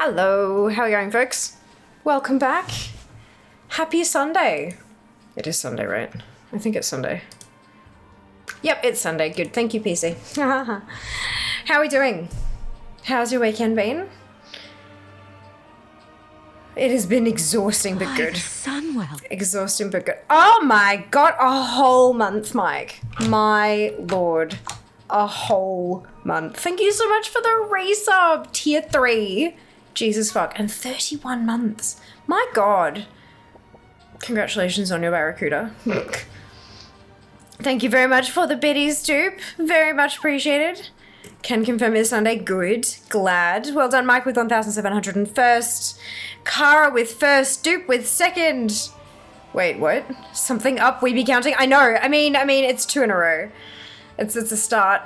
Hello, how are you going, folks? Welcome back. Happy Sunday. It is Sunday, right? I think it's Sunday. Yep, it's Sunday. Good. Thank you, PC. How are we doing? How's your weekend been? It has been exhausting but good. Sunwell. Exhausting but good. Oh my god, a whole month, Mike. My lord. A whole month. Thank you so much for the resub. Tier 3. Jesus fuck. And 31 months. My god. Congratulations on your Barracuda. Thank you very much for the biddies, dupe. Very much appreciated. Can confirm it's Sunday. Good. Glad. Well done, Mike, with 1,701st. Kara with first. Dupe with second. Wait, what? Something up? We be counting? I know. I mean, it's 2 in a row. It's a start.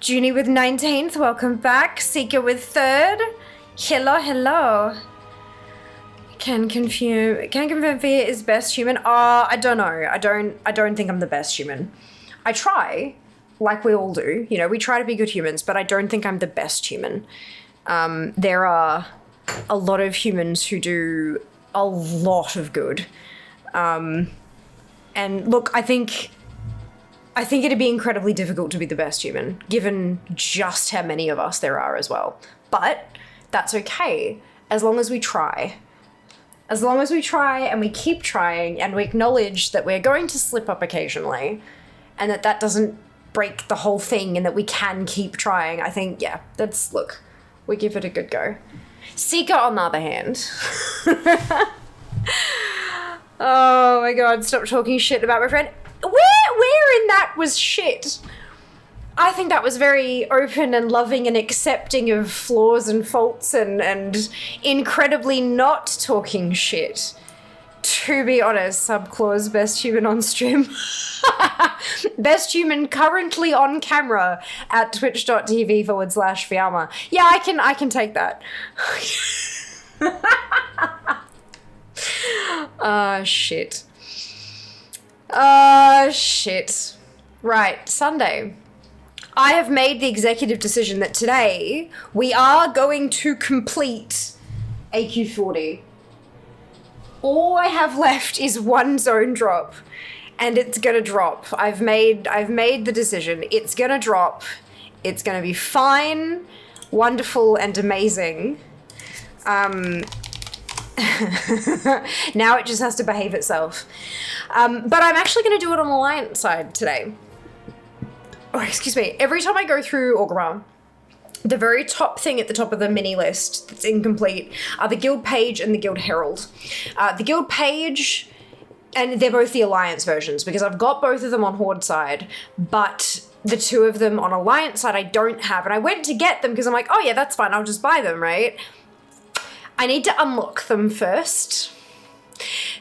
Junie with 19th. Welcome back. Seeker with 3rd. Hello. Can confirm Fear is best human. I don't know. I don't think I'm the best human. I try, like we all do. You know, we try to be good humans, but I don't think I'm the best human. There are a lot of humans who do a lot of good. And look, I think it'd be incredibly difficult to be the best human, given just how many of us there are as well. But that's okay, as long as we try. As long as we try and we keep trying and we acknowledge that we're going to slip up occasionally and that doesn't break the whole thing and that we can keep trying, I think, yeah, look, we give it a good go. Seeker, on the other hand. Oh my god, stop talking shit about my friend. Where in that was shit? I think that was very open and loving and accepting of flaws and faults and incredibly not talking shit. To be honest, subclause best human on stream. Best human currently on camera at twitch.tv/Fiamma. Yeah, I can take that. Shit. Shit. Right, Sunday. I have made the executive decision that today we are going to complete AQ40. All I have left is one zone drop, and it's gonna drop. I've made the decision. It's gonna drop. It's gonna be fine, wonderful, and amazing. Now it just has to behave itself. But I'm actually gonna do it on the Alliance side today. Oh, excuse me. Every time I go through Orgrimmar, the very top thing at the top of the mini list that's incomplete are the guild page and the guild herald. The guild page, and they're both the Alliance versions because I've got both of them on Horde side, but the two of them on Alliance side I don't have. And I went to get them because I'm like, oh yeah, that's fine. I'll just buy them, right? I need to unlock them first.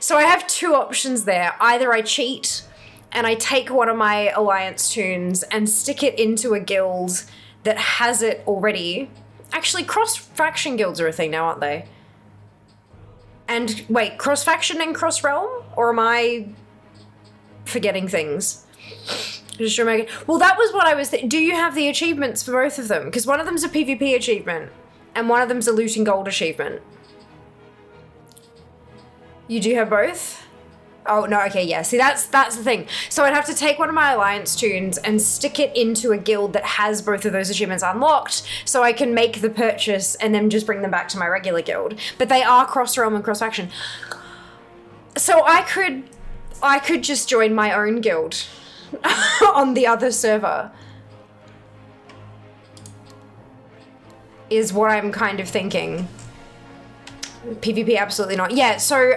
So I have two options there. Either I cheat and I take one of my Alliance tunes and stick it into a guild that has it already. Actually, cross-faction guilds are a thing now, aren't they? And wait, cross-faction and cross-realm? Or am I forgetting things? Just remember. Well, that was what I was thinking. Do you have the achievements for both of them? Because one of them's a PvP achievement and one of them's a loot and gold achievement. You do have both? Oh, no, okay, yeah. See, that's the thing. So I'd have to take one of my Alliance tunes and stick it into a guild that has both of those achievements unlocked so I can make the purchase and then just bring them back to my regular guild. But they are cross-realm and cross-faction. So I could just join my own guild on the other server. Is what I'm kind of thinking. PvP, absolutely not. Yeah, so,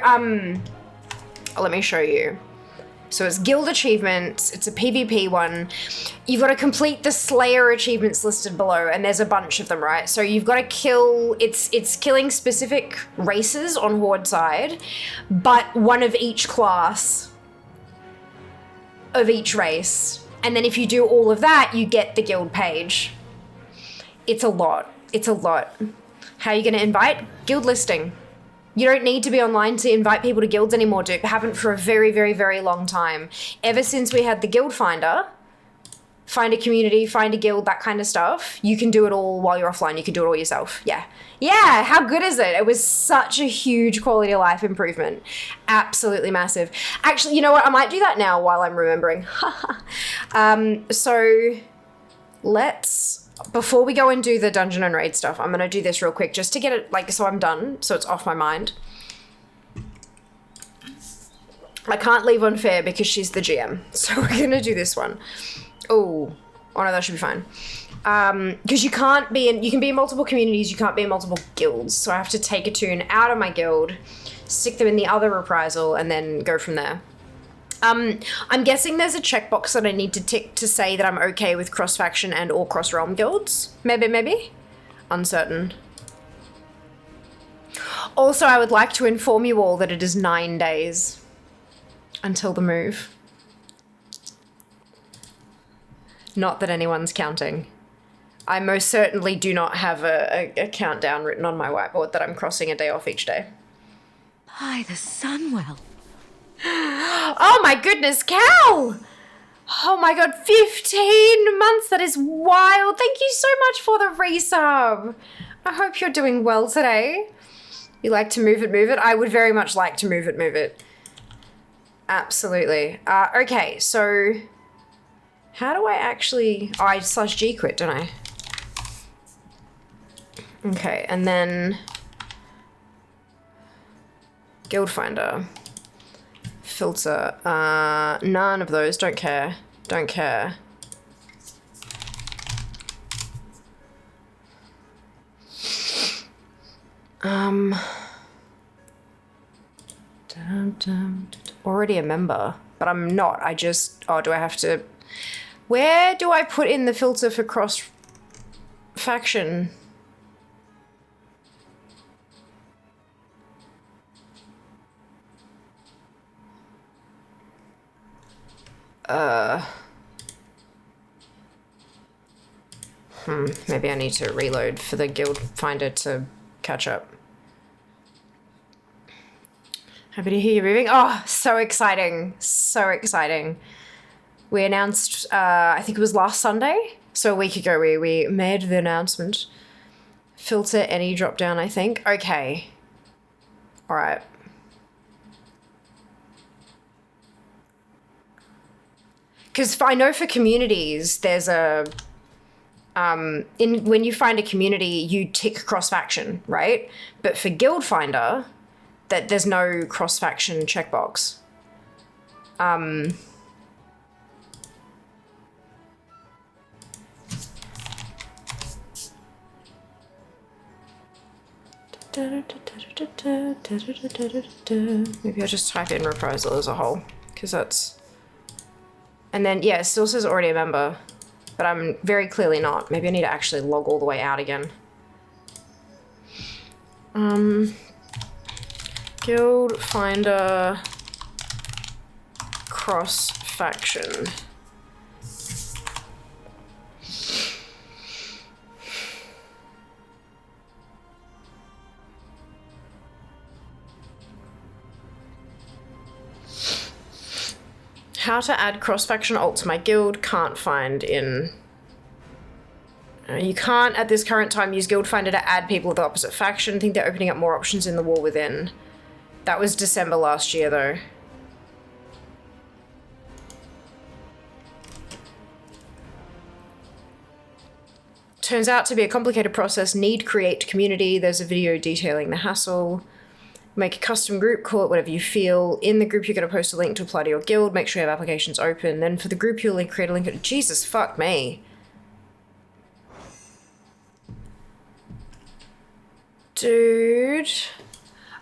let me show you. So it's guild achievements, it's a PvP one. You've got to complete the Slayer achievements listed below, and there's a bunch of them, right? So you've got to kill, it's killing specific races on Horde side, but one of each class of each race. And then if you do all of that, you get the guild page. It's a lot. It's a lot. How are you going to invite? Guild listing. You don't need to be online to invite people to guilds anymore, dude. Haven't for a very, very, very long time. Ever since we had the guild finder, find a community, find a guild, that kind of stuff. You can do it all while you're offline. You can do it all yourself. Yeah. Yeah, how good is it? It was such a huge quality of life improvement. Absolutely massive. Actually, you know what? I might do that now while I'm remembering. So let's, before we go and do the dungeon and raid stuff, I'm going to do this real quick just to get it, like, so I'm done, so it's off my mind. I can't leave unfair because she's the GM, so we're going to do this one. Oh no, that should be fine. Because you can be in multiple communities, you can't be in multiple guilds, so I have to take a tune out of my guild, stick them in the other reprisal, and then go from there. I'm guessing there's a checkbox that I need to tick to say that I'm okay with cross-faction and or cross-realm guilds. Maybe? Uncertain. Also, I would like to inform you all that it is 9 days until the move. Not that anyone's counting. I most certainly do not have a countdown written on my whiteboard that I'm crossing a day off each day. By the Sunwell. Oh my goodness, Cal! Oh my god, 15 months, that is wild. Thank you so much for the resub. I hope you're doing well today. You like to move it? I would very much like to move it. Absolutely. Okay, so how do I actually... Oh, I /G quit, don't I? Okay, and then Guild Finder. Filter. None of those. Don't care. Already a member, but I'm not. I just... Oh, do I have to... Where do I put in the filter for cross-faction? Maybe I need to reload for the Guild Finder to catch up. Happy to hear you're moving. Oh, so exciting. We announced, I think it was last Sunday, so a week ago we made the announcement. Filter any drop down, I think. Okay. All right. Because I know for communities, there's a... when you find a community, you tick cross-faction, right? But for Guild Finder, there's no cross-faction checkbox. Maybe I'll just type in reprisal as a whole, because that's... And then, yeah, it still says already a member, but I'm very clearly not. Maybe I need to actually log all the way out again. Guild Finder cross-faction. How to add cross-faction alt to my guild, can't find in... You can't at this current time use Guild Finder to add people of the opposite faction. I think they're opening up more options in the War Within. That was December last year though. Turns out to be a complicated process. Need create community. There's a video detailing the hassle. Make a custom group, call it whatever you feel. In the group, you're going to post a link to apply to your guild. Make sure you have applications open. Then for the group, you'll create a link. Jesus, fuck me. Dude.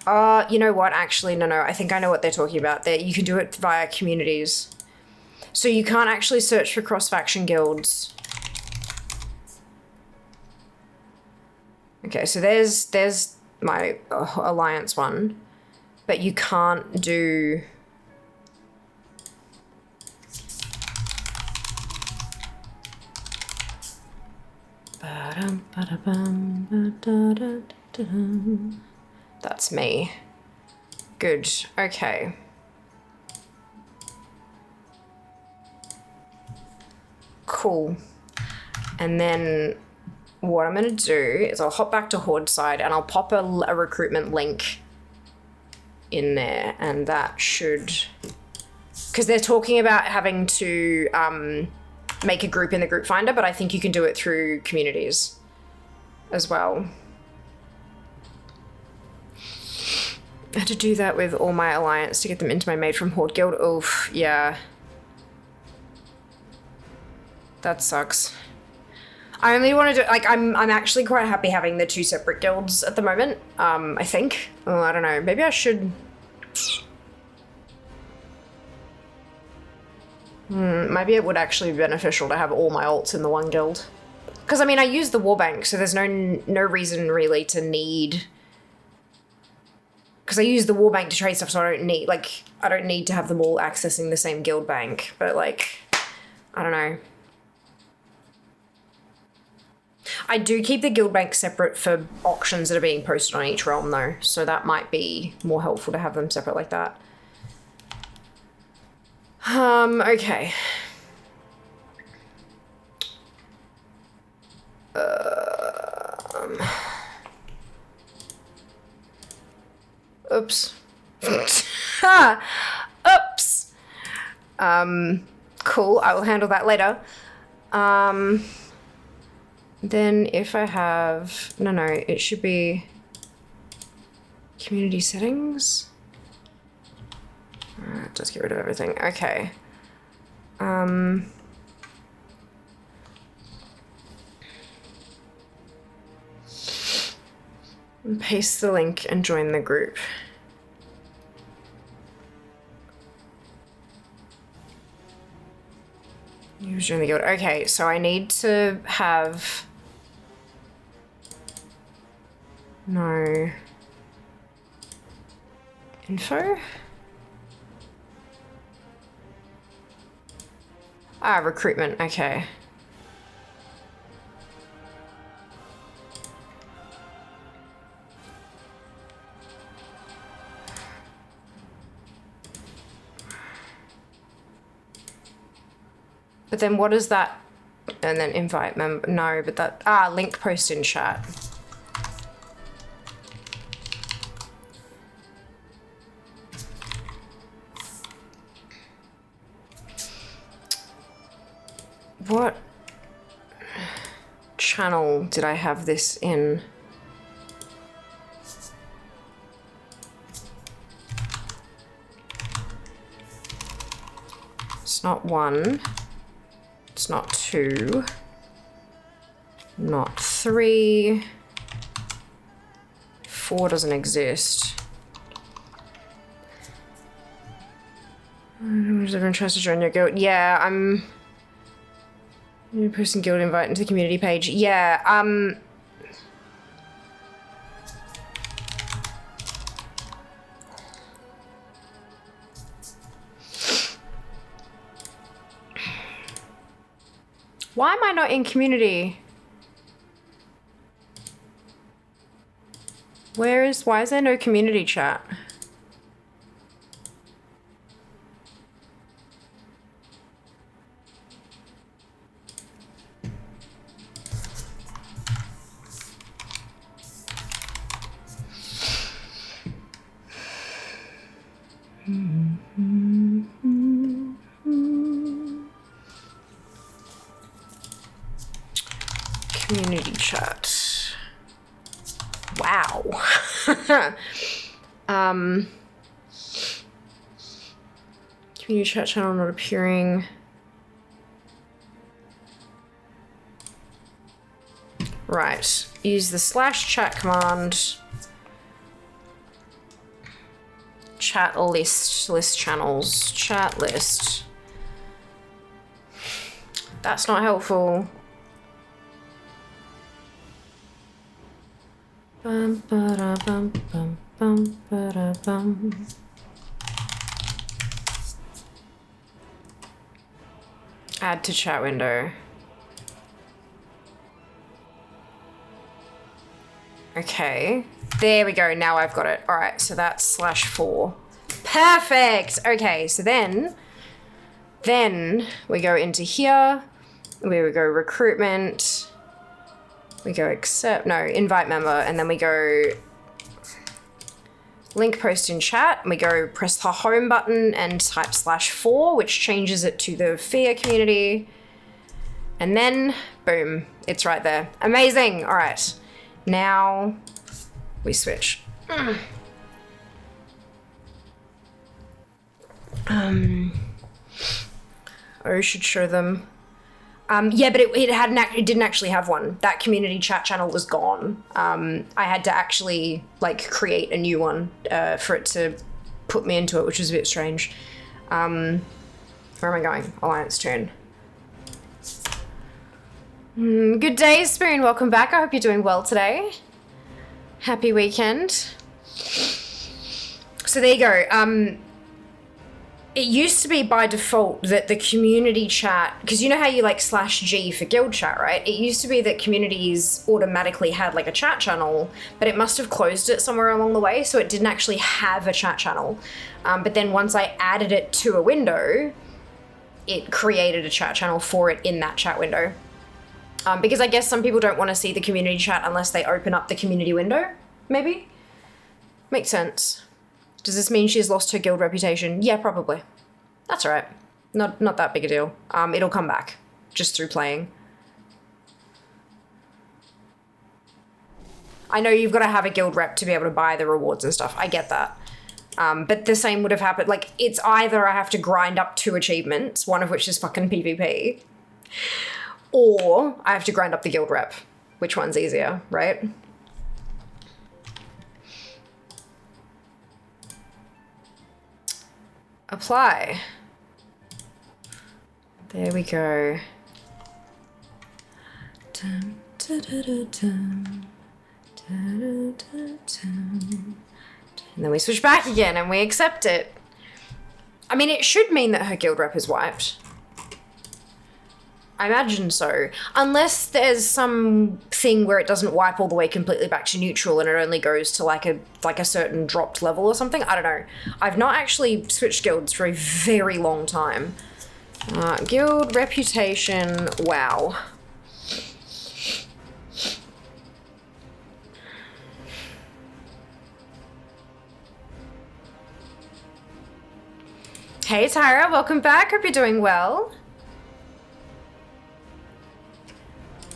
You know what? Actually, no. I think I know what they're talking about. You can do it via communities. So you can't actually search for cross-faction guilds. Okay, so there's my alliance one, but you can't do... That's me. Good, okay. cool. And then what I'm going to do is I'll hop back to Horde side and I'll pop a recruitment link in there, and that should, because they're talking about having to make a group in the group finder, but I think you can do it through communities as well. I had to do that with all my alliance to get them into my Made from Horde guild. Oof, yeah. That sucks. I only want to do, like, I'm actually quite happy having the 2 separate guilds at the moment, I think. Oh, I don't know. Maybe I should... maybe it would actually be beneficial to have all my alts in the one guild. Because, I mean, I use the warbank, so there's no reason really to need... Because I use the warbank to trade stuff, so I don't need to have them all accessing the same guild bank. But, like, I don't know. I do keep the guild bank separate for auctions that are being posted on each realm, though, so that might be more helpful to have them separate like that. Okay. Oops. Oops. Cool, I will handle that later. Then if I have... No, it should be... Community settings? Alright, just get rid of everything. Okay. Paste the link and join the group. You join the guild. Okay, so I need to have... No. Info? Ah, recruitment, okay. But then what is that? And then invite member, no, but that, link post in chat. What channel did I have this in? It's not 1. It's not 2. Not 3. 4 doesn't exist. Does everyone tries to join your guild? Yeah, You're posting guild invite into the community page. Yeah, why am I not in community? Why is there no community chat? Community chat. Wow. Community chat channel not appearing. Right. Use the /chat command. Chat list channels. Chat list. That's not helpful. Bum, ba-da, bum, bum, bum, ba-da, bum. Add to chat window. Okay, there we go. Now I've got it. All right, so that's /4. Perfect. Okay, so then we go into here We would go recruitment. We go invite member, and then we go link post in chat. And we go press the home button and type /4, which changes it to the fear community. And then, boom, it's right there. Amazing. All right. Now we switch. Oh, should show them. Yeah, but it didn't actually have one. That community chat channel was gone. I had to actually like create a new one for it to put me into it, which was a bit strange. Where am I going? Alliance turn. Good day, Spoon. Welcome back. I hope you're doing well today. Happy weekend. So there you go. It used to be by default that the community chat, because you know how you like /G for guild chat, right? It used to be that communities automatically had like a chat channel, but it must have closed it somewhere along the way, so it didn't actually have a chat channel. But then once I added it to a window, it created a chat channel for it in that chat window. Because I guess some people don't want to see the community chat unless they open up the community window, maybe? Makes sense. Does this mean she's lost her guild reputation? Yeah, probably. That's all right. Not that big a deal. It'll come back just through playing. I know you've got to have a guild rep to be able to buy the rewards and stuff. I get that. But the same would have happened. Like, it's either I have to grind up 2 achievements, one of which is fucking PvP, or I have to grind up the guild rep. Which one's easier, right? Apply. There we go. Dum, da, da, da, dum. Da, da, da, dum. And then we switch back again and we accept it. I mean, it should mean that her guild rep is wiped. I imagine so. Unless there's some thing where it doesn't wipe all the way completely back to neutral and it only goes to like a certain dropped level or something. I don't know. I've not actually switched guilds for a very long time. Guild reputation, wow. Hey Tyra, welcome back. Hope you're doing well.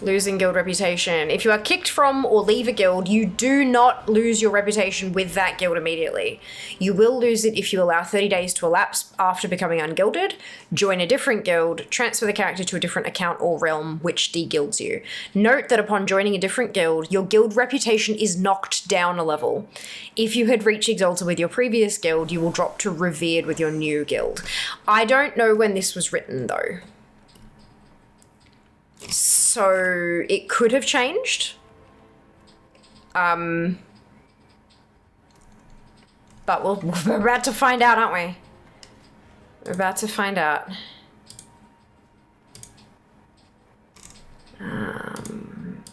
Losing guild reputation. If you are kicked from or leave a guild, you do not lose your reputation with that guild immediately. You will lose it if you allow 30 days to elapse after becoming ungilded, join a different guild, transfer the character to a different account or realm, which de-guilds you. Note that upon joining a different guild, your guild reputation is knocked down a level. If you had reached Exalted with your previous guild, you will drop to Revered with your new guild. I don't know when this was written though. So it could have changed. But we're about to find out, aren't we? We're about to find out.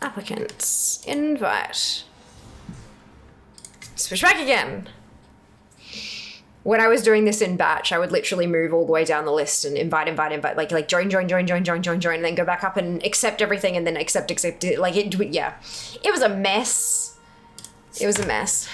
Applicants. Invite. Switch back again. When I was doing this in batch, I would literally move all the way down the list and invite, like join, and then go back up and accept everything and then accept, like yeah. It was a mess. It was a mess.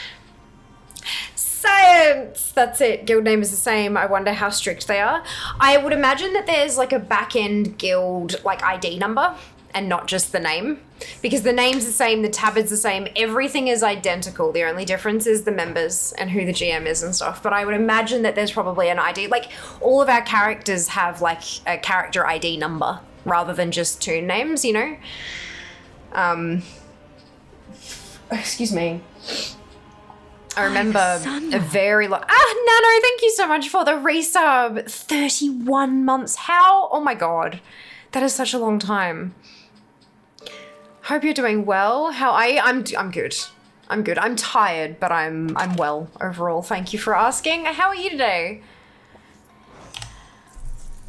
Science! That's it. Guild name is the same. I wonder how strict they are. I would imagine that there's like a back-end guild like ID number and not just the name. Because the name's the same, the tab is the same, everything is identical. The only difference is the members and who the GM is and stuff. But I would imagine that there's probably an ID. Like, all of our characters have, like, a character ID number rather than just toon names, you know? Excuse me. I remember a very long... Nano, thank you so much for the resub. 31 months. How? Oh, my God. That is such a long time. Hope you're doing well. How are you? I'm good. I'm good. I'm tired, but I'm well overall. Thank you for asking. How are you today?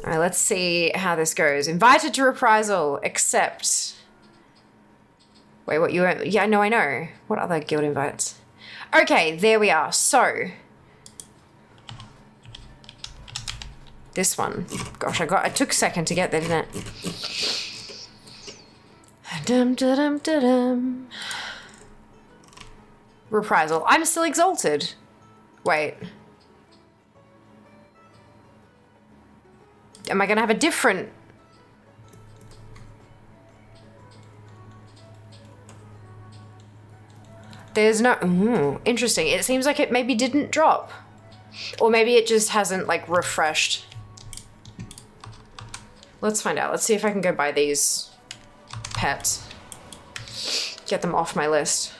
All right, let's see how this goes. Invited to reprisal. Accept. Wait, what you... Yeah, no, I know. What other guild invites? Okay, there we are. So... This one. Gosh, it took a second to get there, didn't it? Dum, dum, dum, dum, dum. Reprisal. I'm still exalted. Wait. Am I gonna have a different... There's no... Ooh, interesting. It seems like it maybe didn't drop. Or maybe it just hasn't, like, refreshed. Let's find out. Let's see if I can go buy these pets. Get them off my list.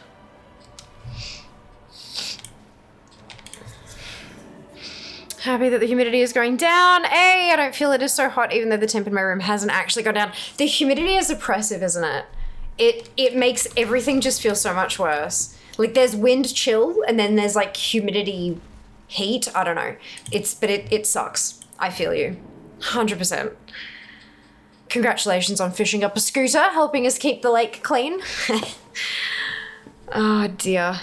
Happy that the humidity is going down. Hey, I don't feel it is so hot, even though the temp in my room hasn't actually gone down. The humidity is oppressive, isn't it? It makes everything just feel so much worse. Like, there's wind chill, and then there's, like, humidity heat. I don't know. But it sucks. I feel you. 100%. Congratulations on fishing up a scooter, helping us keep the lake clean. Oh, dear.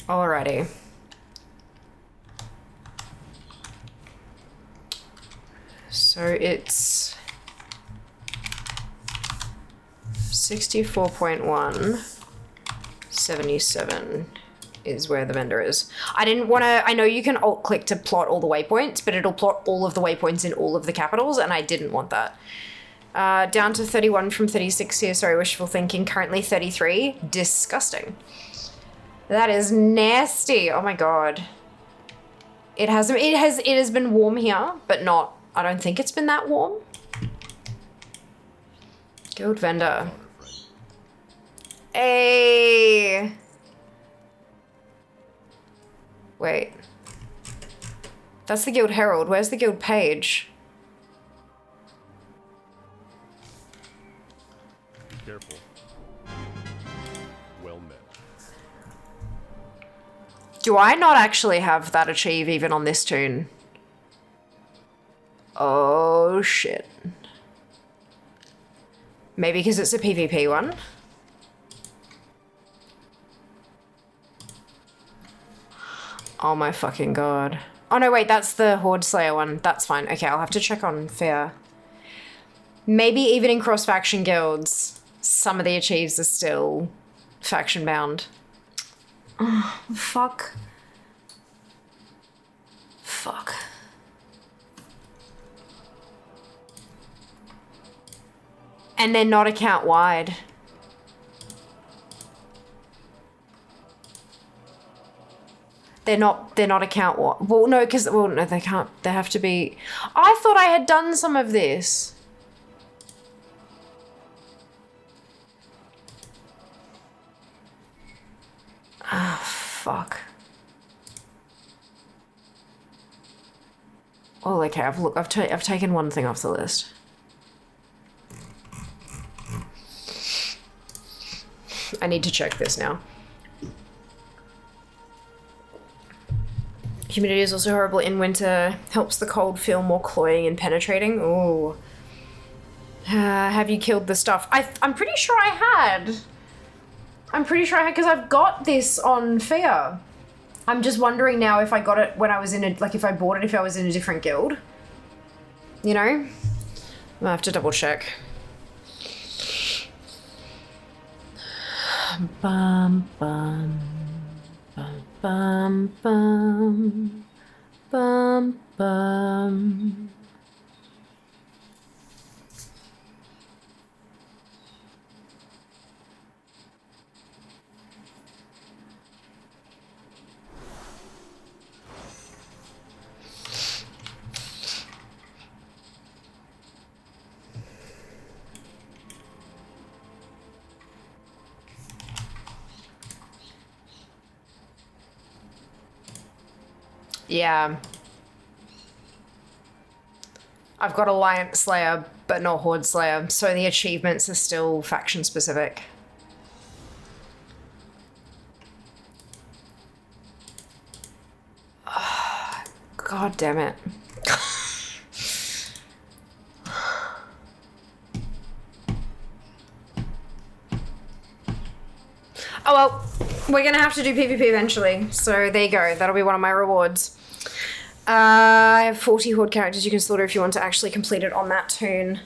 Alrighty. So it's 64.1, 77 is where the vendor is. I didn't want to, I know you can alt click to plot all the waypoints, but it'll plot all of the waypoints in all of the capitals, and I didn't want that. Down to 31 from 36 here, sorry, wishful thinking, currently 33, disgusting. That is nasty. Oh my god. It has been warm here, but not, I don't think it's been that warm. Guild vendor. Hey. Wait. That's the guild herald. Where's the guild page? Be careful. Well met. Do I not actually have that achieve even on this tune? Oh, shit. Maybe because it's a PvP one? Oh my fucking god. Oh no, wait, that's the Horde Slayer one. That's fine. Okay, I'll have to check on fair. Maybe even in cross-faction guilds, some of the achieves are still faction-bound. Oh, fuck. Fuck. And they're not account-wide. They're not account-wide. Well, no, because, well, no, they can't. They have to be... I thought I had done some of this. Ah, fuck. Oh, okay, I've taken one thing off the list. I need to check this now. Humidity is also horrible in winter. Helps the cold feel more cloying and penetrating. Ooh. Have you killed the stuff? I'm pretty sure I had. I'm pretty sure I had, because I've got this on Fear. I'm just wondering now if I got it when I was in a, like if I bought it if I was in a different guild. You know? I'll have to double check. Bum, bum, bum, bum, bum, bum, bum. Yeah. I've got Alliance Slayer, but not Horde Slayer, so the achievements are still faction specific. Oh, God damn it. Oh well. We're gonna have to do PvP eventually, so there you go. That'll be one of my rewards. I have 40 horde characters you can slaughter if you want to actually complete it on that toon.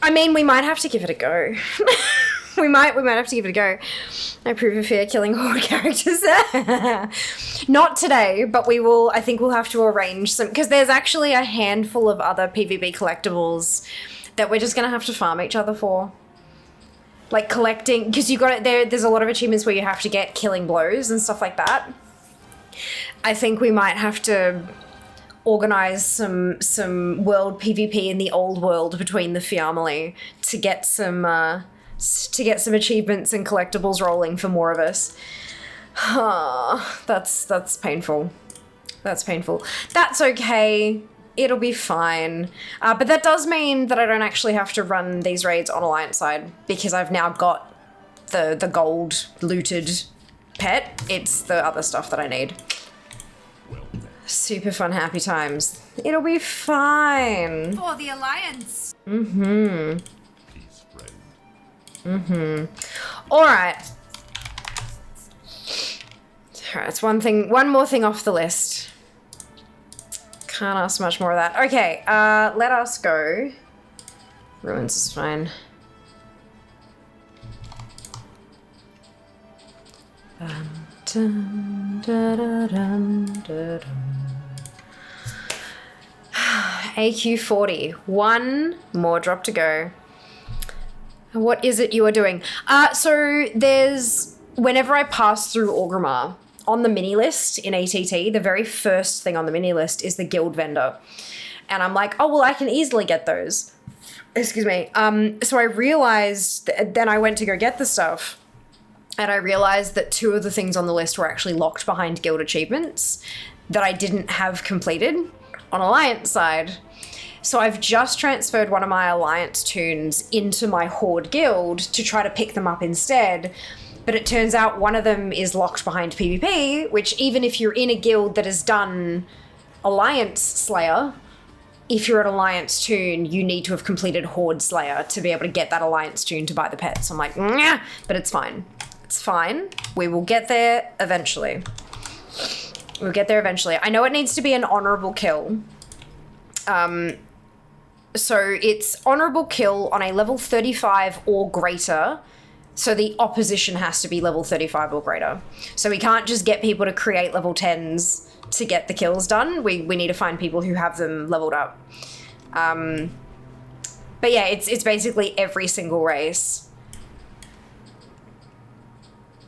I mean, we might have to give it a go. we might have to give it a go. I approve of fear killing horde characters. Not today, but we will. I think we'll have to arrange some, because there's actually a handful of other PvP collectibles that we're just gonna have to farm each other for. Like collecting, because you got it. There's a lot of achievements where you have to get killing blows and stuff like that. I think we might have to organize some world PvP in the old world between the family to get some achievements and collectibles rolling for more of us. That's painful. That's painful. That's okay. It'll be fine. But that does mean that I don't actually have to run these raids on Alliance side because I've now got the gold looted pet. It's the other stuff that I need. Super fun, happy times. It'll be fine. For the Alliance. Mm-hmm. Alright. Alright, it's one more thing off the list. Can't ask much more of that. Okay, let us go. Ruins is fine. AQ40. One more drop to go. What is it you are doing? So there's, whenever I pass through Orgrimmar, on the mini list in ATT, the very first thing on the mini list is the guild vendor. And I'm like, oh, well, I can easily get those. Excuse me. So I realized, then I went to go get the stuff. And I realized that 2 of the things on the list were actually locked behind guild achievements that I didn't have completed on Alliance side. So I've just transferred one of my Alliance toons into my Horde guild to try to pick them up instead. But it turns out one of them is locked behind PvP, which even if you're in a guild that has done Alliance Slayer, if you're an Alliance toon, you need to have completed Horde Slayer to be able to get that Alliance toon to buy the pets. I'm like, nah, but it's fine. It's fine. We will get there eventually. We'll get there eventually. I know it needs to be an honorable kill. So it's honorable kill on a level 35 or greater. So the opposition has to be level 35 or greater. So we can't just get people to create level 10s to get the kills done. We need to find people who have them leveled up. But yeah, it's basically every single race.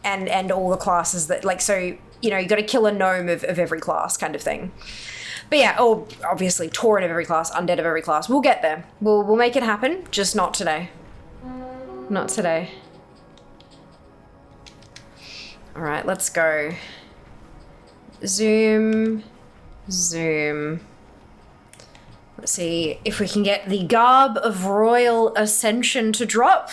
And all the classes that, like, so, you know, you got to kill a gnome of every class kind of thing. But yeah, or obviously Tauren of every class, undead of every class. We'll get there. We'll make it happen, just not today. Not today. All right, let's go. Zoom. Let's see if we can get the Garb of Royal Ascension to drop.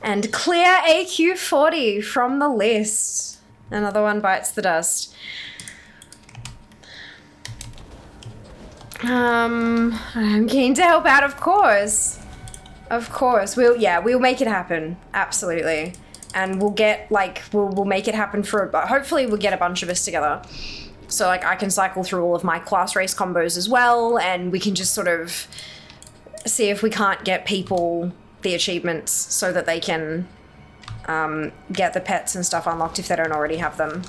And clear AQ40 from the list. Another one bites the dust. I'm keen to help out, of course. Of course. We'll make it happen. Absolutely. And we'll get, like, we'll make it happen hopefully we'll get a bunch of us together. So, like, I can cycle through all of my class race combos as well, and we can just sort of see if we can't get people the achievements so that they can get the pets and stuff unlocked if they don't already have them.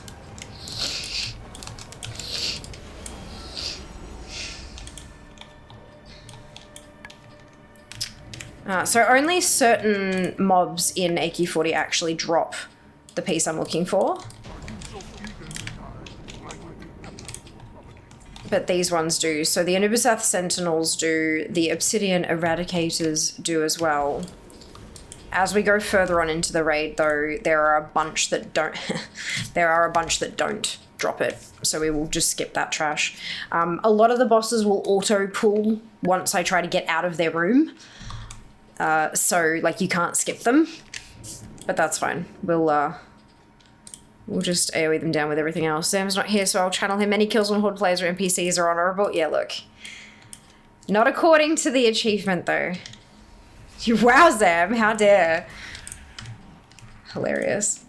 So only certain mobs in AQ40 actually drop the piece I'm looking for. But these ones do. So the Anubisath Sentinels do, the Obsidian Eradicators do as well. As we go further on into the raid, though, there are a bunch that don't drop it. So we will just skip that trash. A lot of the bosses will auto-pull once I try to get out of their room. So, like, you can't skip them. But that's fine. We'll just AoE them down with everything else. Sam's not here, so I'll channel him. Any kills on Horde players or NPCs are honorable. Yeah, look. Not according to the achievement, though. Wow, Sam, how dare. Hilarious.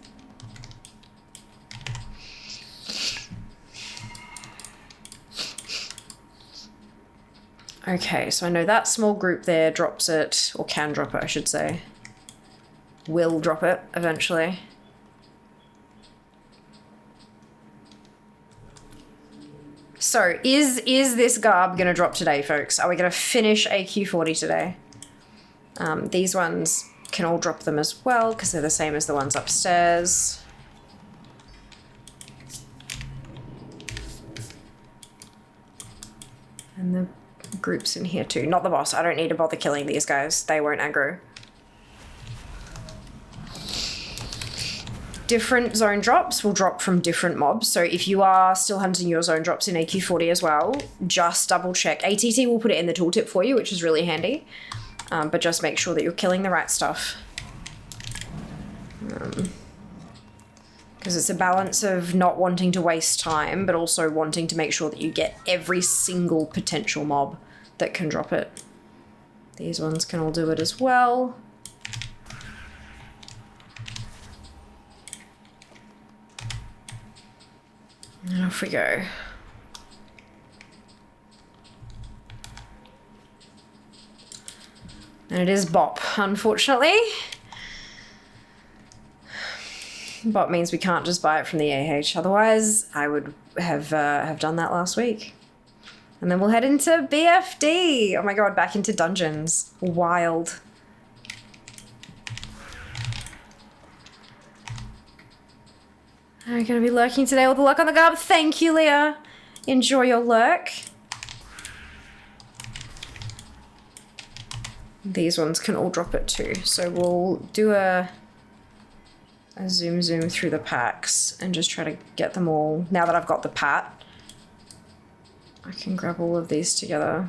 Okay, so I know that small group there drops it, or can drop it, I should say. Will drop it eventually. So, is this garb gonna drop today, folks? Are we gonna finish AQ40 today? These ones can all drop them as well, because they're the same as the ones upstairs. And the groups in here too. Not the boss. I don't need to bother killing these guys. They won't aggro. Different zone drops will drop from different mobs. So if you are still hunting your zone drops in AQ40 as well, just double check. ATT will put it in the tooltip for you, which is really handy. But just make sure that you're killing the right stuff. Because it's a balance of not wanting to waste time, but also wanting to make sure that you get every single potential mob that can drop it. These ones can all do it as well. And off we go. And it is bop, unfortunately. Bop means we can't just buy it from the AH. Otherwise, I would have done that last week. And then we'll head into BFD. Oh my god, back into dungeons. Wild. I'm gonna be lurking today with the luck on the garb. Thank you, Leah. Enjoy your lurk. These ones can all drop it too. So we'll do a zoom through the packs and just try to get them all. Now that I've got the pat, I can grab all of these together.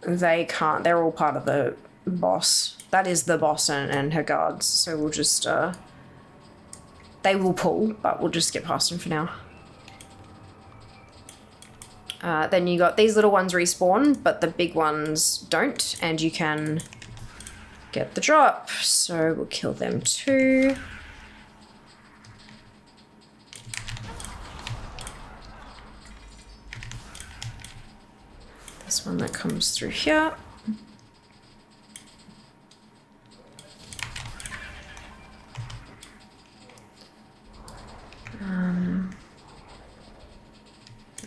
They can't, they're all part of the boss. That is the boss and her guards, so we'll just, they will pull, but we'll just skip past them for now. Then you got these little ones respawn, but the big ones don't, and you can get the drop. So we'll kill them too. This one that comes through here.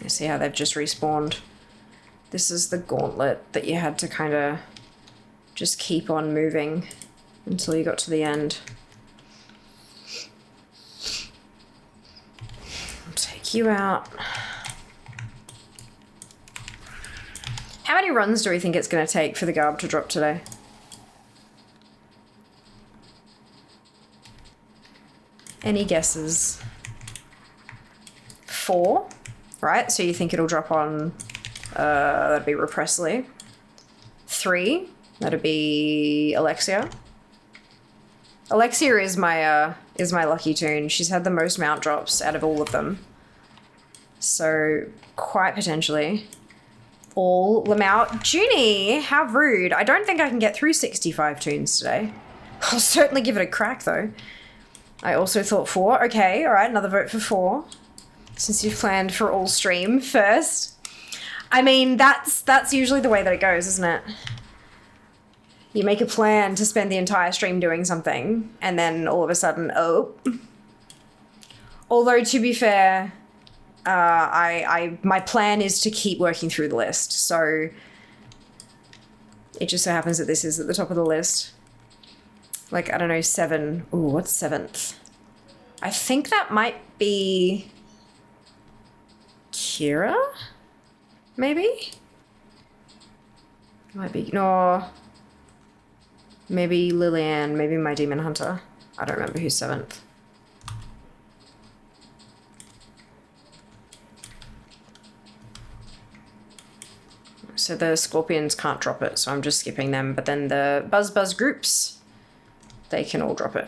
You see how they've just respawned. This is the gauntlet that you had to kind of just keep on moving until you got to the end. I'll take you out. How many runs do we think it's going to take for the garb to drop today? Any guesses? 4, right? So you think it'll drop on, that'd be Repressly. 3, that'd be Alexia. Alexia is my lucky tune. She's had the most mount drops out of all of them. So quite potentially. All Lamount. Junie, how rude. I don't think I can get through 65 tunes today. I'll certainly give it a crack though. I also thought 4. Okay, all right, another vote for 4. Since you've planned for all stream first. I mean, that's usually the way that it goes, isn't it? You make a plan to spend the entire stream doing something, and then all of a sudden, oh. Although, to be fair, my plan is to keep working through the list, so it just so happens that this is at the top of the list. Like, I don't know, 7. Ooh, what's 7th? I think that might be Kira? Maybe? Might be, no. Maybe Lillian, maybe my Demon Hunter. I don't remember who's 7th. So the scorpions can't drop it, so I'm just skipping them. But then the Buzz groups, they can all drop it.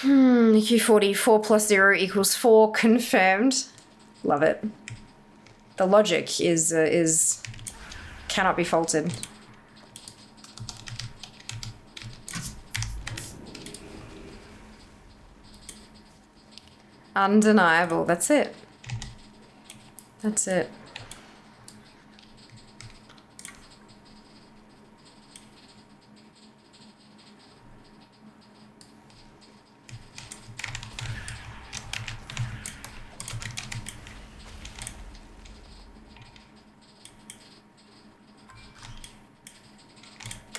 Q40, 4 plus 0 equals 4, confirmed. Love it. The logic is cannot be faulted. Undeniable, that's it. That's it.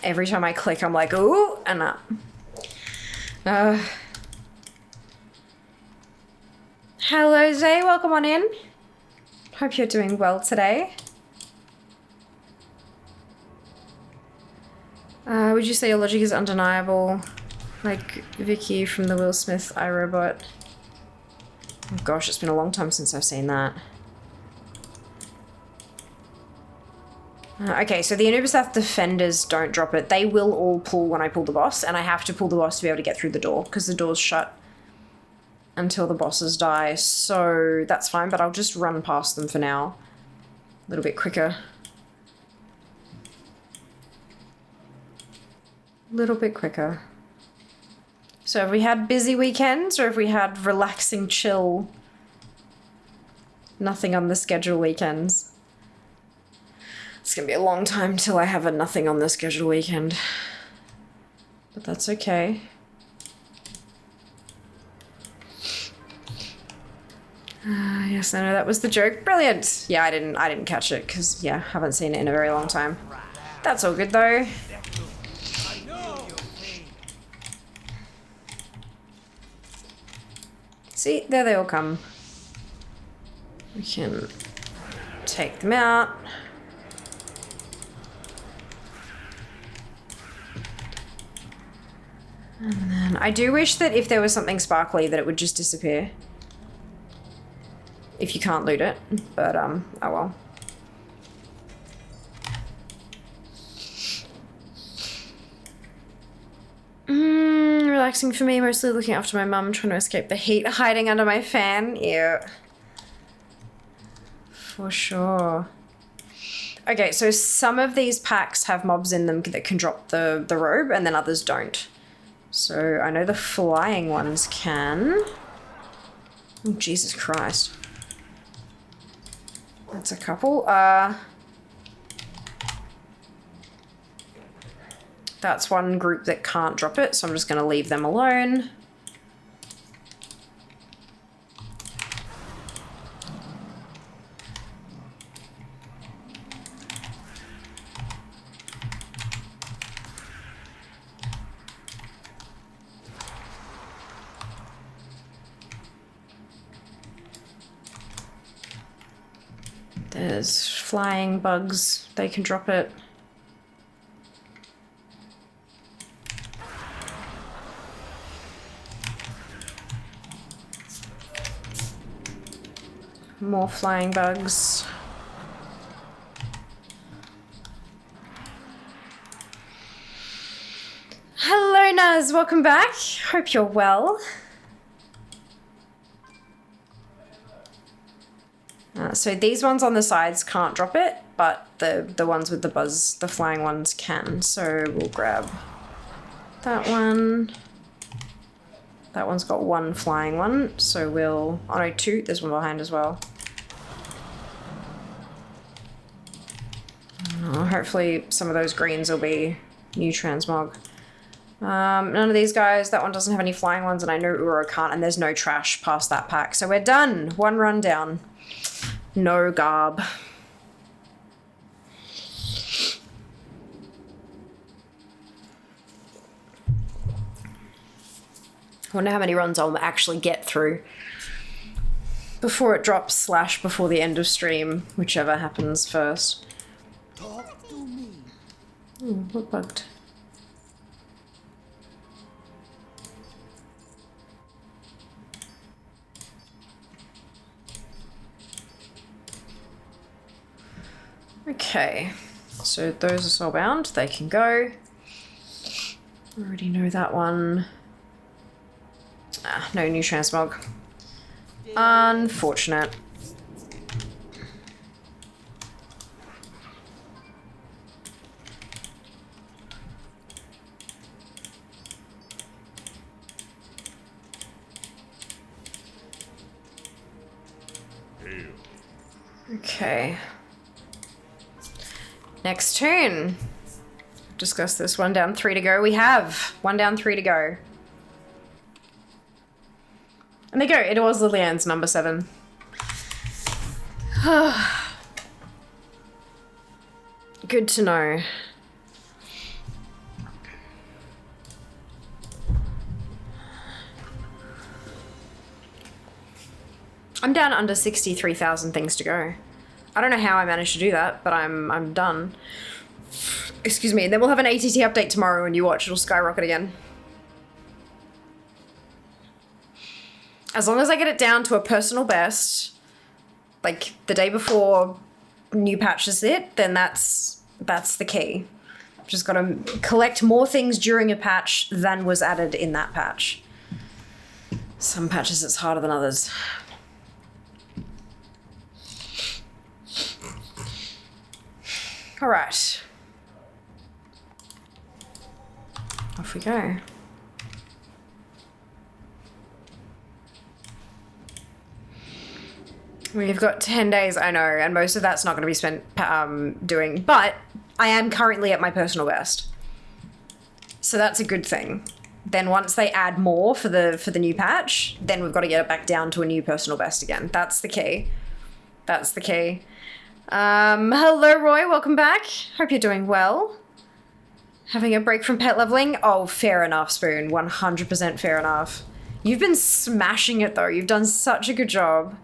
Every time I click, I'm like, ooh, and up. Hello, Zay. Welcome on in. Hope you're doing well today. Would you say your logic is undeniable? Like Vicky from the Will Smith iRobot. Oh gosh, it's been a long time since I've seen that. Okay, so the Anubis defenders don't drop it. They will all pull when I pull the boss, and I have to pull the boss to be able to get through the door, because the door's shut until the bosses die. So that's fine, but I'll just run past them for now. A little bit quicker. A little bit quicker. So have we had busy weekends, or have we had relaxing, chill, nothing on the schedule weekends? It's gonna be a long time till I have a nothing on the schedule weekend. But that's okay. Yes, I know that was the joke. Brilliant! Yeah, I didn't catch it, because, yeah, haven't seen it in a very long time. That's all good, though. See, there they all come. We can take them out. And then I do wish that if there was something sparkly that it would just disappear. If you can't loot it, but oh well. Relaxing for me, mostly looking after my mum, trying to escape the heat, hiding under my fan. Yeah. For sure. Okay, so some of these packs have mobs in them that can drop the robe, and then others don't. So I know the flying ones can. Oh, Jesus Christ. That's a couple. That's one group that can't drop it, so I'm just going to leave them alone. There's flying bugs, they can drop it. More flying bugs. Hello Naz, welcome back. Hope you're well. So these ones on the sides can't drop it, but the ones with the buzz, the flying ones can. So we'll grab that one. That one's got one flying one, so we'll... Oh no, two. There's one behind as well. Oh, hopefully some of those greens will be new Transmog. None of these guys. That one doesn't have any flying ones, and I know Uro can't, and there's no trash past that pack. So we're done. One run down. No garb. I wonder how many runs I'll actually get through before it drops / before the end of stream, whichever happens first. Talk to me. What bugged? Okay, so those are soulbound, they can go. Already know that one. Ah, no new transmog. Unfortunate. Okay. Next turn. Discuss this. 1 down, 3 to go. We have 1 down, 3 to go. And there you go. It was Lillian's number 7. Good to know. I'm down under 63,000 things to go. I don't know how I managed to do that, but I'm done. Excuse me. Then we'll have an ATT update tomorrow and you watch, it'll skyrocket again. As long as I get it down to a personal best, like the day before new patches hit, then that's the key. Just gotta collect more things during a patch than was added in that patch. Some patches it's harder than others. All right. Off we go. We've got 10 days, I know, and most of that's not going to be spent doing, but I am currently at my personal best. So that's a good thing. Then once they add more for the new patch, then we've got to get it back down to a new personal best again. That's the key. That's the key. Hello, Roy. Welcome back. Hope you're doing well. Having a break from pet leveling? Oh, fair enough, Spoon. 100% fair enough. You've been smashing it, though. You've done such a good job.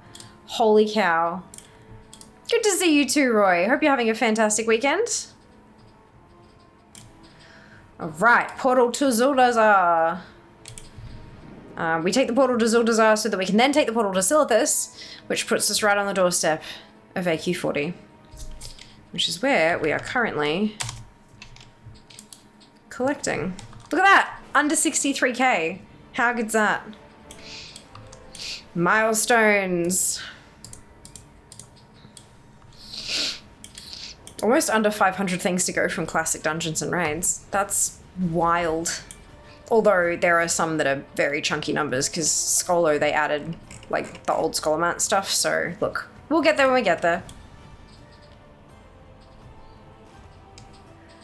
Holy cow. Good to see you too, Roy. Hope you're having a fantastic weekend. All right, portal to Zuldazar. We take the portal to Zuldazar so that we can then take the portal to Silithus, which puts us right on the doorstep of AQ40, which is where we are currently collecting. Look at that, under 63k. How good's that? Milestones. Almost under 500 things to go from classic dungeons and raids. That's wild. Although there are some that are very chunky numbers because Skolo, they added like the old Skolomant stuff. So look, we'll get there when we get there.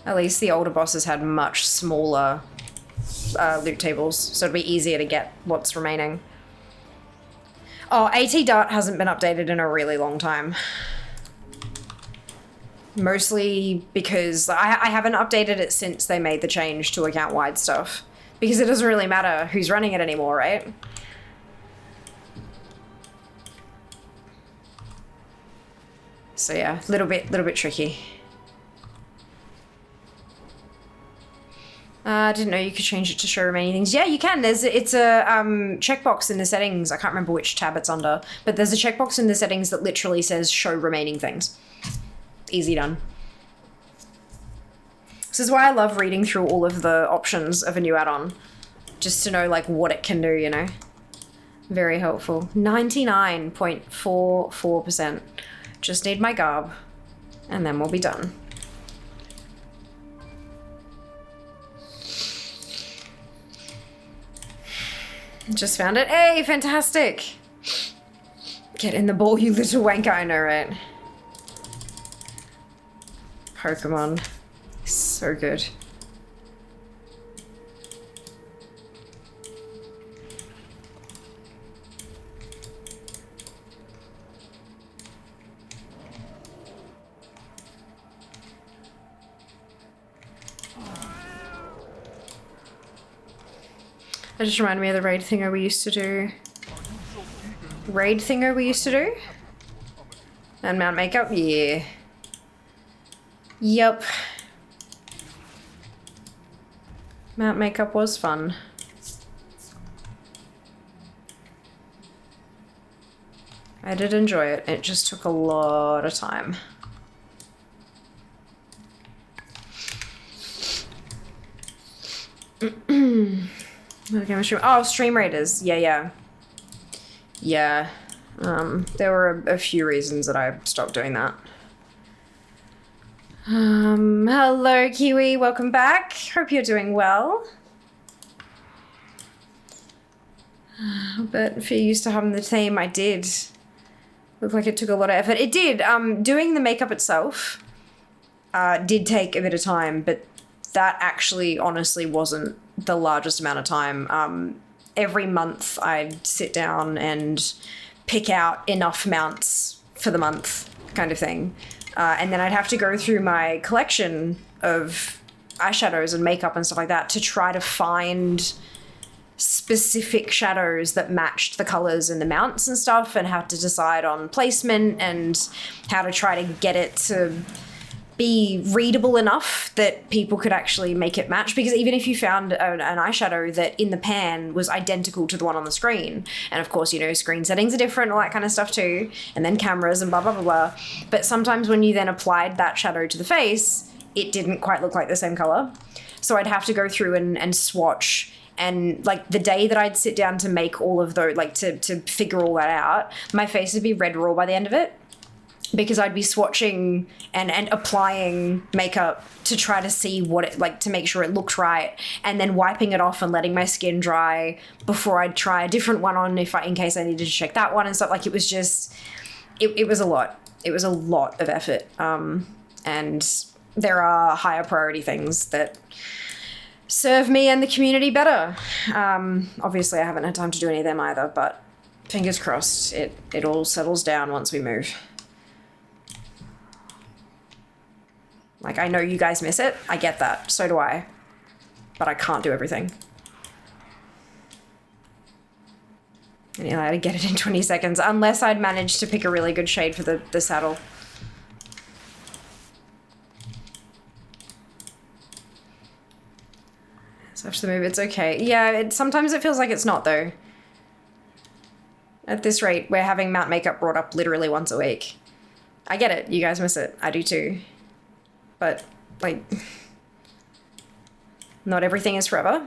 At least the older bosses had much smaller loot tables, so it'd be easier to get what's remaining. Oh, AT Dart hasn't been updated in a really long time. Mostly because I haven't updated it since they made the change to account-wide stuff. Because it doesn't really matter who's running it anymore, right? So yeah, little bit tricky. I didn't know you could change it to show remaining things. Yeah, you can. It's a checkbox in the settings. I can't remember which tab it's under, but there's a checkbox in the settings that literally says show remaining things. Easy done. This is why I love reading through all of the options of a new add-on, just to know like what it can do, you know. Very helpful. 99.44%. Just need my garb, and then we'll be done. Just found it. Hey, fantastic. Get in the ball, you little wanker. I know, right? Pokemon. So good. That just reminded me of the raid thingo we used to do. Raid thingo we used to do? And Mount Makeup? Yeah. Yep. Mount Makeup was fun. I did enjoy it. It just took a lot of time. Oh, Stream Raiders. Yeah. There were a few reasons that I stopped doing that. Hello, Kiwi. Welcome back. Hope you're doing well. But if you're used to having the team, I did. Looked like it took a lot of effort. It did. Doing the makeup itself did take a bit of time, but that actually honestly wasn't the largest amount of time. Every month I'd sit down and pick out enough mounts for the month kind of thing. And then I'd have to go through my collection of eyeshadows and makeup and stuff like that to try to find specific shadows that matched the colors and the mounts and stuff, and have to decide on placement and how to try to get it to be readable enough that people could actually make it match. Because even if you found an eyeshadow that in the pan was identical to the one on the screen, and of course, you know, screen settings are different, all that kind of stuff too, and then cameras and blah, blah, blah, blah. But sometimes when you then applied that shadow to the face, it didn't quite look like the same color. So I'd have to go through and swatch. And like the day that I'd sit down to make all of those, like to figure all that out, my face would be red raw by the end of it, because I'd be swatching and applying makeup to try to see what it, like, to make sure it looked right, and then wiping it off and letting my skin dry before I'd try a different one on in case I needed to check that one and stuff. Like, it was just, it was a lot. It was a lot of effort. And there are higher priority things that serve me and the community better. Obviously I haven't had time to do any of them either, but fingers crossed it all settles down once we move. Like, I know you guys miss it. I get that. So do I. But I can't do everything. And I had to get it in 20 seconds, unless I'd managed to pick a really good shade for the saddle. So after the move, it's okay. Yeah, sometimes it feels like it's not, though. At this rate, we're having matte makeup brought up literally once a week. I get it. You guys miss it. I do too. But, like, not everything is forever,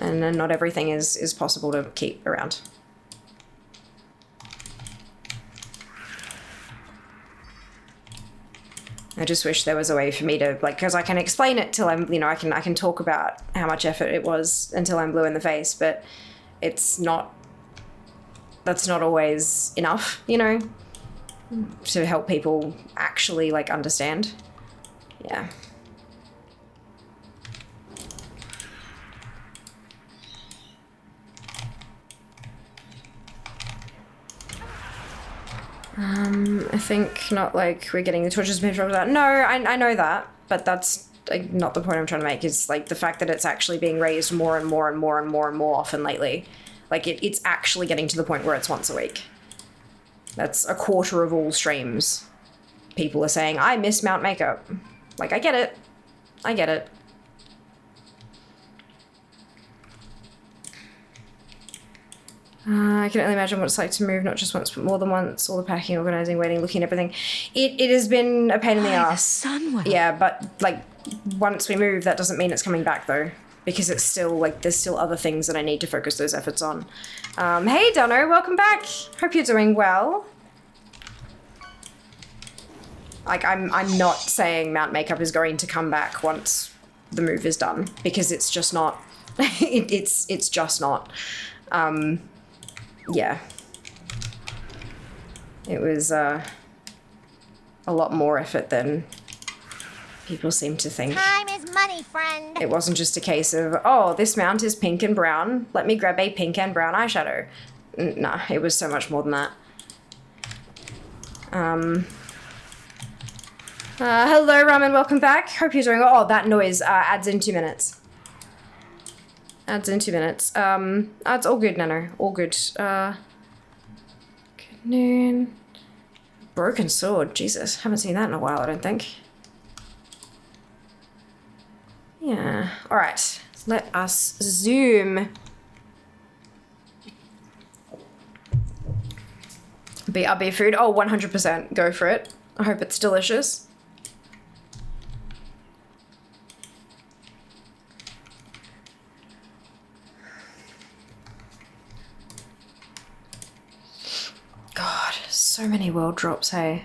and then not everything is possible to keep around. I just wish there was a way for me to, like, because I can explain it till I'm, you know, I can talk about how much effort it was until I'm blue in the face, but it's not, that's not always enough, you know, to help people actually, like, understand. Yeah. I think not like we're getting the torches moved over that. No, I know that, but that's like not the point I'm trying to make. It's like the fact that it's actually being raised more and more and more and more and more often lately. Like it's actually getting to the point where it's once a week. That's a quarter of all streams. People are saying, I miss Mount Makeup. Like, I get it. I get it. I can only imagine what it's like to move not just once, but more than once. All the packing, organizing, waiting, looking, everything. It has been a pain in the ass. Yeah, but like once we move, that doesn't mean it's coming back though, because it's still like there's still other things that I need to focus those efforts on. Hey, Dunno, welcome back. Hope you're doing well. Like I'm not saying Mount Makeup is going to come back once the move is done, because it's just not. it's just not. Yeah. It was a lot more effort than people seem to think. Time is money, friend. It wasn't just a case of, oh, this mount is pink and brown. Let me grab a pink and brown eyeshadow. Nah, it was so much more than that. Hello, Ramen, welcome back. Hope you're doing well. Oh, that noise adds in 2 minutes. Adds in 2 minutes. It's all good, Nano. All good. Good noon. Broken sword. Jesus. Haven't seen that in a while, I don't think. Yeah. Alright. Let us zoom. BRB food. Oh, 100%. Go for it. I hope it's delicious. So many world drops, hey?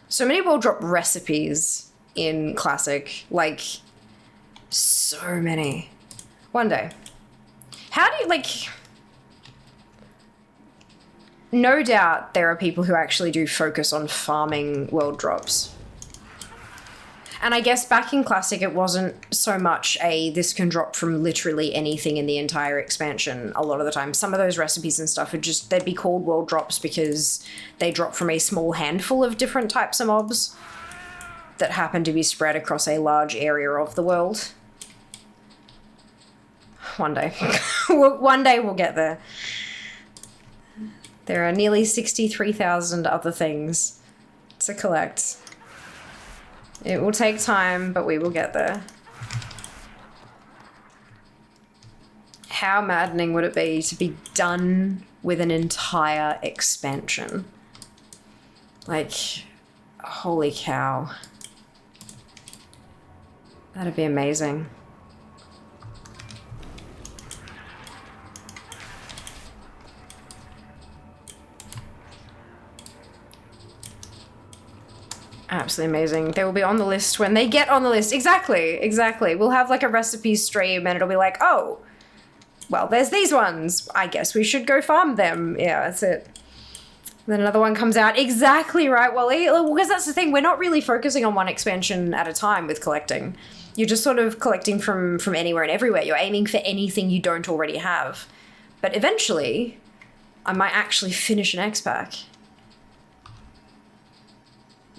So many world drop recipes in Classic. Like, so many. One day. How do you, like... No doubt there are people who actually do focus on farming world drops. And I guess back in Classic, it wasn't so much this can drop from literally anything in the entire expansion a lot of the time. Some of those recipes and stuff would just, they'd be called world drops because they drop from a small handful of different types of mobs that happen to be spread across a large area of the world. One day. One day we'll get there. There are nearly 63,000 other things to collect. It will take time, but we will get there. How maddening would it be to be done with an entire expansion? Like, holy cow. That'd be amazing. Absolutely amazing. They will be on the list when they get on the list. Exactly, exactly. We'll have like a recipe stream and it'll be like, oh, well, there's these ones. I guess we should go farm them. Yeah, that's it. Then another one comes out. Exactly right, Wally. Because that's the thing. We're not really focusing on one expansion at a time with collecting. You're just sort of collecting from anywhere and everywhere. You're aiming for anything you don't already have. But eventually, I might actually finish an X-Pack.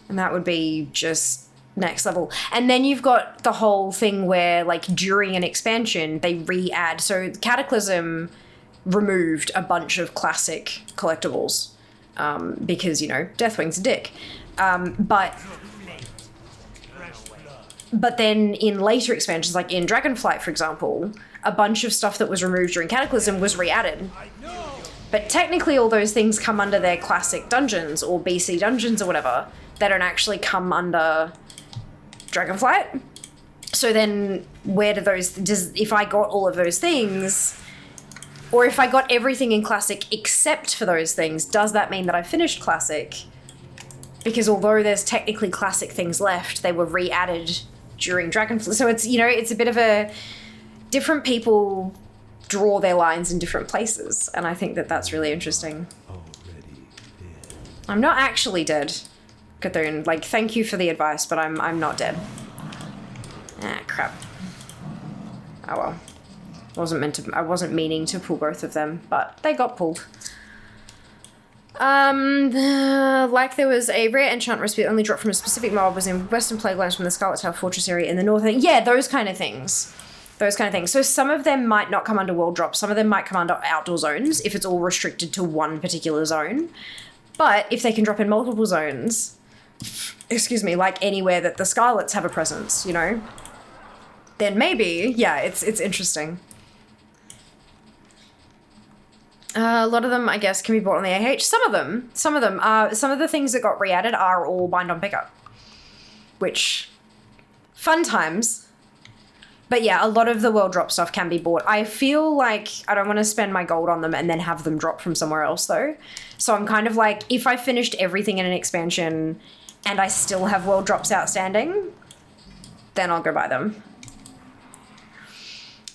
And that would be just next level. And then you've got the whole thing where, like, during an expansion, they re-add. So Cataclysm removed a bunch of classic collectibles because, you know, Deathwing's a dick. But then in later expansions, like in Dragonflight, for example, a bunch of stuff that was removed during Cataclysm was re-added. But technically all those things come under their classic dungeons or BC dungeons or whatever. They don't actually come under Dragonflight. So then where do those... if I got all of those things, or if I got everything in Classic except for those things, does that mean that I finished Classic? Because although there's technically Classic things left, they were re-added during Dragonflight. So it's, you know, it's a bit of a... different people draw their lines in different places. And I think that that's really interesting. I'm not actually dead. Cthulhu, like, thank you for the advice, but I'm not dead. Ah, crap. Oh well. I wasn't meaning to pull both of them, but they got pulled. Like there was a rare enchant recipe that only dropped from a specific mob, was in Western Plaguelands from the Scarlet Tower Fortress area in the north. Yeah, those kind of things. Those kind of things. So some of them might not come under world drops. Some of them might come under outdoor zones if it's all restricted to one particular zone. But if they can drop in multiple zones... excuse me, like anywhere that the Scarlets have a presence, you know, then maybe, yeah, it's interesting. A lot of them, I guess, can be bought on the AH. Some of them, some of the things that got re-added are all bind on pickup, which, fun times. But yeah, a lot of the world drop stuff can be bought. I feel like I don't want to spend my gold on them and then have them drop from somewhere else though. So I'm kind of like, if I finished everything in an expansion and I still have world drops outstanding, then I'll go buy them.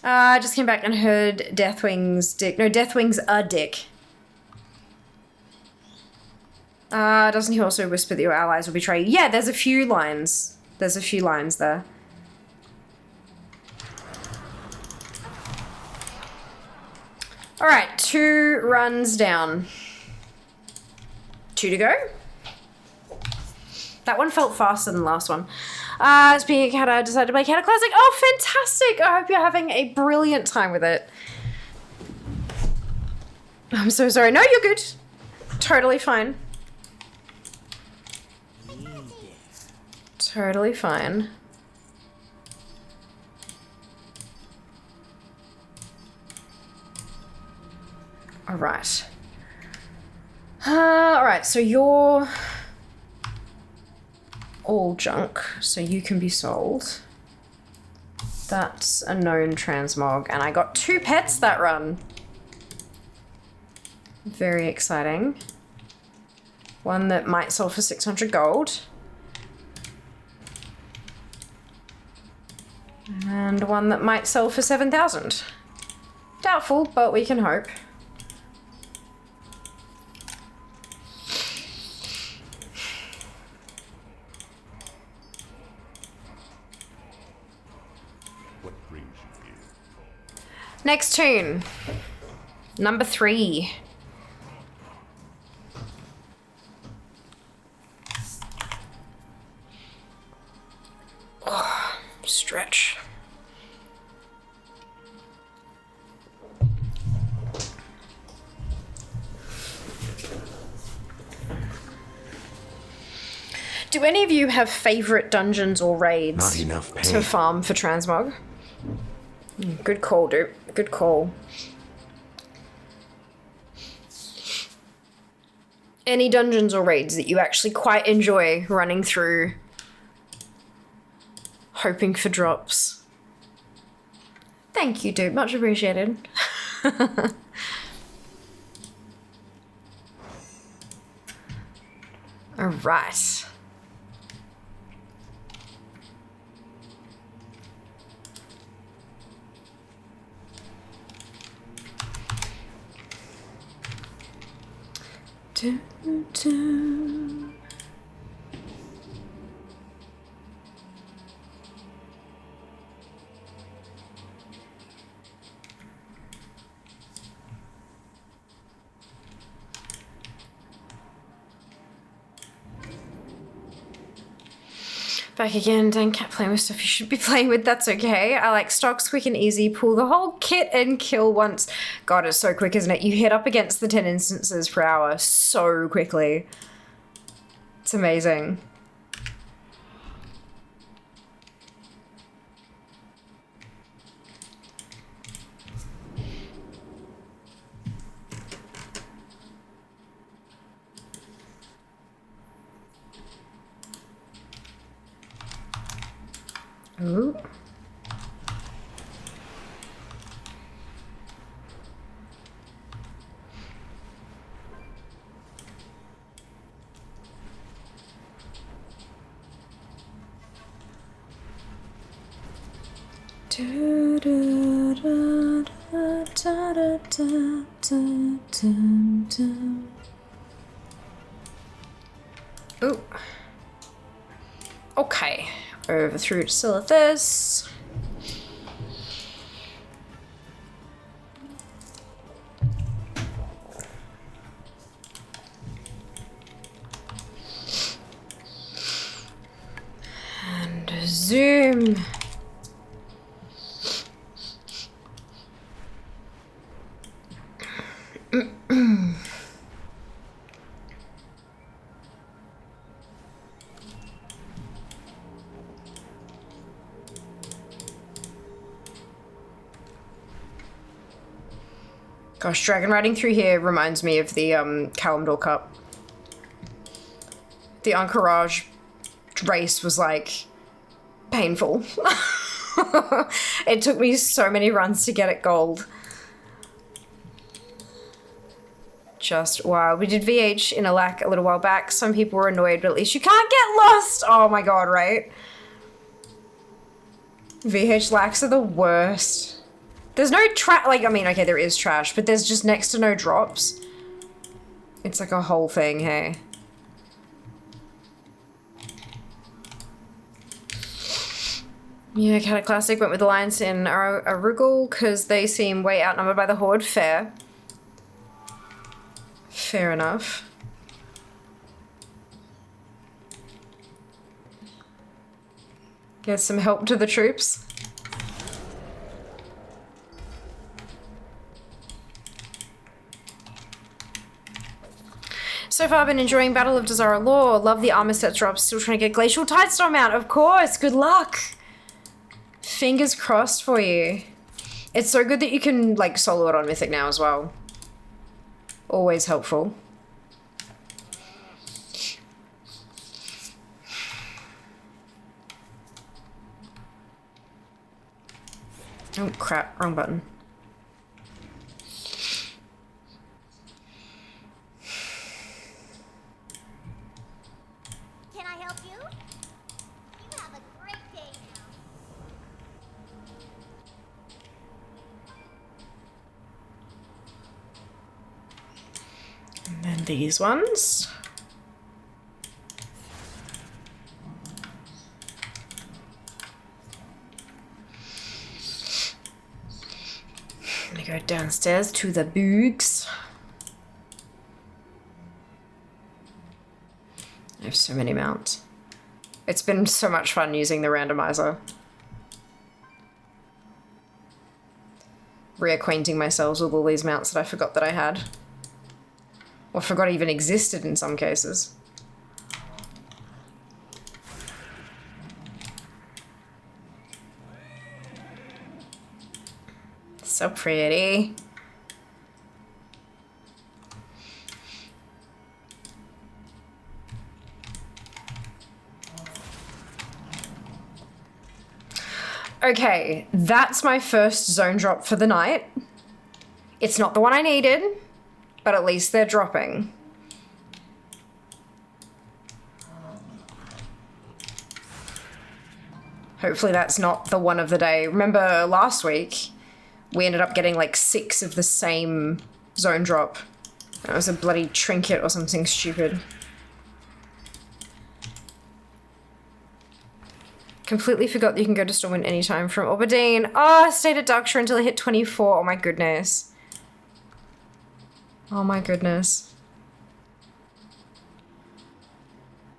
I just came back and heard Deathwing's dick. No, Deathwing's a dick. Doesn't he also whisper that your allies will betray you? Yeah, there's a few lines. There's a few lines there. All right, 2 runs down. 2 to go. That one felt faster than the last one. Speaking of cat, I decided to play Cat Classic. Oh, fantastic! I hope you're having a brilliant time with it. I'm so sorry. No, you're good. Totally fine. Totally fine. All right. All right, so you're all junk, so you can be sold. That's a known transmog, and I got 2 pets that run. Very exciting. One that might sell for 600 gold. And one that might sell for 7,000. Doubtful, but we can hope. What brings you here? Next tune. Number 3. Oh, stretch. Do any of you have favorite dungeons or raids Not enough pain. to farm for Transmog? Good call, dude. Good call. Any dungeons or raids that you actually quite enjoy running through, hoping for drops? Thank you, dude. Much appreciated. All right. Dun, dun. Back again, don't keep playing with stuff you should be playing with, that's okay. I like stocks, quick and easy, pull the whole kit and kill once. God, it's so quick, isn't it? You hit up against the 10 instances per hour so quickly. It's amazing. Ooh. Ooh. Okay. Over through to Silithus. And zoom. Gosh, dragon riding through here reminds me of the Kalimdor Cup. The Anchorage race was like painful. It took me so many runs to get it gold. Just wild. We did VH in a lack a little while back. Some people were annoyed, but at least you can't get lost. Oh my god, right? VH lacks are the worst. There's no trash, like, I mean, okay, there is trash, but there's just next to no drops. It's like a whole thing, hey. Yeah, Cataclassic went with Alliance in Arugul because they seem way outnumbered by the Horde. Fair. Fair enough. Get some help to the troops. So far, I've been enjoying Battle of Desire Lore. Love the armor set drops. Still trying to get Glacial Tidestorm out, of course. Good luck. Fingers crossed for you. It's so good that you can, like, solo it on Mythic now as well. Always helpful. Oh, crap. Wrong button. And then these ones. I'm gonna go downstairs to the boogs. I have so many mounts. It's been so much fun using the randomizer. Reacquainting myself with all these mounts that I forgot that I had. Or forgot even existed in some cases. So pretty. Okay, that's my first zone drop for the night. It's not the one I needed, but at least they're dropping. Hopefully that's not the one of the day. Remember last week, we ended up getting like 6 of the same zone drop. That was a bloody trinket or something stupid. Completely forgot that you can go to Stormwind anytime from Aberdeen. Oh, I stayed at Darkshire until I hit 24. Oh my goodness. Oh my goodness.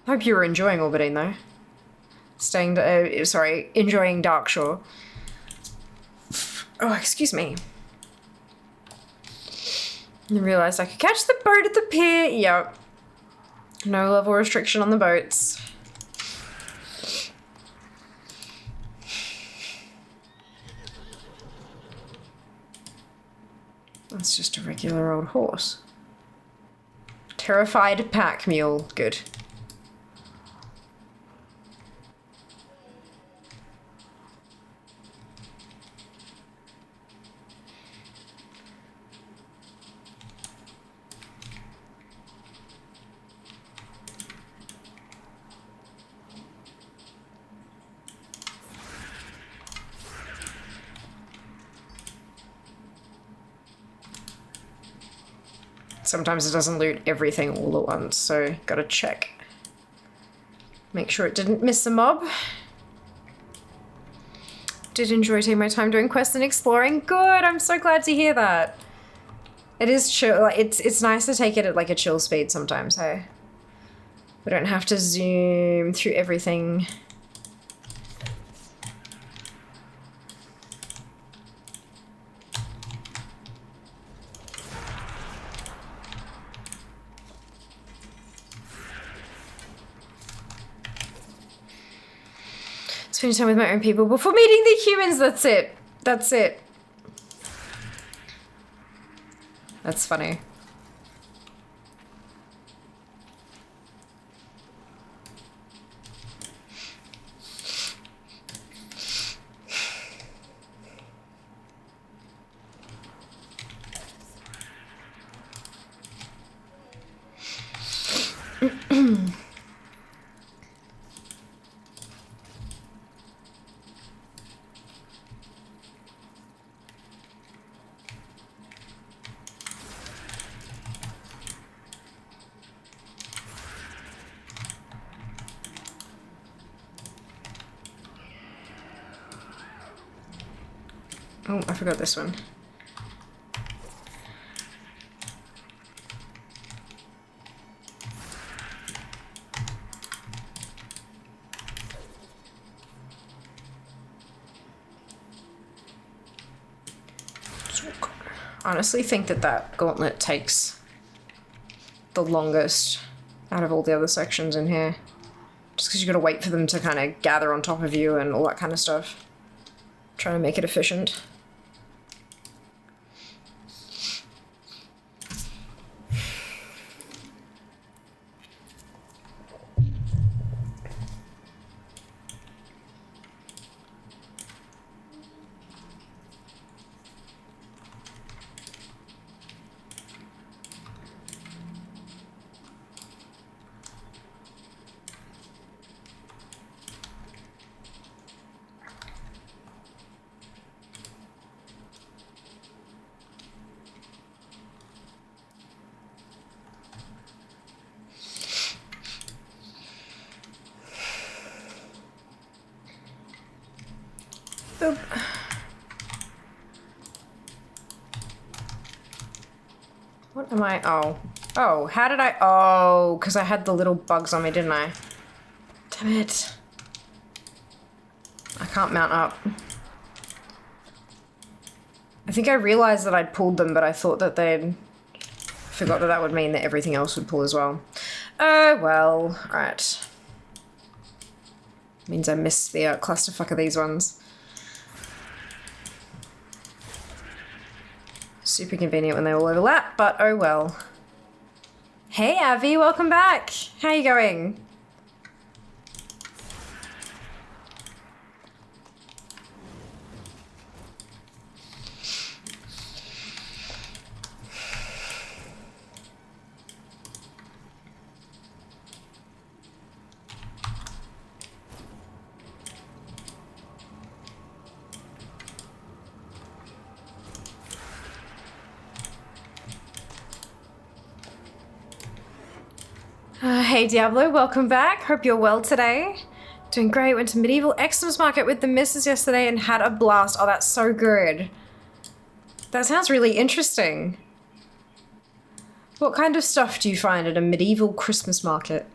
I hope you were enjoying Aberdeen though. Enjoying Darkshire. Oh, excuse me. I realised I could catch the boat at the pier. Yep. No level restriction on the boats. That's just a regular old horse. Terrified pack mule. Good. Sometimes it doesn't loot everything all at once, so gotta check. Make sure it didn't miss a mob. Did enjoy taking my time doing quests and exploring. Good, I'm so glad to hear that. It is chill, like, it's nice to take it at like a chill speed sometimes, hey? We don't have to zoom through everything. Spending time with my own people before meeting the humans, that's it. That's it. That's funny. Oh, I forgot this one. Honestly think that that gauntlet takes the longest out of all the other sections in here. Just because you gotta wait for them to kind of gather on top of you and all that kind of stuff. Trying to make it efficient. Boop. What am I? Oh. Oh, how did I? Oh, because I had the little bugs on me, didn't I? Damn it. I can't mount up. I think I realized that I'd pulled them, but I thought that they'd forgot that that would mean that everything else would pull as well. Oh, well. Right. Means I missed the clusterfuck of these ones. Super convenient when they all overlap, but oh well. Hey Avi, welcome back. How you going? Hey Diablo, welcome back. Hope you're well today. Doing great. Went to Medieval Xmas Market with the missus yesterday and had a blast. Oh, that's so good. That sounds really interesting. What kind of stuff do you find at a medieval Christmas market?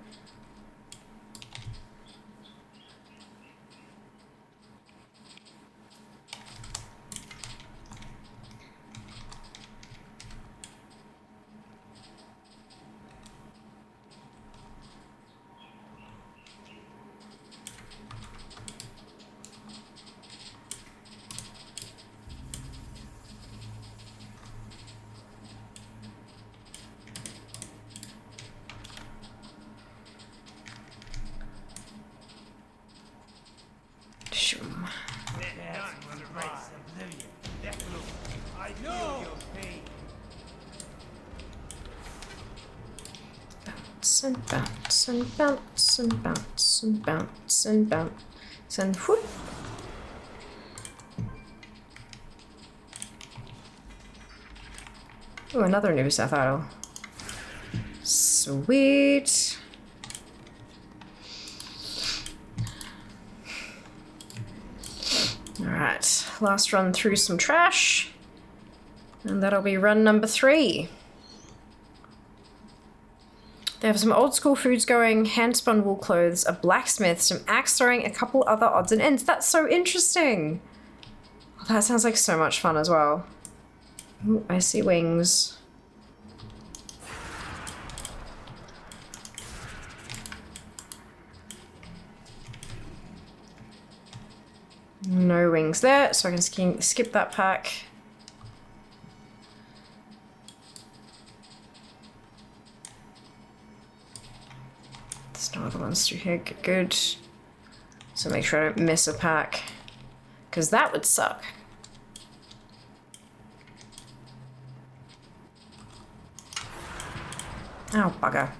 And bounce and bounce and bounce and bounce and bounce and whoop. Ooh, another new Seth idol. Sweet. Alright, last run through some trash. And that'll be run number 3. They have some old school foods going, hand-spun wool clothes, a blacksmith, some axe throwing, a couple other odds and ends. That's so interesting. Oh, that sounds like so much fun as well. Ooh, I see wings. No wings there, so I can skip that pack. There's no other ones through here. Good. So make sure I don't miss a pack, because that would suck. Oh, bugger.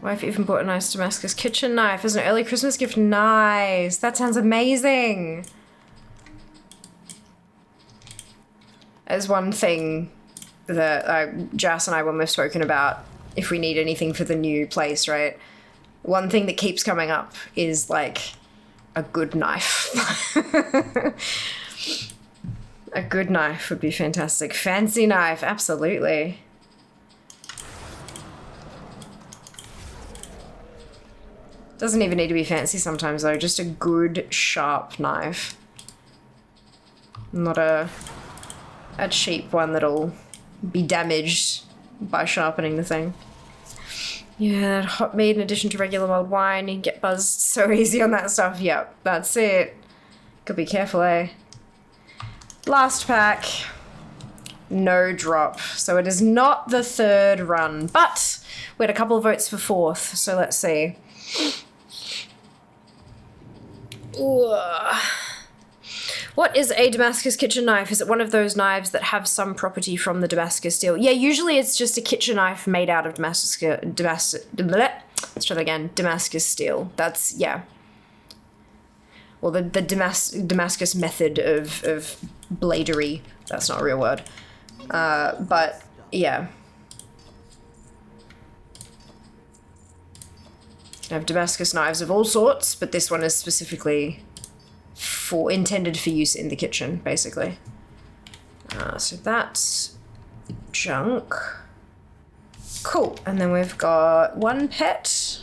Wife even bought a nice Damascus kitchen knife as an early Christmas gift. Nice. That sounds amazing. As one thing that Jas and I, when we've spoken about if we need anything for the new place, right? One thing that keeps coming up is like a good knife. A good knife would be fantastic. Fancy knife, absolutely. Doesn't even need to be fancy sometimes though, just a good sharp knife. Not a cheap one that'll be damaged by sharpening the thing. Yeah, hot mead in addition to regular mulled wine, you can get buzzed so easy on that stuff. Yep, that's it. Gotta be careful, eh? Last pack. No drop. So it is not the 3rd run, but we had a couple of votes for 4th, so let's see. Ooh. What is a Damascus kitchen knife? Is it one of those knives that have some property from the Damascus steel? Yeah, usually it's just a kitchen knife made out of Damascus steel. That's, yeah. Well, the Damascus method of bladery. That's not a real word. But yeah. I have Damascus knives of all sorts, but this one is specifically intended for use in the kitchen, basically. So that's junk. Cool. And then we've got one pet,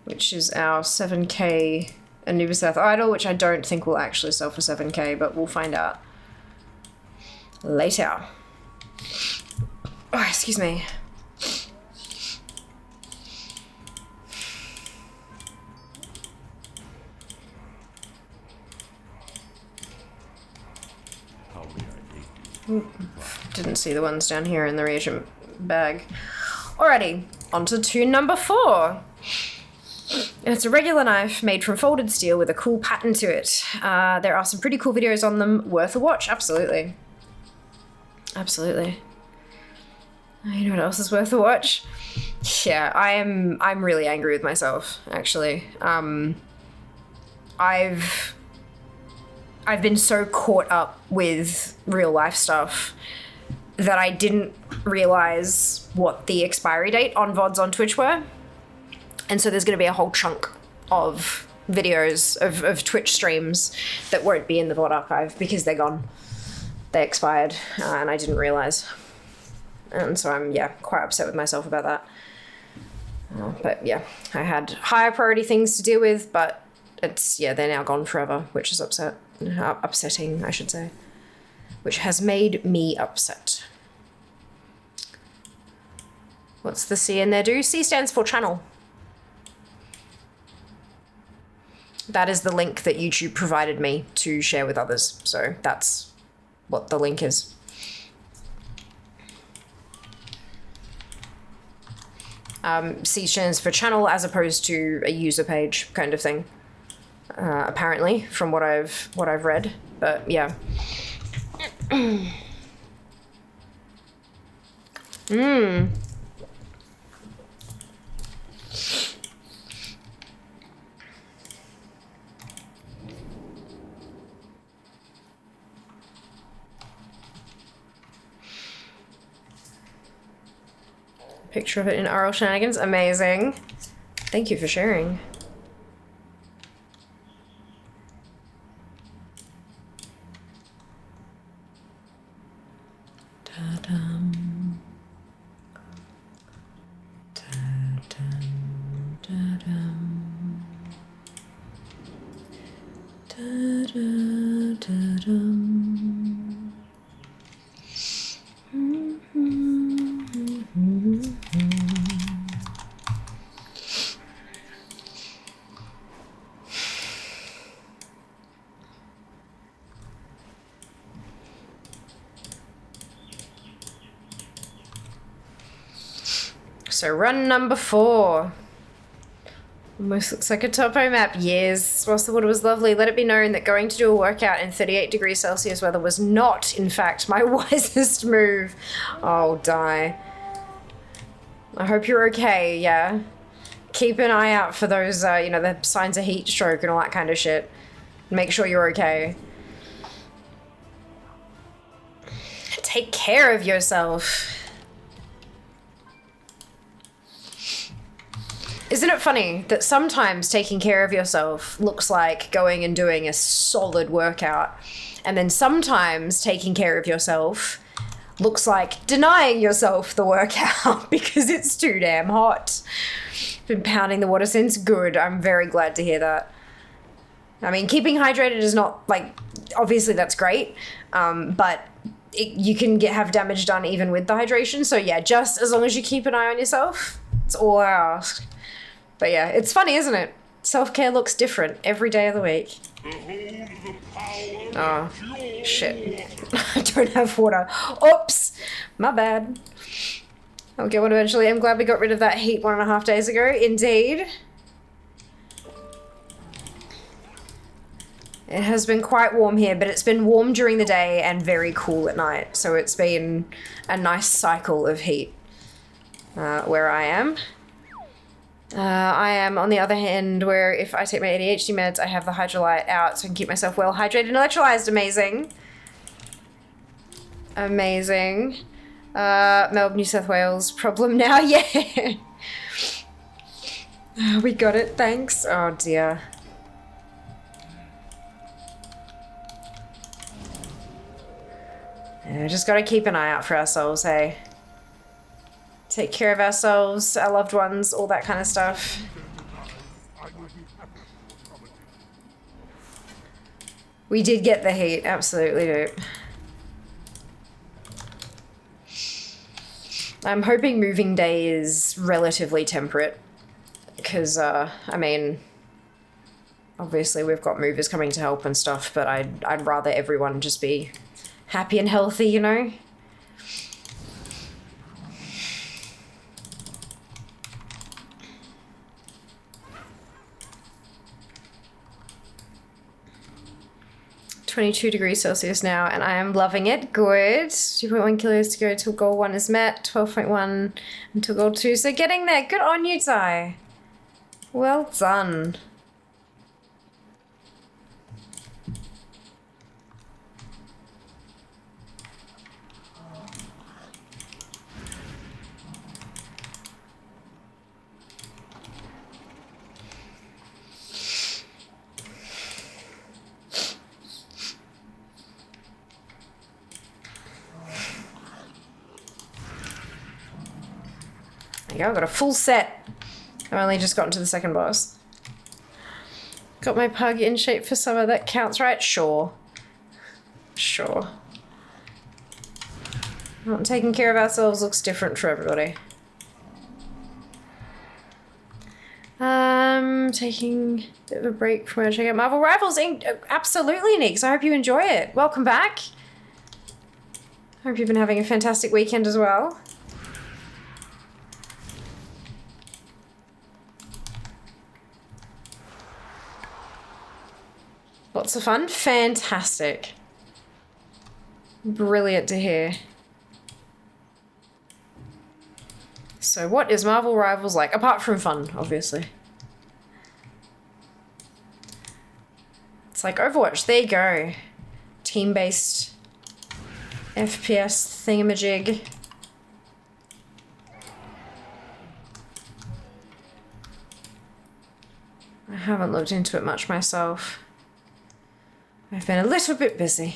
which is our 7k Anubis Earth Idol, which I don't think will actually sell for 7k, but we'll find out later. Oh, excuse me. Didn't see the ones down here in the reagent bag. Alrighty, on to tool number 4. And it's a regular knife made from folded steel with a cool pattern to it. There are some pretty cool videos on them, worth a watch, absolutely. Absolutely. You know what else is worth a watch? Yeah, I'm really angry with myself, actually. I've been so caught up with real life stuff that I didn't realize what the expiry date on VODs on Twitch were. And so there's going to be a whole chunk of videos of Twitch streams that won't be in the VOD archive because they're gone. They expired, and I didn't realize. And so I'm, yeah, quite upset with myself about that. But yeah, I had higher priority things to deal with, but it's, yeah, they're now gone forever, which is upsetting, I should say. Which has made me upset. What's the C in there do? C stands for channel. That is the link that YouTube provided me to share with others. So that's what the link is. C stands for channel as opposed to a user page kind of thing. Apparently, from what I've read. But yeah. Picture of it in RL Shenanigans. Amazing. Thank you for sharing. Da-dum. Da-dum. Da-dum. Da-da. Da-dum. So run number 4. Almost looks like a topo map. Yes, whilst the water was lovely, let it be known that going to do a workout in 38 degrees Celsius weather was not, in fact, my wisest move. Oh, die. I hope you're okay, yeah? Keep an eye out for those, you know, the signs of heat stroke and all that kind of shit. Make sure you're okay. Take care of yourself. Isn't it funny that sometimes taking care of yourself looks like going and doing a solid workout, and then sometimes taking care of yourself looks like denying yourself the workout because it's too damn hot. Been pounding the water since. Good. I'm very glad to hear that. I mean, keeping hydrated is not, like, obviously that's great, but you can have damage done even with the hydration. So yeah, just as long as you keep an eye on yourself, that's all I ask. But yeah, it's funny, isn't it? Self-care looks different every day of the week. Oh, shit. I don't have water. Oops, my bad. I'll get one eventually. I'm glad we got rid of that heat 1.5 days ago. Indeed. It has been quite warm here, but it's been warm during the day and very cool at night. So it's been a nice cycle of heat where I am. I am, on the other hand, where if I take my ADHD meds, I have the hydrolyte out so I can keep myself well hydrated and electrolyzed. Amazing. Amazing. Melbourne, New South Wales problem now. Yeah. We got it. Thanks. Oh dear. Yeah, just gotta keep an eye out for ourselves, hey? Take care of ourselves, our loved ones, all that kind of stuff. We did get the heat, absolutely, dude. I'm hoping moving day is relatively temperate. Because, I mean, obviously we've got movers coming to help and stuff, but I'd rather everyone just be happy and healthy, you know? (22°C) now, and I am loving it. Good. 2.1 kilos to go till goal 1 is met. 12.1 until goal 2. So getting there. Good on you, Ty. Well done. There you go, I've got a full set. I've only just gotten to the second boss. Got my pug in shape for summer, that counts, right? Sure. Sure. Not taking care of ourselves looks different for everybody. Taking a bit of a break from checking out Marvel Rivals. Absolutely, Nix. I hope you enjoy it. Welcome back. Hope you've been having a fantastic weekend as well. Lots of fun. Fantastic. Brilliant to hear. So what is Marvel Rivals like? Apart from fun, obviously. It's like Overwatch. There you go. Team-based FPS thingamajig. I haven't looked into it much myself. I've been a little bit busy.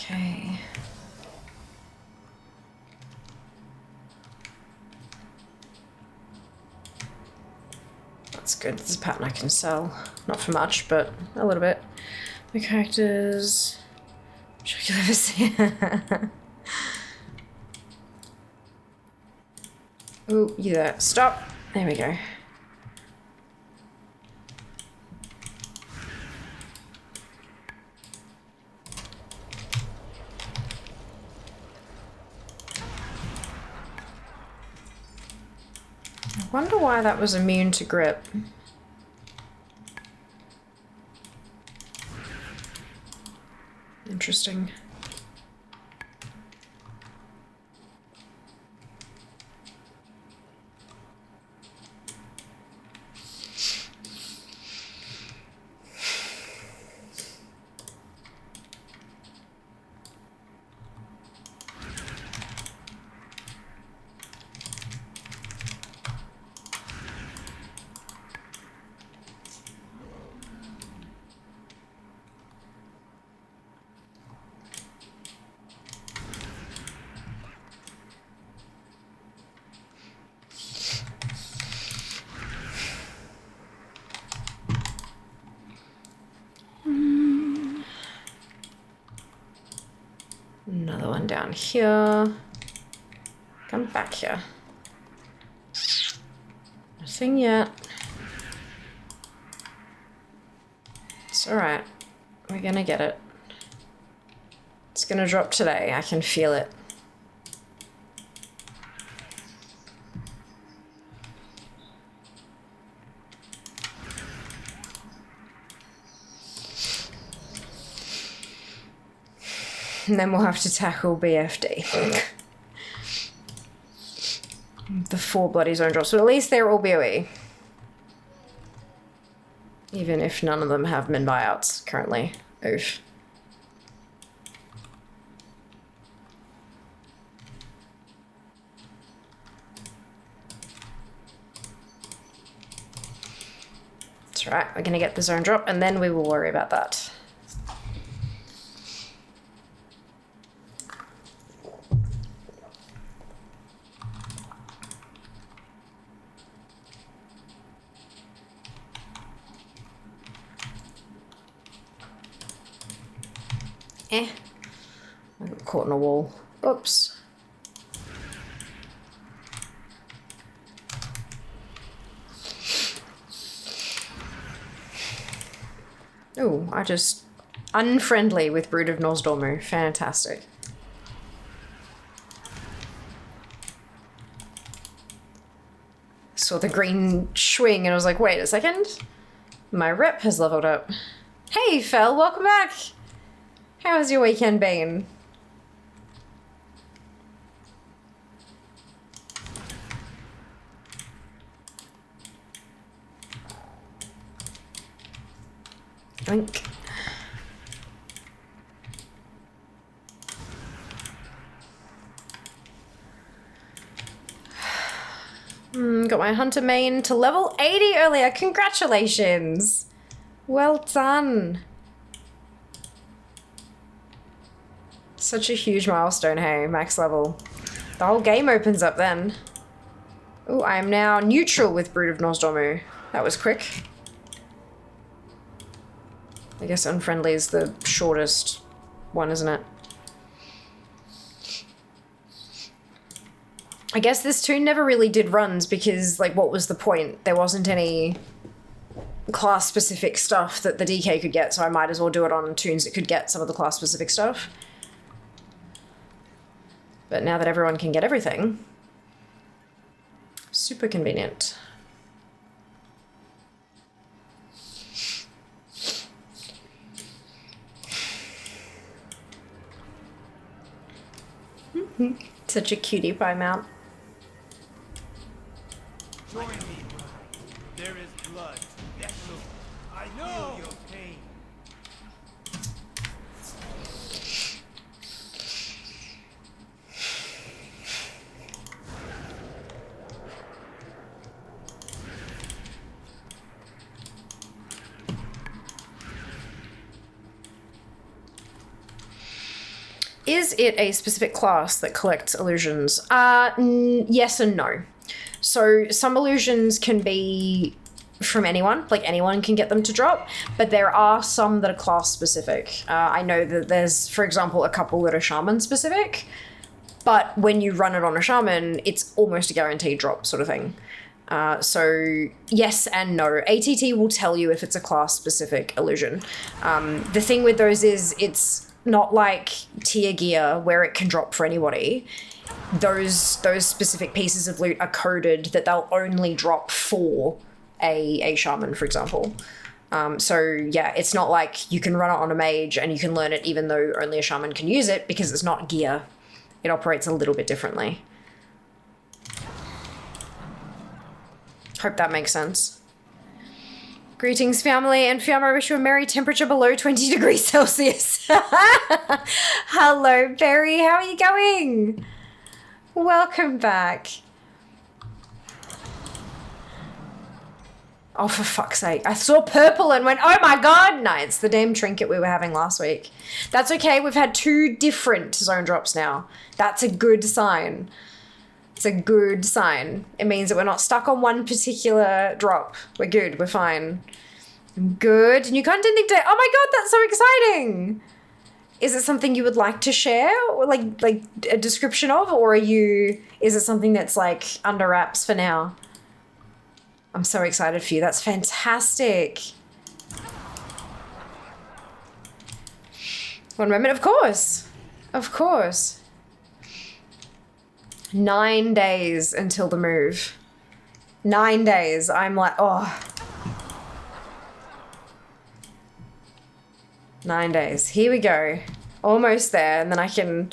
Okay. That's good. This is a pattern I can sell. Not for much, but a little bit. My characters. Ooh, you there. Stop. There we go. I wonder why that was immune to grip. Interesting. Another one down here. Come back here. Nothing yet. It's alright. We're gonna get it. It's gonna drop today. I can feel it. And then we'll have to tackle BFD. The 4 bloody zone drops, but at least they're all BOE. Even if none of them have min buyouts currently. Oof. That's right, we're gonna get the zone drop and then we will worry about that. I got caught in a wall. Oops. Oh, I just... Unfriendly with Brood of Nosdormu. Fantastic. Saw the green swing and I was like, wait a second. My rep has leveled up. Hey, Fel, welcome back. How has your weekend been? Oink. Got my hunter main to level 80 earlier. Congratulations. Well done. Such a huge milestone, hey, max level. The whole game opens up then. Oh, I am now neutral with Brood of Nosdormu. That was quick. I guess unfriendly is the shortest one, isn't it? I guess this tune never really did runs because, like, what was the point? There wasn't any class-specific stuff that the DK could get, so I might as well do it on tunes that could get some of the class-specific stuff. But now that everyone can get everything, super convenient. Such a cutie pie mount. Join me. There is blood. Yes, look. I know your pain. Is it a specific class that collects illusions? Yes and no. So some illusions can be from anyone, like anyone can get them to drop, but there are some that are class specific. I know that there's, for example, a couple that are shaman specific, but when you run it on a shaman, it's almost a guaranteed drop sort of thing. So yes and no. ATT will tell you if it's a class specific illusion. The thing with those is it's not like tier gear where it can drop for anybody. Those specific pieces of loot are coded that they'll only drop for a shaman, for example. So yeah, it's not like you can run it on a mage and you can learn it even though only a shaman can use it because it's not gear. It operates a little bit differently. Hope that makes sense. Greetings, family, and Fiamma, I wish you a merry temperature below 20 degrees Celsius. Hello, Berry, how are you going? Welcome back. Oh, for fuck's sake. I saw purple and went, oh my god! No, it's the damn trinket we were having last week. That's okay, we've had 2 different zone drops now. That's a good sign. It's a good sign. It means that we're not stuck on one particular drop. We're good, we're fine. Good. New content day. Oh my god, that's so exciting! Is it something you would like to share? Or like a description of? Or is it something that's like under wraps for now? I'm so excited for you. That's fantastic. One moment, of course. Of course. 9 days until the move. 9 days. I'm like, oh. 9 days. Here we go. Almost there, and then I can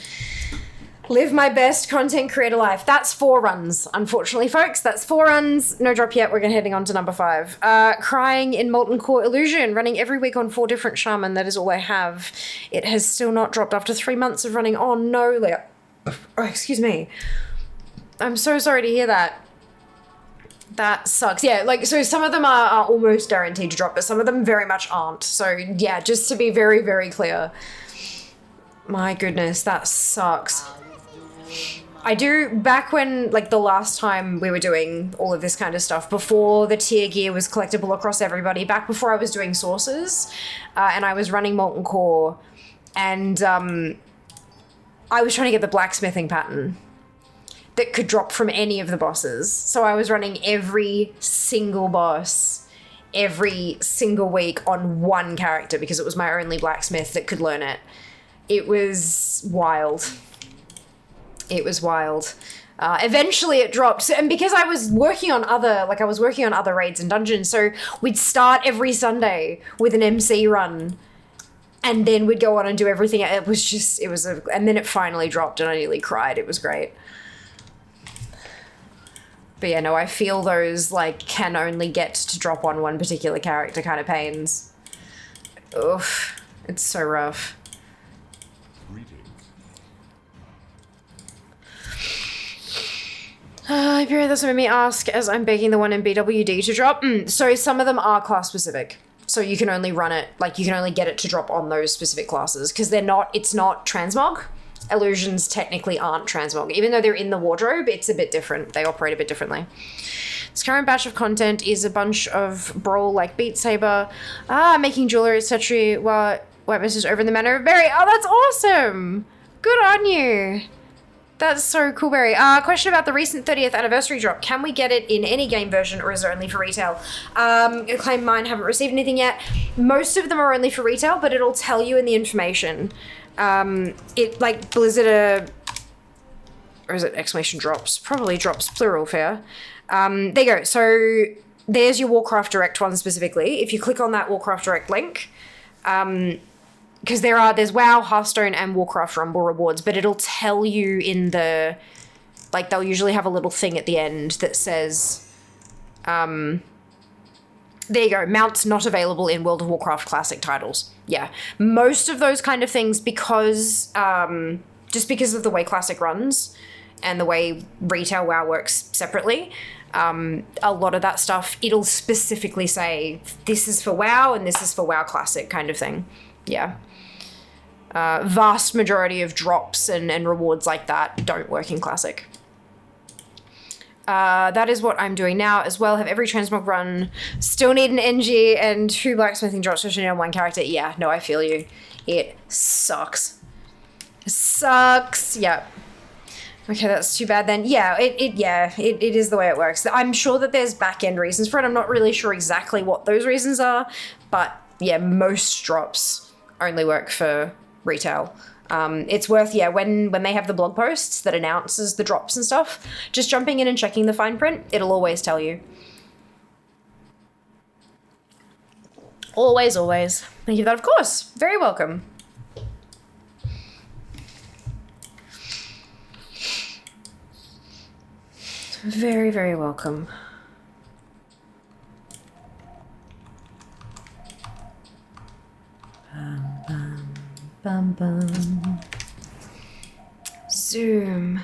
live my best content creator life. That's 4 runs, unfortunately, folks. That's 4 runs. No drop yet. We're heading on to number 5. Crying in Molten Core Illusion, running every week on 4 different shaman. That is all I have. It has still not dropped after 3 months of running. Oh no, Leah. Oh, excuse me. I'm so sorry to hear that. That sucks. Yeah, like, so some of them are almost guaranteed to drop, but some of them very much aren't. So yeah, just to be very, very clear. My goodness, that sucks. I do, back when, like, the last time we were doing all of this kind of stuff, before the tier gear was collectible across everybody, back before I was doing sources, and I was running Molten Core, and I was trying to get the blacksmithing pattern that could drop from any of the bosses. So I was running every single boss every single week on one character because it was my only blacksmith that could learn it. It was wild. It was wild. Eventually it dropped. And because I was working on other raids and dungeons, so we'd start every Sunday with an MC run and then we'd go on and do everything. And then it finally dropped and I nearly cried. It was great. But yeah, no, I feel those, like, can only get to drop on one particular character kind of pains. Oof. It's so rough. Imperial, that's what made me ask, as I'm begging the one in BWD to drop. So some of them are class specific. So you can only run it, like, you can only get it to drop on those specific classes because it's not Transmog. Illusions technically aren't Transmog. Even though they're in the wardrobe, it's a bit different. They operate a bit differently. This current batch of content is a bunch of brawl like Beat Saber, making jewelry, etc. White message over in the manner of Berry. Oh, that's awesome! Good on you. That's so cool, Barry. Question about the recent 30th anniversary drop. Can we get it in any game version or is it only for retail? Claim mine, haven't received anything yet. Most of them are only for retail, but it'll tell you in the information. It, like, Blizzard, or is it exclamation drops? Probably drops, plural, fair. There you go. So there's your Warcraft Direct one specifically. If you click on that Warcraft Direct link, because there's WoW, Hearthstone, and Warcraft Rumble rewards, but it'll tell you in the, like, they'll usually have a little thing at the end that says, there you go, mounts not available in World of Warcraft Classic titles. Yeah, most of those kind of things, because, just because of the way Classic runs and the way retail WoW works separately, a lot of that stuff, it'll specifically say, this is for WoW and this is for WoW Classic kind of thing. Yeah. Vast majority of drops and rewards like that don't work in Classic. That is what I'm doing now as well. Have every Transmog run. Still need an NG and 2 blacksmithing drops, especially on one character. Yeah, no, I feel you. It sucks. It sucks. Yep. Okay, that's too bad then. Yeah, it is the way it works. I'm sure that there's back-end reasons for it. I'm not really sure exactly what those reasons are, but yeah, most drops only work for retail. It's worth, yeah, when they have the blog posts that announces the drops and stuff, just jumping in and checking the fine print, it'll always tell you. Always, always. Thank you for that, of course. Very welcome. Very, very welcome. Bum, bum. Zoom.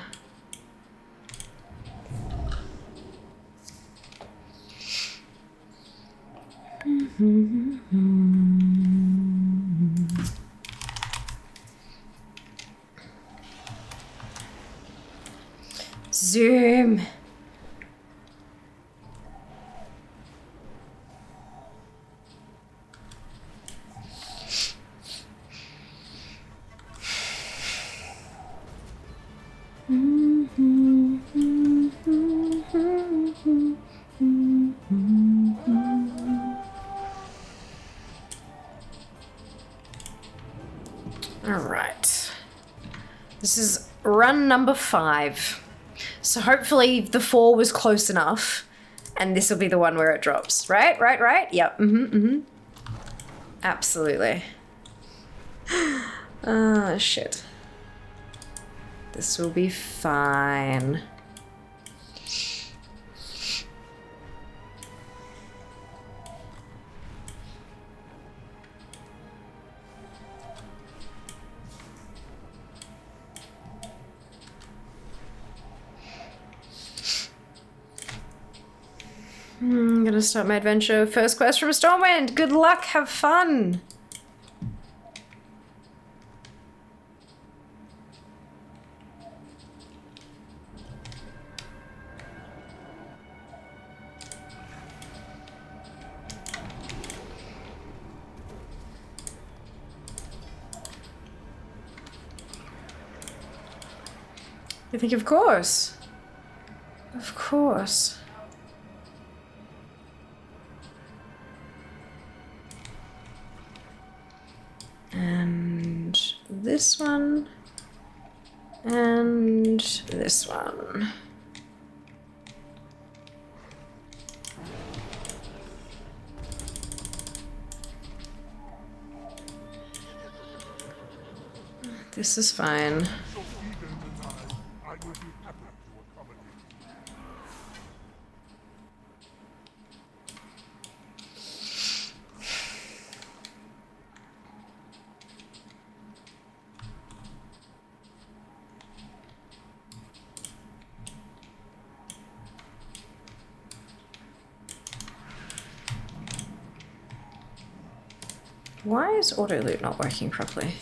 Zoom. All right. This is run number 5. So hopefully the 4 was close enough and this will be the one where it drops. Right? Yep. Absolutely. Ah, shit. This will be fine. I'm gonna start my adventure. First quest from Stormwind. Good luck, have fun. You think, of course. Of course. And this one. And this one. This is fine. Why is auto loot not working properly?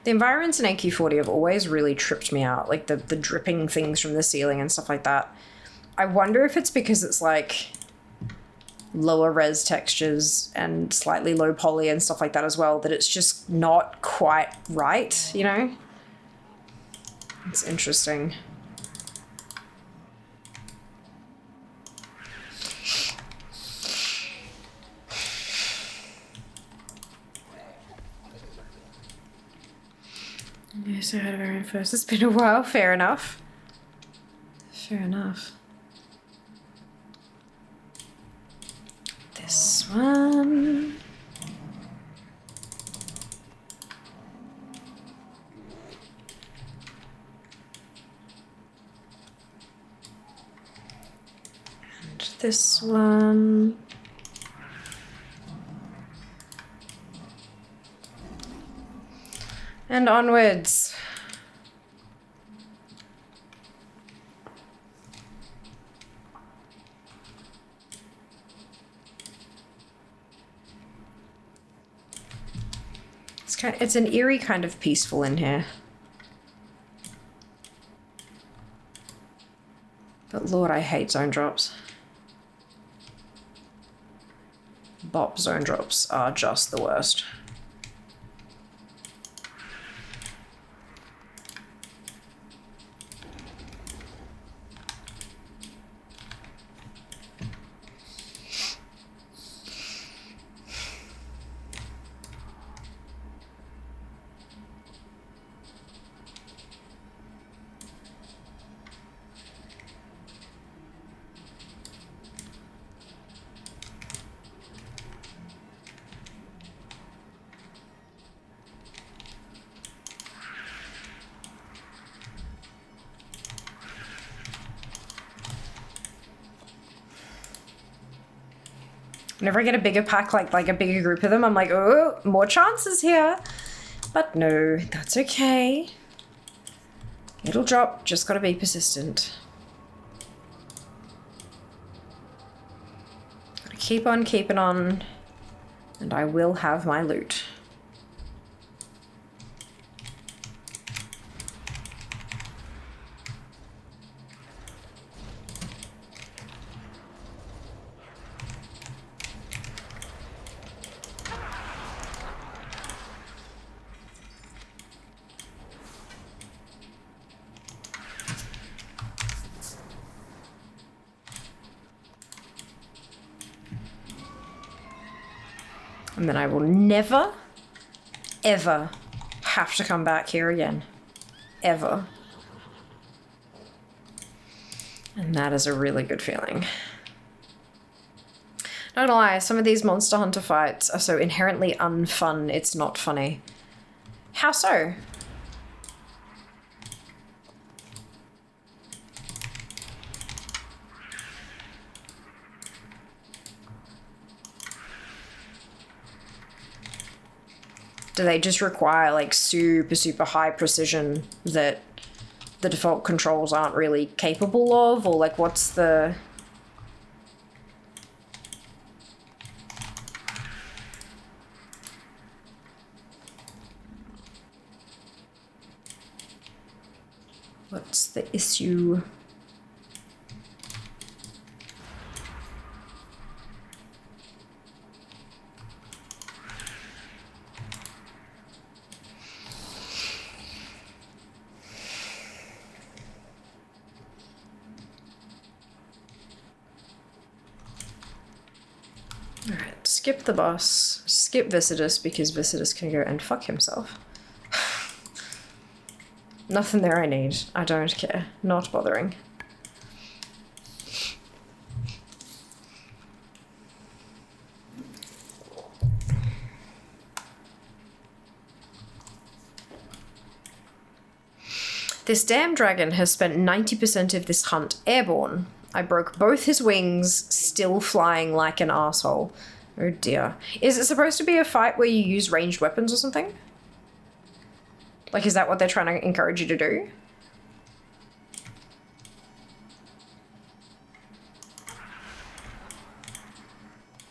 The environments in AQ40 have always really tripped me out, like the dripping things from the ceiling and stuff like that. I wonder if it's because it's like lower res textures and slightly low poly and stuff like that as well, that it's just not quite right, you know? It's interesting. Yeah, so I had a very first. It's been a while. Fair enough. Fair enough. This one. And this one. And onwards. It's an eerie kind of peaceful in here. But Lord, I hate zone drops. Bop zone drops are just the worst. Whenever I get a bigger pack, like a bigger group of them, I'm like, oh, more chances here. But no, that's okay. It'll drop, just gotta be persistent. Gotta keep on keeping on, and I will have my loot. And then I will never, ever have to come back here again. Ever. And that is a really good feeling. Not gonna lie, some of these Monster Hunter fights are so inherently unfun, it's not funny. How so? Do they just require like super high precision that the default controls aren't really capable of? Or like what's the... What's the issue? Alright, skip the boss. Skip Visitus because Visitus can go and fuck himself. Nothing there I need. I don't care. Not bothering. This damn dragon has spent 90% of this hunt airborne. I broke both his wings, still flying like an asshole. Oh dear. Is it supposed to be a fight where you use ranged weapons or something? Like, is that what they're trying to encourage you to do?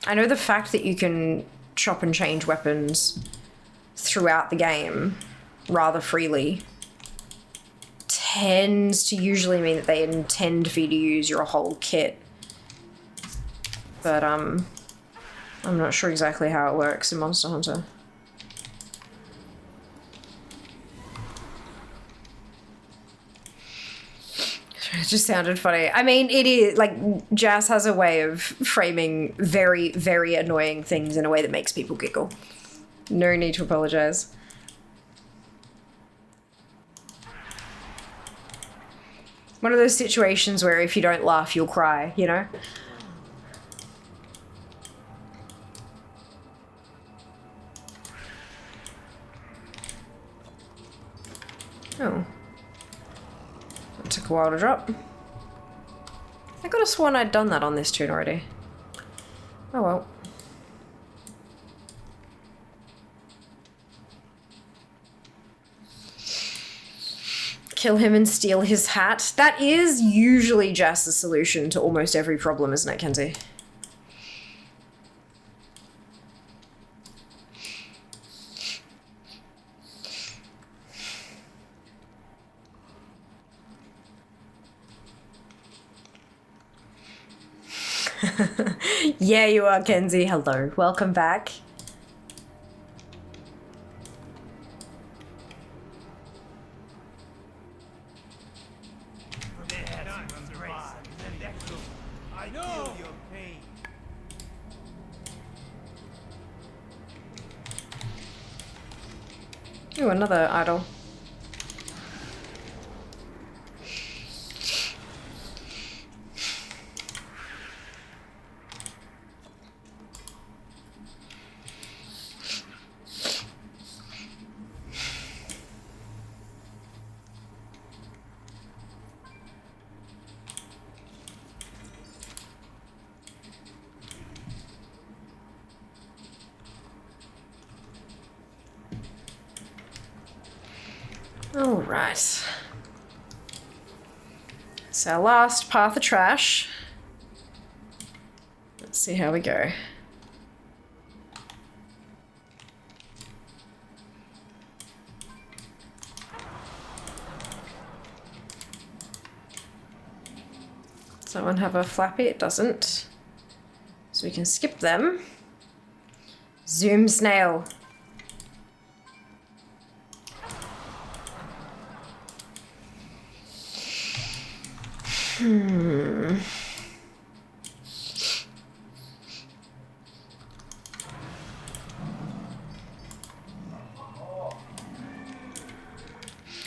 I know the fact that you can chop and change weapons throughout the game rather freely tends to usually mean that they intend for you to use your whole kit. But, I'm not sure exactly how it works in Monster Hunter. It just sounded funny. I mean, it is, like, Jazz has a way of framing very annoying things in a way that makes people giggle. No need to apologize. One of those situations where if you don't laugh, you'll cry, you know? Oh. That took a while to drop. I could have sworn I'd done that on this tune already. Oh well. Kill him and steal his hat. That is usually just the solution to almost every problem, isn't it, Kenzie? Yeah, you are, Kenzie. Hello. Welcome back. I know your pain. Ooh, another idol. All right. So our last path of trash. Let's see how we go. Does that one have a flappy? It doesn't. So we can skip them. Zoom snail.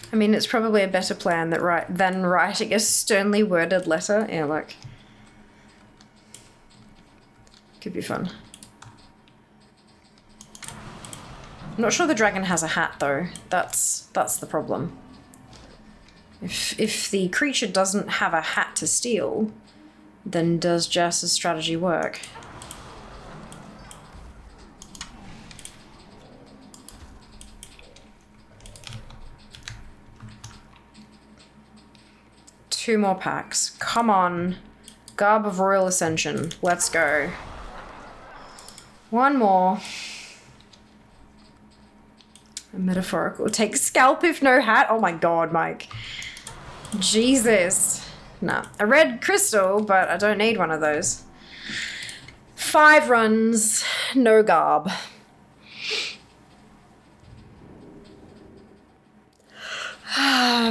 I mean, it's probably a better plan than writing a sternly worded letter. Yeah, look. Could be fun. I'm not sure the dragon has a hat, though. That's the problem. If the creature doesn't have a hat to steal, then does Jass's strategy work? Two more packs. Come on. Garb of Royal Ascension. Let's go. One more. A metaphorical. Take scalp if no hat. Oh my god, Mike. Jesus. Nah. A red crystal, but I don't need one of those. 5 runs. No garb.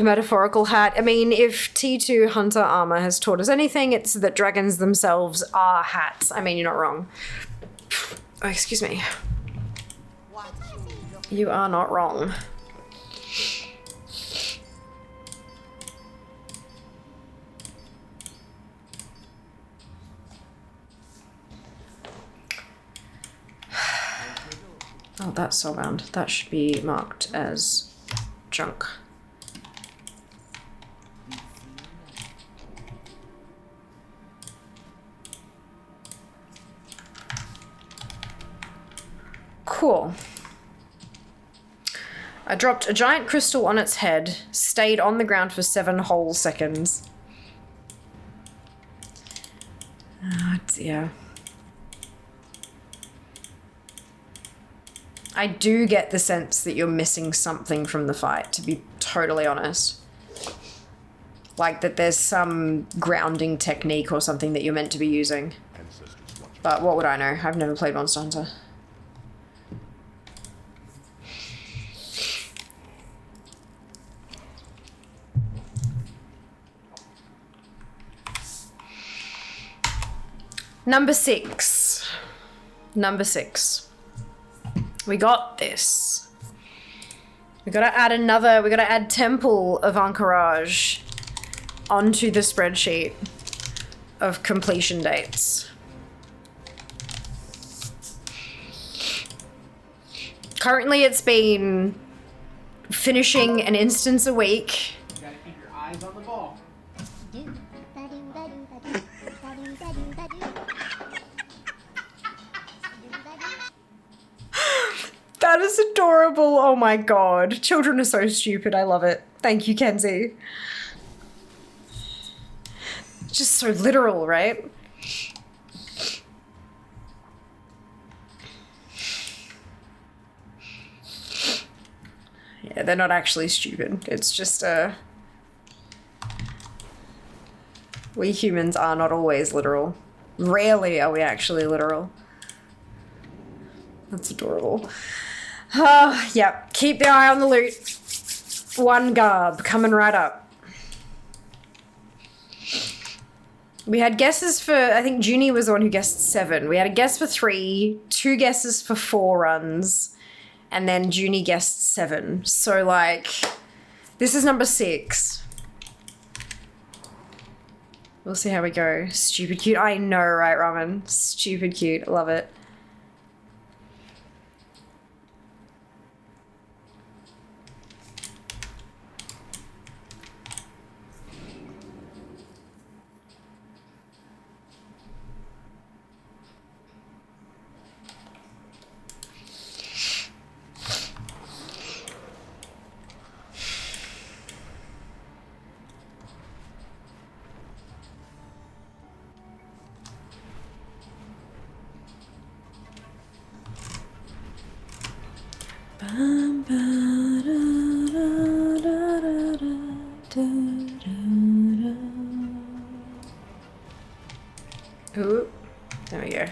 Metaphorical hat. I mean, if T2 Hunter Armor has taught us anything, it's that dragons themselves are hats. I mean, you're not wrong. Oh, excuse me. You are not wrong. Oh, that's soulbound. That should be marked as junk. Cool. I dropped a giant crystal on its head, stayed on the ground for 7 whole seconds. Oh dear. I do get the sense that you're missing something from the fight, to be totally honest. Like that there's some grounding technique or something that you're meant to be using. But what would I know? I've never played Monster Hunter. Number 6. Number 6. We got this. We gotta add Temple of Anchorage onto the spreadsheet of completion dates. Currently it's been finishing an instance a week. You gotta keep your eyes on the ball. That is adorable. Oh my god. Children are so stupid. I love it. Thank you, Kenzie. Just so literal, right? Yeah, they're not actually stupid. It's just, we humans are not always literal. Rarely are we actually literal. That's adorable. Yep. Keep the eye on the loot. 1 garb coming right up. We had guesses for, I think Junie was the one who guessed 7. We had a guess for 3, 2 guesses for 4 runs, and then Junie guessed 7. So, like, this is number 6. We'll see how we go. Stupid cute. I know, right, Ramen? Stupid cute. Love it. Ooh, there we go.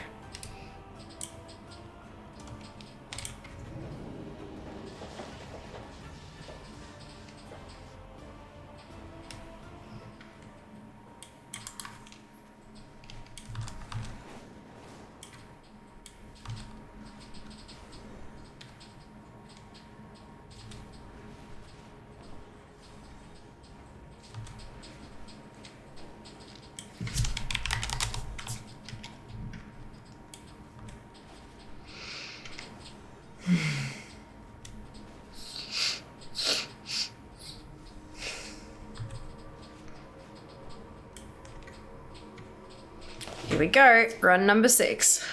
Here we go, run number 6.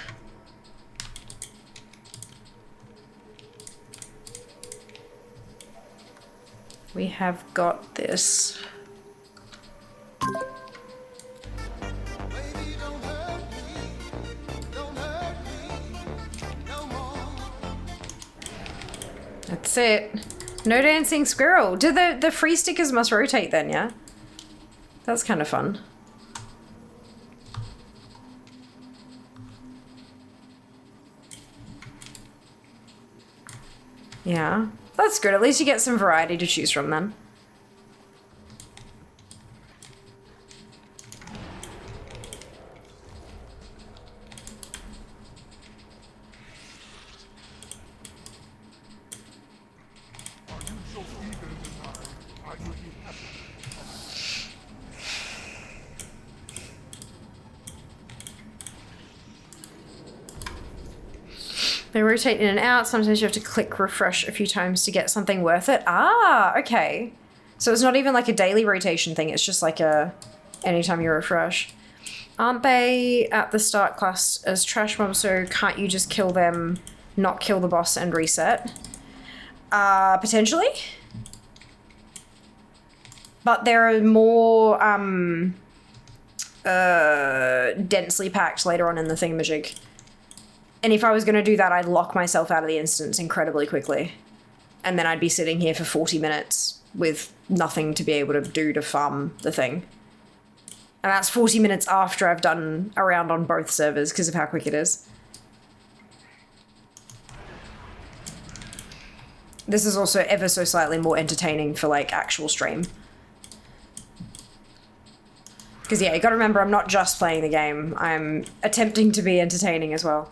We have got this. That's it. No dancing squirrel. Do the free stickers must rotate then, yeah? That's kind of fun. Yeah, that's good. At least you get some variety to choose from then. They rotate in and out. Sometimes you have to click refresh a few times to get something worth it. Ah, okay. So it's not even like a daily rotation thing. It's just like a anytime you refresh. Aren't they at the start class as trash mobs? So can't you just kill them, not kill the boss and reset? Potentially. But they're more densely packed later on in the thingamajig. And if I was going to do that, I'd lock myself out of the instance incredibly quickly. And then I'd be sitting here for 40 minutes with nothing to be able to do to farm the thing. And that's 40 minutes after I've done a round on both servers because of how quick it is. This is also ever so slightly more entertaining for like actual stream. Because yeah, you gotta remember I'm not just playing the game, I'm attempting to be entertaining as well.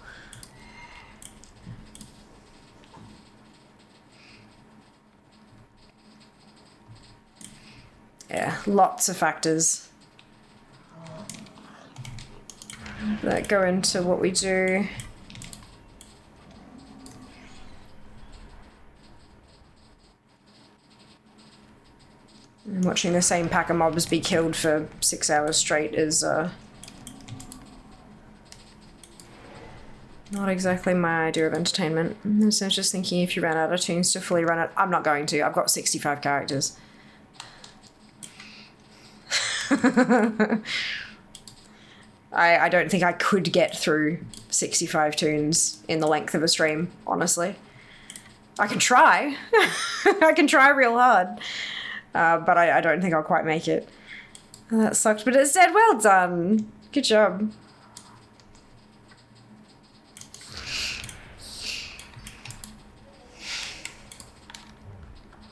Yeah, lots of factors that go into what we do. And watching the same pack of mobs be killed for 6 hours straight is not exactly my idea of entertainment. So I was just thinking if you ran out of tunes to fully run it, I'm not going to. I've got 65 characters. I don't think I could get through 65 tunes in the length of a stream, honestly. I can try. I can try real hard. But I don't think I'll quite make it. Oh, that sucked, but it said well done. Good job.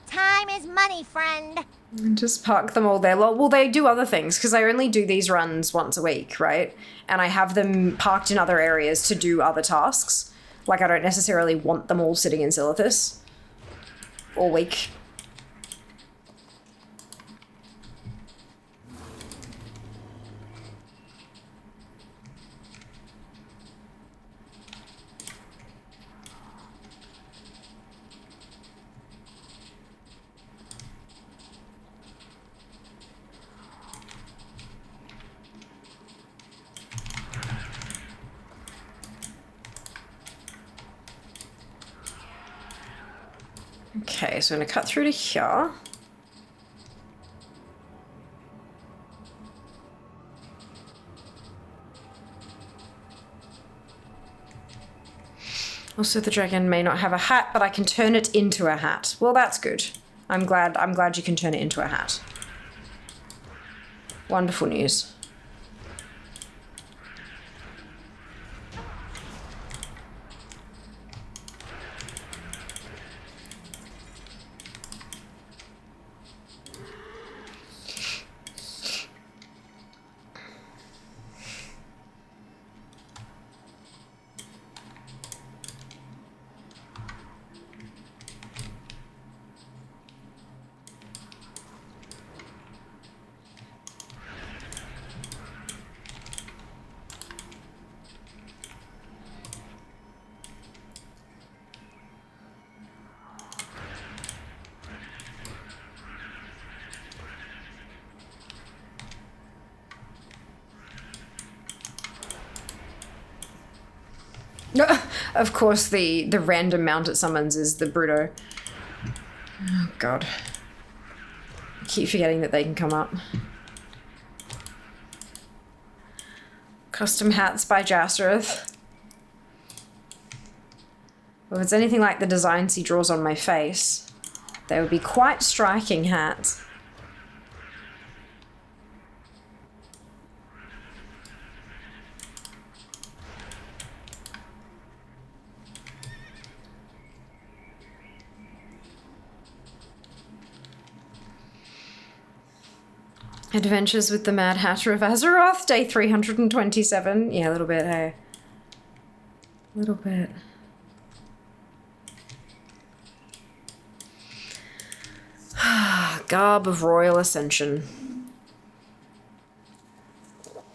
Time is money, friend. And just park them all there. Well, they do other things because I only do these runs once a week, right? And I have them parked in other areas to do other tasks. Like I don't necessarily want them all sitting in Silithus all week. Okay, so I'm going to cut through to here. Also, the dragon may not have a hat, but I can turn it into a hat. Well, that's good. I'm glad you can turn it into a hat. Wonderful news. Of course, the random mount it summons is the Bruto. Oh, God. I keep forgetting that they can come up. Custom hats by Jastereth. Well, if it's anything like the designs he draws on my face, they would be quite striking hats. Adventures with the Mad Hatter of Azeroth, day 327. Yeah, a little bit, hey. A little bit. Garb of Royal Ascension.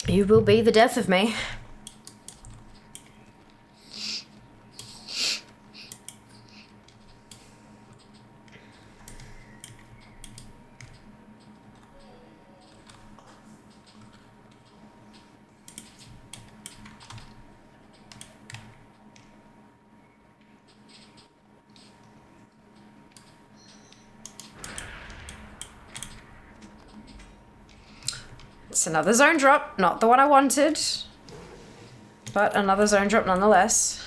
You will be the death of me. It's another zone drop, not the one I wanted, but another zone drop nonetheless.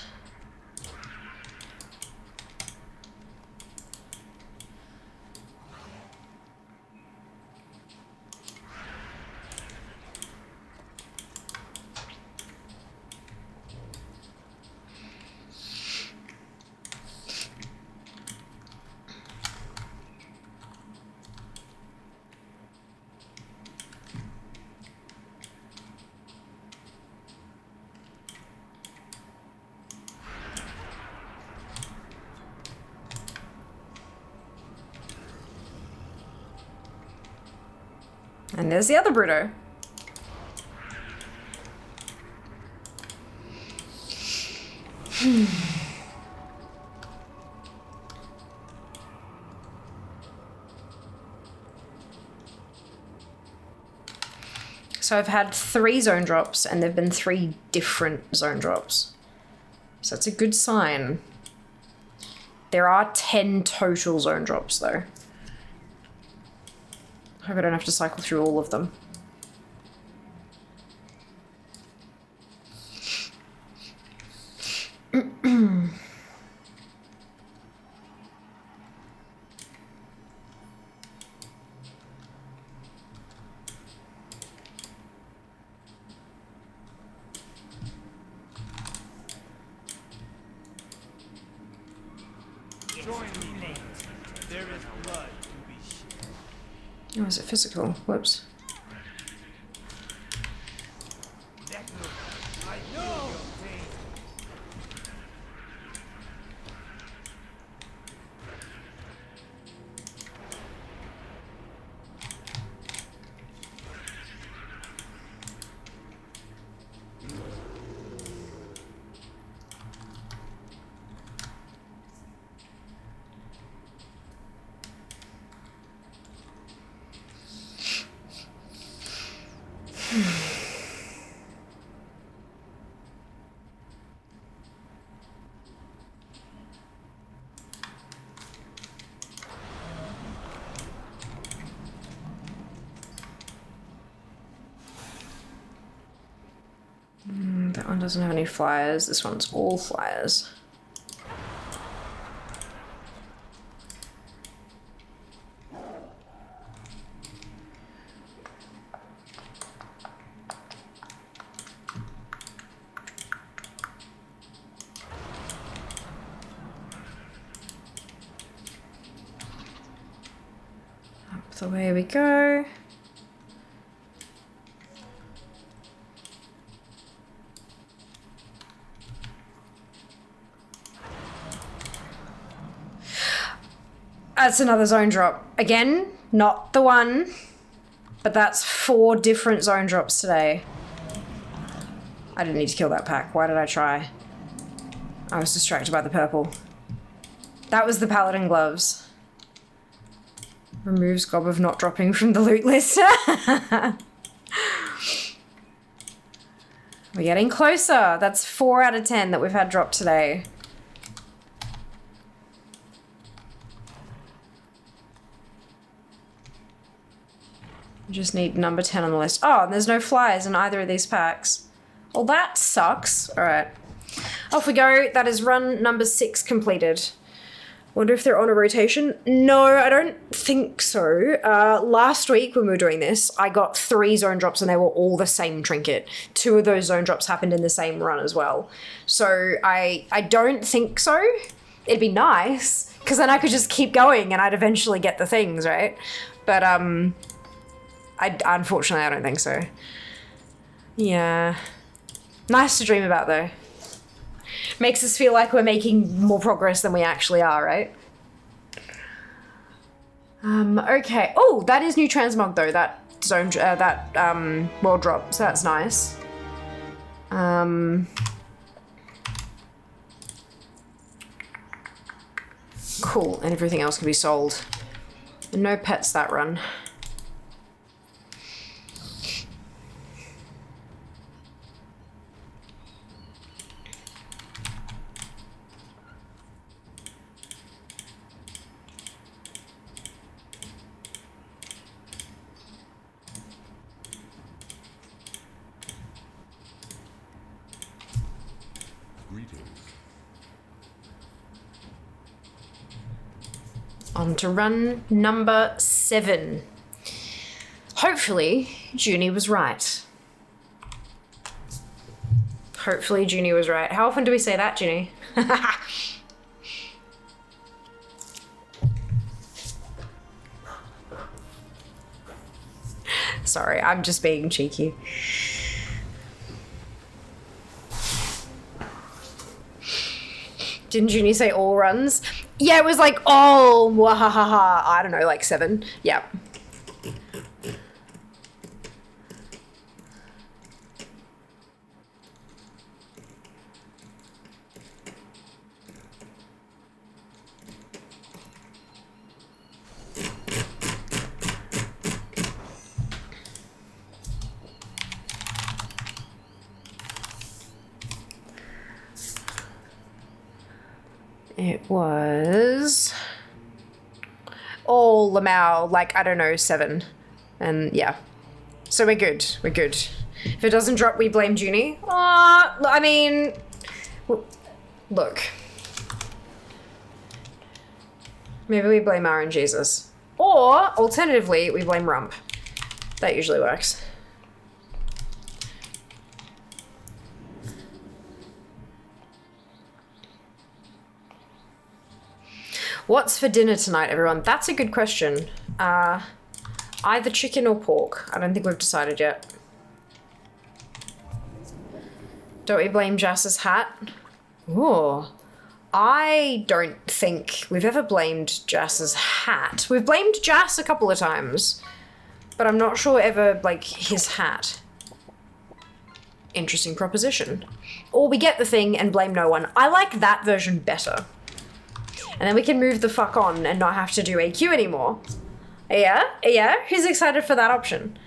And there's the other Bruto. So I've had 3 zone drops, and they've been 3 different zone drops. So that's a good sign. There are 10 total zone drops, though. Hope I don't have to cycle through all of them. Join me, late. There is blood to be shed. Oh, is it physical? Whoops. I know your pain. That one doesn't have any flyers. This one's all flyers. Up the way we go. That's another zone drop. Again, not the one, but that's 4 different zone drops today. I didn't need to kill that pack. Why did I try? I was distracted by the purple. That was the Paladin gloves. Removes gob of not dropping from the loot list. We're getting closer. That's 4 out of 10 that we've had dropped today. Just need number 10 on the list. Oh, and there's no flyers in either of these packs. Well, that sucks. All right. Off we go. That is run number 6 completed. Wonder if they're on a rotation? No, I don't think so. Last week when we were doing this, I got 3 zone drops and they were all the same trinket. 2 of those zone drops happened in the same run as well. So I don't think so. It'd be nice, because then I could just keep going and I'd eventually get the things, right? But unfortunately, I don't think so. Yeah. Nice to dream about, though. Makes us feel like we're making more progress than we actually are, right? Okay. Oh, that is new Transmog, though. That zone, world drop. So that's nice. Cool. And everything else can be sold. And no pets that run. On to run number 7. Hopefully, Junie was right. Hopefully, Junie was right. How often do we say that, Junie? Sorry, I'm just being cheeky. Didn't Junie say all runs? Yeah, it was like all, wahahaha, I don't know, like 7. Yeah. It was all Lamau, like, I don't know, 7. And yeah. So we're good. We're good. If it doesn't drop, we blame Junie. I mean, look. Maybe we blame RNGesus. Or, alternatively, we blame Rump. That usually works. What's for dinner tonight, everyone? That's a good question. Either chicken or pork. I don't think we've decided yet. Don't we blame Jass's hat? Ooh. I don't think we've ever blamed Jass's hat. We've blamed Jass a couple of times, but I'm not sure ever, like, his hat. Interesting proposition. Or we get the thing and blame no one. I like that version better. And then we can move the fuck on and not have to do AQ anymore. Yeah? Yeah? Who's excited for that option?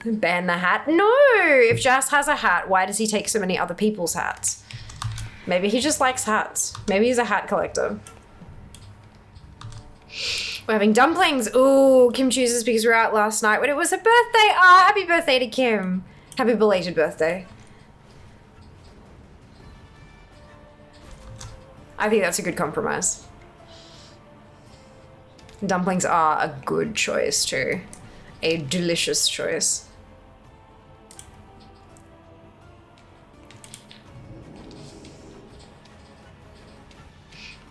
Ban the hat? No! If Jass has a hat, why does he take so many other people's hats? Maybe he just likes hats. Maybe he's a hat collector. We're having dumplings. Ooh, Kim chooses because we were out last night when it was her birthday. Ah, happy birthday to Kim. Happy belated birthday. I think that's a good compromise. Dumplings are a good choice too. A delicious choice.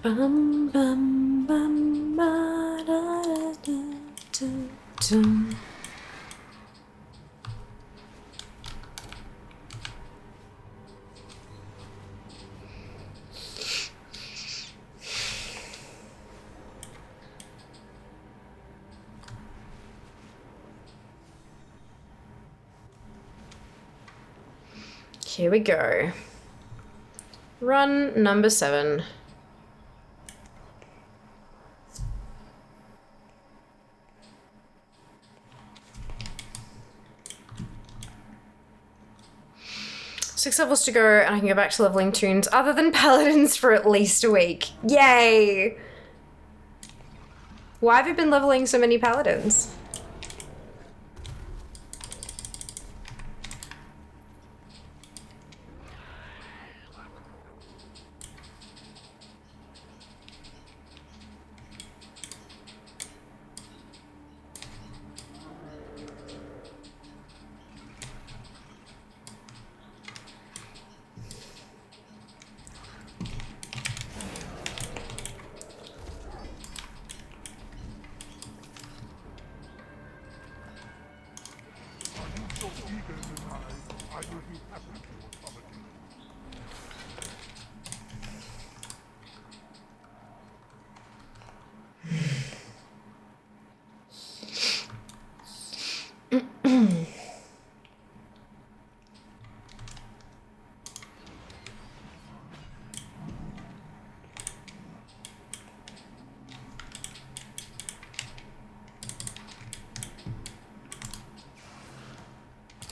Bum, bum, bum, ba, da, da, da, da, da. Here we go. Run number 7. 6 levels to go, and I can go back to leveling toons other than paladins for at least a week. Yay! Why have you been leveling so many paladins?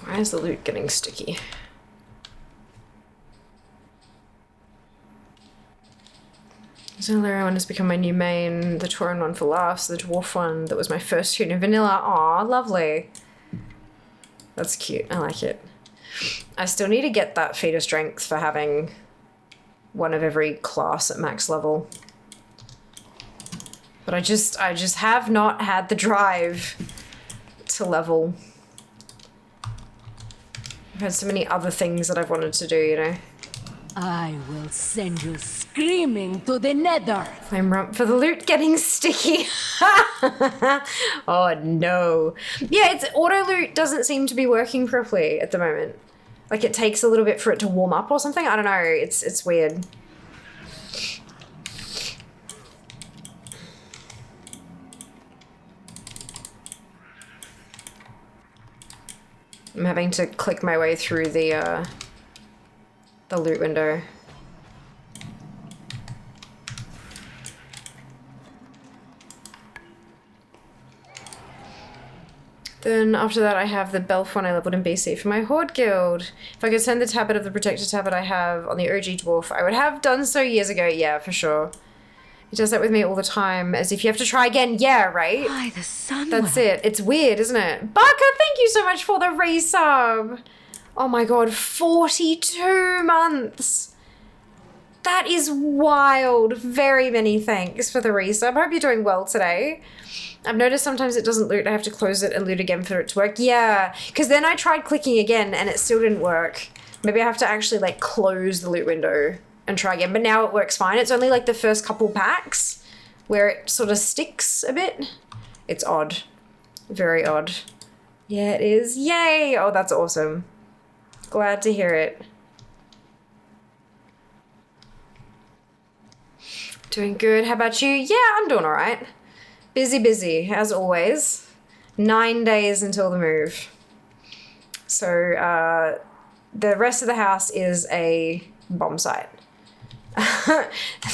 Why is the loot getting sticky? Auxiliary one has become my new main, the Tauren one for laughs, the Dwarf one that was my first tune in vanilla. Aw, lovely. That's cute, I like it. I still need to get that feat of strength for having one of every class at max level. But I just have not had the drive to level. I've had so many other things that I've wanted to do, you know. I will send you screaming to the nether. Flame rump for the loot getting sticky. Oh no. Yeah, it's auto loot doesn't seem to be working properly at the moment. Like it takes a little bit for it to warm up or something. I don't know. It's weird. I'm having to click my way through the loot window. Then after that I have the Belf one I leveled in BC for my Horde guild. If I could send the tablet of the protector tablet I have on the OG dwarf, I would have done so years ago. Yeah, for sure. He does that with me all the time, as if you have to try again. Yeah, right? By the sun. That's it. It's weird, isn't it? Barker, thank you so much for the resub. Oh my god, 42 months. That is wild. Very many thanks for the resub. I hope you're doing well today. I've noticed sometimes it doesn't loot. I have to close it and loot again for it to work. Yeah, because then I tried clicking again and it still didn't work. Maybe I have to actually like close the loot window and try again. But now it works fine. It's only like the first couple packs where it sort of sticks a bit. It's odd. Very odd. Yeah, it is. Yay! Oh, that's awesome. Glad to hear it. Doing good. How about you? Yeah, I'm doing all right. Busy, as always. 9 days until the move. So, the rest of the house is a bomb site.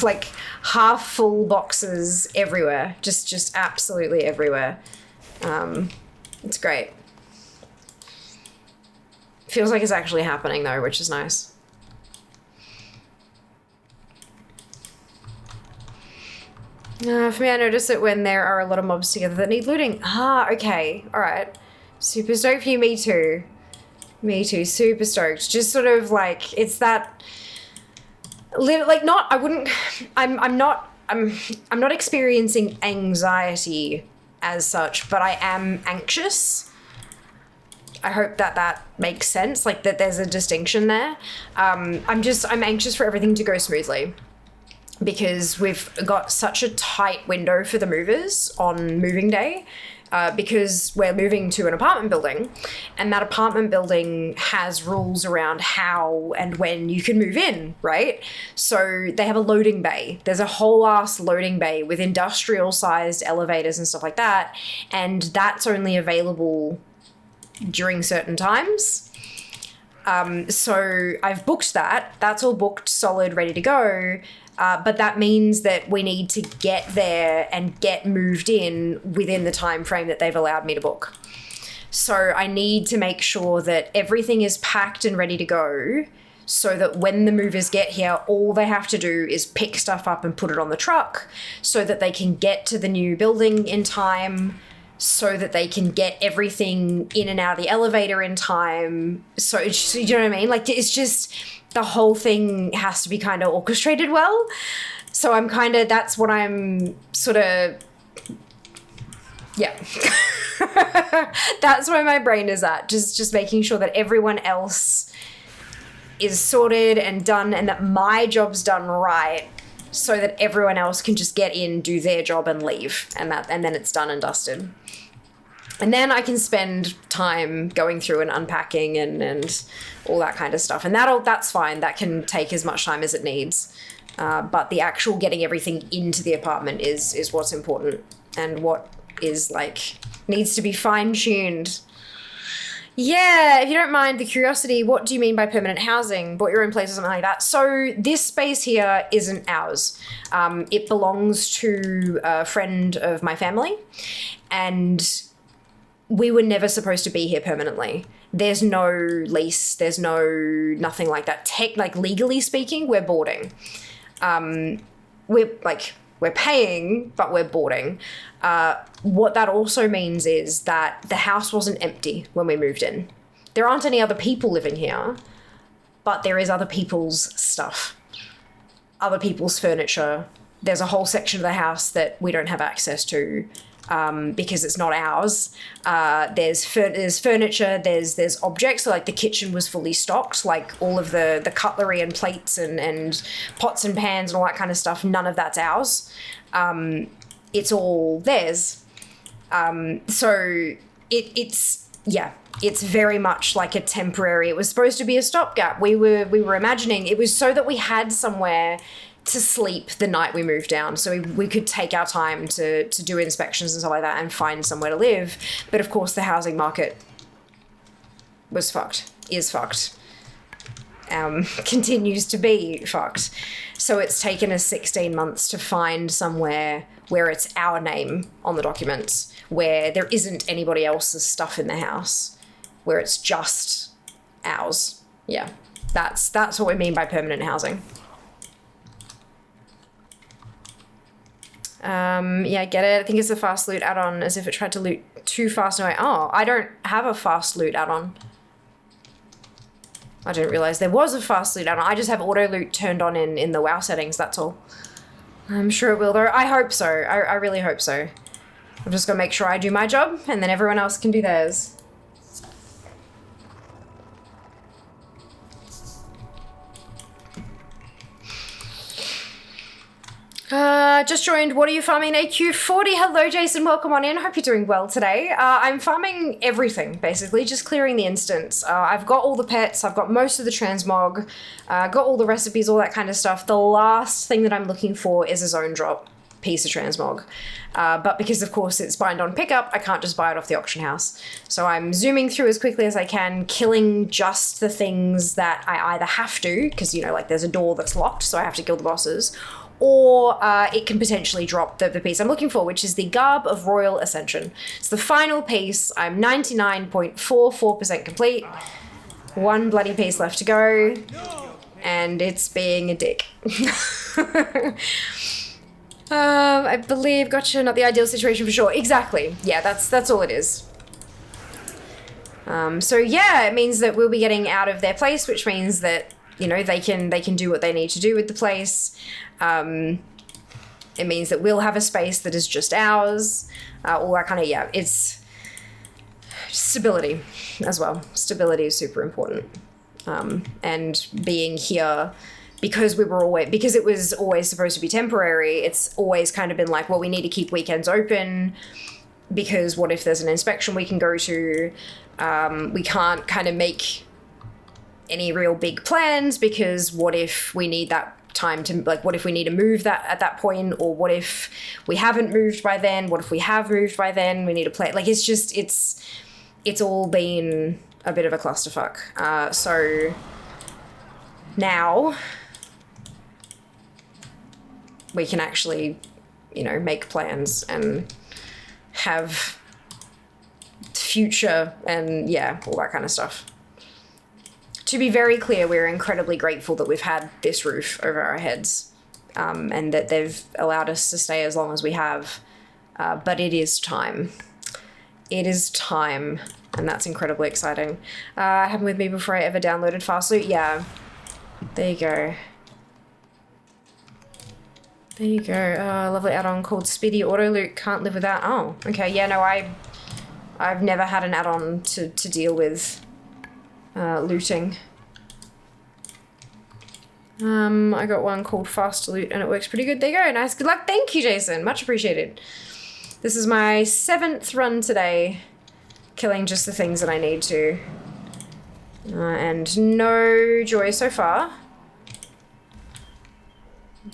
Like, half full boxes everywhere. Just absolutely everywhere. It's great. Feels like it's actually happening, though, which is nice. For me, I notice it when there are a lot of mobs together that need looting. Ah, okay. All right. Super stoked for you. Me too. Me too. Super stoked. Just sort of like, it's that... Like, not... I wouldn't... I'm not experiencing anxiety as such, but I am anxious. I hope that makes sense. Like, that there's a distinction there. I'm anxious for everything to go smoothly, because we've got such a tight window for the movers on moving day, because we're moving to an apartment building, and that apartment building has rules around how and when you can move in, right? So they have a loading bay. There's a whole ass loading bay with industrial sized elevators and stuff like that, and that's only available during certain times. So I've booked that. That's all booked, solid, ready to go. But that means that we need to get there and get moved in within the time frame that they've allowed me to book. So I need to make sure that everything is packed and ready to go so that when the movers get here, all they have to do is pick stuff up and put it on the truck so that they can get to the new building in time, so that they can get everything in and out of the elevator in time. So, you know what I mean? Like, it's just, the whole thing has to be kind of orchestrated well. So that's what I'm sort of, yeah. That's where my brain is at. Just making sure that everyone else is sorted and done, and that my job's done right, so that everyone else can just get in, do their job and leave. And then it's done and dusted. And then I can spend time going through and unpacking and all that kind of stuff. And that's fine. That can take as much time as it needs. But the actual getting everything into the apartment is what's important, and what is like needs to be fine-tuned. Yeah, if you don't mind the curiosity, what do you mean by permanent housing? Bought your own place or something like that? So this space here isn't ours. It belongs to a friend of my family, and we were never supposed to be here permanently. There's no lease, there's nothing like that. Legally speaking, we're boarding. We're paying, but we're boarding. What that also means is that the house wasn't empty when we moved in. There aren't any other people living here, but there is other people's stuff, other people's furniture. There's a whole section of the house that we don't have access to, because it's not ours. There's furniture, there's objects. So like the kitchen was fully stocked, like all of the cutlery and plates and pots and pans and all that kind of stuff. None of that's ours. It's all theirs. So it's very much like a temporary, it was supposed to be a stopgap. We were imagining it was so that we had somewhere to sleep the night we moved down, so we could take our time to do inspections and stuff like that and find somewhere to live. But of course the housing market is fucked, continues to be fucked. So it's taken us 16 months to find somewhere where it's our name on the documents, where there isn't anybody else's stuff in the house, where it's just ours. Yeah, that's what we mean by permanent housing. Yeah, I get it. I think it's a fast loot add-on, as if it tried to loot too fast away. Oh, I don't have a fast loot add-on. I didn't realize there was a fast loot add-on. I just have auto loot turned on in the WoW settings, that's all. I'm sure it will though. I hope so. I really hope so. I'm just gonna make sure I do my job, and then everyone else can do theirs. Just joined. What are you farming? AQ40. Hello, Jason. Welcome on in. Hope you're doing well today. I'm farming everything, basically, just clearing the instance. I've got all the pets. I've got most of the transmog. Got all the recipes, all that kind of stuff. The last thing that I'm looking for is a zone drop piece of transmog. But because, of course, it's bind on pickup, I can't just buy it off the auction house. So I'm zooming through as quickly as I can, killing just the things that I either have to, because, you know, like there's a door that's locked, so I have to kill the bosses, or it can potentially drop the piece I'm looking for, which is the Garb of Royal Ascension. It's the final piece. I'm 99.44% complete. One bloody piece left to go, and it's being a dick. I believe, gotcha, not the ideal situation for sure. Exactly. Yeah, that's all it is. So yeah, it means that we'll be getting out of their place, which means that, you know, they can do what they need to do with the place. It means that we'll have a space that is just ours. All that kind of, yeah, it's stability as well. Stability is super important. And being here, because it was always supposed to be temporary, it's always kind of been like, well, we need to keep weekends open, because what if there's an inspection we can go to? We can't kind of make any real big plans, because what if we need that time to, like, what if we need to move that at that point, or what if we haven't moved by then, what if we have moved by then, we need to play, like, it's just, it's all been a bit of a clusterfuck. So now we can actually, you know, make plans and have future and, yeah, all that kind of stuff. To be very clear, we're incredibly grateful that we've had this roof over our heads, and that they've allowed us to stay as long as we have. But it is time. It is time, and that's incredibly exciting. Happened with me before I ever downloaded Fastloot. Yeah, there you go. There you go. Lovely add-on called Speedy Auto Loot. Can't live without. Oh, okay. Yeah, no, I've never had an add-on to deal with looting. I got one called Fast Loot and it works pretty good. There you go. Nice. Good luck. Thank you, Jason. Much appreciated. This is my 7th run today, killing just the things that I need to. And no joy so far.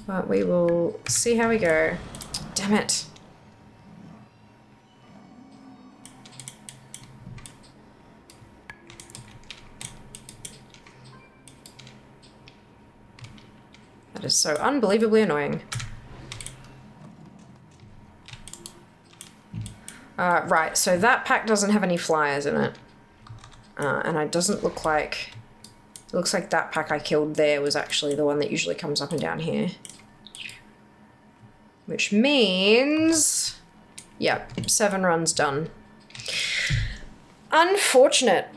But we will see how we go. Damn it. That is so unbelievably annoying. Right, so that pack doesn't have any flyers in it. And it doesn't look like... It looks like that pack I killed there was actually the one that usually comes up and down here. Which means... Yep, 7 runs done. Unfortunate.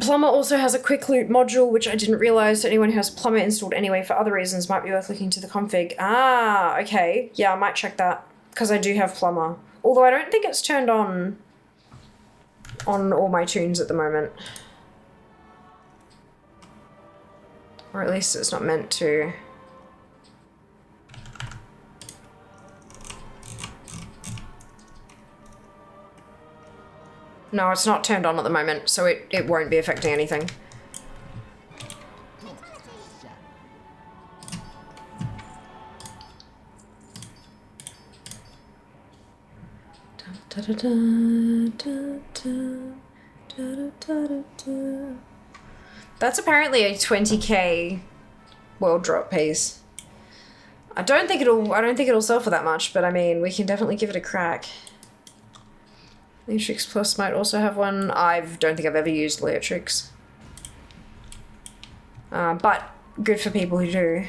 Plumber also has a quick loot module, which I didn't realize anyone who has Plumber installed anyway for other reasons might be worth looking to the config. Ah, okay. Yeah, I might check that, because I do have Plumber. Although I don't think it's turned on all my tunes at the moment. Or at least it's not meant to. No, it's not turned on at the moment, so it won't be affecting anything. That's apparently a 20k world drop piece. I don't think it'll sell for that much, but I mean, we can definitely give it a crack. Leatrix Plus might also have one. I don't think I've ever used Leatrix. But good for people who do.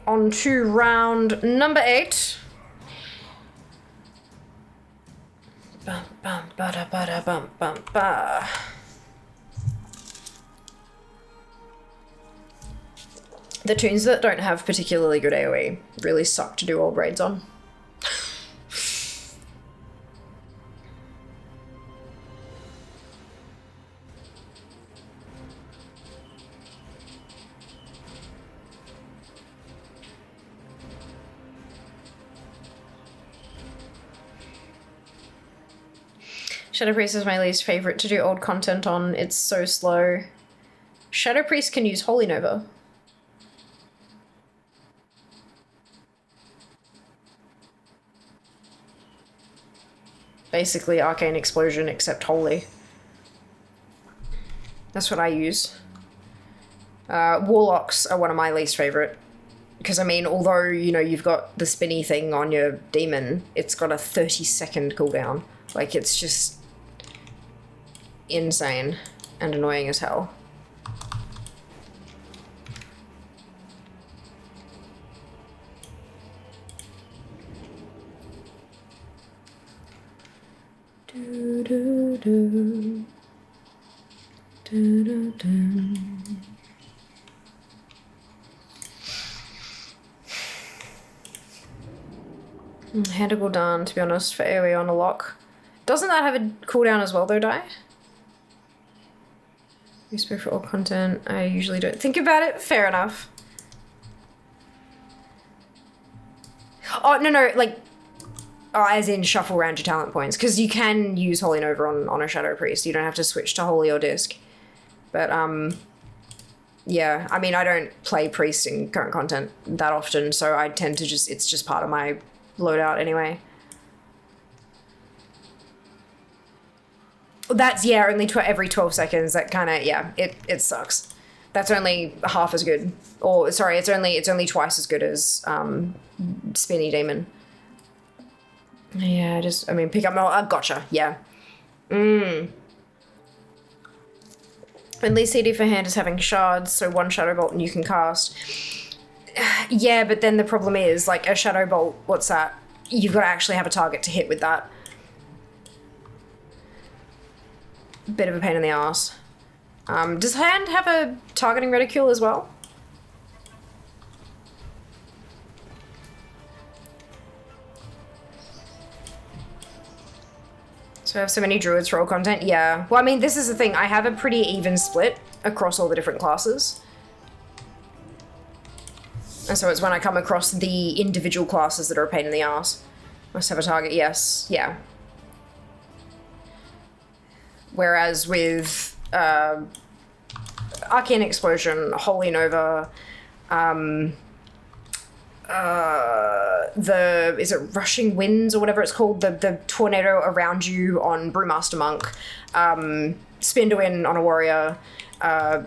On to round number 8. Bum, bum, bada, bada, bum, bum, ba. The tunes that don't have particularly good AoE really suck to do all raids on. Shadow Priest is my least favorite to do old content on. It's so slow. Shadow Priest can use Holy Nova. Basically Arcane Explosion except Holy. That's what I use. Warlocks are one of my least favorite. Because I mean, although, you know, you've got the spinny thing on your demon, it's got a 30-second cooldown. Like, it's just insane and annoying as hell. Do, do, do. Do, do, do. Hand of cooldown, to be honest, for AoE on a lock. Doesn't that have a cooldown as well, though, Die? We spoke for all content. I usually don't think about it. Fair enough. Oh, no, like... Oh, as in shuffle around your talent points. Because you can use Holy Nova on a Shadow Priest. You don't have to switch to Holy or Disc. But, yeah. I mean, I don't play Priest in current content that often, so I tend to just... It's just part of my loadout anyway. That's, yeah, only every 12 seconds. That kind of, yeah, it sucks. That's only half as good. Or, sorry, it's only twice as good as Spinny Demon. Yeah, I mean, pick up, gotcha, yeah. Only CD for hand is having shards, so one Shadow Bolt and you can cast. Yeah, but then the problem is, like, a Shadow Bolt, what's that? You've got to actually have a target to hit with that. Bit of a pain in the ass. Does hand have a targeting reticule as well? So I have so many druids for all content? Yeah. Well, I mean, this is the thing. I have a pretty even split across all the different classes. And so it's when I come across the individual classes that are a pain in the ass. Must have a target, yes. Yeah. Whereas with Arcane Explosion, Holy Nova, is it Rushing Winds or whatever it's called? The tornado around you on Brewmaster Monk, Spin to Win on a warrior,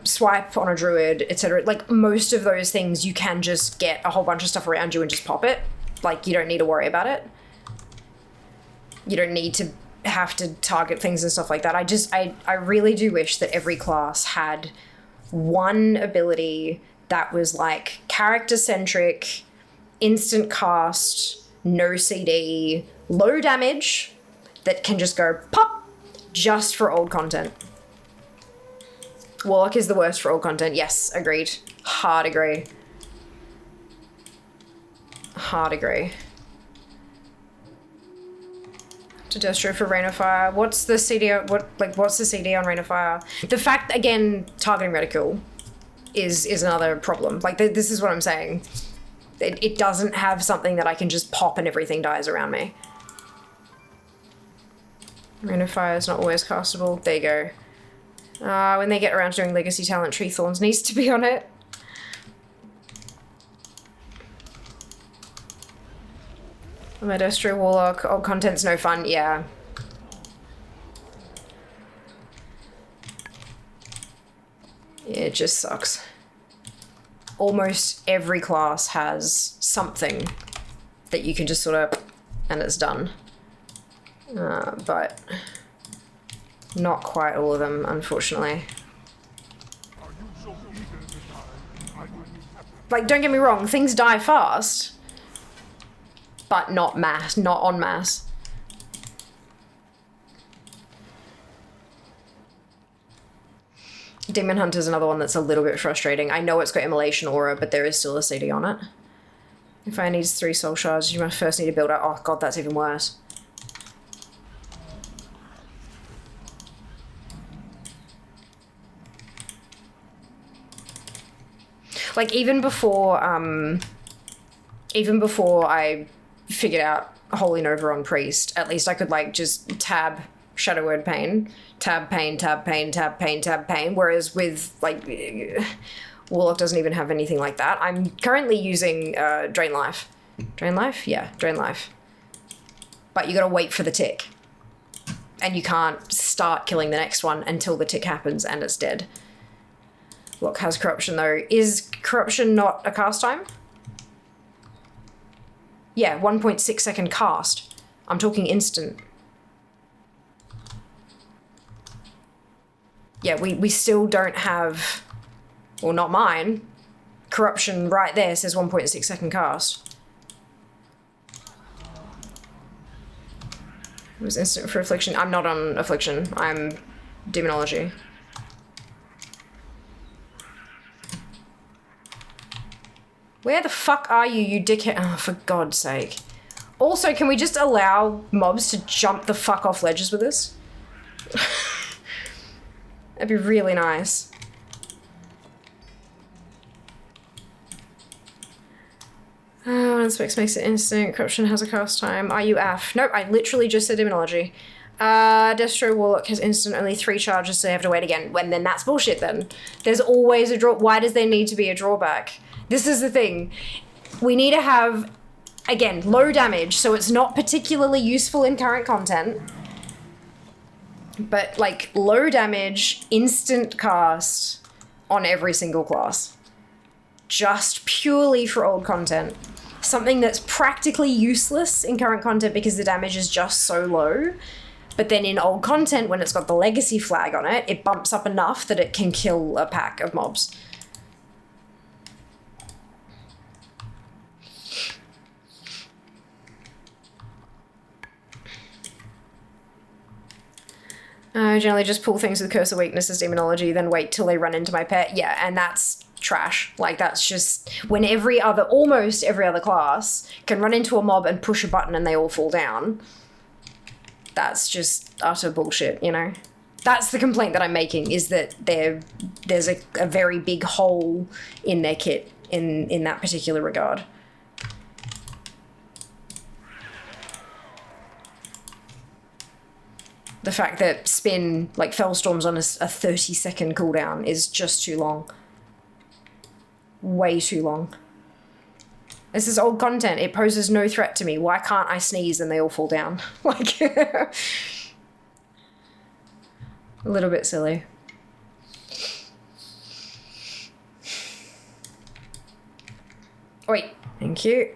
Swipe on a druid, etc. Like, most of those things you can just get a whole bunch of stuff around you and just pop it. Like, you don't need to worry about it. You don't need to have to target things and stuff like that. I really do wish that every class had one ability that was like character-centric, instant cast, no CD, low damage, that can just go pop just for old content. Warlock is the worst for old content. Yes, agreed. Hard agree. Hard agree. To Destro for Rain of Fire. What's the CD? What's the CD on Rain of Fire? The fact, again, targeting reticule is another problem. Like, this is what I'm saying. It doesn't have something that I can just pop and everything dies around me. Rain of Fire is not always castable. There you go. When they get around to doing Legacy Talent, Tree Thorns needs to be on it. My Destro Warlock, old content's no fun, yeah. It just sucks. Almost every class has something that you can just sort of, and it's done. But not quite all of them, unfortunately. Like, don't get me wrong, things die fast, but not en masse. Demon Hunter's another one that's a little bit frustrating. I know it's got Immolation Aura, but there is still a CD on it. If I need 3 soul shards, you must first need to build up. Oh god, that's even worse. Like, even before I figured out Holy Nova on Priest, at least I could, like, just tab Shadow Word Pain, tab Pain, tab Pain, tab Pain, tab Pain, whereas with, like, Warlock doesn't even have anything like that. I'm currently using Drain Life. Drain Life? Yeah, Drain Life. But you gotta wait for the tick. And you can't start killing the next one until the tick happens and it's dead. Warlock has Corruption, though. Is Corruption not a cast time? Yeah, 1.6 second cast. I'm talking instant. Yeah, we still don't have, well, not mine. Corruption right there says 1.6 second cast. It was instant for Affliction. I'm not on Affliction. I'm Demonology. Where the fuck are you, you dickhead? Oh, for God's sake. Also, can we just allow mobs to jump the fuck off ledges with us? That'd be really nice. One specs makes it instant. Corruption has a cast time. Are you AF? Nope, I literally just said Demonology. Destro Warlock has instant, only 3 charges, so they have to wait again. When then that's bullshit then. There's always a draw. Why does there need to be a drawback? This is the thing. We need to have, again, low damage, so it's not particularly useful in current content. But like low damage, instant cast on every single class. Just purely for old content. Something that's practically useless in current content because the damage is just so low. But then in old content, when it's got the legacy flag on it, it bumps up enough that it can kill a pack of mobs. I generally just pull things with Curse of Weakness as Demonology, then wait till they run into my pet. Yeah, and that's trash. Like, that's just when almost every other class can run into a mob and push a button and they all fall down. That's just utter bullshit, you know? That's the complaint that I'm making, is that there's a very big hole in their kit in that particular regard. The fact that spin, like Fellstorm's on a 30-second cooldown is just too long. Way too long. This is old content. It poses no threat to me. Why can't I sneeze and they all fall down? Like, a little bit silly. Wait, thank you.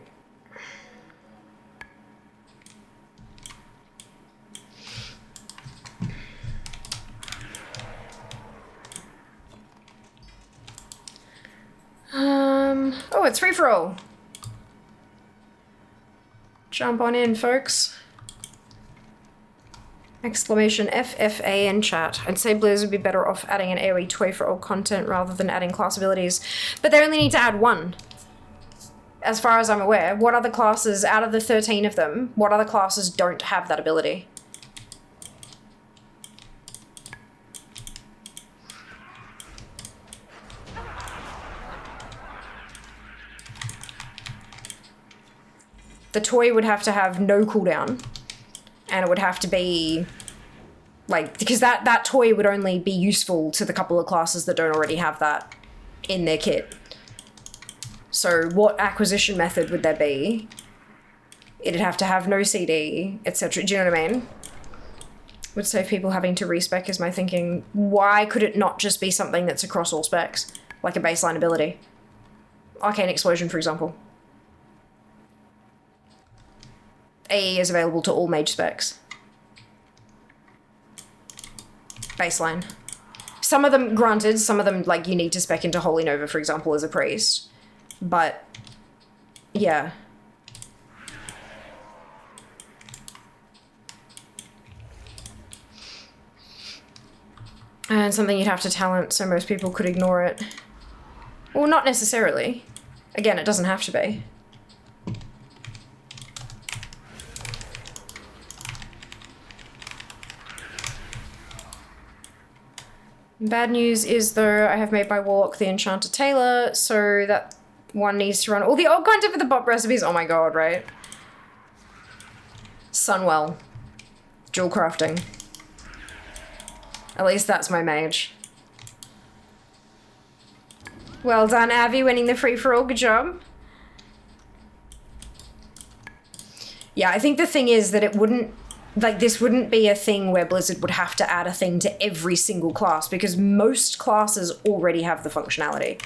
Oh, it's free for all. Jump on in, folks. Exclamation FFA in chat. I'd say Blizz would be better off adding an AoE toy for all content rather than adding class abilities. But they only need to add one. As far as I'm aware. What other classes, out of the 13 of them, what other classes don't have that ability? The toy would have to have no cooldown, and it would have to be, like, because that toy would only be useful to the couple of classes that don't already have that in their kit. So what acquisition method would there be? It'd have to have no CD, etc. Do you know what I mean? Would save people having to respec is my thinking. Why could it not just be something that's across all specs? Like a baseline ability? Arcane Explosion, for example. AE is available to all mage specs. Baseline. Some of them, granted, some of them, like, you need to spec into Holy Nova, for example, as a priest. But, yeah. And something you'd have to talent so most people could ignore it. Well, not necessarily. Again, it doesn't have to be. Bad news is, though, I have made my Warlock the Enchanter Tailor, so that one needs to run all the old content for the bot recipes. Oh my god, right? Sunwell. Dual crafting. At least that's my mage. Well done, Avi, winning the free-for-all. Good job. Yeah, I think the thing is that it wouldn't... Like, this wouldn't be a thing where Blizzard would have to add a thing to every single class, because most classes already have the functionality.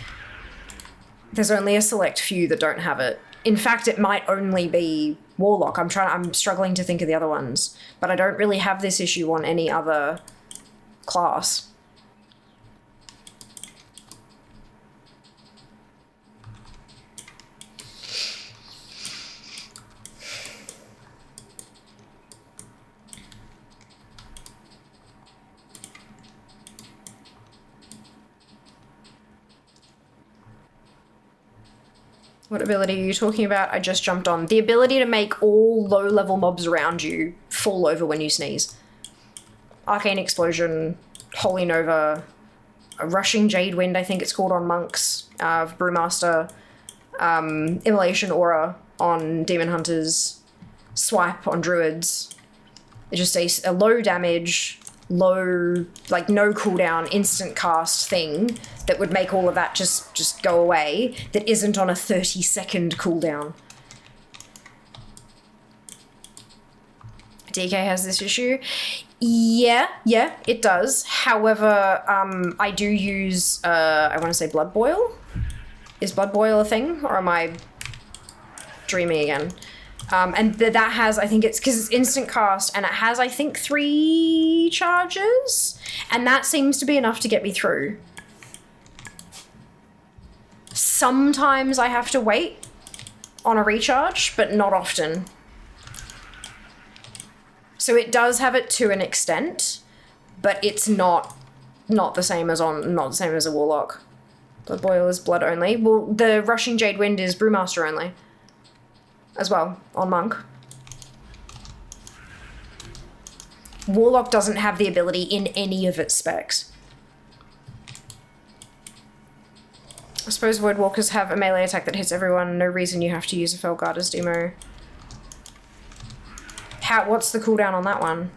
There's only a select few that don't have it. In fact, it might only be Warlock. I'm struggling to think of the other ones, but I don't really have this issue on any other class. What ability are you talking about? I just jumped on. The ability to make all low-level mobs around you fall over when you sneeze. Arcane Explosion, Holy Nova, a Rushing Jade Wind, I think it's called on Monks, Brewmaster, Immolation Aura on Demon Hunters, Swipe on Druids. It's just a low damage, low, like no cooldown, instant cast thing that would make all of that just go away, that isn't on a 30-second cooldown. DK has this issue. Yeah, it does. However, I do use, I want to say blood boil. Is blood boil a thing, or am I dreaming again? And that has, I think it's because it's instant cast, and it has, I think, 3 charges, and that seems to be enough to get me through. Sometimes I have to wait on a recharge, but not often. So it does have it to an extent, but it's not the same as a Warlock. Blood Boil is blood only. Well, the Rushing Jade Wind is Brewmaster only, as well, on Monk. Warlock doesn't have the ability in any of its specs. I suppose Voidwalkers have a melee attack that hits everyone. No reason you have to use a Felguard as demo. What's the cooldown on that one?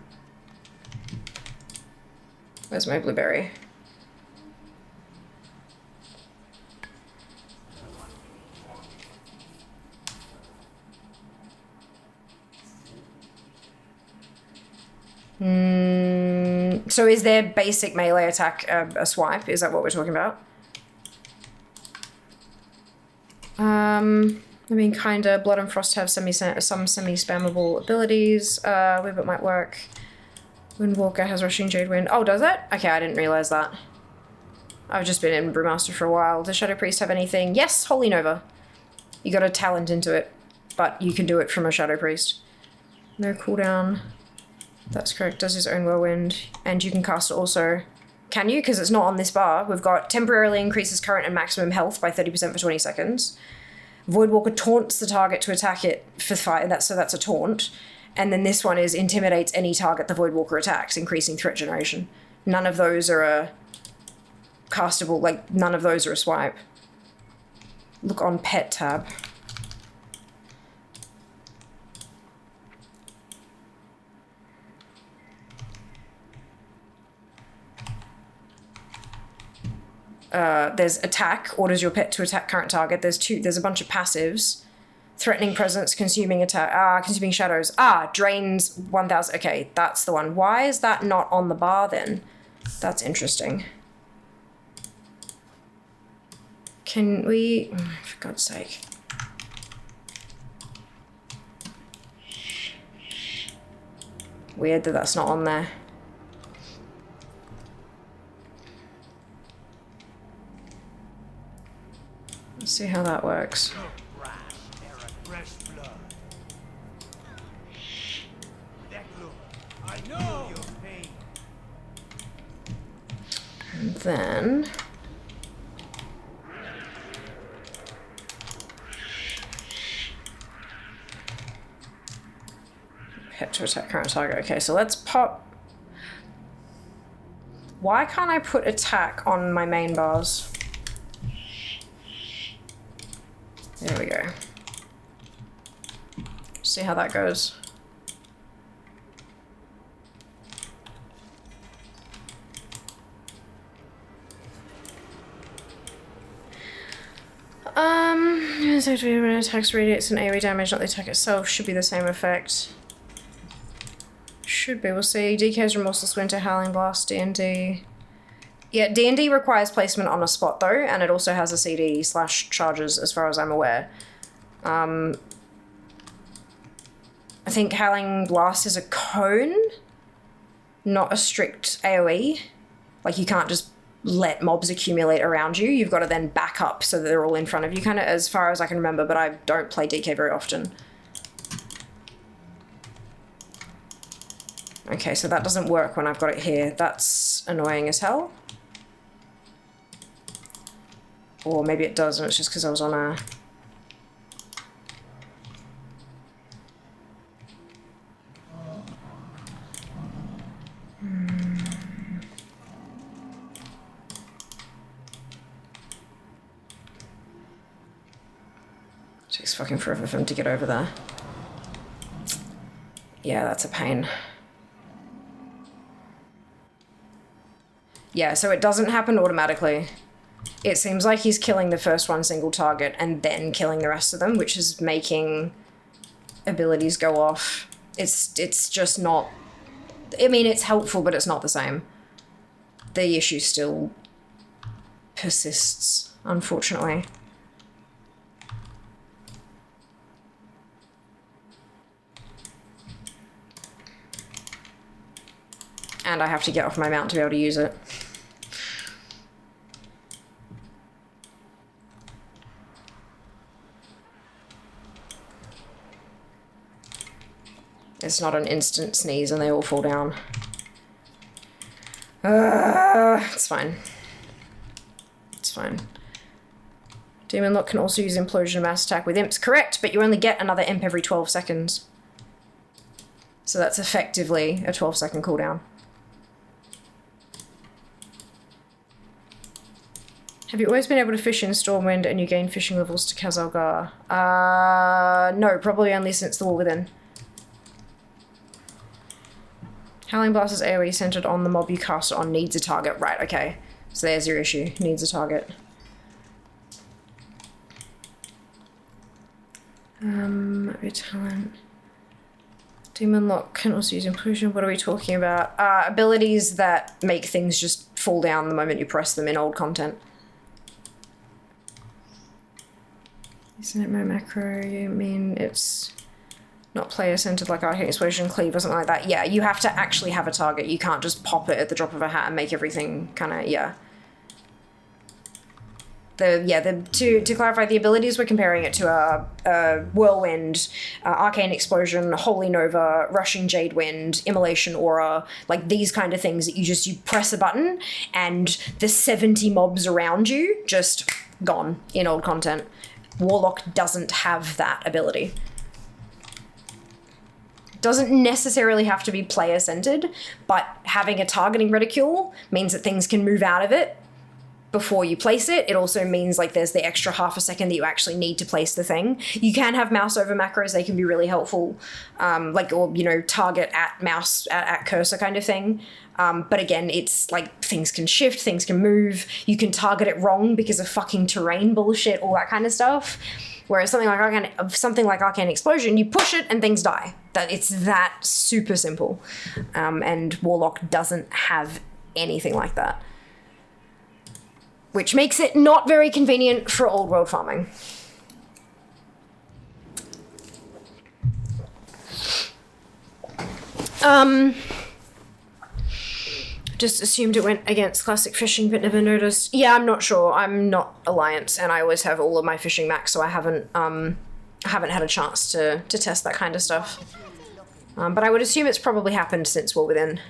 Where's my blueberry? So is their basic melee attack a swipe? Is that what we're talking about? I mean, kinda. Blood and Frost have some semi-spammable abilities. Webbit might work. Windwalker has Rushing Jade Wind. Oh, does it? Okay, I didn't realize that. I've just been in Brewmaster for a while. Does Shadow Priest have anything? Yes, Holy Nova. You got a talent into it, but you can do it from a Shadow Priest. No cooldown. That's correct. Does his own Whirlwind, and you can cast it also. Can you? Because it's not on this bar. We've got temporarily increases current and maximum health by 30% for 20 seconds. Voidwalker taunts the target to attack it for 5, so that's a taunt. And then this one is intimidates any target the Voidwalker attacks, increasing threat generation. None of those are a castable, like, none of those are a swipe. Look on pet tab. There's attack, orders your pet to attack current target. There's a bunch of passives. Threatening presence, consuming attack, consuming shadows. Drains 1,000. Okay, that's the one. Why is that not on the bar then? That's interesting. Can we, for God's sake. Weird that that's not on there. Let's see how that works. And then hit to attack current target. Okay, so let's pop. Why can't I put attack on my main bars? There we go. See how that goes. When attacks radiates an AoE damage, not the attack itself, should be the same effect. Should be, we'll see. DK's Remorseless Winter, Howling Blast, D&D. Yeah, D&D requires placement on a spot though, and it also has a CD/charges as far as I'm aware. I think Howling Blast is a cone, not a strict AoE. Like, you can't just let mobs accumulate around you. You've got to then back up so that they're all in front of you, kind of, as far as I can remember, but I don't play DK very often. Okay, so that doesn't work when I've got it here. That's annoying as hell. Or maybe it does, and it's just because I was on a... Takes fucking forever for him to get over there. Yeah, that's a pain. Yeah, so it doesn't happen automatically. It seems like he's killing the first one single target and then killing the rest of them, which is making abilities go off. It's just not I mean, it's helpful, but it's not the same. The issue still persists, unfortunately. And I have to get off my mount to be able to use it. It's not an instant sneeze and they all fall down. It's fine. It's fine. Demon Lock can also use Implosion Mass Attack with imps. Correct, but you only get another imp every 12 seconds. So that's effectively a 12-second cooldown. Have you always been able to fish in Stormwind and you gain fishing levels to Khazalgar? No, probably only since the War Within. Howling Blast is AoE centered on the mob you cast on needs a target. Right, okay. So there's your issue. Needs a target. Talent. Demon Lock can also use Implosion. What are we talking about? Abilities that make things just fall down the moment you press them in old content. Isn't it my macro? You mean it's not player centered like Arcane Explosion, Cleave or something like that? Yeah, you have to actually have a target. You can't just pop it at the drop of a hat and make everything kind of, yeah. To clarify, the abilities, we're comparing it to Whirlwind, Arcane Explosion, Holy Nova, Rushing Jade Wind, Immolation Aura, like these kind of things that you press a button and the 70 mobs around you just gone in old content. Warlock doesn't have that ability. Doesn't necessarily have to be player centered, but having a targeting reticule means that things can move out of it before you place it. It also means like there's the extra half a second that you actually need to place the thing. You can have mouse over macros, they can be really helpful, or you know, target at mouse at cursor kind of thing. But again, it's like things can shift, things can move, you can target it wrong because of fucking terrain bullshit, all that kind of stuff. Whereas something like Arcane Explosion, you push it and things die. That it's that super simple. And Warlock doesn't have anything like that. Which makes it not very convenient for old world farming. Just assumed it went against classic fishing, but never noticed. Yeah, I'm not sure. I'm not Alliance, and I always have all of my fishing max, so I haven't had a chance to test that kind of stuff. But I would assume it's probably happened since War Within.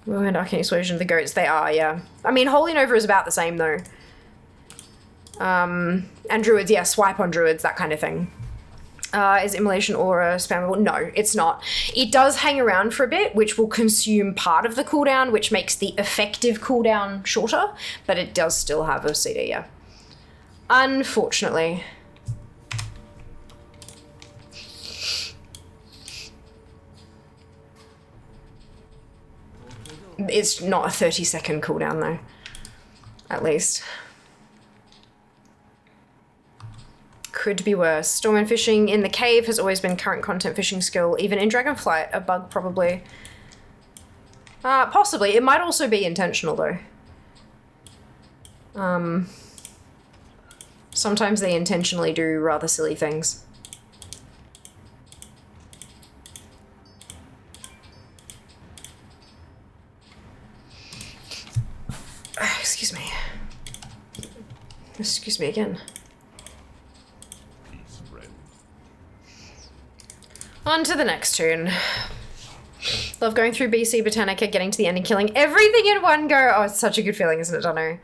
Whirlwind, Arcane Explosion, the goats, they are, yeah. I mean, Holy Nova is about the same, though. And Druids, yeah, swipe on Druids, that kind of thing. Is Immolation Aura spammable? No, it's not. It does hang around for a bit, which will consume part of the cooldown, which makes the effective cooldown shorter, but it does still have a CD, yeah. Unfortunately. It's not a 30-second cooldown, though. At least. Could be worse. Stormwind fishing in the cave has always been current content fishing skill, even in Dragonflight, a bug probably. Possibly. It might also be intentional, though. Sometimes they intentionally do rather silly things. Excuse me. Excuse me again. Peace, friend. On to the next tune. Love going through BC Botanica, getting to the end and killing everything in one go. Oh, it's such a good feeling, isn't it, Dono?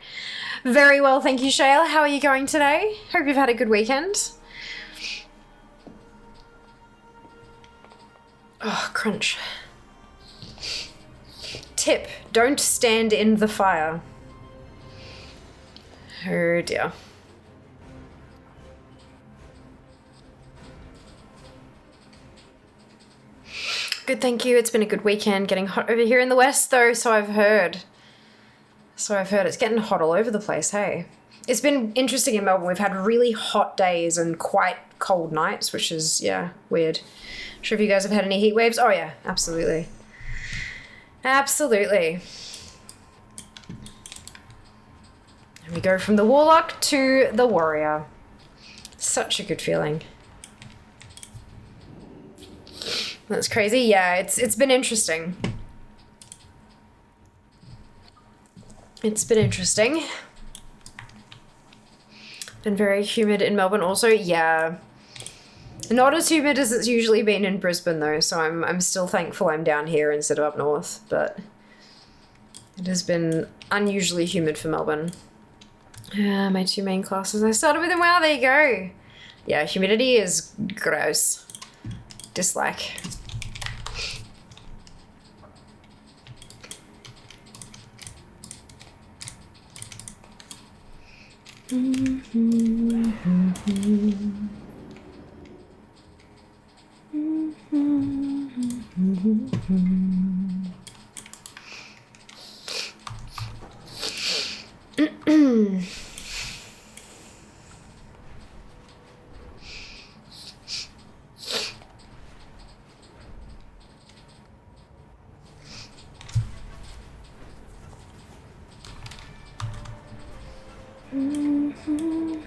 Very well, thank you, Shale. How are you going today? Hope you've had a good weekend. Oh, crunch. Tip, don't stand in the fire. Oh dear. Good, thank you. It's been a good weekend. Getting hot over here in the west, though, so I've heard. So I've heard. It's getting hot all over the place, hey? It's been interesting in Melbourne. We've had really hot days and quite cold nights, which is, yeah, weird. Sure if you guys have had any heat waves? Oh, yeah, absolutely. Absolutely. And we go from the warlock to the warrior. Such a good feeling. That's crazy. Yeah, it's been interesting. It's been interesting. Been very humid in Melbourne also. Yeah. Not as humid as it's usually been in Brisbane though, so I'm still thankful I'm down here instead of up north, but it has been unusually humid for Melbourne. My two main classes I started with, and wow, there you go. Yeah, humidity is gross. Dislike.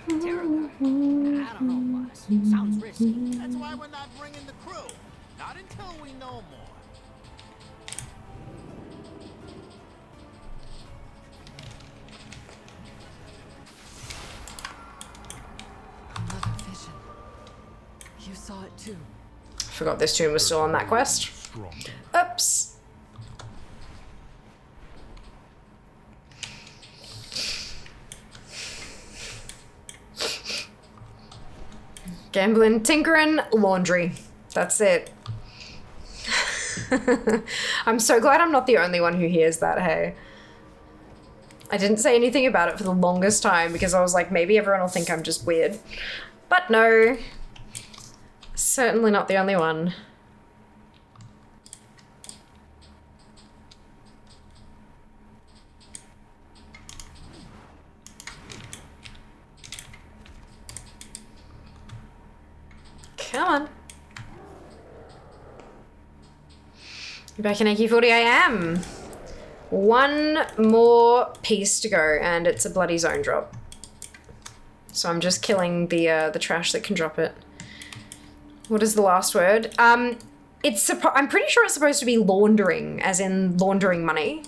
Terrible. I don't know why. Sounds risky. That's why we're not bringing the crew. Not until we know more. Another vision. You saw it too. Forgot this tune was still on that quest. Strong. Oops. Gambling, tinkering, laundry. That's it. I'm so glad I'm not the only one who hears that, hey. I didn't say anything about it for the longest time because I was like, maybe everyone will think I'm just weird. But no. Certainly not the only one. Come on. You're back in AK-40, I am. One more piece to go, and it's a bloody zone drop. So I'm just killing the trash that can drop it. What is the last word? I'm pretty sure it's supposed to be laundering, as in laundering money.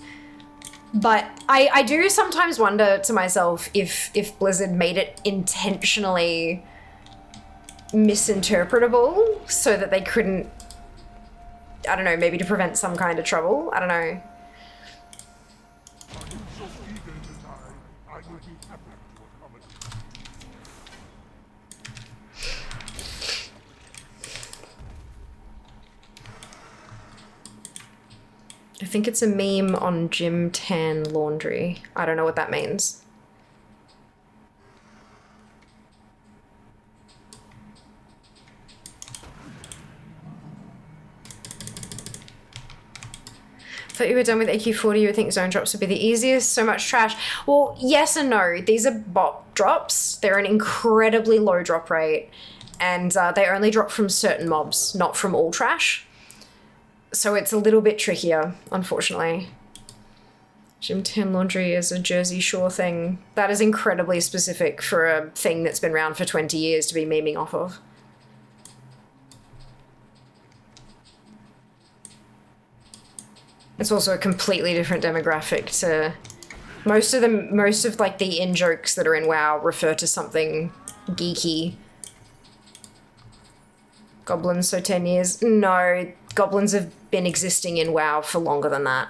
But I do sometimes wonder to myself if Blizzard made it intentionally misinterpretable so that they couldn't, I don't know, maybe to prevent some kind of trouble. I don't know. Are you so eager to die? I will be happy to accommodate. I think it's a meme on Gym Tan Laundry. I don't know what that means. Thought you were done with AQ40, you would think zone drops would be the easiest, so much trash. Well, yes and no. These are bot drops. They're an incredibly low drop rate, and they only drop from certain mobs, not from all trash. So it's a little bit trickier, unfortunately. Gym Tan Laundry is a Jersey Shore thing. That is incredibly specific for a thing that's been around for 20 years to be memeing off of. It's also a completely different demographic to most of like the in-jokes that are in WoW refer to something geeky. Goblins, so 10 years. No, goblins have been existing in WoW for longer than that.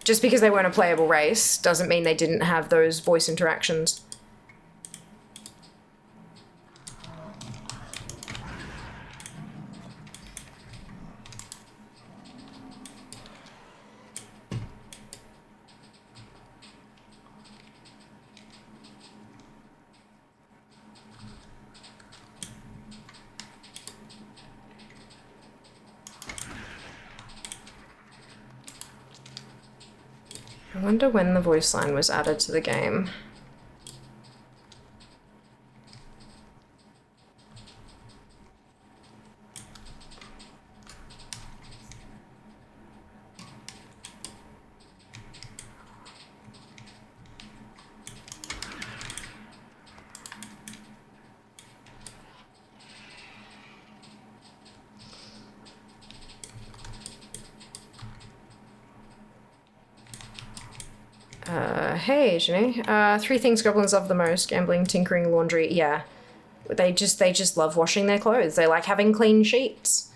Just because they weren't a playable race doesn't mean they didn't have those voice interactions. I wonder when the voice line was added to the game. Hey, Jenny. 3 things goblins love the most: gambling, tinkering, laundry. Yeah. They just love washing their clothes. They like having clean sheets.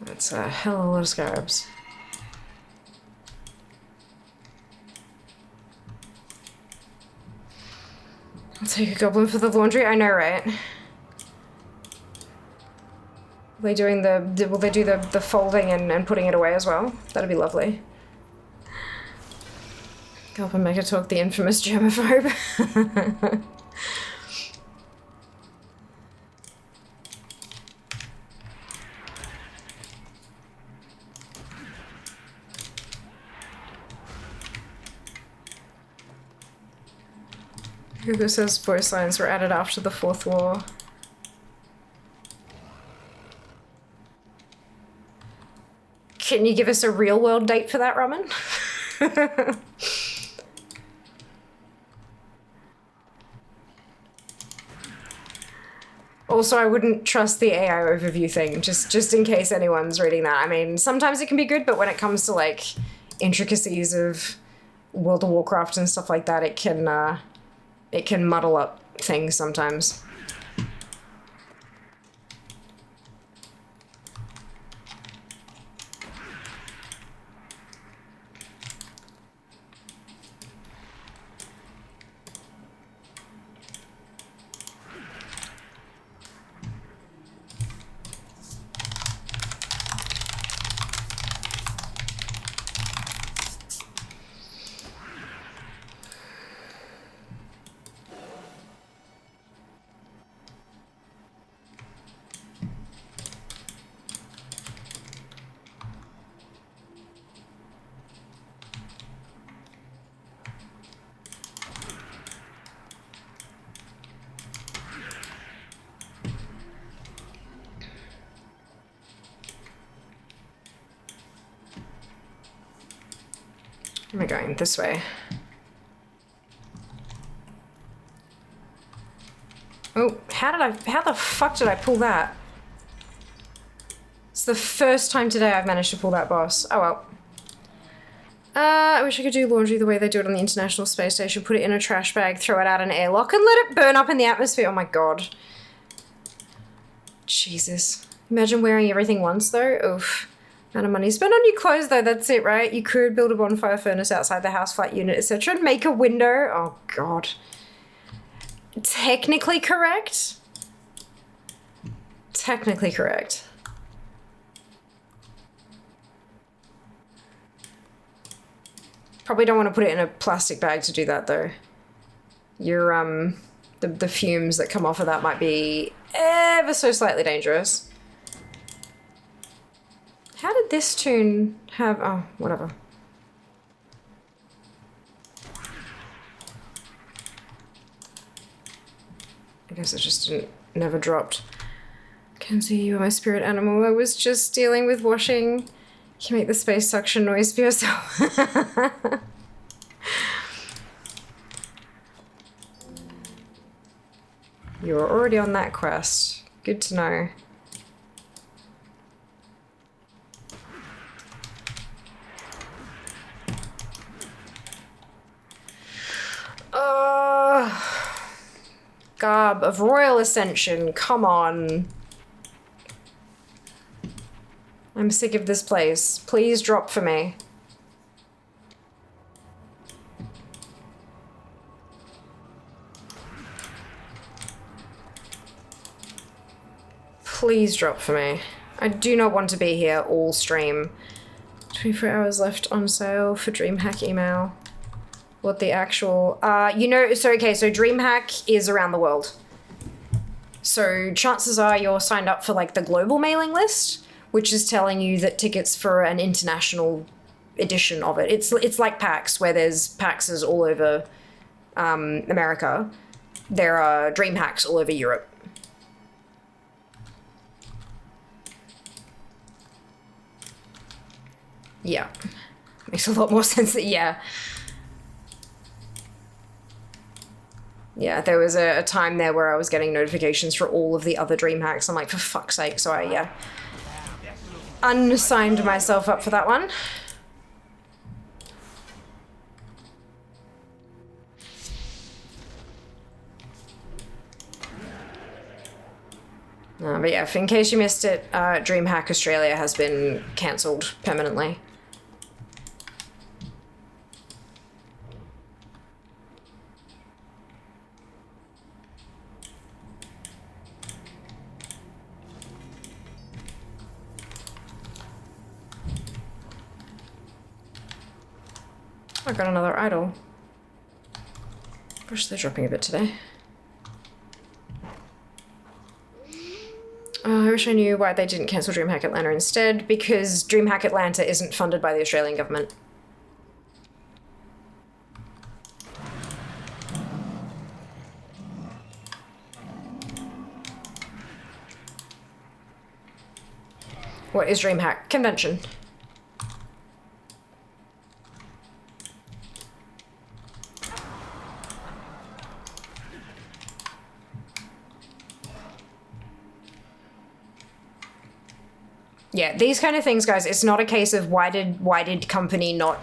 That's a hell of a lot of scarabs. I'll take a goblin for the laundry. I know, right? Will they do the folding and putting it away as well? That'd be lovely. Goblin Maker Talk, the infamous germaphobe. Google says voice lines were added after the 4th war. Can you give us a real world date for that, Ramen? Also, I wouldn't trust the AI overview thing, just in case anyone's reading that. I mean, sometimes it can be good, but when it comes to, like, intricacies of World of Warcraft and stuff like that, it can muddle up things sometimes. Am I going this way? Oh, how the fuck did I pull that? It's the first time today I've managed to pull that boss. Oh well. I wish I could do laundry the way they do it on the International Space Station. Put it in a trash bag, throw it out an airlock, and let it burn up in the atmosphere. Oh my god. Jesus. Imagine wearing everything once though. Oof. Amount of money spent on your clothes though, that's it, right? You could build a bonfire furnace outside the house, flat unit, etc. and make a window. Oh god. Technically correct? Technically correct. Probably don't want to put it in a plastic bag to do that though. Your the fumes that come off of that might be ever so slightly dangerous. How did this tune have... oh, whatever. I guess it just never dropped. Kenzie, you are my spirit animal. I was just dealing with washing. You can make the space suction noise for yourself. You're already on that quest. Good to know. Garb of Royal Ascension, come on. I'm sick of this place. Please drop for me. Please drop for me. I do not want to be here all stream. 24 hours left on sale for DreamHack email. What the actual... you know, so okay, so DreamHack is around the world. So chances are you're signed up for like the global mailing list, which is telling you that tickets for an international edition of it. It's like PAX, where there's PAXs all over America. There are DreamHacks all over Europe. Yeah. Makes a lot more sense that, yeah. Yeah, there was a time there where I was getting notifications for all of the other dream hacks. I'm like, for fuck's sake. So I, unsigned myself up for that one. But yeah, in case you missed it, DreamHack Australia has been cancelled permanently. I got another idol. Gosh, they're dropping a bit today. I wish I knew why they didn't cancel DreamHack Atlanta instead, because DreamHack Atlanta isn't funded by the Australian government. What is DreamHack? Convention. Yeah, these kind of things, guys, it's not a case of why did company not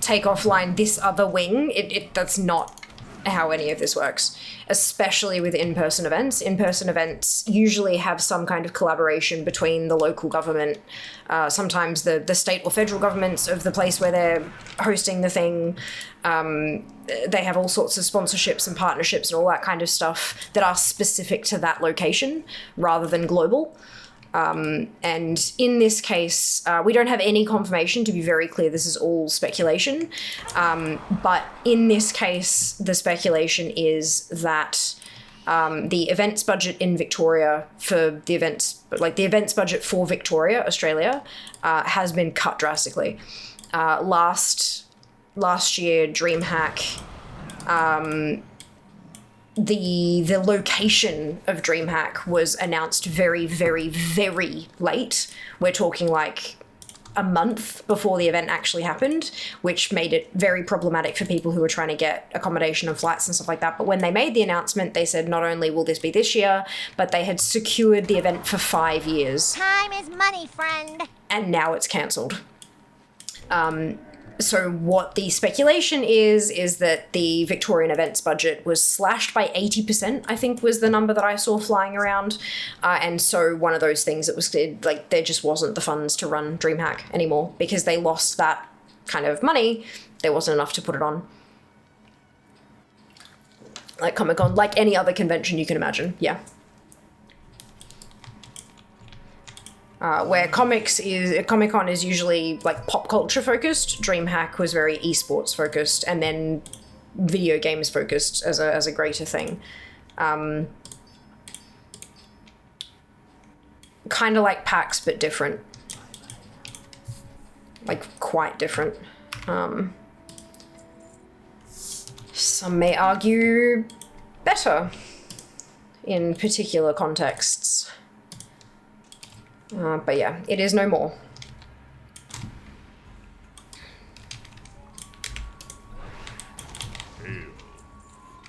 take offline this other wing. That's not how any of this works, especially with in-person events. In-person events usually have some kind of collaboration between the local government, sometimes the state or federal governments of the place where they're hosting the thing. They have all sorts of sponsorships and partnerships and all that kind of stuff that are specific to that location rather than global. And in this case, we don't have any confirmation, to be very clear, this is all speculation. But in this case, the speculation is that the events budget in Victoria for the events, like the events budget for Victoria, Australia, has been cut drastically. Last year, DreamHack, the location of DreamHack was announced very, very, very late. We're talking like a month before the event actually happened, which made it very problematic for people who were trying to get accommodation and flights and stuff like that. But when they made the announcement, they said not only will this be this year, but they had secured the event for 5 years. Time is money, friend. And now it's cancelled. So what the speculation is that the Victorian events budget was slashed by 80%, I think was the number that I saw flying around. And so one of those things that was like, there just wasn't the funds to run DreamHack anymore because they lost that kind of money. There wasn't enough to put it on. Like Comic-Con, like any other convention you can imagine, yeah. Where Comic-Con is usually like pop culture focused, DreamHack was very esports focused, and then video games focused as a greater thing. Kind of like PAX, but different. Like quite different. Some may argue better in particular contexts. But yeah, it is no more.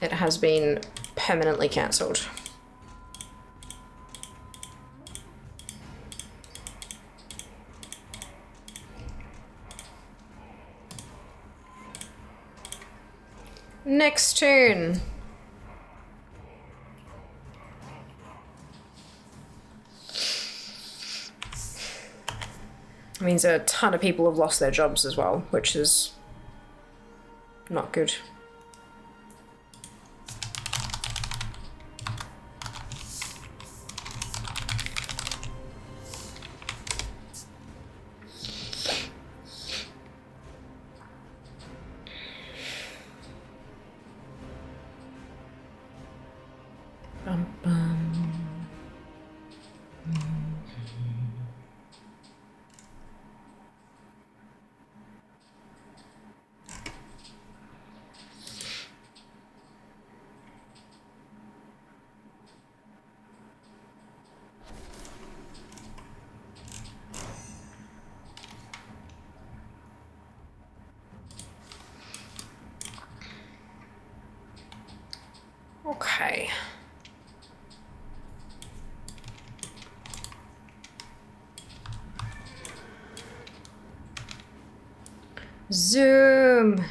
It has been permanently cancelled. Next tune. It means a ton of people have lost their jobs as well, which is not good. Okay. Zoom.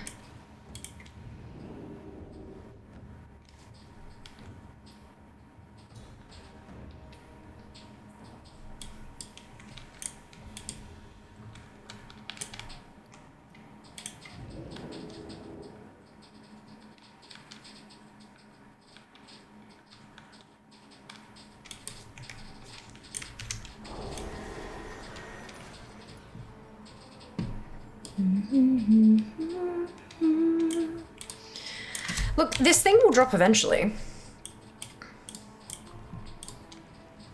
Look, this thing will drop eventually.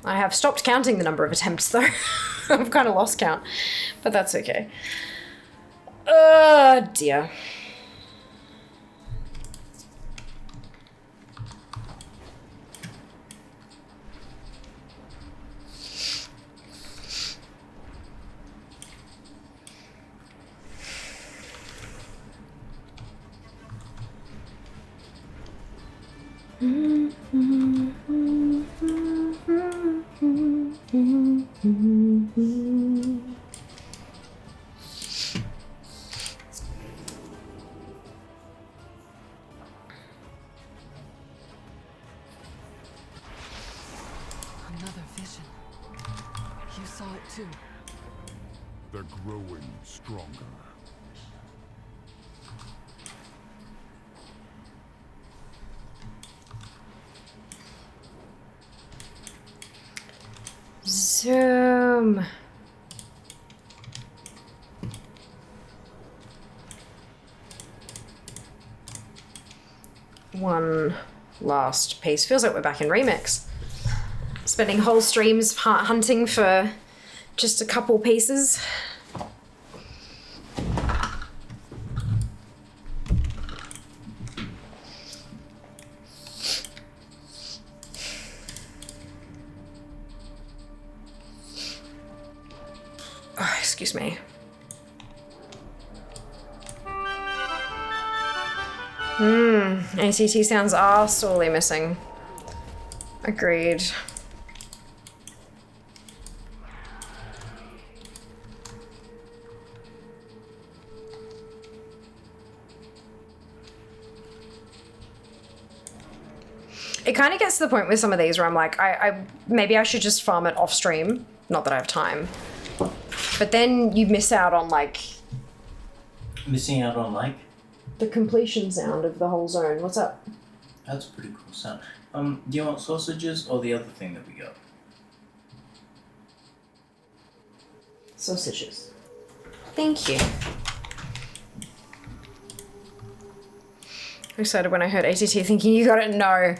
I have stopped counting the number of attempts though. I've kind of lost count, but that's okay. Oh dear. Another vision. You saw it too. They're growing stronger. Zoom. One last piece. Feels like we're back in Remix. Spending whole streams hunting for just a couple pieces. Oh, excuse me. ACT sounds are sorely missing. Agreed. It kind of gets to the point with some of these where I'm like, maybe I should just farm it off stream. Not that I have time. But then you miss out on like... Missing out on like? The completion sound of the whole zone. What's up? That's a pretty cool sound. Do you want sausages or the other thing that we got? Sausages. Thank you. I'm excited when I heard ATT thinking you got it. No.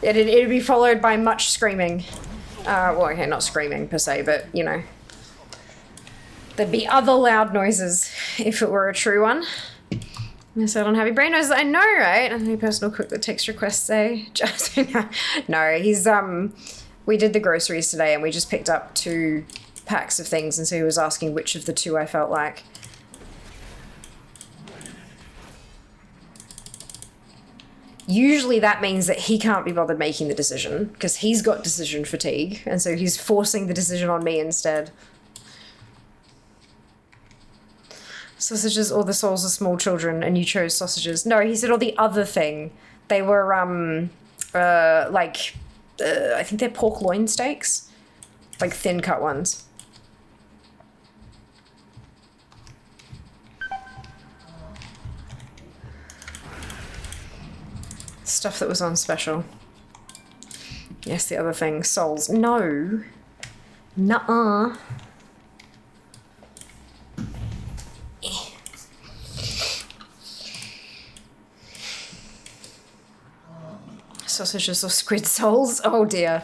It'd be followed by much screaming. Well, okay, not screaming per se, but, you know. There'd be other loud noises if it were a true one. Miss out on happy brain noises. I know, right? And any personal quick text requests say just no. He's we did the groceries today and we just picked up 2 packs of things, and so he was asking which of the 2 I felt like. Usually that means that he can't be bothered making the decision because he's got decision fatigue, and so he's forcing the decision on me instead. Sausages or the souls of small children, and you chose sausages. No, he said, or the other thing. They were, I think they're pork loin steaks. Like thin cut ones. Stuff that was on special. Yes, the other thing. Souls. No. Nuh-uh. Sausages or squid souls? Oh dear.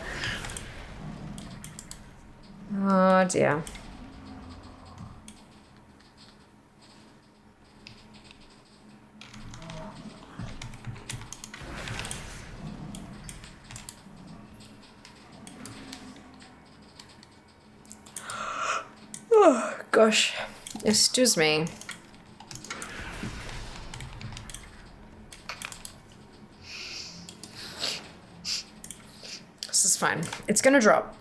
Oh dear. Oh gosh. Excuse me. fine. It's gonna drop.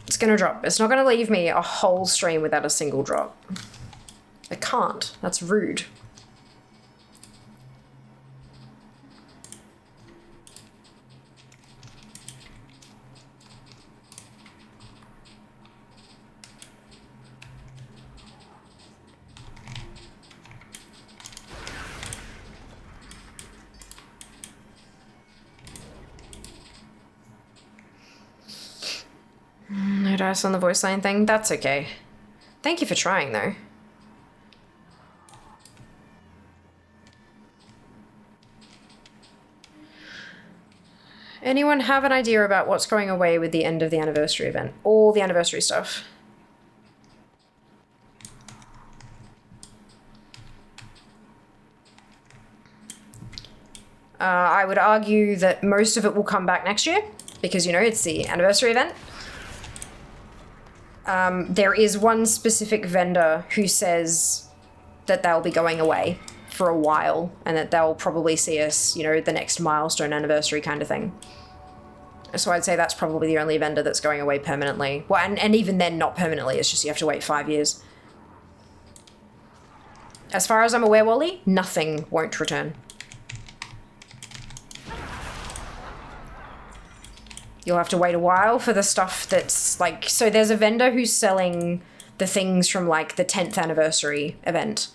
It's gonna drop. It's not gonna leave me a whole stream without a single drop. It can't. That's rude. No dice on the voice line thing. That's okay. Thank you for trying, though. Anyone have an idea about what's going away with the end of the anniversary event? All the anniversary stuff. I would argue that most of it will come back next year because, you know, it's the anniversary event. There is one specific vendor who says that they'll be going away for a while and that they'll probably see us, you know, the next milestone anniversary kind of thing. So I'd say that's probably the only vendor that's going away permanently. Well, and even then, not permanently. It's just you have to wait 5 years. As far as I'm aware, Wally, nothing won't return. You'll have to wait a while for the stuff that's like... So there's a vendor who's selling the things from like the 10th anniversary event.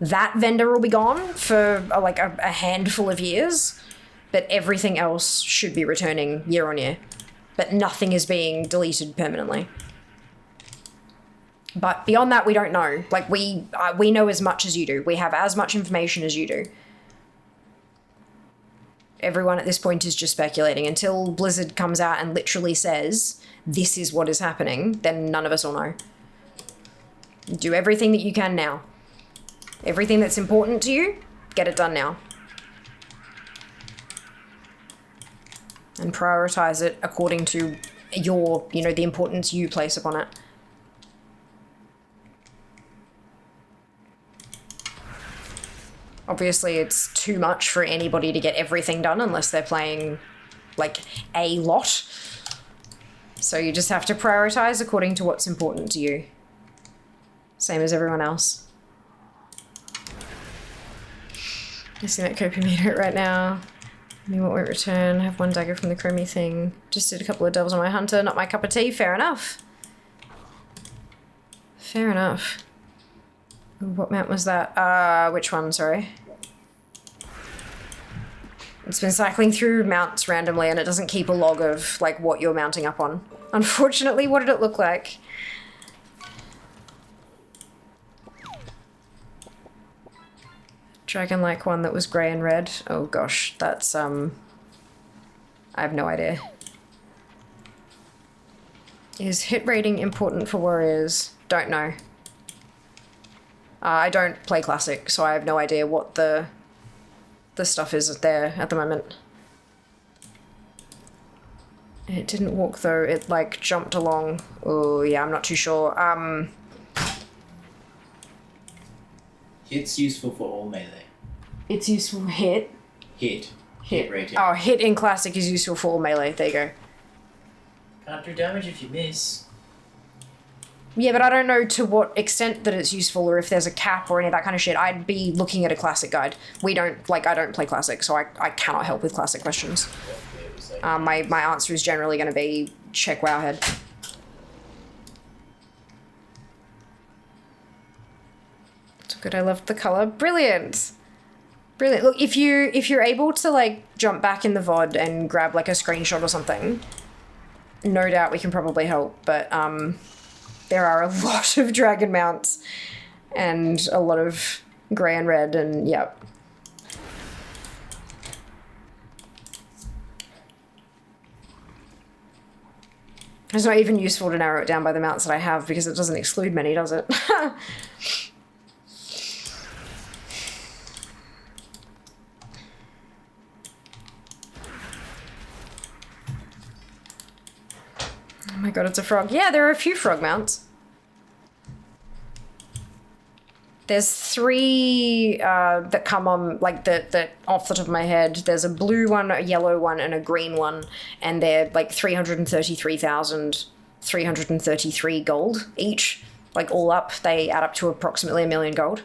That vendor will be gone for like a handful of years, but everything else should be returning year on year. But nothing is being deleted permanently. But beyond that, we don't know. Like we know as much as you do. We have as much information as you do. Everyone at this point is just speculating. Until Blizzard comes out and literally says, this is what is happening, then none of us will know. Do everything that you can now. Everything that's important to you, get it done now. And prioritize it according to your, you know, the importance you place upon it. Obviously, it's too much for anybody to get everything done unless they're playing, like, a lot. So you just have to prioritize according to what's important to you. Same as everyone else. I see that Kopi made it right now. I mean, what won't return? I have one dagger from the Chromie thing. Just did a couple of devils on my hunter. Not my cup of tea. Fair enough. Fair enough. Ooh, what mount was that? Which one? Sorry. It's been cycling through mounts randomly and it doesn't keep a log of, like, what you're mounting up on. Unfortunately, what did it look like? Dragon-like one that was grey and red. Oh gosh, that's, I have no idea. Is hit rating important for warriors? Don't know. I don't play Classic, so I have no idea what the stuff is there at the moment. It didn't walk though, it like jumped along. Oh yeah, I'm not too sure. Hit's useful for all melee. It's useful for hit. Hit rating. Oh, hit in Classic is useful for all melee, there you go. Can't do damage if you miss. Yeah, but I don't know to what extent that it's useful or if there's a cap or any of that kind of shit. I'd be looking at a Classic guide. I don't play Classic, so I cannot help with Classic questions. My answer is generally going to be check Wowhead. It's good, I loved the color. Brilliant! Brilliant. Look, if you're able to, like, jump back in the VOD and grab, like, a screenshot or something, no doubt we can probably help, but, there are a lot of dragon mounts and a lot of grey and red and yep. It's not even useful to narrow it down by the mounts that I have because it doesn't exclude many, does it? Oh my god, it's a frog. Yeah, there are a few frog mounts. There's 3 that come on, like, the off the top of my head. There's a blue one, a yellow one, and a green one, and they're, like, 333,333 gold each. Like, all up, they add up to approximately 1 million gold.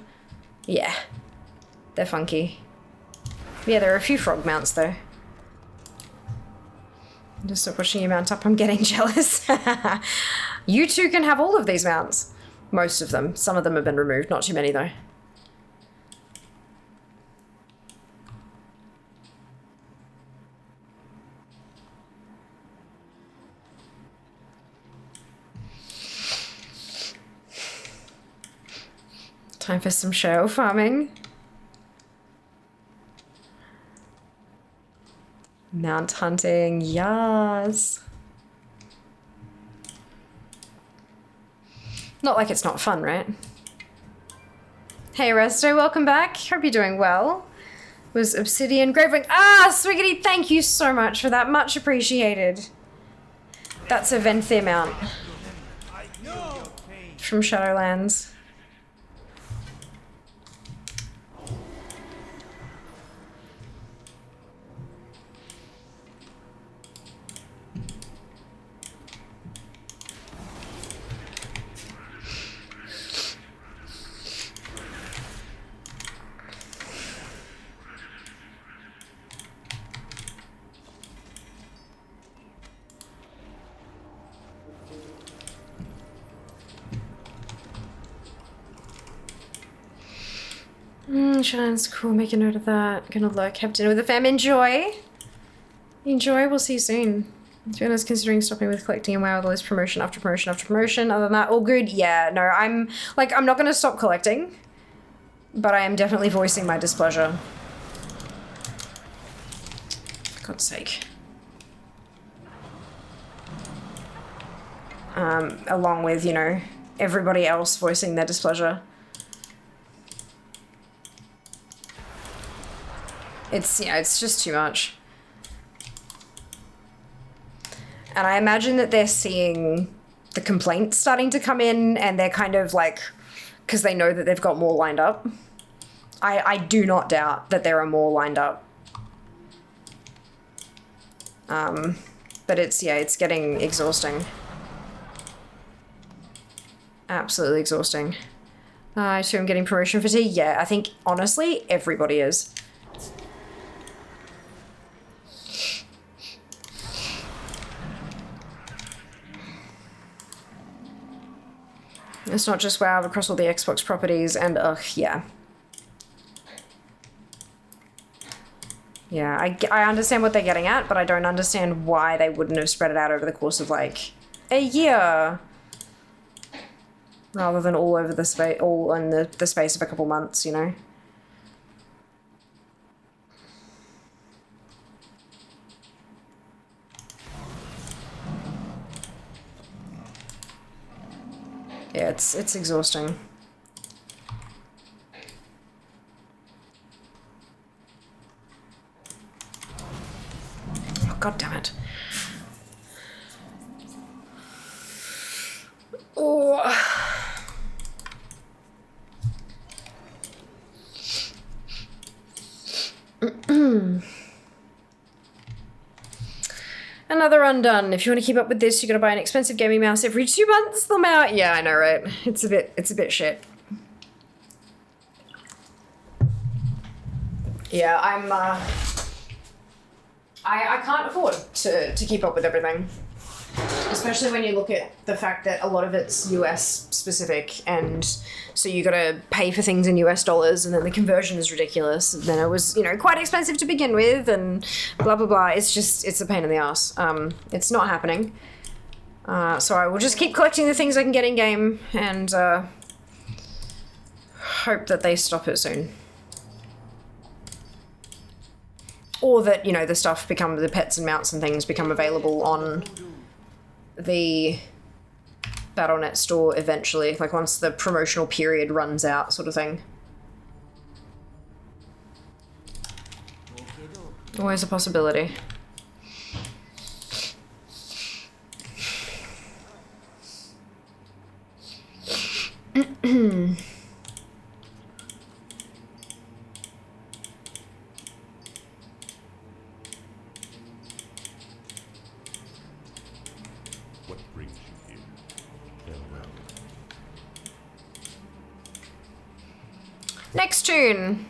Yeah. They're funky. Yeah, there are a few frog mounts, though. Just stop watching you mount up, I'm getting jealous. You two can have all of these mounts. Most of them. Some of them have been removed, not too many though. Time for some shale farming. Mount hunting, yes. Not like it's not fun, right? Hey Resto, welcome back. Hope you're doing well. Was Obsidian Gravewing. Ah, Swiggity, thank you so much for that. Much appreciated. That's a Venthyr mount. From Shadowlands. Shine's cool, make a note of that. Gonna look, have dinner with the fam. Enjoy! Enjoy, we'll see you soon. To be honest, considering stopping with collecting and WoW with all this promotion after promotion after promotion. Other than that, all good. Yeah, no, I'm not gonna stop collecting. But I am definitely voicing my displeasure. For God's sake. Along with, you know, everybody else voicing their displeasure. It's, yeah, it's just too much. And I imagine that they're seeing the complaints starting to come in and they're kind of like, because they know that they've got more lined up. I do not doubt that there are more lined up. But it's, yeah, it's getting exhausting. Absolutely exhausting. I too am getting promotion fatigue. Yeah, I think, honestly, everybody is. It's not just WoW, across all the Xbox properties, and ugh, yeah. Yeah, I understand what they're getting at, but I don't understand why they wouldn't have spread it out over the course of, like, a year. Rather than all over the space, all in the space of a couple months, you know? Yeah, it's exhausting. Oh, God damn it. Oh. Another undone. If you want to keep up with this, you gotta buy an expensive gaming mouse every 2 months. They'll out. Yeah, I know, right? It's a bit shit. Yeah, I can't afford to keep up with everything. Especially when you look at the fact that a lot of it's US specific, and so you gotta pay for things in US dollars, and then the conversion is ridiculous. And then it was, you know, quite expensive to begin with, and blah blah blah. It's just, it's a pain in the ass. It's not happening. So I will just keep collecting the things I can get in game, and hope that they stop it soon. Or that, you know, the stuff become, the pets and mounts and things become available on the Battle.net store eventually, like once the promotional period runs out, sort of thing. Always a possibility. Next tune.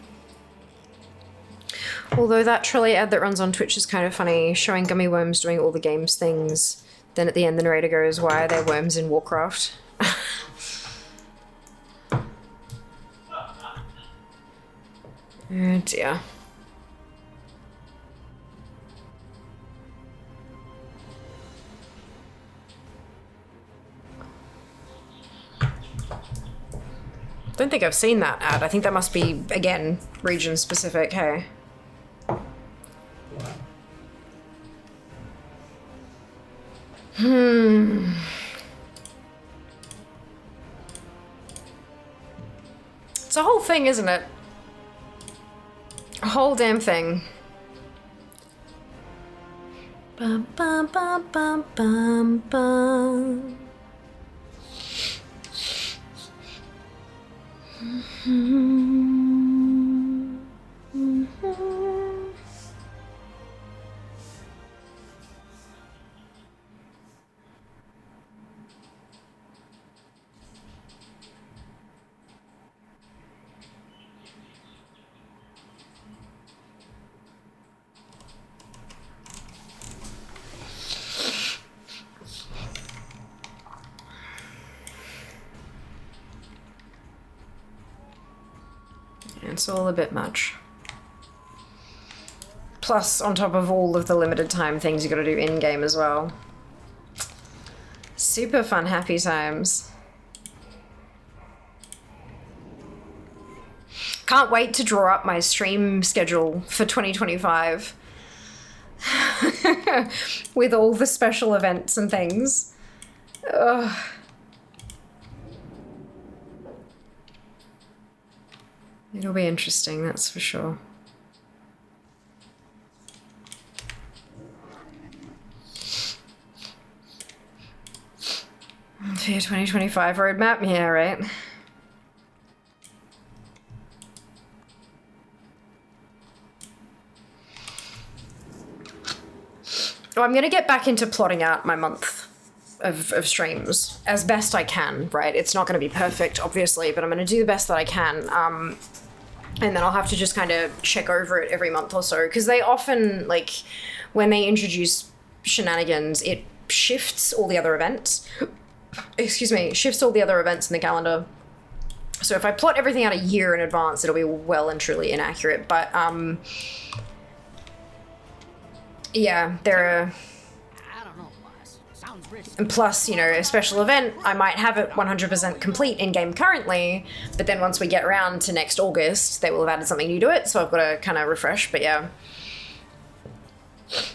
Although that trolley ad that runs on Twitch is kind of funny, showing gummy worms doing all the games things. Then at the end the narrator goes, why are there worms in Warcraft? Oh dear. Don't think I've seen that ad. I think that must be, again, region specific, hey? It's a whole thing, isn't it? A whole damn thing. Bum, bum, bum, bum, bum, bum. It's all a bit much. Plus, on top of all of the limited time things you gotta do in-game as well. Super fun, happy times. Can't wait to draw up my stream schedule for 2025. With all the special events and things. Ugh. It'll be interesting, that's for sure. For your 2025 roadmap? Yeah, right. Well, I'm gonna get back into plotting out my month of streams as best I can, right? It's not gonna be perfect, obviously, but I'm gonna do the best that I can. And then I'll have to just kind of check over it every month or so, because they often, like, when they introduce shenanigans, it shifts all the other events. Excuse me, shifts all the other events in the calendar. So if I plot everything out a year in advance, it'll be well and truly inaccurate. But, yeah, there are... And plus, you know, a special event, I might have it 100% complete in-game currently, but then once we get around to next August, they will have added something new to it, so I've got to kind of refresh, but yeah.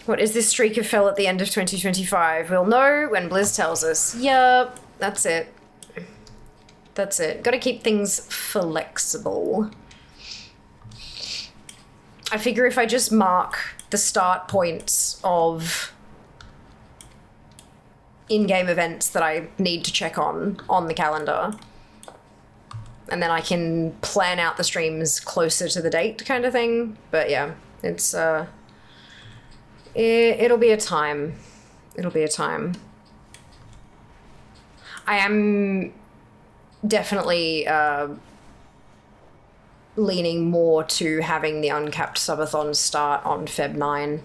What is this streak of fell at the end of 2025? We'll know when Blizz tells us. Yup, that's it. That's it. Got to keep things flexible. I figure if I just mark the start points of in-game events that I need to check on the calendar, and then I can plan out the streams closer to the date kind of thing. But yeah, it's it'll be a time. It'll be a time. I am definitely leaning more to having the uncapped subathon start on Feb 9.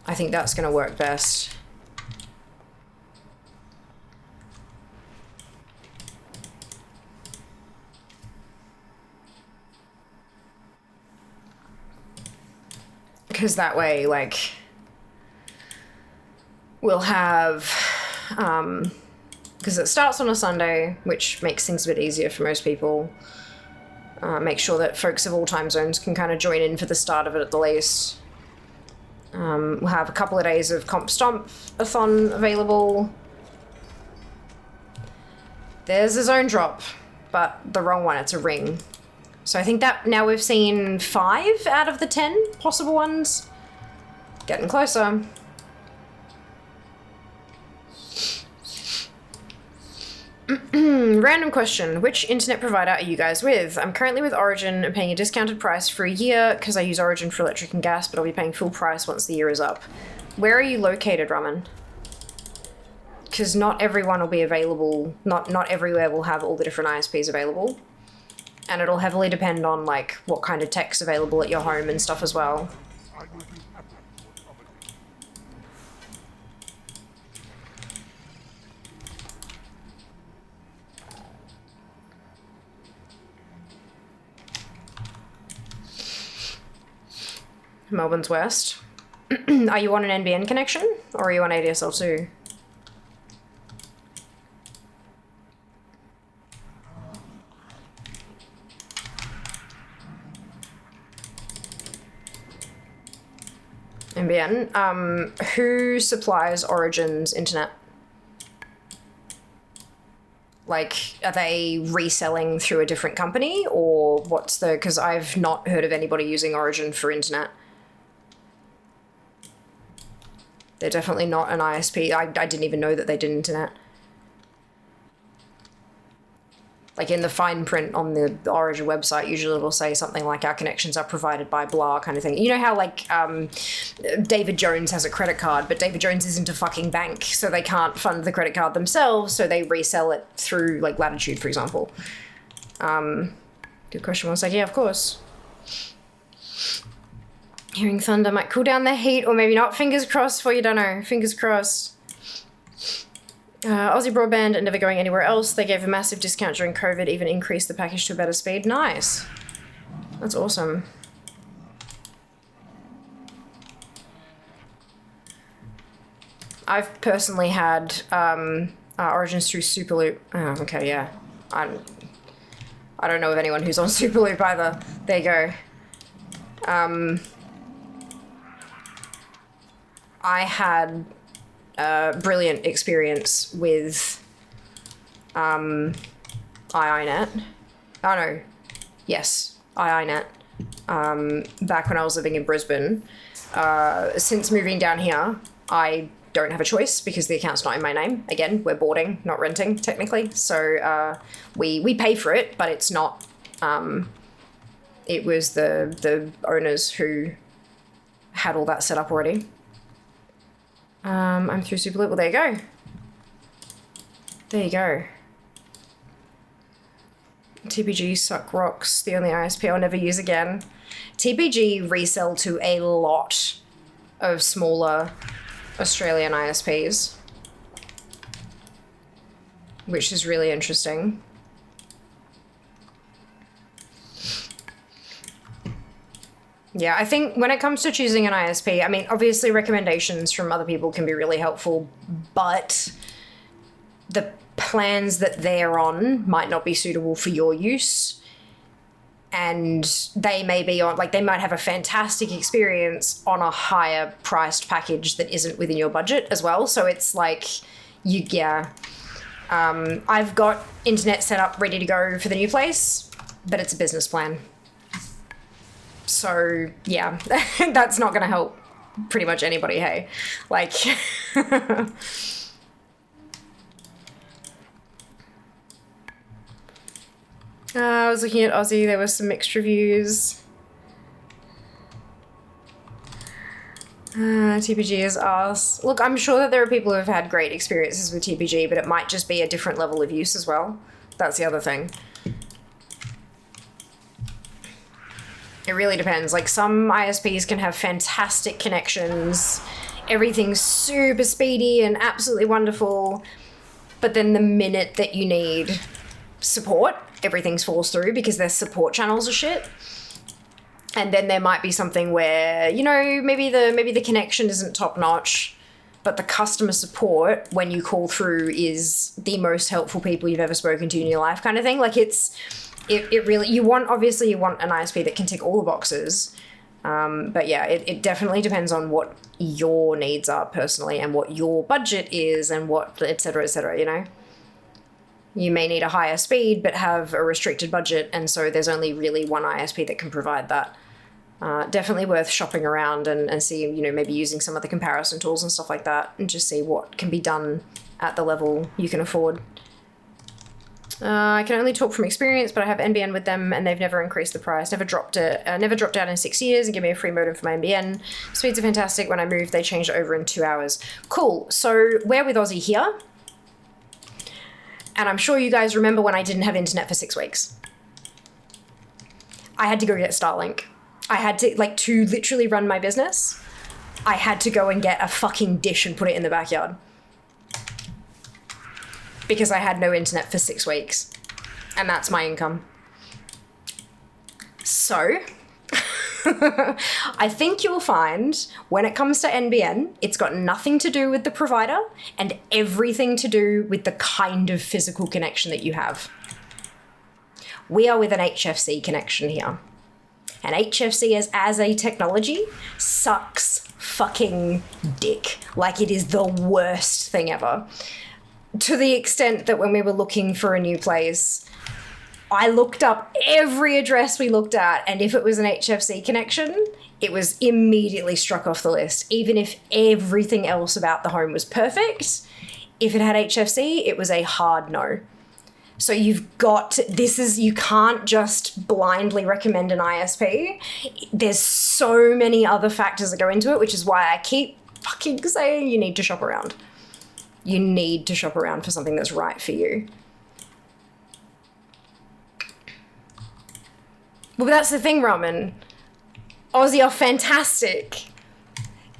I think that's going to work best. Because that way, like, we'll have, because it starts on a Sunday, which makes things a bit easier for most people. Make sure that folks of all time zones can kind of join in for the start of it at the least. We'll have a couple of days of Comp Stomp-a-thon available. There's a zone drop, but the wrong one, it's a ring. So I think that now we've seen 5 out of the 10 possible ones. Getting closer. Random question. Which internet provider are you guys with? I'm currently with Origin and paying a discounted price for a year because I use Origin for electric and gas, but I'll be paying full price once the year is up. Where are you located, Ramen? Because not everyone will be available. Not everywhere will have all the different ISPs available. And it'll heavily depend on like what kind of tech's available at your home and stuff as well. I will be happy to accommodate. Melbourne's West. Are you on an NBN connection or are you on ADSL2? NBN. Who supplies Origin's internet? Like, are they reselling through a different company or what's the... Because I've not heard of anybody using Origin for internet. They're definitely not an ISP. I didn't even know that they did internet. Like in the fine print on the Origin website, usually it'll say something like our connections are provided by blah kind of thing. You know how like David Jones has a credit card, but David Jones isn't a fucking bank, so they can't fund the credit card themselves, so they resell it through like Latitude, for example. Good question. One sec. Yeah, of course. Hearing thunder might cool down the heat, or maybe not. Fingers crossed for you, don't know. Fingers crossed. Aussie Broadband and never going anywhere else. They gave a massive discount during COVID, even increased the package to a better speed. Nice. That's awesome. I've personally had Origins through Superloop. Oh, okay, yeah. I don't know of anyone who's on Superloop either. There you go. I had a brilliant experience with iiNet. Oh no, yes, iiNet. Back when I was living in Brisbane. Since moving down here, I don't have a choice because the account's not in my name. Again, we're boarding, not renting, technically. So we pay for it, but it's not. It was the owners who had all that set up already. I'm through Superloop. Well, there you go. There you go. TPG suck rocks. The only ISP I'll never use again. TPG resell to a lot of smaller Australian ISPs, which is really interesting. Yeah, I think when it comes to choosing an ISP, I mean, obviously recommendations from other people can be really helpful, but the plans that they're on might not be suitable for your use. And they may be on, like, they might have a fantastic experience on a higher priced package that isn't within your budget as well. So it's like, I've got internet set up ready to go for the new place, but it's a business plan. So, yeah, that's not going to help pretty much anybody, hey? Like... I was looking at Aussie, there were some mixed reviews. TPG is arse. Look, I'm sure that there are people who have had great experiences with TPG, but it might just be a different level of use as well. That's the other thing. It really depends. Like, some ISPs can have fantastic connections, everything's super speedy and absolutely wonderful, but then the minute that you need support, everything falls through because their support channels are shit. And then there might be something where, you know, maybe the connection isn't top notch, but the customer support when you call through is the most helpful people you've ever spoken to in your life, kind of thing. Like, it really, you want an ISP that can tick all the boxes. But yeah, it definitely depends on what your needs are personally and what your budget is and what, et cetera, you know? You may need a higher speed, but have a restricted budget. And so there's only really one ISP that can provide that. Definitely worth shopping around and see, you know, maybe using some of the comparison tools and stuff like that and just see what can be done at the level you can afford. I can only talk from experience, but I have NBN with them and they've never increased the price, never dropped out in 6 years and give me a free modem for my NBN. Speeds are fantastic. When I moved, they changed it over in 2 hours. Cool. So we're with Aussie here. And I'm sure you guys remember when I didn't have internet for 6 weeks. I had to go get Starlink. I had to, like, to literally run my business, I had to go and get a fucking dish and put it in the backyard. Because I had no internet for 6 weeks. And that's my income. So, I think you'll find when it comes to NBN, it's got nothing to do with the provider and everything to do with the kind of physical connection that you have. We are with an HFC connection here. And HFC as a technology sucks fucking dick. Like, it is the worst thing ever. To the extent that when we were looking for a new place, I looked up every address we looked at, and if it was an HFC connection, it was immediately struck off the list. Even if everything else about the home was perfect, if it had HFC, it was a hard no. So you've got, you can't just blindly recommend an ISP. There's so many other factors that go into it, which is why I keep fucking saying you need to shop around. You need to shop around for something that's right for you. Well, that's the thing, Ramen. Aussie are fantastic.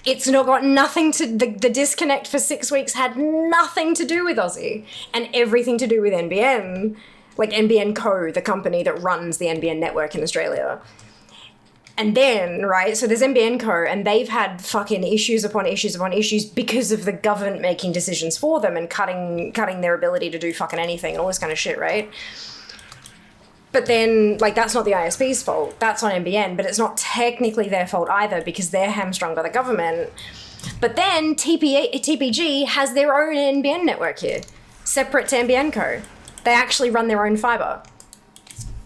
It's not got nothing to, the disconnect for 6 weeks had nothing to do with Aussie and everything to do with NBN, like NBN Co, the company that runs the NBN network in Australia. And then, right, so there's NBN Co and they've had fucking issues upon issues upon issues because of the government making decisions for them and cutting their ability to do fucking anything and all this kind of shit, right? But then, like, that's not the ISP's fault. That's on NBN, but it's not technically their fault either because they're hamstrung by the government. But then TPG has their own NBN network here, separate to NBN Co. They actually run their own fiber.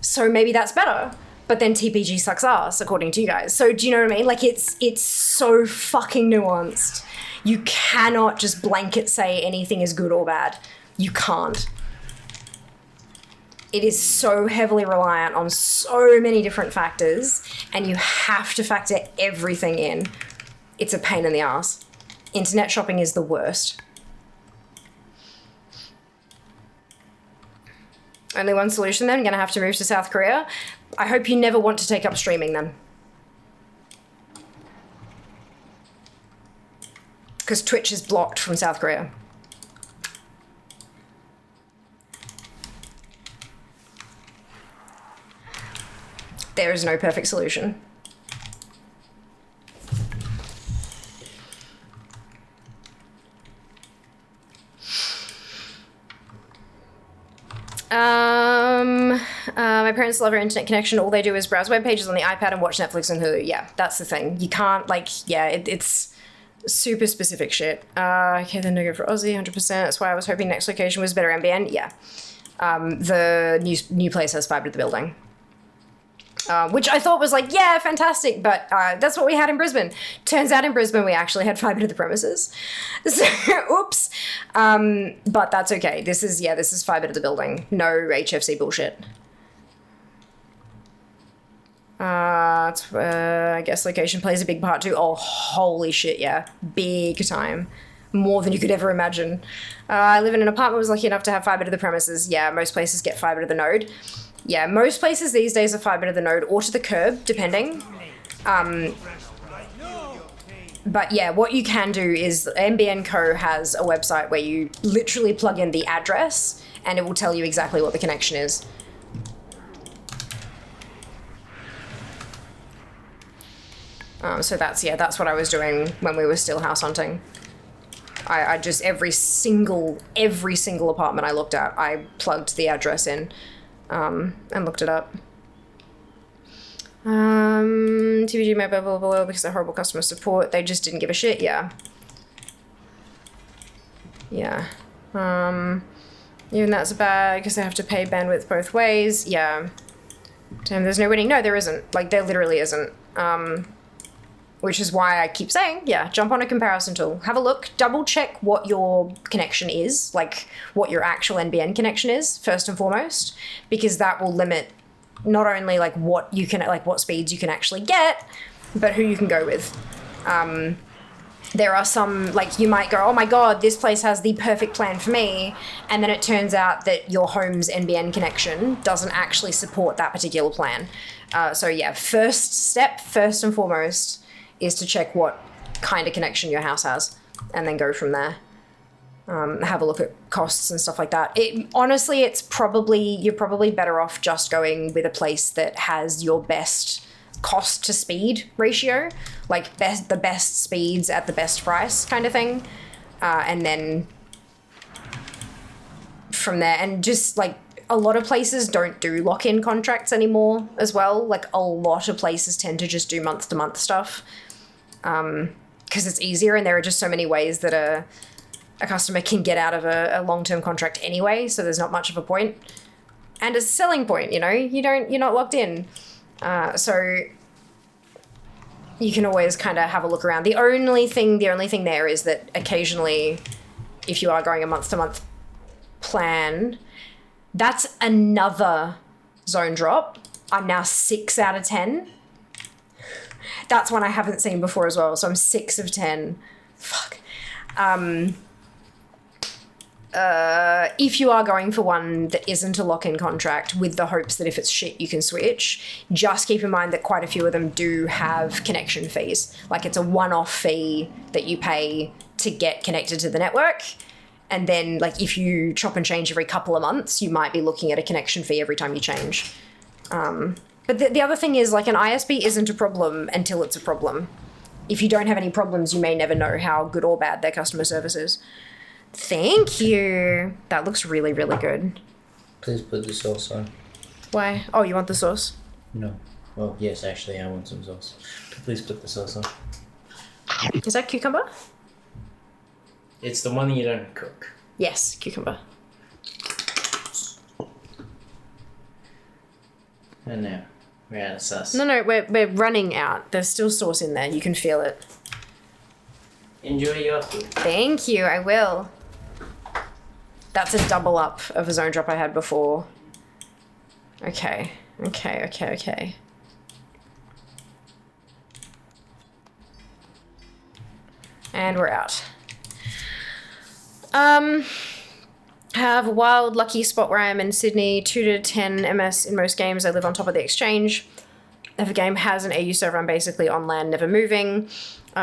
So maybe that's better. But then TPG sucks ass, according to you guys. So do you know what I mean? Like, it's so fucking nuanced. You cannot just blanket say anything is good or bad. You can't. It is so heavily reliant on so many different factors, and you have to factor everything in. It's a pain in the ass. Internet shopping is the worst. Only one solution then, gonna have to move to South Korea. I hope you never want to take up streaming then. Because Twitch is blocked from South Korea. There is no perfect solution. My parents love our internet connection. All they do is browse web pages on the iPad and watch Netflix and Hulu. Yeah, that's the thing. You can't, like, yeah, it's super specific shit. Okay, then no go for Aussie, 100%. That's why I was hoping next location was better NBN. Yeah. The new place has fiber to the building. Which I thought was like, yeah, fantastic, but that's what we had in Brisbane. Turns out in Brisbane we actually had fiber to the premises. So, oops. But that's okay. This is fiber to the building. No HFC bullshit. I guess location plays a big part too. Oh, holy shit, yeah. Big time. More than you could ever imagine. I live in an apartment, was lucky enough to have fiber to the premises. Yeah, most places get fiber to the node. Yeah, most places these days are fiber to the node or to the curb, depending. But yeah, what you can do is NBN Co has a website where you literally plug in the address and it will tell you exactly what the connection is. So that's what I was doing when we were still house hunting. I just, every single apartment I looked at, I plugged the address in. And looked it up. TVG made blah, blah, blah, blah, because of horrible customer support. They just didn't give a shit, yeah. Yeah. Even that's bad, because they have to pay bandwidth both ways. Yeah. Damn, there's no winning. No, there isn't. Like, there literally isn't. Which is why I keep saying, yeah, jump on a comparison tool. Have a look, double check what your connection is, like what your actual NBN connection is, first and foremost, because that will limit not only like what you can, like what speeds you can actually get, but who you can go with. there are some, like, you might go, oh my god, this place has the perfect plan for me, and then it turns out that your home's NBN connection doesn't actually support that particular plan. So yeah, first and foremost, is to check what kind of connection your house has, and then go from there. Have a look at costs and stuff like that. Honestly, you're probably better off just going with a place that has your best cost to speed ratio, like the best speeds at the best price kind of thing, and then from there. And just like a lot of places don't do lock-in contracts anymore as well. Like a lot of places tend to just do month-to-month stuff because it's easier, and there are just so many ways that a customer can get out of a long-term contract anyway, so there's not much of a point. And it's a selling point, you know, you're not locked in. So you can always kind of have a look around. The only thing there is that occasionally, if you are going a month-to-month plan, that's another zone drop. I'm now 6 out of 10. That's one I haven't seen before as well, so I'm 6 of 10. Fuck. If you are going for one that isn't a lock-in contract with the hopes that if it's shit you can switch, just keep in mind that quite a few of them do have connection fees. Like it's a one-off fee that you pay to get connected to the network, and then like if you chop and change every couple of months, you might be looking at a connection fee every time you change. But the other thing is, like, an ISP isn't a problem until it's a problem. If you don't have any problems, you may never know how good or bad their customer service is. Thank you. That looks really, really good. Please put the sauce on. Why? Oh, you want the sauce? No. Well, yes, actually, I want some sauce. Please put the sauce on. Is that cucumber? It's the one you don't cook. Yes, cucumber. And now, we're out of sauce. No, we're running out. There's still sauce in there. You can feel it. Enjoy your food. Thank you, I will. That's a double up of a zone drop I had before. Okay. And we're out. Have a wild lucky spot where I am in Sydney, 2 to 10 MS in most games. I live on top of the exchange. If a game has an AU server, I'm basically on land, never moving.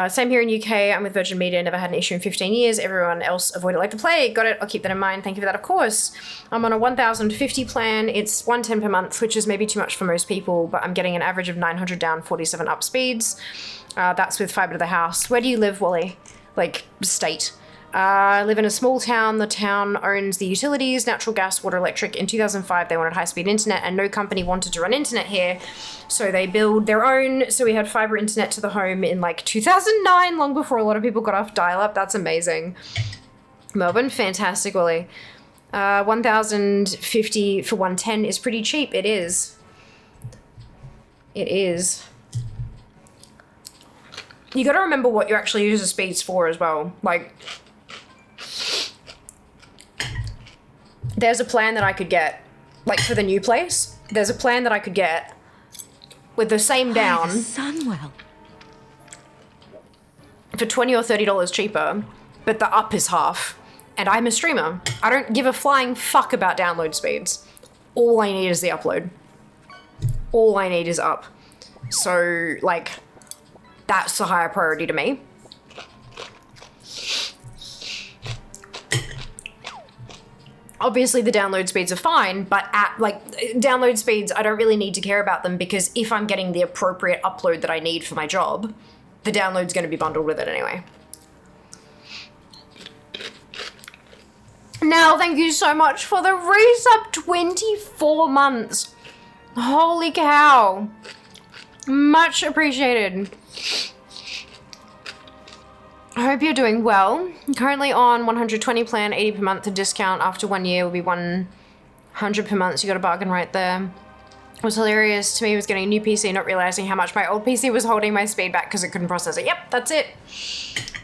Same here in UK. I'm with Virgin Media, never had an issue in 15 years. Everyone else avoid it like the plague. Got it. I'll keep that in mind. Thank you for that, of course. I'm on a 1,050 plan. It's 110 per month, which is maybe too much for most people, but I'm getting an average of 900 down, 47 up speeds. That's with fibre to the house. Where do you live, Wally? Like, state. I live in a small town. The town owns the utilities, natural gas, water, electric. In 2005, they wanted high-speed internet, and no company wanted to run internet here, so they build their own. So we had fibre internet to the home in like 2009, long before a lot of people got off dial-up. That's amazing. Melbourne, fantastic, Wally. 1,050 for 110 is pretty cheap. It is. It is. You got to remember what you actually use the speeds for as well. Like, there's a plan that I could get, like for the new place, there's a plan that I could get with the same down Sunwell. for $20 or $30 cheaper, but the up is half. And I'm a streamer. I don't give a flying fuck about download speeds. All I need is the upload. All I need is up. So, like, that's the higher priority to me. Obviously the download speeds are fine, but at like download speeds, I don't really need to care about them because if I'm getting the appropriate upload that I need for my job, the download's going to be bundled with it anyway. Now, thank you so much for the resub, 24 months. Holy cow. Much appreciated. I hope you're doing well. I'm currently on 120 plan, 80 per month. The discount after 1 year will be 100 per month. So you got a bargain right there. What was hilarious to me was getting a new PC, not realizing how much my old PC was holding my speed back because it couldn't process it. Yep, that's it.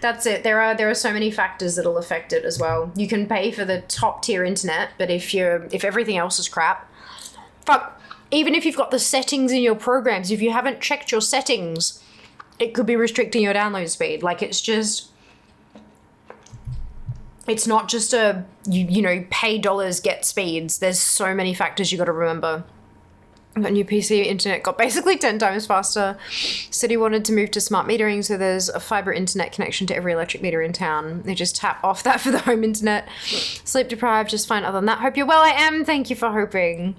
That's it. There are so many factors that'll affect it as well. You can pay for the top tier internet, but if everything else is crap, fuck. Even if you've got the settings in your programs, if you haven't checked your settings, it could be restricting your download speed. Like, it's just, It's not just you know, pay dollars, get speeds. There's so many factors you got to remember. Got new PC internet, got basically 10 times faster. City wanted to move to smart metering, so there's a fiber internet connection to every electric meter in town. They just tap off that for the home internet. Sleep deprived, just fine other than that. Hope you're well. I am. Thank you for hoping.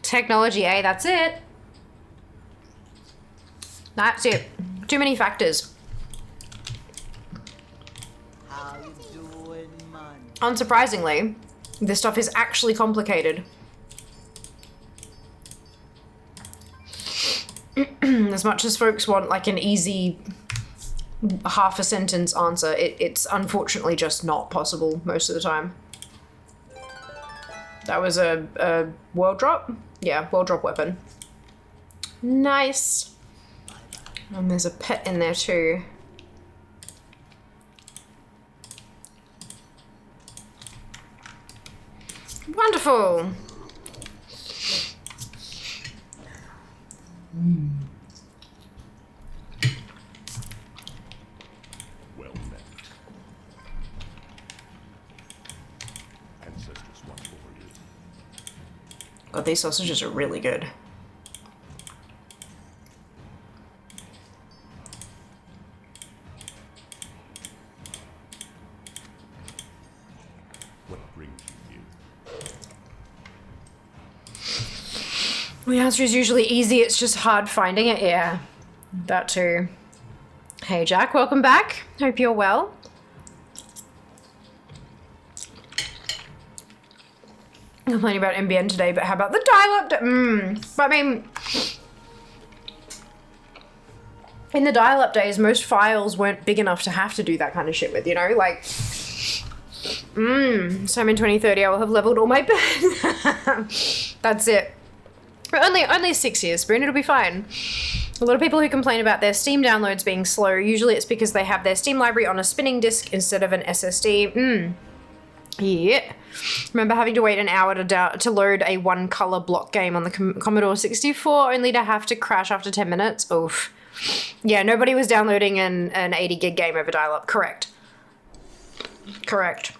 Technology, eh? That's it. That's it. Too many factors. How you doing, man? Unsurprisingly, this stuff is actually complicated. As much as folks want like an easy half a sentence answer, it's unfortunately just not possible most of the time. That was a world drop? Yeah, world drop weapon. Nice. And there's a pet in there too. Wonderful. Well met. Ancestors watch over you. God, these sausages are really good. What brings you here? The answer is usually easy, it's just hard finding it. Yeah, that too. Hey Jack, welcome back. Hope you're well. I'm complaining about NBN today, but how about the dial-up? But I mean, in the dial-up days, most files weren't big enough to have to do that kind of shit with, you know? Like, so I'm in 2030, I will have leveled all my That's it. But only 6 years, Spoon, it'll be fine. A lot of people who complain about their Steam downloads being slow, usually it's because they have their Steam library on a spinning disk instead of an SSD. Yeah. Remember having to wait an hour to load a one color block game on the Commodore 64, only to have to crash after 10 minutes? Oof. Yeah, nobody was downloading an 80 gig game over dial-up. Correct. Correct.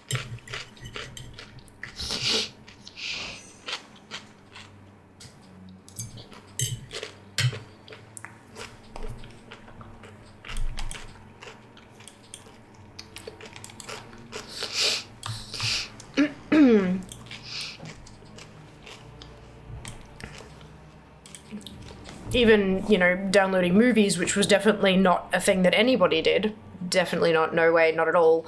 Even, you know, downloading movies, which was definitely not a thing that anybody did. Definitely not, no way, not at all.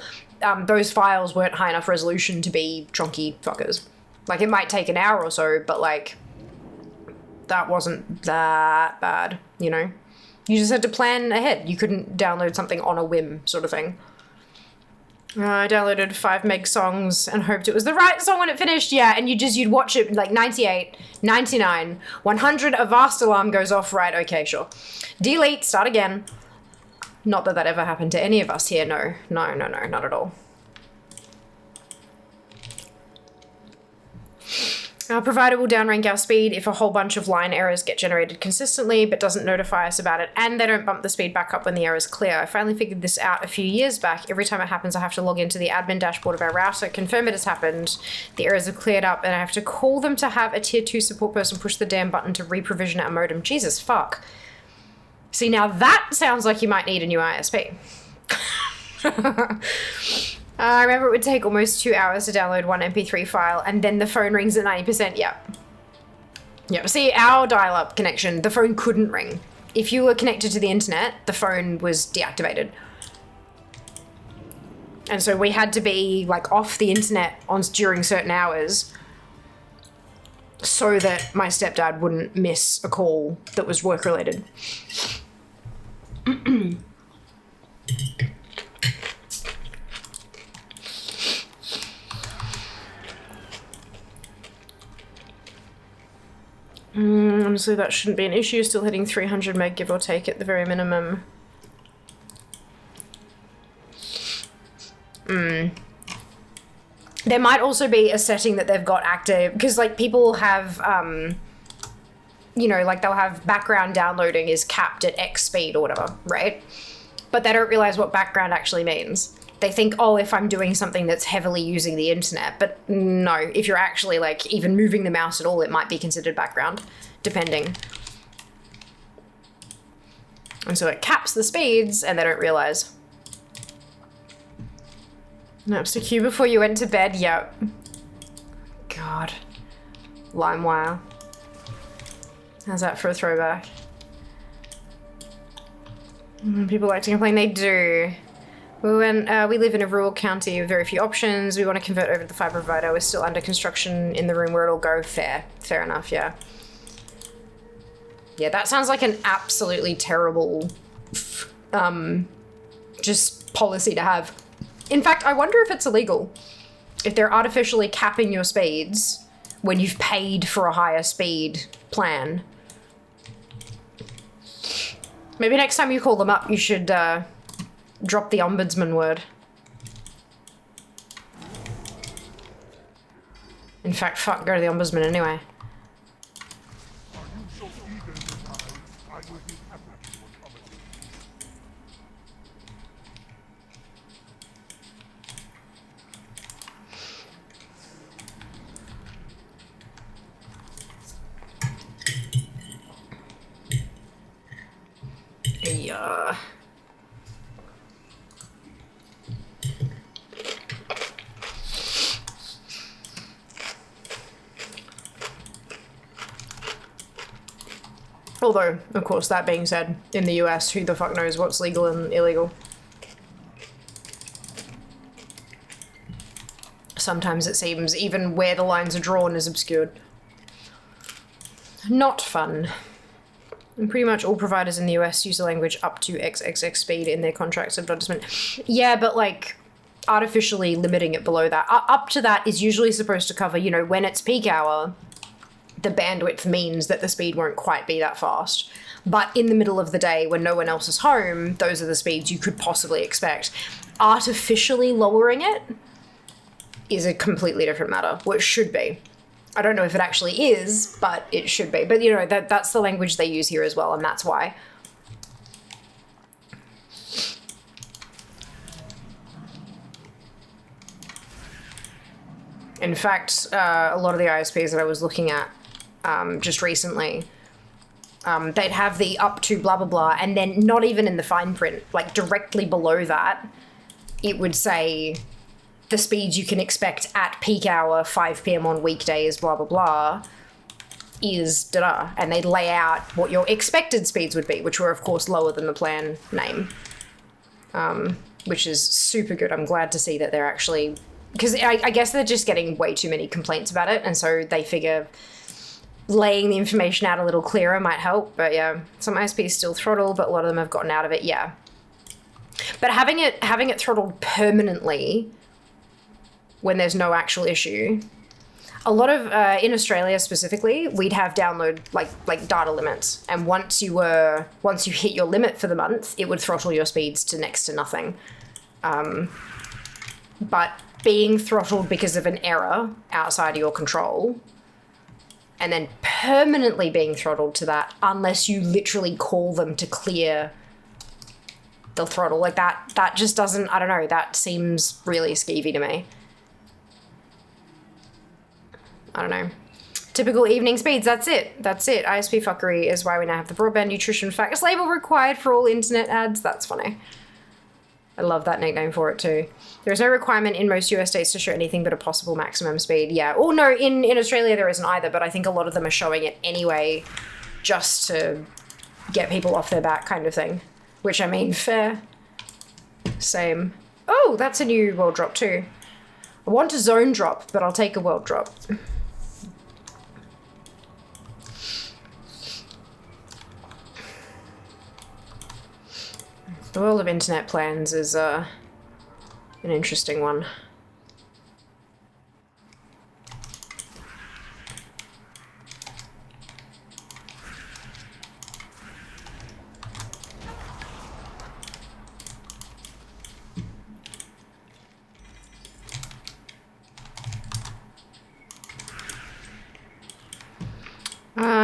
Those files weren't high enough resolution to be chunky fuckers. Like, it might take an hour or so, but, like, that wasn't that bad, you know? You just had to plan ahead. You couldn't download something on a whim, sort of thing. I downloaded 5 meg songs and hoped it was the right song when it finished. Yeah, and you'd watch it like 98, 99, 100, a vast alarm goes off. Right, okay, sure. Delete, start again. Not that that ever happened to any of us here. No, not at all. Our provider will downrank our speed if a whole bunch of line errors get generated consistently, but doesn't notify us about it, and they don't bump the speed back up when the error is clear. I finally figured this out a few years back. Every time it happens, I have to log into the admin dashboard of our router, confirm it has happened, the errors have cleared up, and I have to call them to have a tier 2 support person push the damn button to re-provision our modem. Jesus fuck. See, now that sounds like you might need a new ISP. I remember it would take almost 2 hours to download one MP3 file, and then the phone rings at 90%. Yep. See, our dial-up connection, the phone couldn't ring. If you were connected to the internet, the phone was deactivated. And so we had to be like off the internet during certain hours so that my stepdad wouldn't miss a call that was work-related. Honestly, that shouldn't be an issue. Still hitting 300 meg, give or take, at the very minimum. There might also be a setting that they've got active, because, like, people have, you know, like, they'll have background downloading is capped at X speed or whatever, right? But they don't realize what background actually means. They think, oh, if I'm doing something that's heavily using the internet, but no, if you're actually like even moving the mouse at all, it might be considered background, depending. And so it caps the speeds and they don't realize. Naps to queue before you went to bed, yep. God. LimeWire. How's that for a throwback? People like to complain, they do. We live in a rural county with very few options. We want to convert over to the fiber provider. We're still under construction in the room where it'll go. Fair enough, yeah. Yeah, that sounds like an absolutely terrible just policy to have. In fact, I wonder if it's illegal. If they're artificially capping your speeds when you've paid for a higher speed plan. Maybe next time you call them up, you should drop the ombudsman word. In fact, fuck, go to the ombudsman anyway. Are you so eager to die? I will be happy to accommodate. Yeah. Although, of course, that being said, in the US, who the fuck knows what's legal and illegal? Sometimes it seems even where the lines are drawn is obscured. Not fun. And pretty much all providers in the US use the language up to XXX speed in their contracts of advertisement. Yeah, but like artificially limiting it below that. Up to that is usually supposed to cover, you know, when it's peak hour, the bandwidth means that the speed won't quite be that fast. But in the middle of the day when no one else is home, those are the speeds you could possibly expect. Artificially lowering it is a completely different matter, which should be. I don't know if it actually is, but it should be. But you know, that's the language they use here as well, and that's why. In fact, a lot of the ISPs that I was looking at just recently, they'd have the up to blah, blah, blah, and then not even in the fine print, like directly below that, it would say the speeds you can expect at peak hour, 5 p.m. on weekdays, blah, blah, blah, is da-da. And they'd lay out what your expected speeds would be, which were, of course, lower than the plan name, which is super good. I'm glad to see that they're actually... Because I guess they're just getting way too many complaints about it, and so they figure laying the information out a little clearer might help. But yeah, some ISPs still throttle, but a lot of them have gotten out of it, yeah. But having it throttled permanently when there's no actual issue, a lot of, in Australia specifically, we'd have download like data limits, and once you hit your limit for the month, it would throttle your speeds to next to nothing. But being throttled because of an error outside of your control, and then permanently being throttled to that unless you literally call them to clear the throttle, like that just doesn't, I don't know, that seems really skeevy to me. I don't know. Typical evening speeds, that's it. ISP fuckery is why we now have the broadband nutrition facts label required for all internet ads. That's funny. I love that nickname for it too. There is no requirement in most US states to show anything but a possible maximum speed. Yeah. Oh no, in Australia there isn't either, but I think a lot of them are showing it anyway just to get people off their back kind of thing. Which, I mean, fair. Same. Oh, that's a new world drop too. I want a zone drop, but I'll take a world drop. The world of internet plans is an interesting one.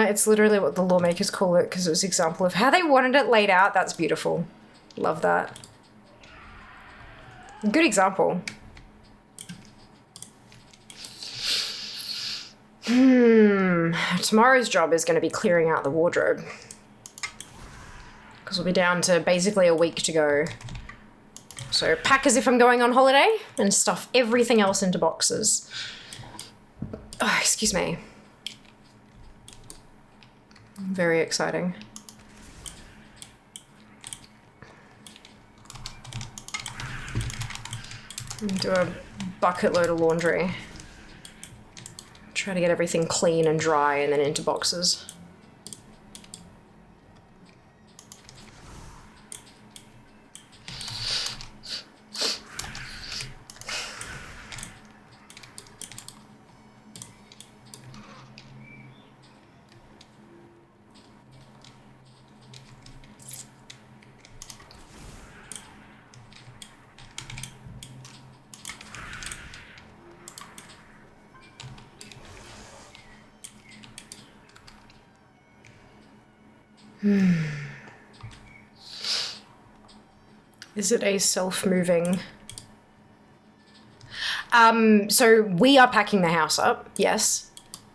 It's literally what the lawmakers call it because it was an example of how they wanted it laid out. That's beautiful. Love that. Good example. Tomorrow's job is going to be clearing out the wardrobe. Because we'll be down to basically a week to go. So pack as if I'm going on holiday and stuff everything else into boxes. Oh, excuse me. Very exciting. Do a bucket load of laundry. Try to get everything clean and dry and then into boxes. Is it a self-moving? So we are packing the house up, yes,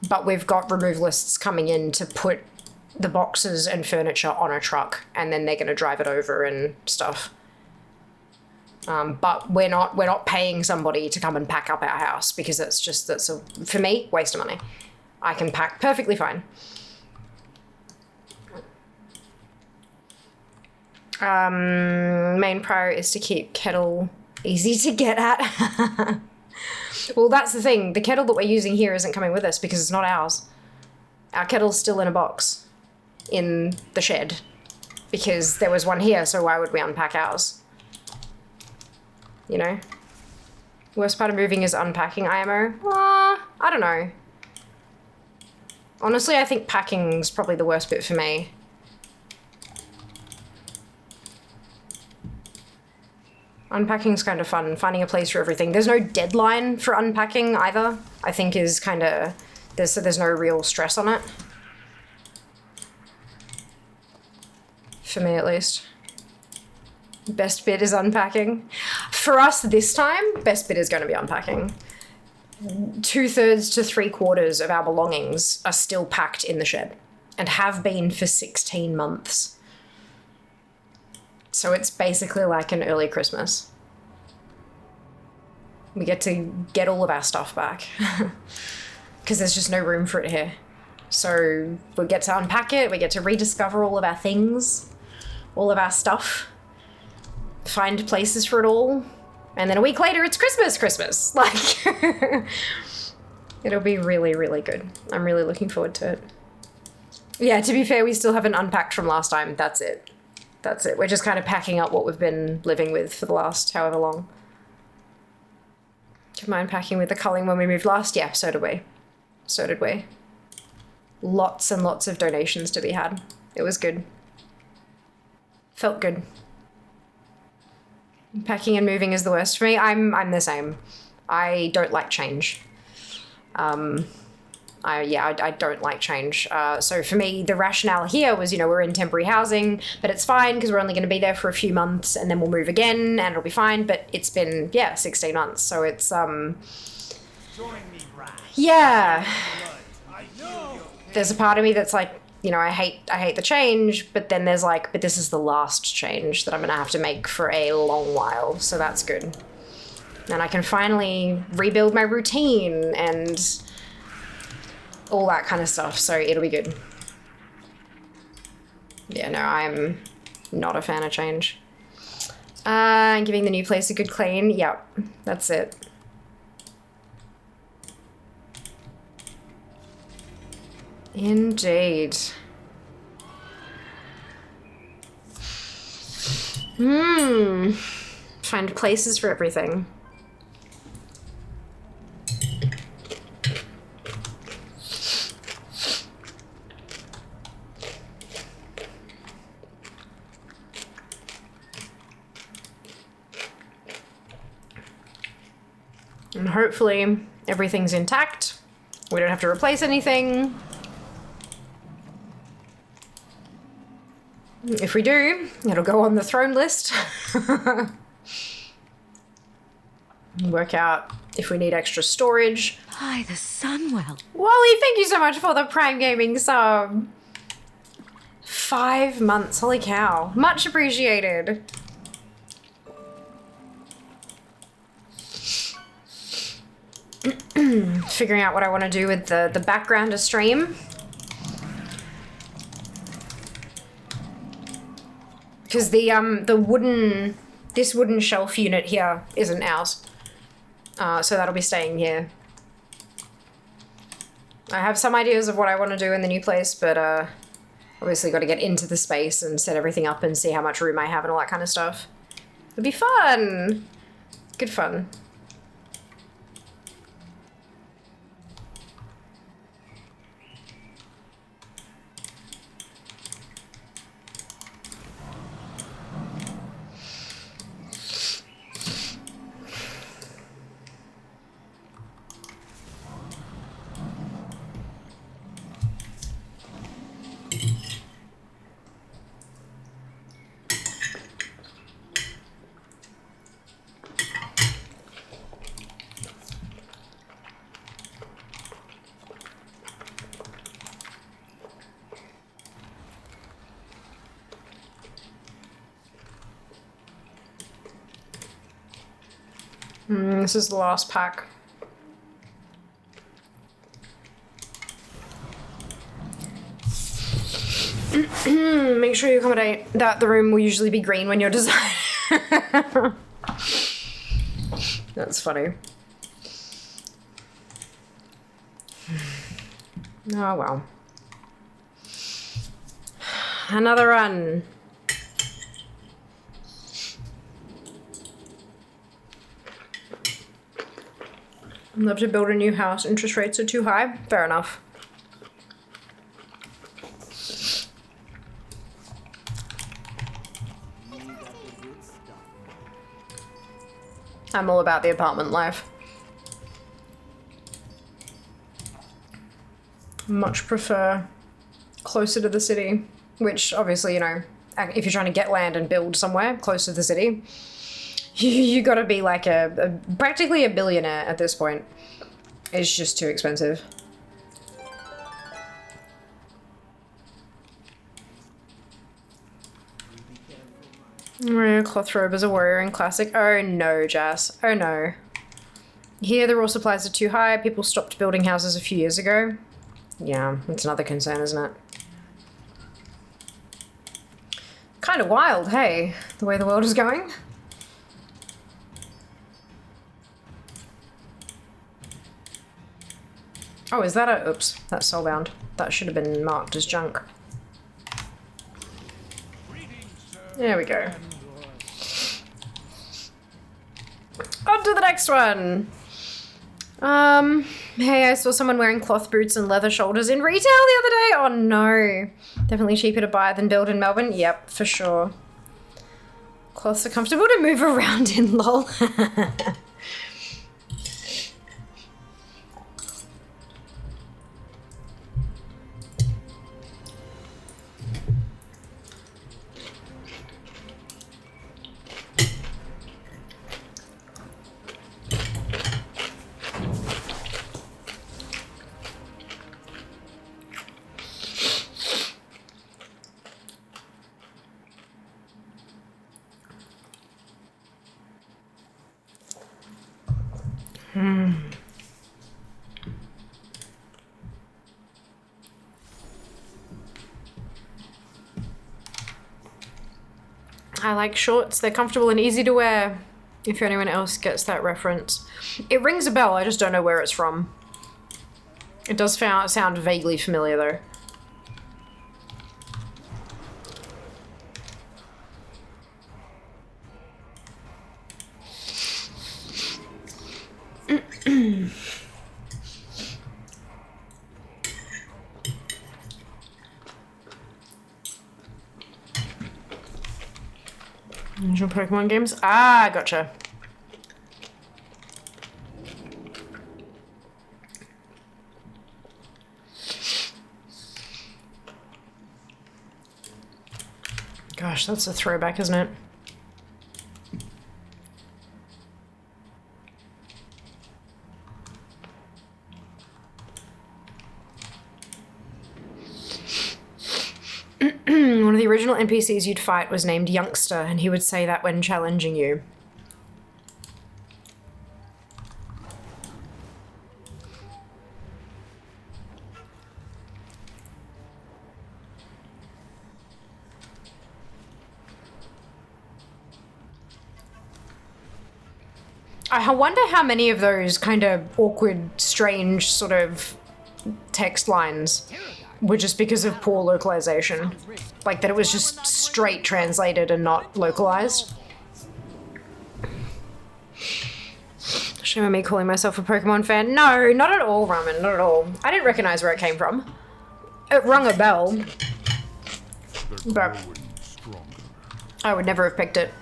but we've got removalists coming in to put the boxes and furniture on a truck, and then they're going to drive it over and stuff. But we're not paying somebody to come and pack up our house, because that's a, for me, waste of money. I can pack perfectly fine. Main priority is to keep kettle easy to get at. Well, that's the thing. The kettle that we're using here isn't coming with us because it's not ours. Our kettle's still in a box in the shed because there was one here, so why would we unpack ours? You know? Worst part of moving is unpacking IMO. I don't know. Honestly, I think packing's probably the worst bit for me. Unpacking's kind of fun, finding a place for everything. There's no deadline for unpacking either, I think is kind of, there's no real stress on it. For me, at least. Best bit is unpacking. For us this time, best bit is going to be unpacking. 2/3 to 3/4 of our belongings are still packed in the shed and have been for 16 months. So it's basically like an early Christmas. We get to get all of our stuff back because there's just no room for it here. So we get to unpack it, we get to rediscover all of our things, all of our stuff, find places for it all, and then a week later it's Christmas. Like, it'll be really, really good. I'm really looking forward to it. Yeah, to be fair, we still haven't unpacked from last time. That's it. That's it. We're just kind of packing up what we've been living with for the last however long. Do you mind packing with the culling when we moved last? Yeah, so did we. So did we. Lots and lots of donations to be had. It was good. Felt good. Packing and moving is the worst for me. I'm the same. I don't like change. I don't like change. So for me, the rationale here was, you know, we're in temporary housing, but it's fine because we're only going to be there for a few months and then we'll move again and it'll be fine. But it's been, 16 months. So it's, Join me, Brad. yeah. I know. There's a part of me that's like, you know, I hate the change, but then there's like, but this is the last change that I'm going to have to make for a long while. So that's good. And I can finally rebuild my routine and all that kind of stuff, so it'll be good. Yeah, no, I'm not a fan of change. Giving the new place a good clean. Yep, that's it. Indeed. Find places for everything. And hopefully everything's intact. We don't have to replace anything. If we do, it'll go on the throne list. Work out if we need extra storage. By the Sunwell. Wally, thank you so much for the Prime Gaming sub. 5 months, holy cow. Much appreciated. Figuring out what I want to do with the background of stream. Because this wooden shelf unit here isn't ours. So that'll be staying here. I have some ideas of what I want to do in the new place, but obviously got to get into the space and set everything up and see how much room I have and all that kind of stuff. It'll be fun. Good fun. This is the last pack. Make sure you accommodate that the room will usually be green when you're designing. That's funny. Oh well. Another run. Love to build a new house. Interest rates are too high. Fair enough. I'm all about the apartment life. Much prefer closer to the city, which obviously, you know, if you're trying to get land and build somewhere close to the city, you gotta be like practically a billionaire at this point. It's just too expensive. Cloth robe as a warrior in classic. Oh no, Jas. Oh no. Here the raw supplies are too high. People stopped building houses a few years ago. Yeah, that's another concern, isn't it? Kind of wild, hey? The way the world is going. Oh, is that a... Oops, that's soulbound. That should have been marked as junk. There we go. On to the next one. Hey, I saw someone wearing cloth boots and leather shoulders in retail the other day. Oh no. Definitely cheaper to buy than build in Melbourne. Yep, for sure. Cloths are comfortable to move around in, lol. I like shorts. They're comfortable and easy to wear. If anyone else gets that reference. It rings a bell, I just don't know where it's from. It does sound vaguely familiar though. Original Pokemon games? Ah, gotcha. Gosh, that's a throwback, isn't it? the original NPCs you'd fight was named Youngster, and he would say that when challenging you. I wonder how many of those kind of awkward, strange sort of text lines were just because of poor localization. Like that it was just straight translated and not localized. Shame on me calling myself a Pokemon fan. No, not at all, Ramen, not at all. I didn't recognize where it came from. It rung a bell. But I would never have picked it.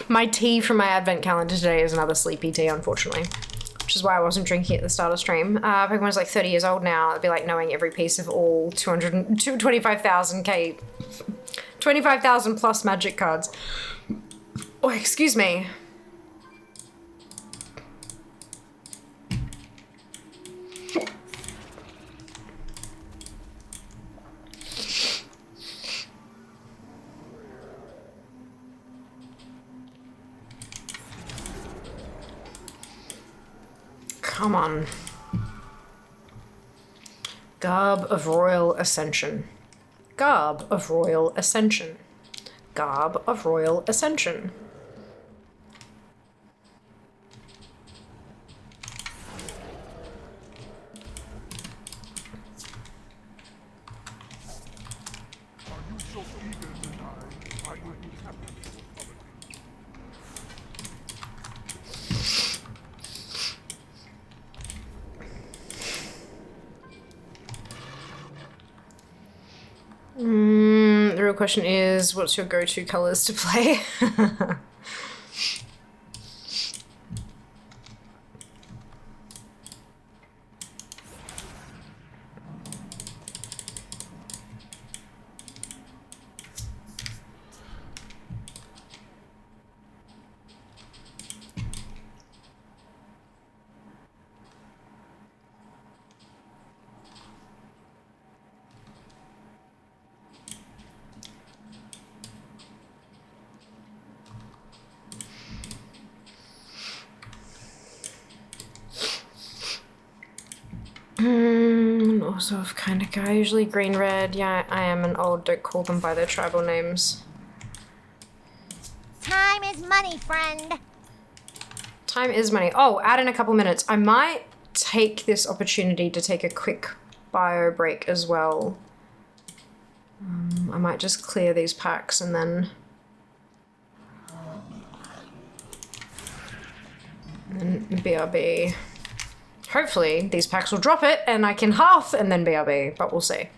My tea from my advent calendar today is another sleepy tea, unfortunately. Which is why I wasn't drinking at the start of stream. Pokemon's like 30 years old now. It'd be like knowing every piece of all 25,000 25,000 plus magic cards. Oh, excuse me. Come on. Garb of Royal Ascension. Garb of Royal Ascension. Garb of Royal Ascension. Are you so eager to die? I will be happy to accommodate. The real question is, what's your go-to colors to play? Also of kind of guy, usually green red. Yeah, I am an old, don't call them by their tribal names. Time is money, friend. Time is money. Oh, add in a couple minutes. I might take this opportunity to take a quick bio break as well. I might just clear these packs and then BRB. Hopefully these packs will drop it and I can half and then BRB, but we'll see.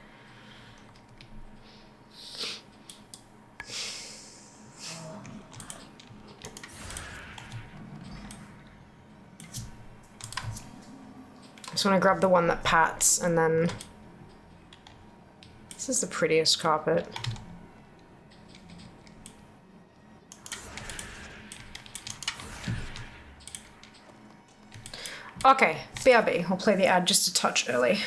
I just want to grab the one that pats and then... This is the prettiest carpet. Okay, BRB. I'll play the ad just a touch early.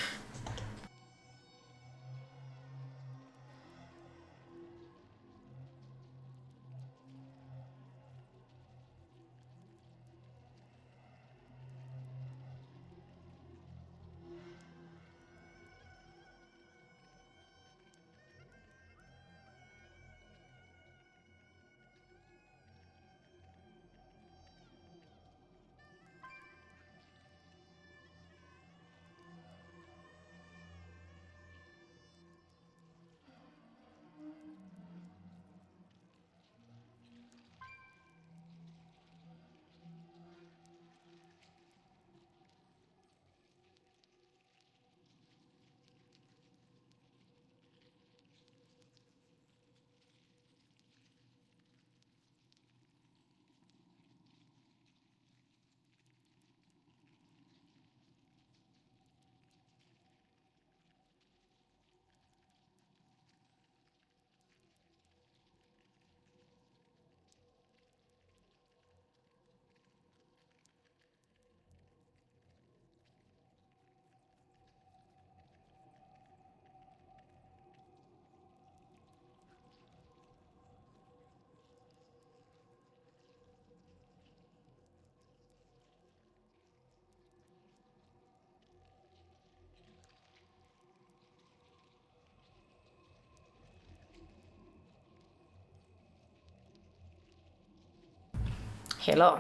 Hello.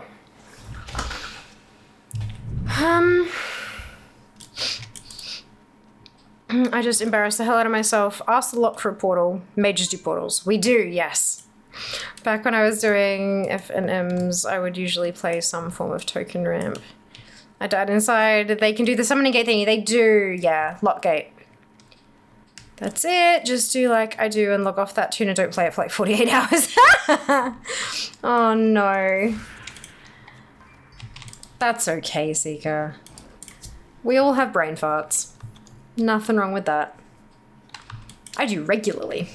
I just embarrassed the hell out of myself. Ask the lock for a portal. Mages do portals. We do, yes. Back when I was doing F and M's, I would usually play some form of token ramp. I died inside. They can do the summoning gate thingy. They do, yeah. Lock gate. That's it. Just do like I do and log off that tune and don't play it for like 48 hours. Oh no. That's okay, Seeker. We all have brain farts. Nothing wrong with that. I do regularly.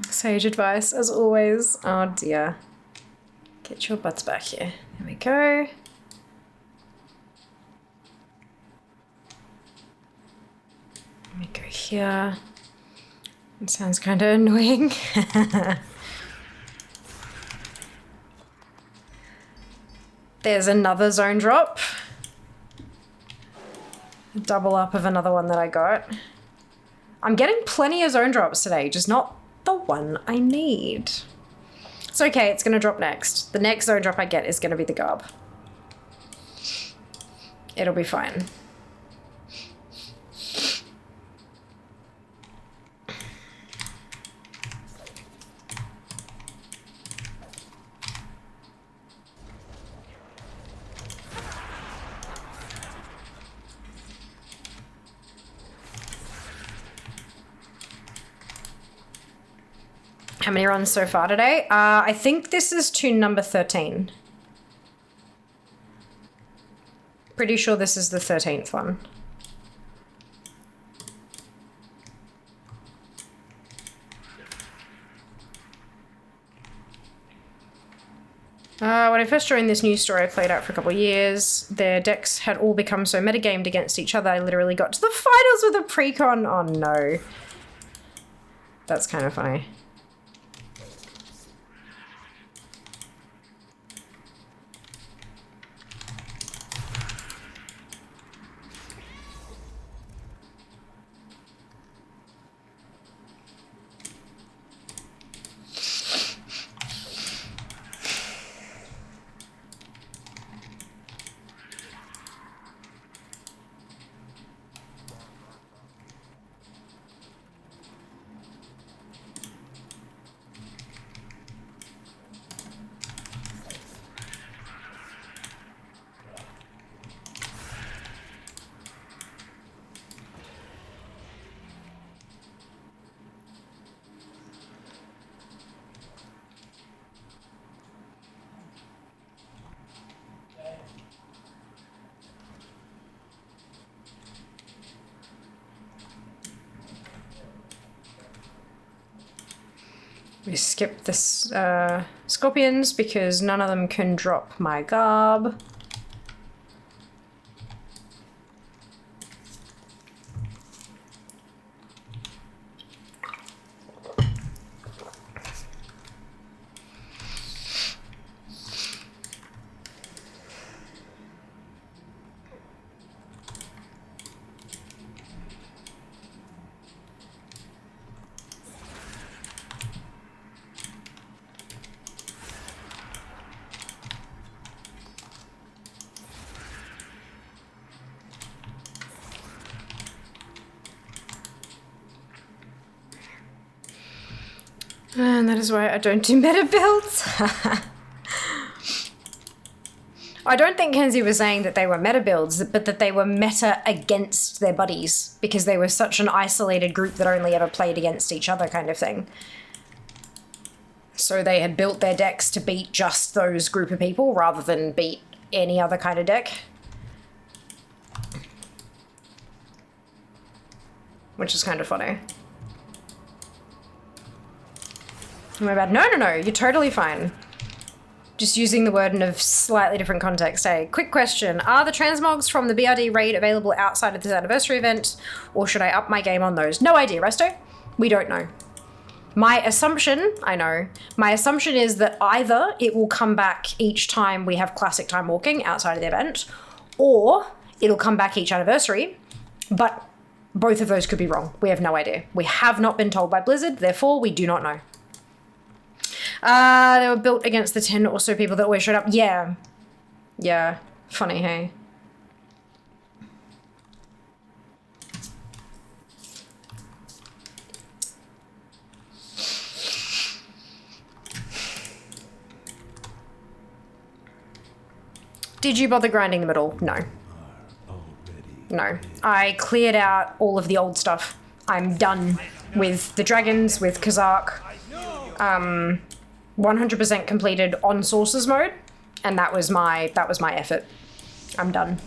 Sage advice, as always. Oh dear. Get your butts back here. There we go. Let me go here. It sounds kind of annoying. There's another zone drop. A double up of another one that I got. I'm getting plenty of zone drops today, just not the one I need. It's okay, it's gonna drop next. The next zone drop I get is gonna be the garb. It'll be fine. How many runs so far today? I think this is tune number 13. Pretty sure this is the 13th one. When I first joined this new store I played out for a couple of years, their decks had all become so metagamed against each other I literally got to the finals with a precon. Oh no. That's kind of funny. We skip this scorpions because none of them can drop my garb. And that is why I don't do meta builds. I don't think Kenzie was saying that they were meta builds, but that they were meta against their buddies because they were such an isolated group that only ever played against each other kind of thing. So they had built their decks to beat just those group of people rather than beat any other kind of deck. Which is kind of funny. Am I bad? No, no, no, you're totally fine. Just using the word in a slightly different context. Hey, quick question. Are the transmogs from the BRD raid available outside of this anniversary event, or should I up my game on those? No idea, Resto. We don't know. My assumption, I know, my assumption is that either it will come back each time we have classic time walking outside of the event, or it'll come back each anniversary, but Both of those could be wrong. We have no idea. We have not been told by Blizzard, therefore we do not know. They were built against the 10 or so people that always showed up. Yeah. Yeah. Funny, hey? Did you bother grinding the middle? No. No. I cleared out all of the old stuff. I'm done with the dragons, with Kazakh. 100% completed on sources mode, and that was my effort. I'm done.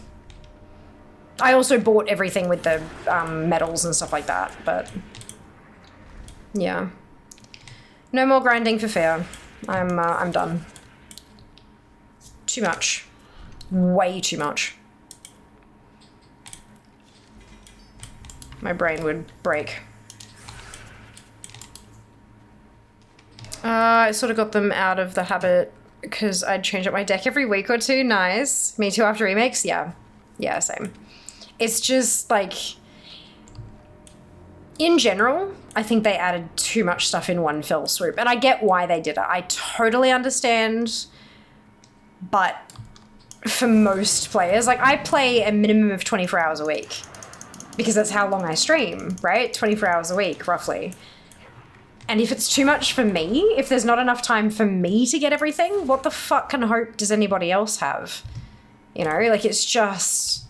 I also bought everything with the medals and stuff like that, but yeah. No more grinding for fair. I'm done. Too much. Way too much. My brain would break. I sort of got them out of the habit because I'd change up my deck every week or two. Nice. Me too after remakes? Yeah. Yeah, same. It's just like... In general, I think they added too much stuff in one fell swoop. And I get why they did it. I totally understand. But for most players, like I play a minimum of 24 hours a week. Because that's how long I stream, right? 24 hours a week, roughly. And if it's too much for me, if there's not enough time for me to get everything, what the fucking hope does anybody else have? You know, like it's just...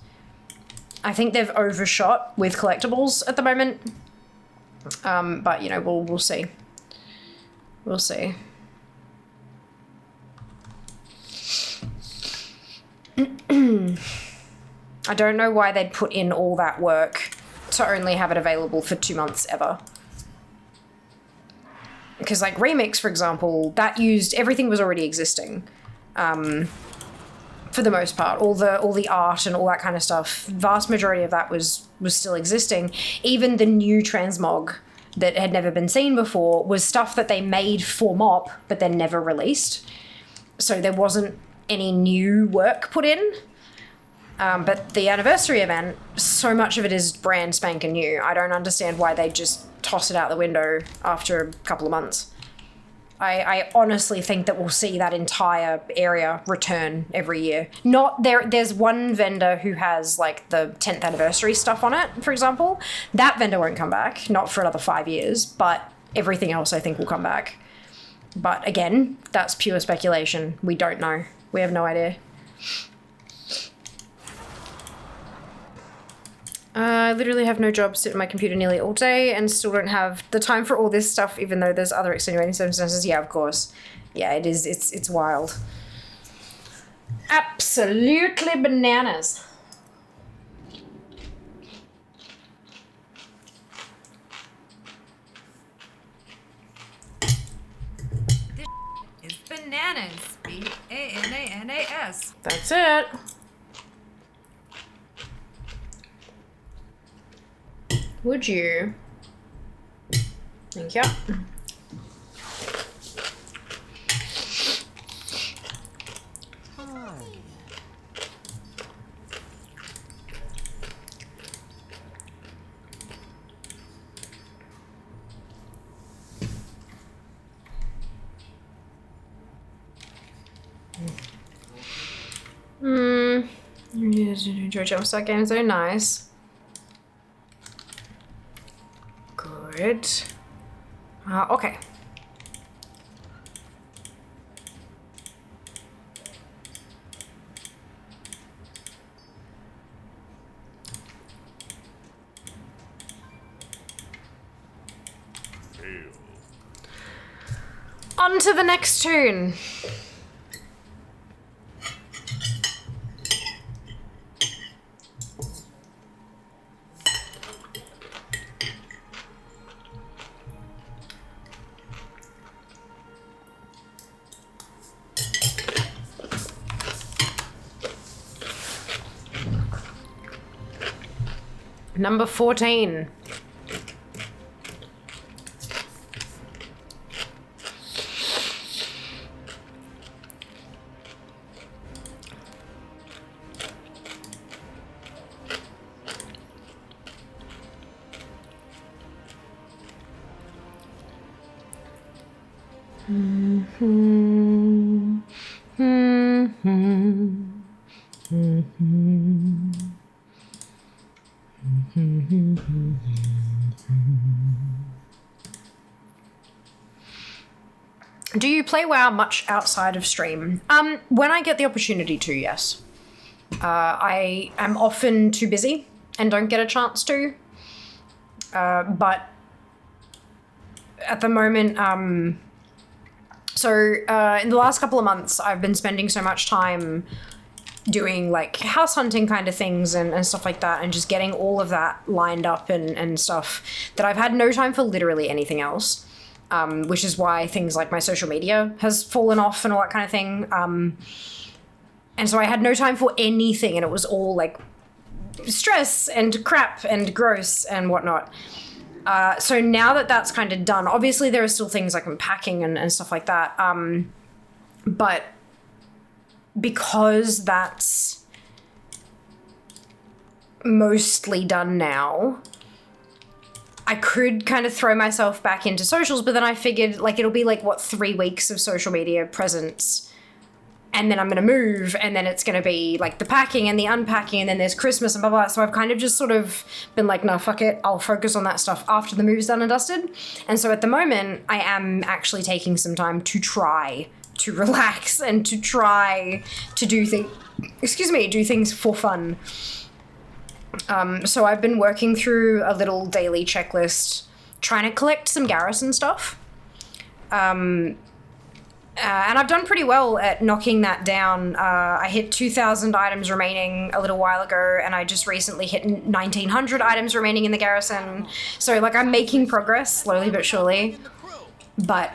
I think they've overshot with collectibles at the moment. But, you know, we'll see. We'll see. I don't know why they'd put in all that work to only have it available for 2 months ever. Because like Remix, for example, that used, everything was already existing. For the most part, all the art and all that kind of stuff, vast majority of that was still existing. Even the new Transmog that had never been seen before was stuff that they made for MOP, but then never released. So there wasn't any new work put in. But the anniversary event, so much of it is brand spanking new. I don't understand why they just toss it out the window after a couple of months. I honestly think that we'll see that entire area return every year. Not there. There's one vendor who has like the 10th anniversary stuff on it, for example. That vendor won't come back, not for another 5 years, but everything else I think will come back. But again, that's pure speculation. We don't know. We have no idea. I literally have no job, sit at my computer nearly all day and still don't have the time for all this stuff, even though there's other extenuating circumstances. Yeah, of course. Yeah, it is. It's wild. Absolutely bananas. This is bananas. B-A-N-A-N-A-S. That's it. Would you? Thank you. Enjoy jumpstart games, they're nice. Good. Okay. On to the next tune. Number 14. Do you play WoW much outside of stream? When I get the opportunity to, yes. I am often too busy and don't get a chance to. But at the moment, in the last couple of months, I've been spending so much time doing like house hunting kind of things and stuff like that, and just getting all of that lined up and stuff, that I've had no time for literally anything else. Which is why things like my social media has fallen off and all that kind of thing. And so I had no time for anything, and it was all like stress and crap and gross and whatnot. So now that that's kind of done, obviously there are still things like unpacking and stuff like that. But because that's mostly done now, I could kind of throw myself back into socials, but then I figured like it'll be like, what, 3 weeks of social media presence, and then I'm gonna move, and then it's gonna be like the packing and the unpacking, and then there's Christmas and blah, blah, blah. So I've kind of just sort of been like, nah, fuck it, I'll focus on that stuff after the move's done and dusted. And so at the moment, I am actually taking some time to try to relax and to try to do things for fun. So I've been working through a little daily checklist, trying to collect some garrison stuff. And I've done pretty well at knocking that down. I hit 2,000 items remaining a little while ago, and I just recently hit 1,900 items remaining in the garrison. So like I'm making progress slowly but surely, but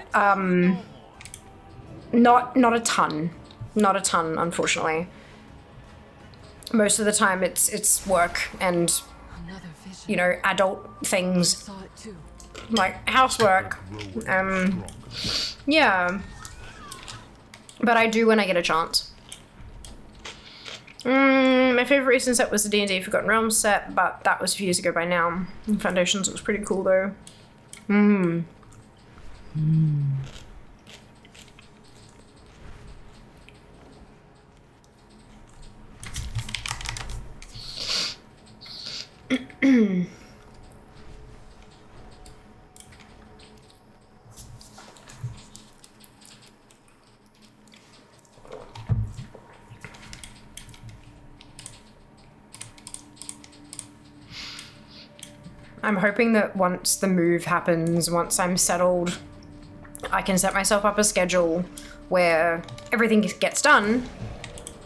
not a ton, unfortunately. Most of the time it's work and, you know, adult things like housework. Yeah. But I do when I get a chance. My favorite recent set was the D&D Forgotten Realms set, but that was a few years ago by now. Foundations was pretty cool though. I'm hoping that once the move happens, once I'm settled, I can set myself up a schedule where everything gets done,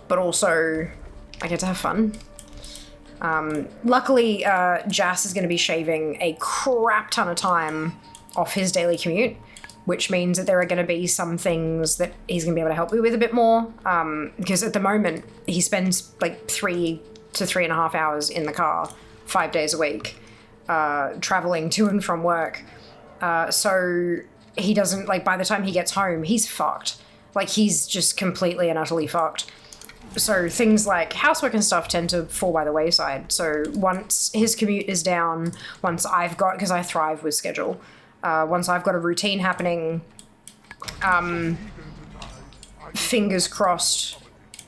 but also I get to have fun. Luckily, Jas is going to be shaving a crap ton of time off his daily commute, which means that there are going to be some things that he's going to be able to help me with a bit more, because at the moment he spends like 3 to 3.5 hours in the car 5 days a week, traveling to and from work. So he doesn't, like, by the time he gets home, he's fucked. Like, he's just completely and utterly fucked. So things like housework and stuff tend to fall by the wayside. So once his commute is down, once I've got, because I thrive with schedule, once I've got a routine happening, fingers crossed,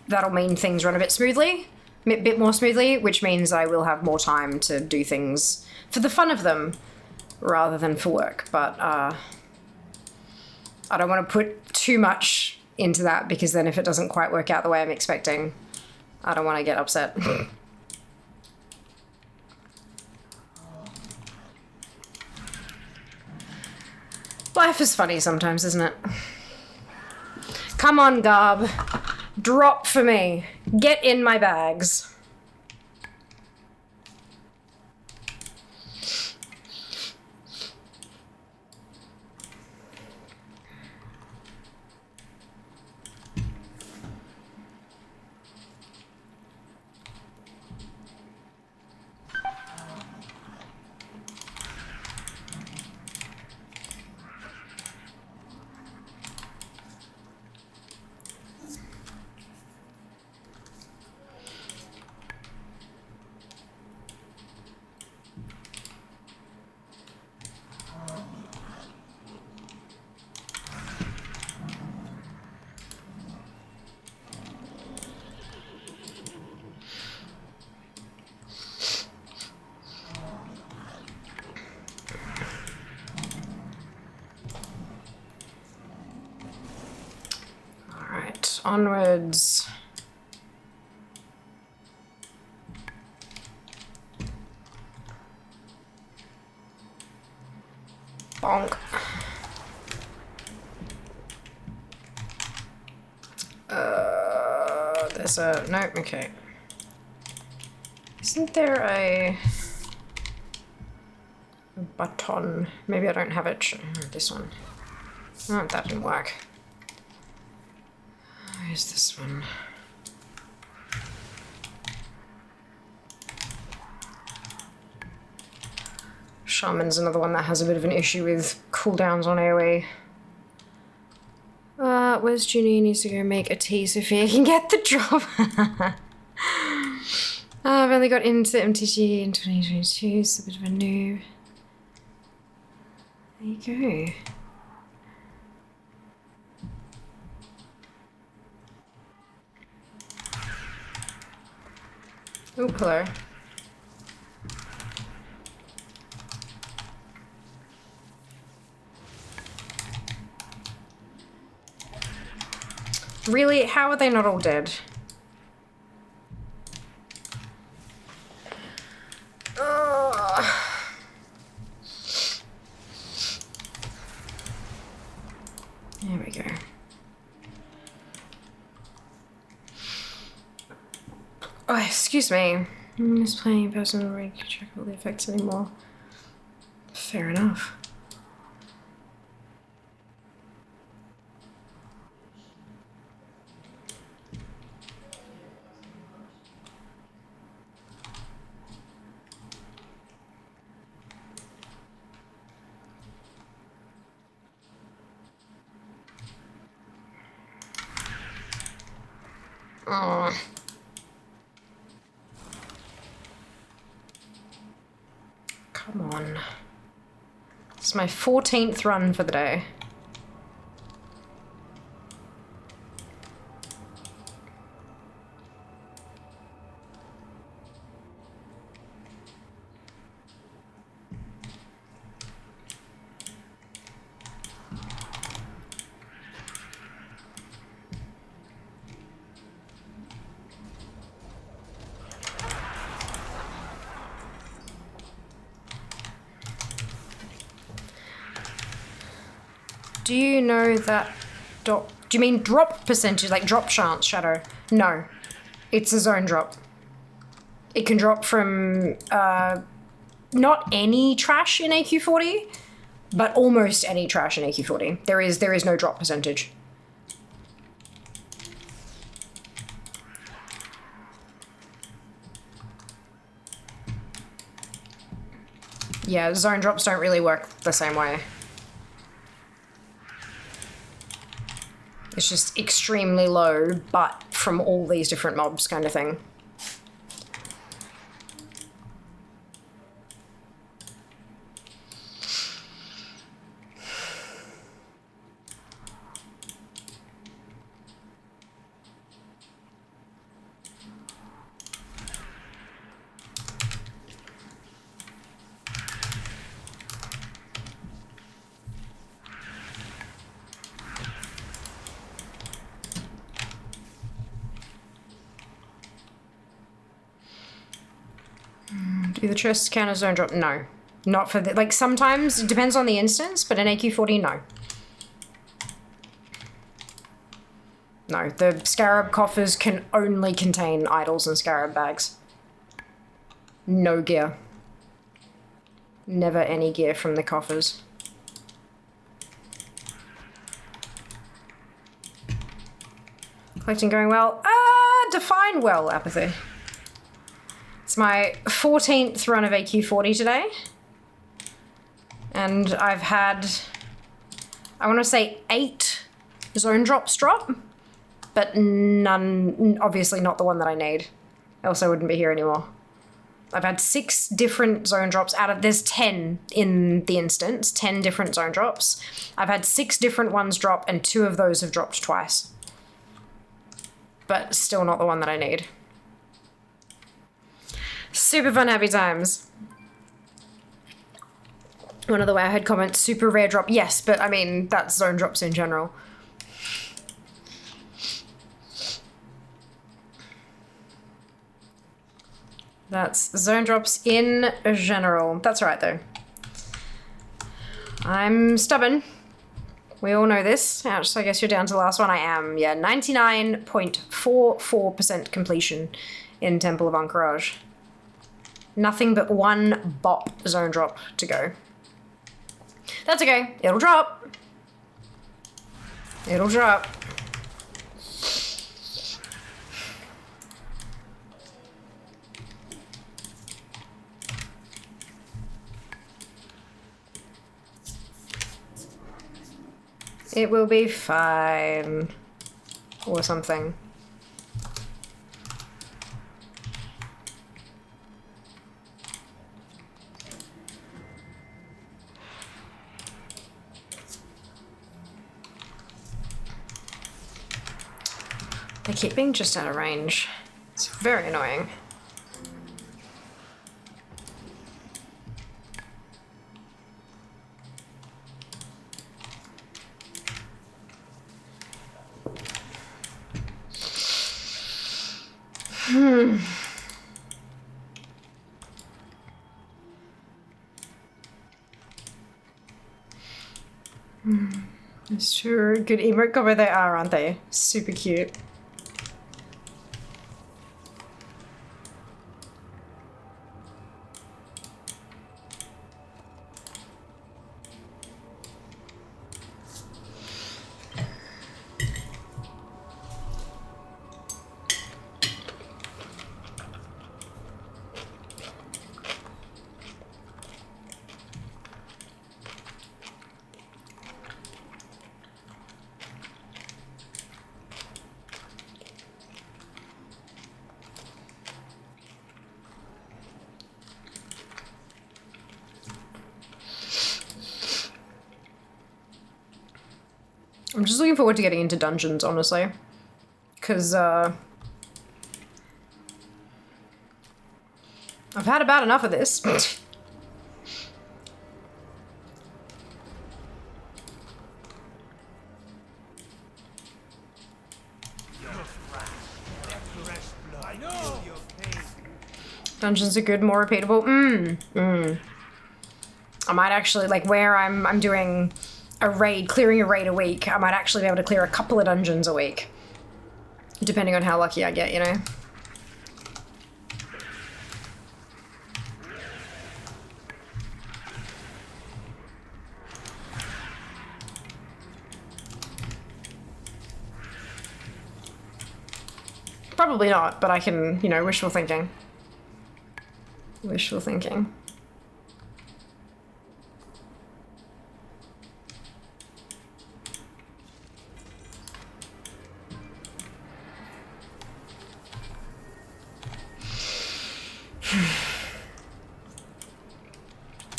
that'll mean things run a bit more smoothly, which means I will have more time to do things for the fun of them rather than for work. But I don't want to put too much into that, because then if it doesn't quite work out the way I'm expecting, I don't want to get upset. Life is funny sometimes, isn't it? Come on, Garb. Drop for me. Get in my bags. onwards. Bonk. There's a... no, okay. Isn't there a button? Maybe I don't have it. This one. Oh, that didn't work. Where's this one? Shaman's another one that has a bit of an issue with cooldowns on AoE. Where's Junie? He needs to go make a tea so Sophia can get the job. I've only got into MTG in 2022, so a bit of a noob. There you go. Oh, hello. Really? How are they not all dead? There we go. Oh, excuse me. I'm just playing a person where I can't check all the effects anymore. Fair enough. Come on. It's my 14th run for the day. Do you know that do you mean drop percentage, like drop chance, Shadow? No. It's a zone drop. It can drop from not any trash in AQ40, but almost any trash in AQ40. There is no drop percentage. Yeah, zone drops don't really work the same way. It's just extremely low, but from all these different mobs kind of thing. Do the chests count as zone drop? No. Not for the, like, sometimes, it depends on the instance, but in AQ40, no. No, the scarab coffers can only contain idols and scarab bags. No gear. Never any gear from the coffers. Collecting going well. Define well, apathy. It's my 14th run of AQ40 today. And I've had, I want to say 8 zone drops drop, but none, obviously not the one that I need. Else I wouldn't be here anymore. I've had 6 different zone drops out of, there's 10 in the instance, 10 different zone drops. I've had 6 different ones drop and 2 of those have dropped twice. But still not the one that I need. Super fun, happy times. One of the way I had comments, super rare drop. Yes, but I mean, that's zone drops in general. That's zone drops in general. That's right though. I'm stubborn. We all know this. Ouch, so I guess you're down to the last one. I am, yeah, 99.44% completion in Temple of Anchorage. Nothing but one bop zone drop to go. That's okay. It'll drop. It'll drop. It will be fine. Or something. They keep being just out of range. It's very annoying. Sure, good emote cover they are, aren't they? Super cute. I'm just looking forward to getting into dungeons, honestly. Because, I've had about enough of this. Dungeons are good, more repeatable. I might actually, like, where I'm doing a raid, clearing a raid a week, I might actually be able to clear a couple of dungeons a week. Depending on how lucky I get, you know? Probably not, but I can, you know, wishful thinking. Wishful thinking.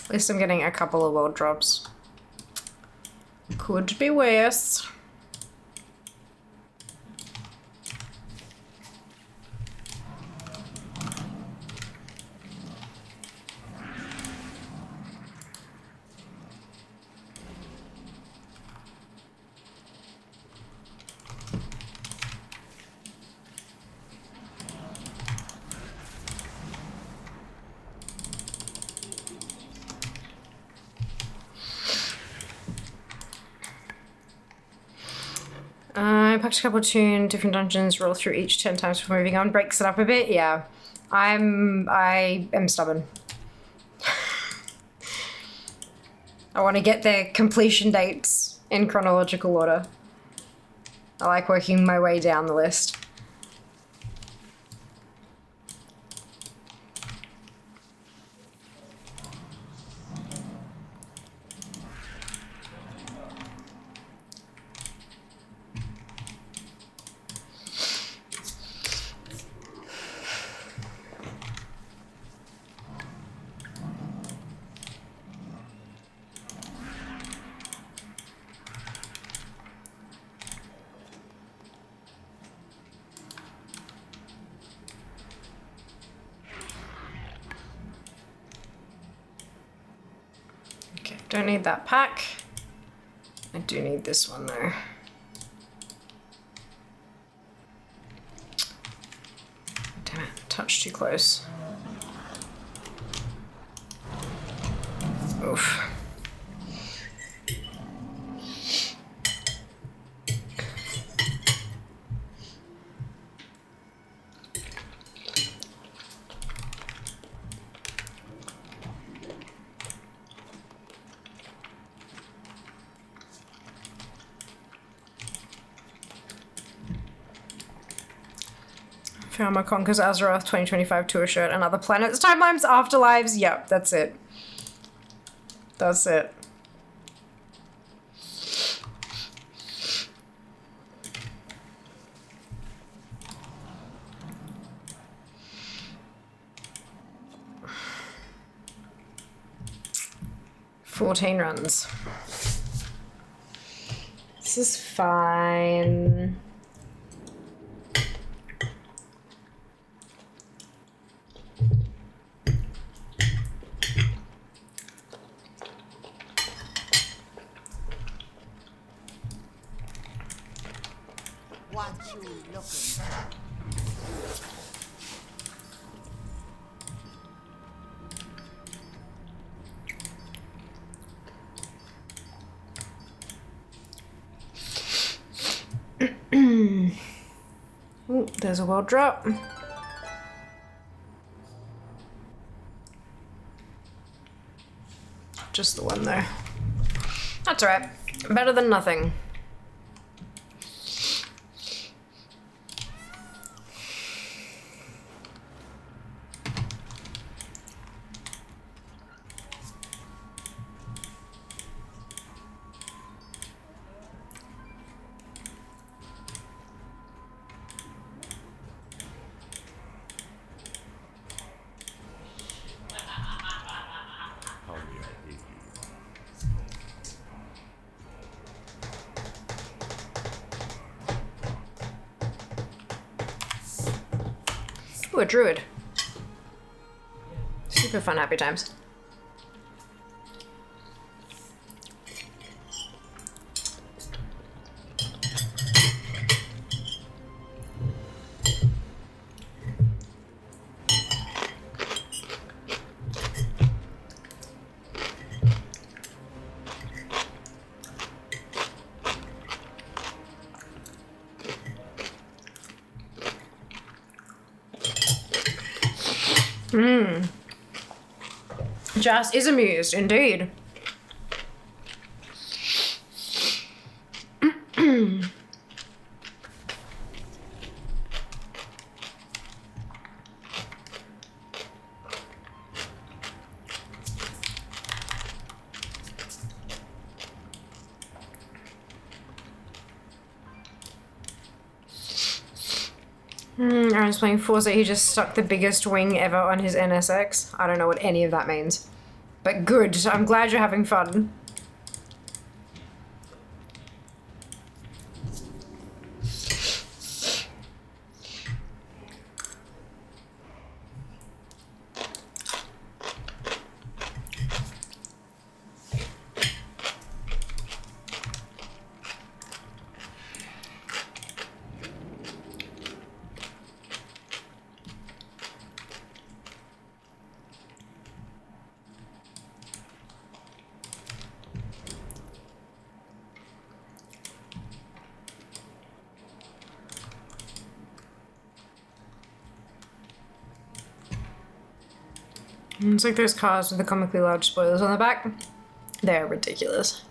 At least I'm getting a couple of world drops. Could be worse. I packed a couple of different dungeons, roll through each 10 times before moving on. Breaks it up a bit, yeah. I am stubborn. I want to get their completion dates in chronological order. I like working my way down the list. Don't need that pack. I do need this one though. Damn it, touched too close. Oof. Pharma Conquers Azeroth 2025 tour shirt and other planets, timelines, afterlives. Yep, that's it. That's it. "14 runs. This is fine. What you looking for? Ooh, there's a world drop. Just the one though. That's alright. Better than nothing. Ooh, a druid. Super fun, happy times. Jas is amused, indeed. Aaron's playing Forza, he just stuck the biggest wing ever on his NSX. I don't know what any of that means. But good, I'm glad you're having fun. It's like those cars with the comically large spoilers on the back. They're ridiculous.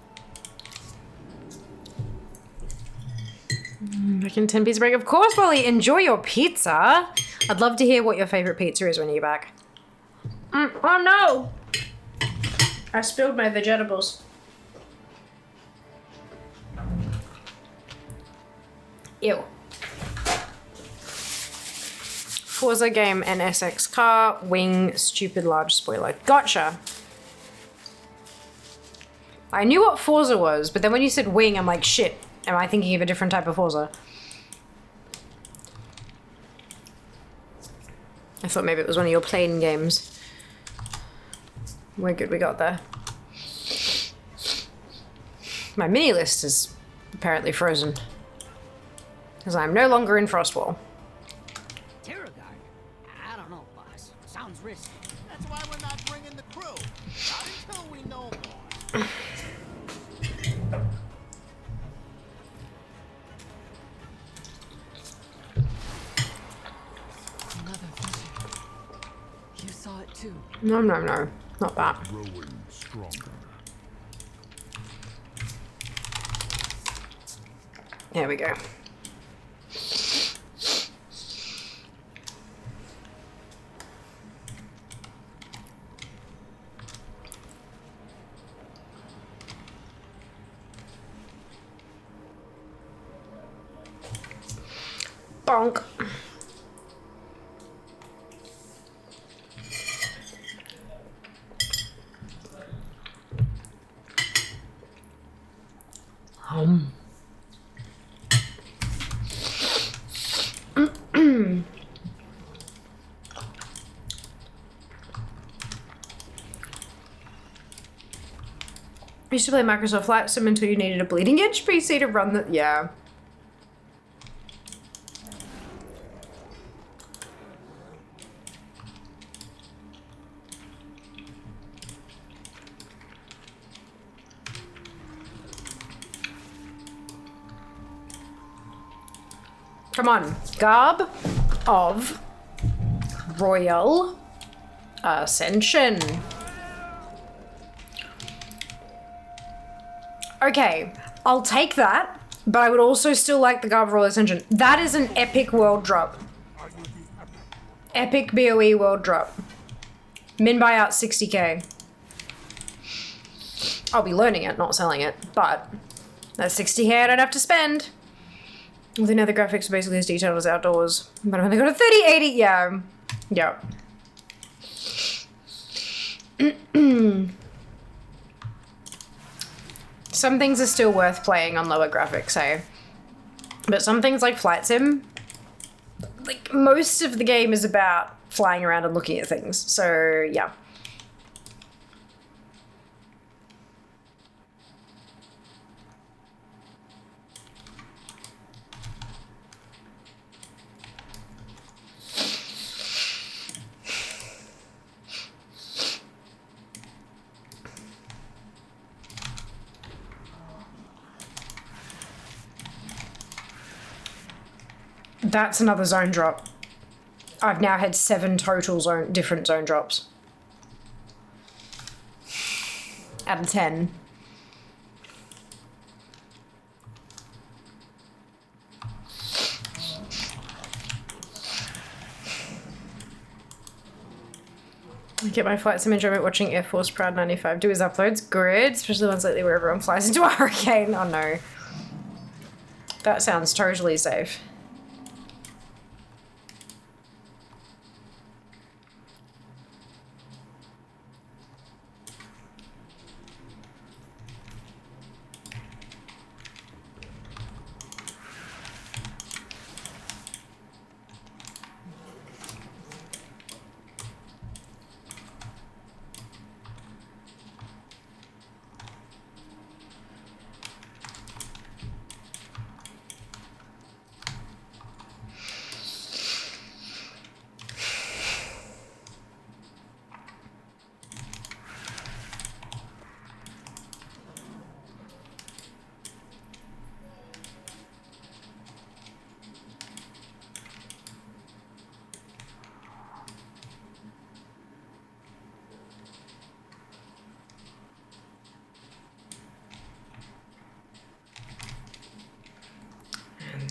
Back in 10 pizza break. Of course, Polly, enjoy your pizza. I'd love to hear what your favorite pizza is when you get back. Oh no! I spilled my vegetables. Ew. Forza game NSX car, wing, stupid large spoiler. Gotcha. I knew what Forza was, but then when you said wing, I'm like, shit, am I thinking of a different type of Forza? I thought maybe it was one of your plane games. We're good, we got there. My mini list is apparently frozen. Because I'm no longer in Frostwall. I don't know, boss. Sounds risky. That's why we're not bringing the crew. Not until we know Another vision. You saw it too. No, no, no. Not that. Growing stronger. There we go. Bonk. I used to play Microsoft Flight Sim until you needed a bleeding edge PC to run the... Yeah. Come on. Garb of Royal Ascension. Okay, I'll take that, but I would also still like the Garb of Royal Ascension. That is an epic world drop. Epic BOE world drop. Min buyout 60k. I'll be learning it, not selling it, but that's 60k I don't have to spend. Well, the nether graphics are basically as detailed as outdoors, but I've only got a 3080, yeah. Yep. Some things are still worth playing on lower graphics, eh? But some things like Flight Sim, like most of the game is about flying around and looking at things, so yeah. That's another zone drop. I've now had 7 total different zone drops. Out of 10. I get my Flight Sim enjoyment watching Air Force Proud 95 do his uploads. Good, especially the ones lately where everyone flies into a hurricane. Oh no. That sounds totally safe.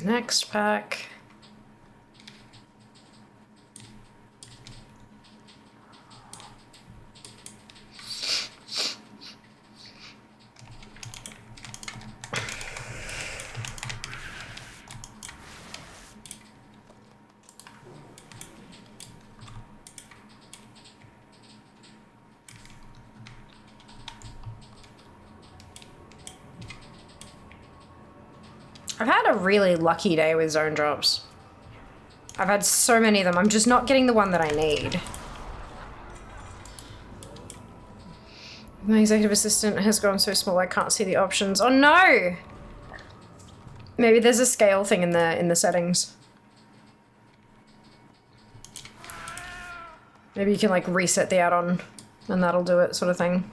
Next pack. I've had a really lucky day with zone drops. I've had so many of them. I'm just not getting the one that I need. My executive assistant has gone so small I can't see the options. Oh no! Maybe there's a scale thing in the settings. Maybe you can like reset the add-on and that'll do it, sort of thing.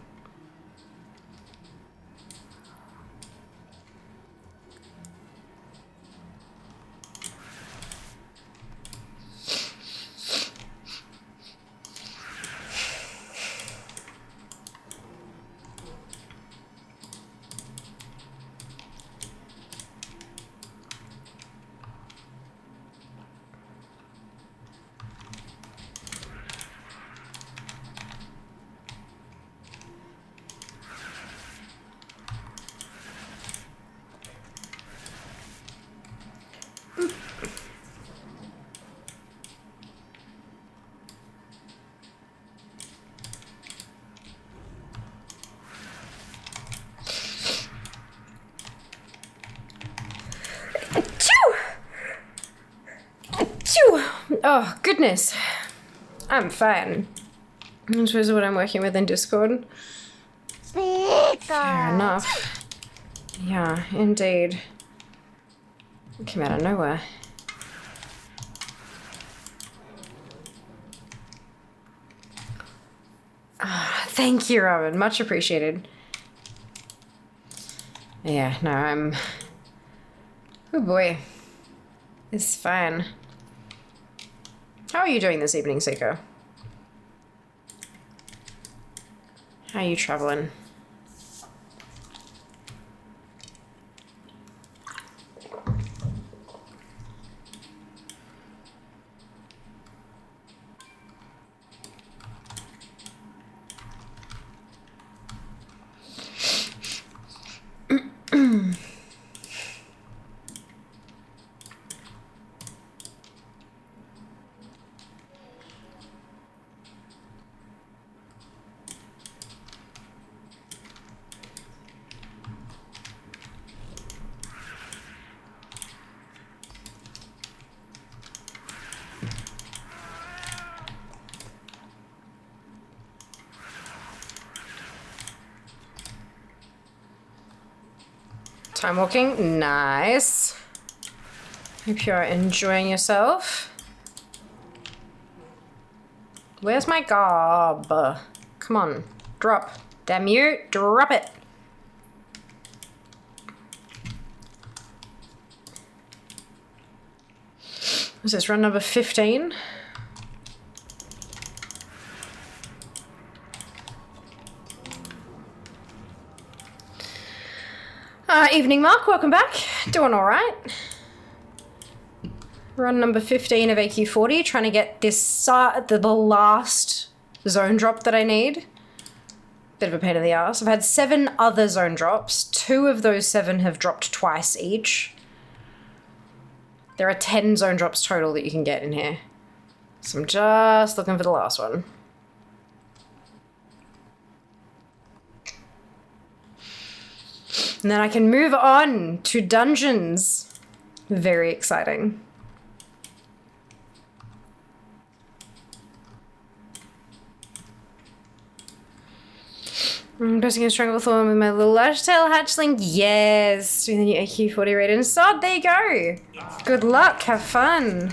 Oh, goodness. I'm fine. Which is what I'm working with in Discord. Fair enough. Yeah, indeed. It came out of nowhere. Thank you, Robin. Much appreciated. Yeah, no, I'm... Oh boy. It's fine. How are you doing this evening, Seiko? How are you traveling? Time walking, nice. Hope you are enjoying yourself. Where's my gob? Come on, drop. Damn you, drop it. What's this, run number 15? Evening, Mark. Welcome back. Doing all right. Run number 15 of AQ40. Trying to get this the last zone drop that I need. Bit of a pain in the ass. I've had 7 other zone drops. 2 of those 7 have dropped twice each. There are 10 zone drops total that you can get in here. So I'm just looking for the last one. And then I can move on to dungeons. Very exciting. I'm pressing a Stranglethorn with my little large-tail hatchling. Yes! Doing the new AQ40 raid and sod. There you go! Good luck. Have fun.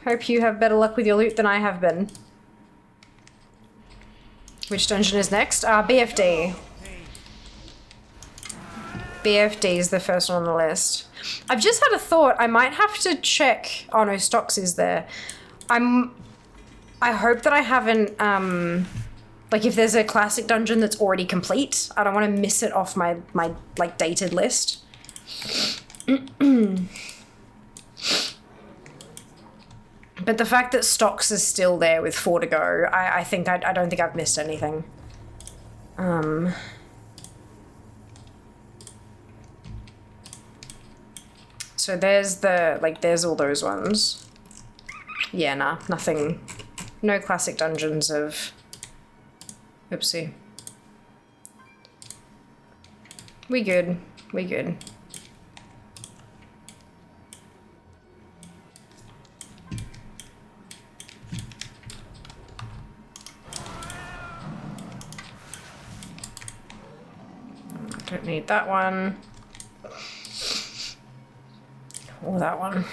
Hope you have better luck with your loot than I have been. Which dungeon is next? BFD. BFD is the first one on the list. I've just had a thought. I might have to check... Oh no, Stocks is there. I hope that I haven't... Like if there's a classic dungeon that's already complete, I don't want to miss it off my like dated list. But the fact that Stocks is still there with 4 to go, I think I don't think I've missed anything. So there's there's all those ones. Yeah, nah, nothing. No classic dungeons of... Oopsie. We good. We good. Don't need that one. Or that one.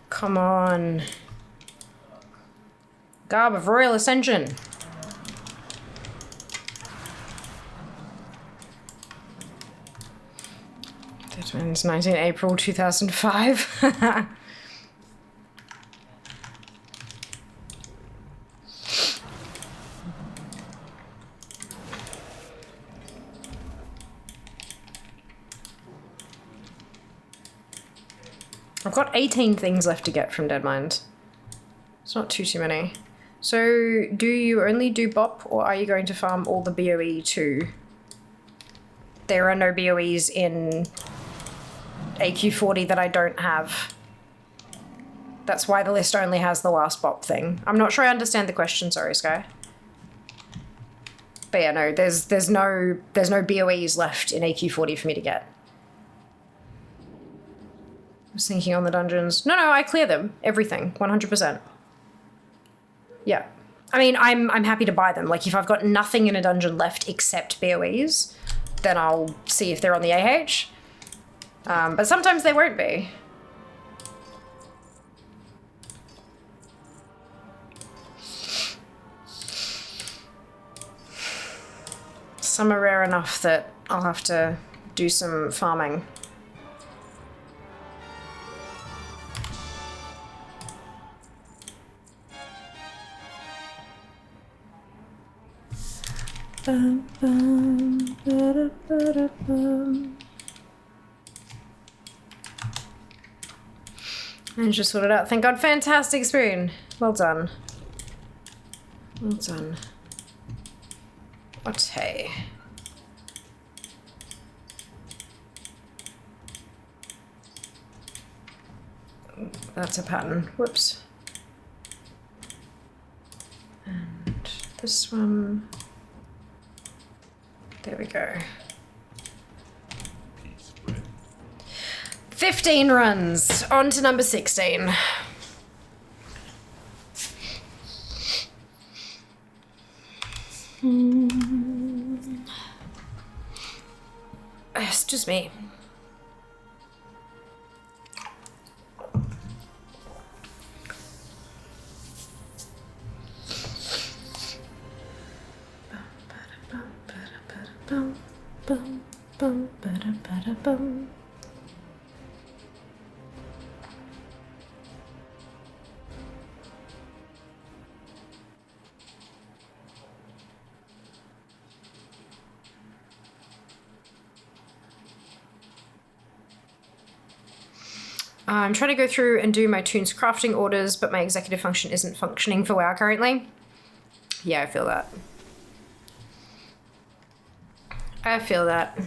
Come on. Garb of Royal Ascension. That one's 19 April 2005. I've got 18 things left to get from Deadmind. It's not too many. So, do you only do BOP, or are you going to farm all the BOE too? There are no BOEs in AQ40 that I don't have. That's why the list only has the last BOP thing. I'm not sure I understand the question, sorry, Sky. But yeah, no, there's no BOEs left in AQ40 for me to get. I was thinking on the dungeons. No, I clear them. Everything. 100%. Yeah. I mean, I'm happy to buy them. Like, if I've got nothing in a dungeon left except BOEs, then I'll see if they're on the AH. But sometimes they won't be. Some are rare enough that I'll have to do some farming. Bum, bum, ba-da, ba-da, bum. And just sorted out. Thank God. Fantastic experience. Well done. Well done. What hey? That's a pattern. Whoops. And this one. There we go. 15 runs. On to number 16. It's just me. I'm trying to go through and do my tunes crafting orders, but my executive function isn't functioning for WoW currently. Yeah, I feel that. I feel that.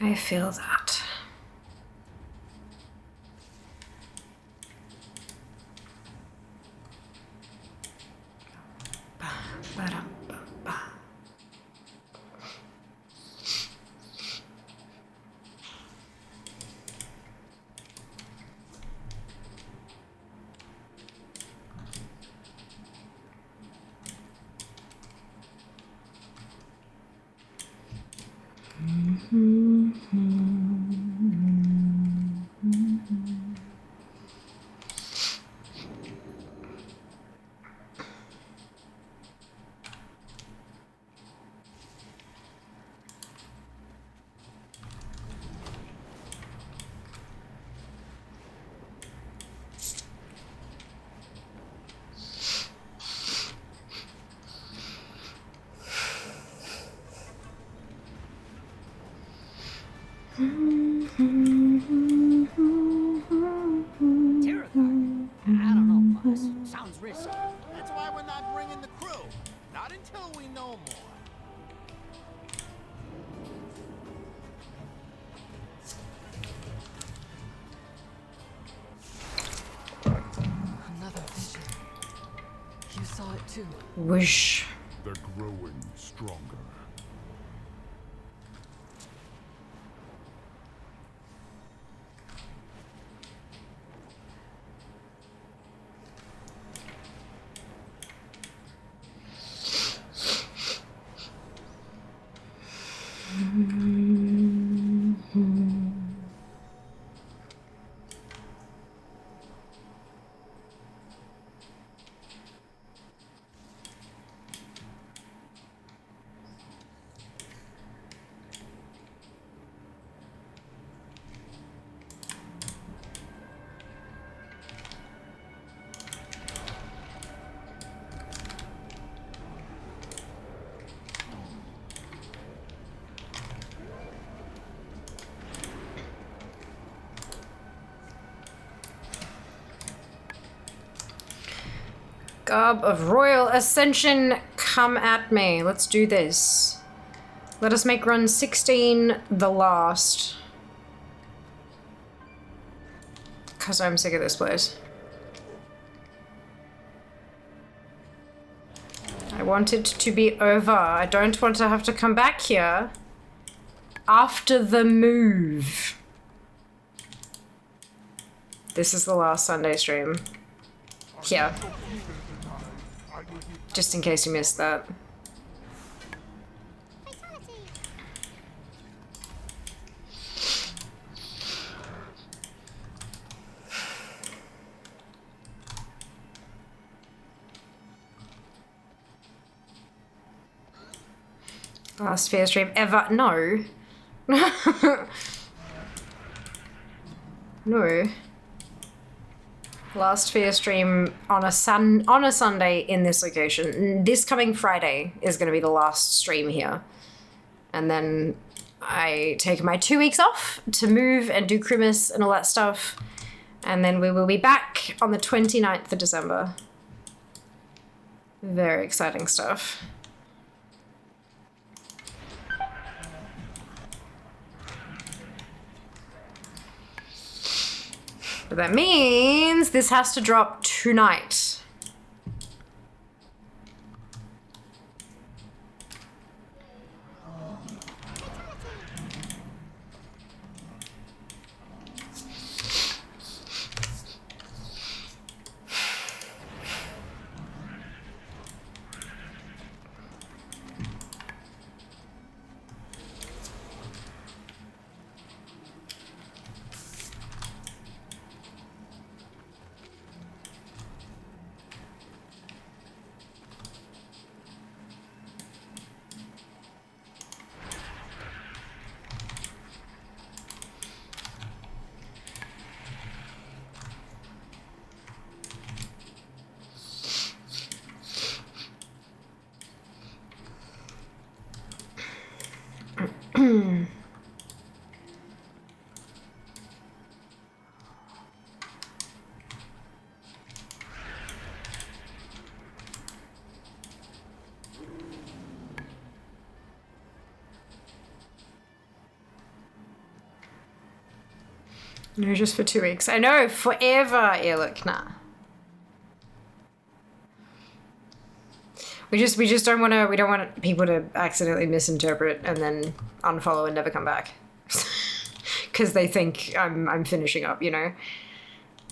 I feel that. Sounds risky. That's why we're not bringing the crew. Not until we know more. Another vision. You saw it too. Whoosh. They're growing stronger. Garb of Royal Ascension, come at me. Let's do this. Let us make run 16 the last. Because I'm sick of this place. I want it to be over. I don't want to have to come back here after the move. This is the last Sunday stream. Here. Just in case you missed that. Last fair stream ever. No. No. Last fair stream on a Sunday in this location. This coming Friday is going to be the last stream here. And then I take my 2 weeks off to move and do Christmas and all that stuff. And then we will be back on the 29th of December. Very exciting stuff. But that means this has to drop tonight. No, just for 2 weeks. I know, forever. Yeah, look, nah. We just don't want to. We don't want people to accidentally misinterpret and then unfollow and never come back, because they think I'm finishing up. You know,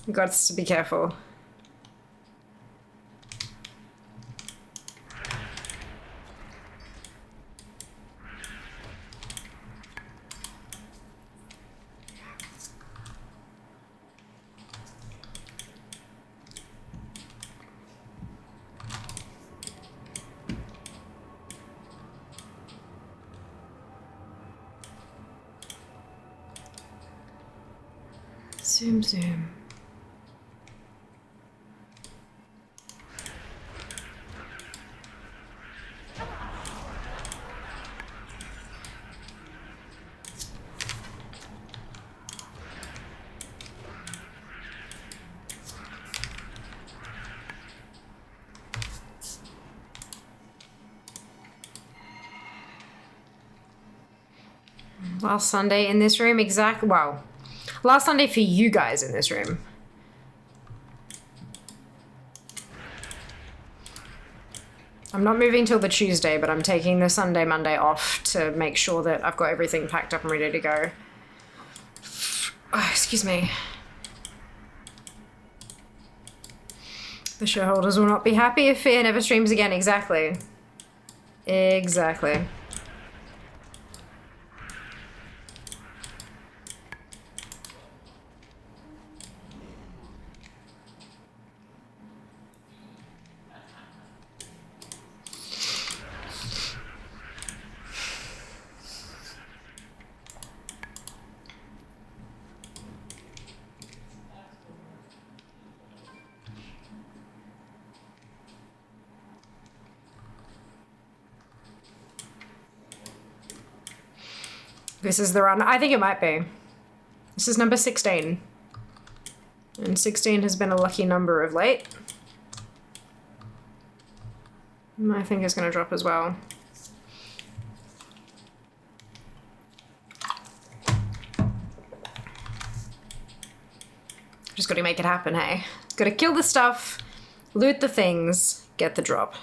you got to be careful. Zoom, zoom. Last Sunday in this room, exactly. Wow. Last Sunday for you guys in this room. I'm not moving till the Tuesday, but I'm taking the Sunday, Monday off to make sure that I've got everything packed up and ready to go. Oh, excuse me. The shareholders will not be happy if Fear never streams again. Exactly. Exactly. This is the run. I think it might be. This is number 16. And 16 has been a lucky number of late. I think it's gonna drop as well. Just gotta make it happen, hey? Gotta kill the stuff, loot the things, get the drop.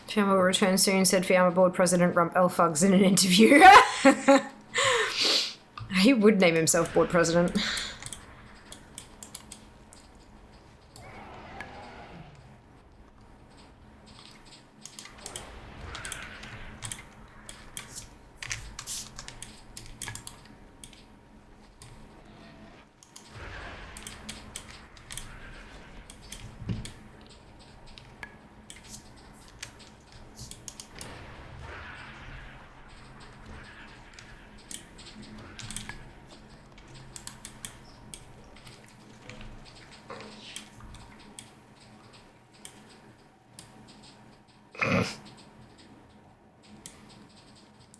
Fiamma will return soon, said Fiamma board president Rump Elfugs in an interview. He would name himself board president.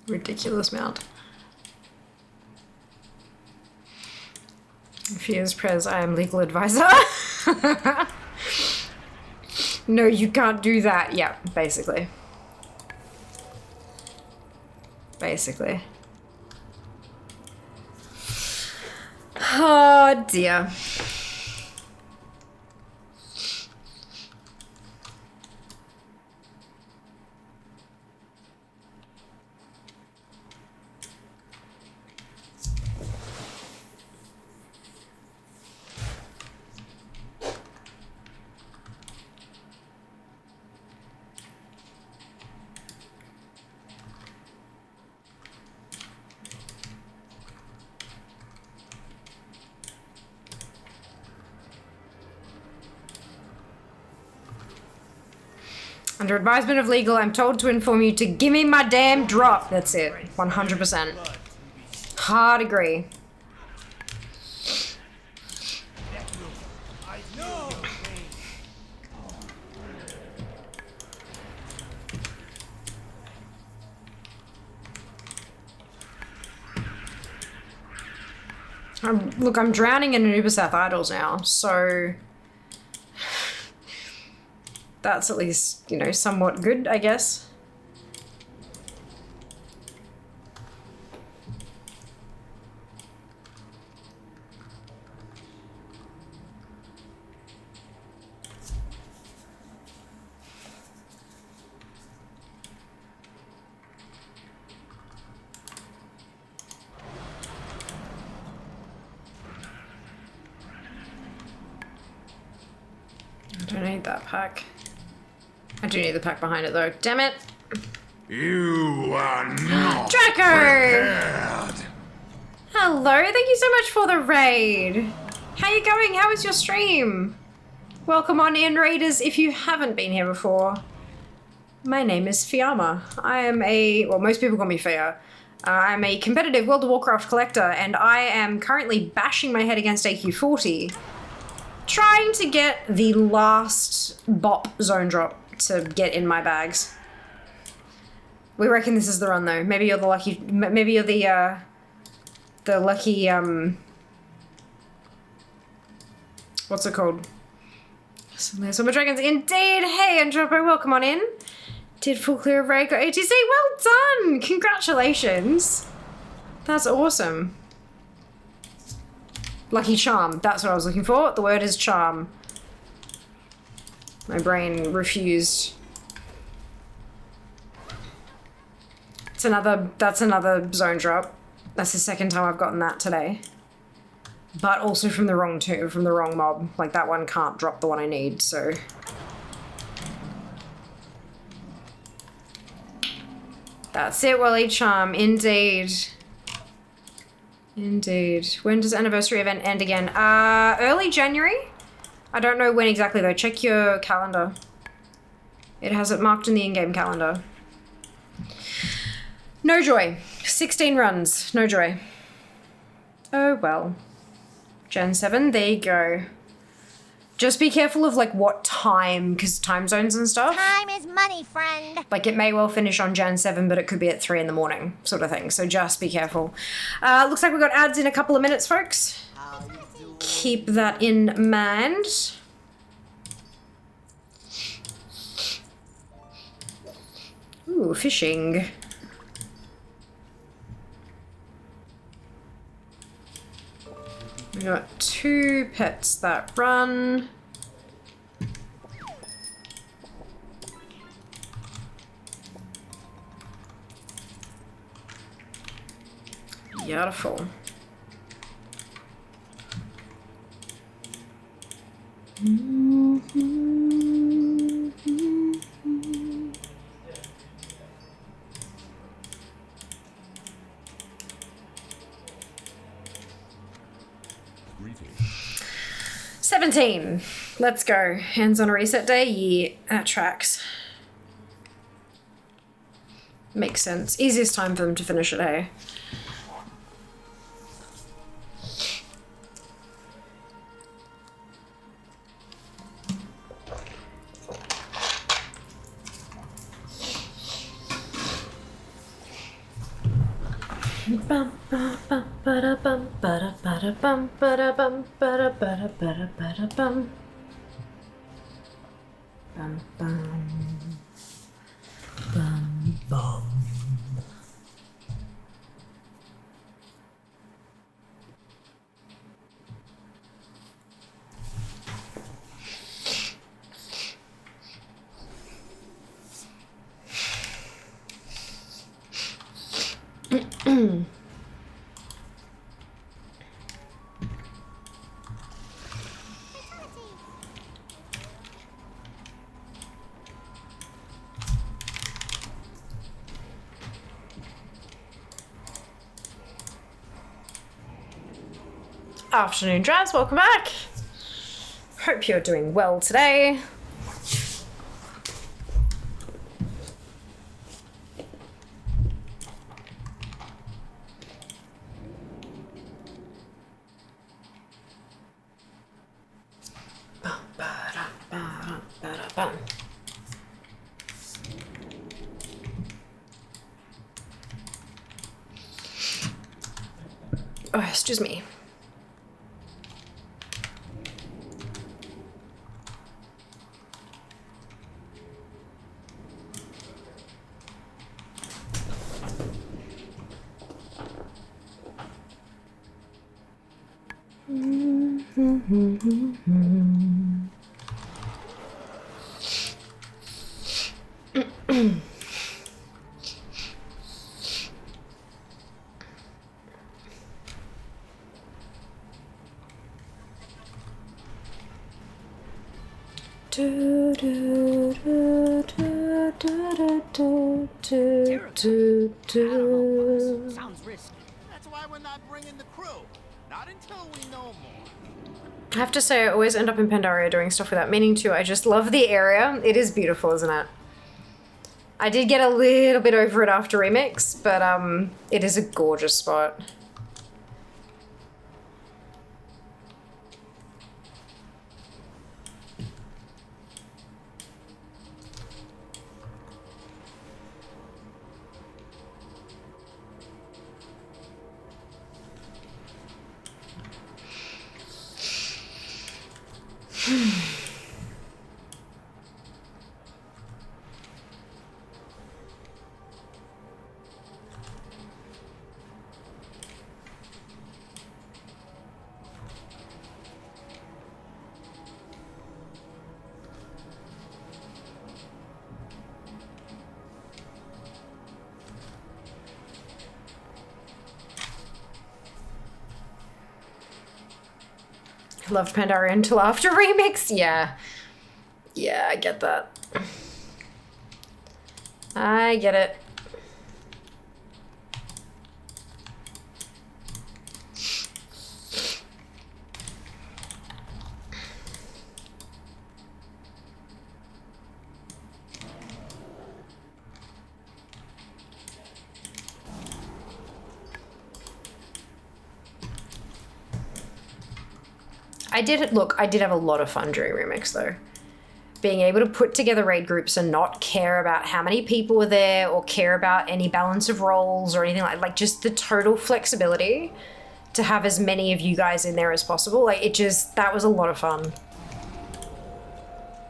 Ridiculous mount. If he is Prez, I am legal advisor. No, you can't do that. Yeah, basically. Basically. Oh dear. Under advisement of legal, I'm told to inform you to give me my damn drop. That's it. 100%. Hard agree. Look, I'm drowning in Uber South Idols now, so that's at least, you know, somewhat good, I guess. I don't need that pack. I do need the pack behind it though. Damn it. You are not Draco! prepared. Hello, thank you so much for the raid. How you going? How was your stream? Welcome on in, raiders, if you haven't been here before. My name is Fiamma. I am a, well, most people call me Fia. I'm a competitive World of Warcraft collector, and I am currently bashing my head against AQ40, trying to get the last bop zone drop to get in my bags. We reckon this is the run though. Maybe you're the lucky, maybe you're the lucky, what's it called? Summer Dragons, indeed. Hey, Andropo, welcome on in. Did full clear of raid, got ATC, well done! Congratulations. That's awesome. Lucky charm, that's what I was looking for. The word is charm. My brain refused. That's another zone drop. That's the second time I've gotten that today. But also from the wrong mob. Like that one can't drop the one I need, so. That's it, Wally Charm, indeed. Indeed. When does anniversary event end again? Early January? I don't know when exactly though. Check your calendar. It has it marked in the in-game calendar. No joy. 16 runs. No joy. Oh well. Gen 7, there you go. Just be careful of like what time, because time zones and stuff. Time is money, friend. Like it may well finish on Jan 7, but it could be at 3 in the morning, sort of thing. So just be careful. Looks like we've got ads in a couple of minutes, folks. Keep that in mind. Ooh, fishing. We got 2 pets that run. Beautiful. Greetings. 17. Let's go. Hands on a reset day. Yeah, that tracks. Makes sense. Easiest time for them to finish it, hey? Bum ba bum ba da bum ba da ba da bum ba da bum ba da ba da ba da ba da bum bum bum bum bum. Afternoon, Draz, welcome back. Hope you're doing well today. Bum, ba-da, ba-da, ba-da, bum. Oh, excuse me. Do, do, do, do, do, do, do, do, do. Sounds risky. That's why we're not bringing the crew. Not until we know more. I have to say, I always end up in Pandaria doing stuff without meaning to. I just love the area. It is beautiful, isn't it? I did get a little bit over it after Remix, but it is a gorgeous spot. Loved Pandaria until after Remix. Yeah. Yeah, I get that. I get it. I did have a lot of fun during Remix though. Being able to put together raid groups and not care about how many people were there or care about any balance of roles or anything like just the total flexibility to have as many of you guys in there as possible. Like that was a lot of fun.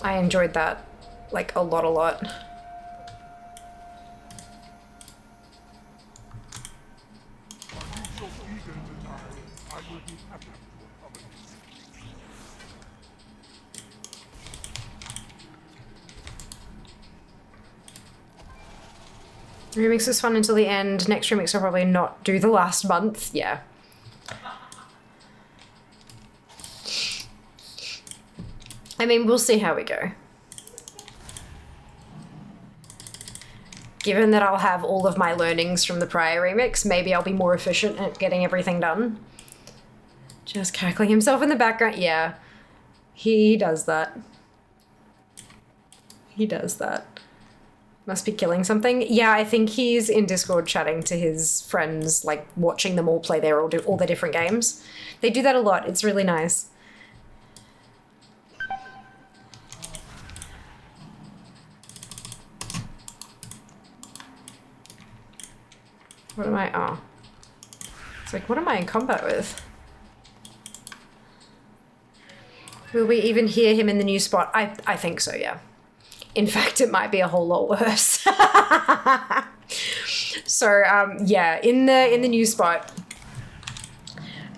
I enjoyed that like a lot. Remix is fun until the end. Next remix I'll probably not do the last month. Yeah. I mean, we'll see how we go. Given that I'll have all of my learnings from the prior remix, maybe I'll be more efficient at getting everything done. Just cackling himself in the background. Yeah, he does that. He does that. Must be killing something. Yeah, I think he's in Discord chatting to his friends, like watching them all play all their different games. They do that a lot. It's really nice. What am I? Oh. It's like, what am I in combat with? Will we even hear him in the new spot? I think so, yeah. In fact, it might be a whole lot worse. So, yeah, in the new spot.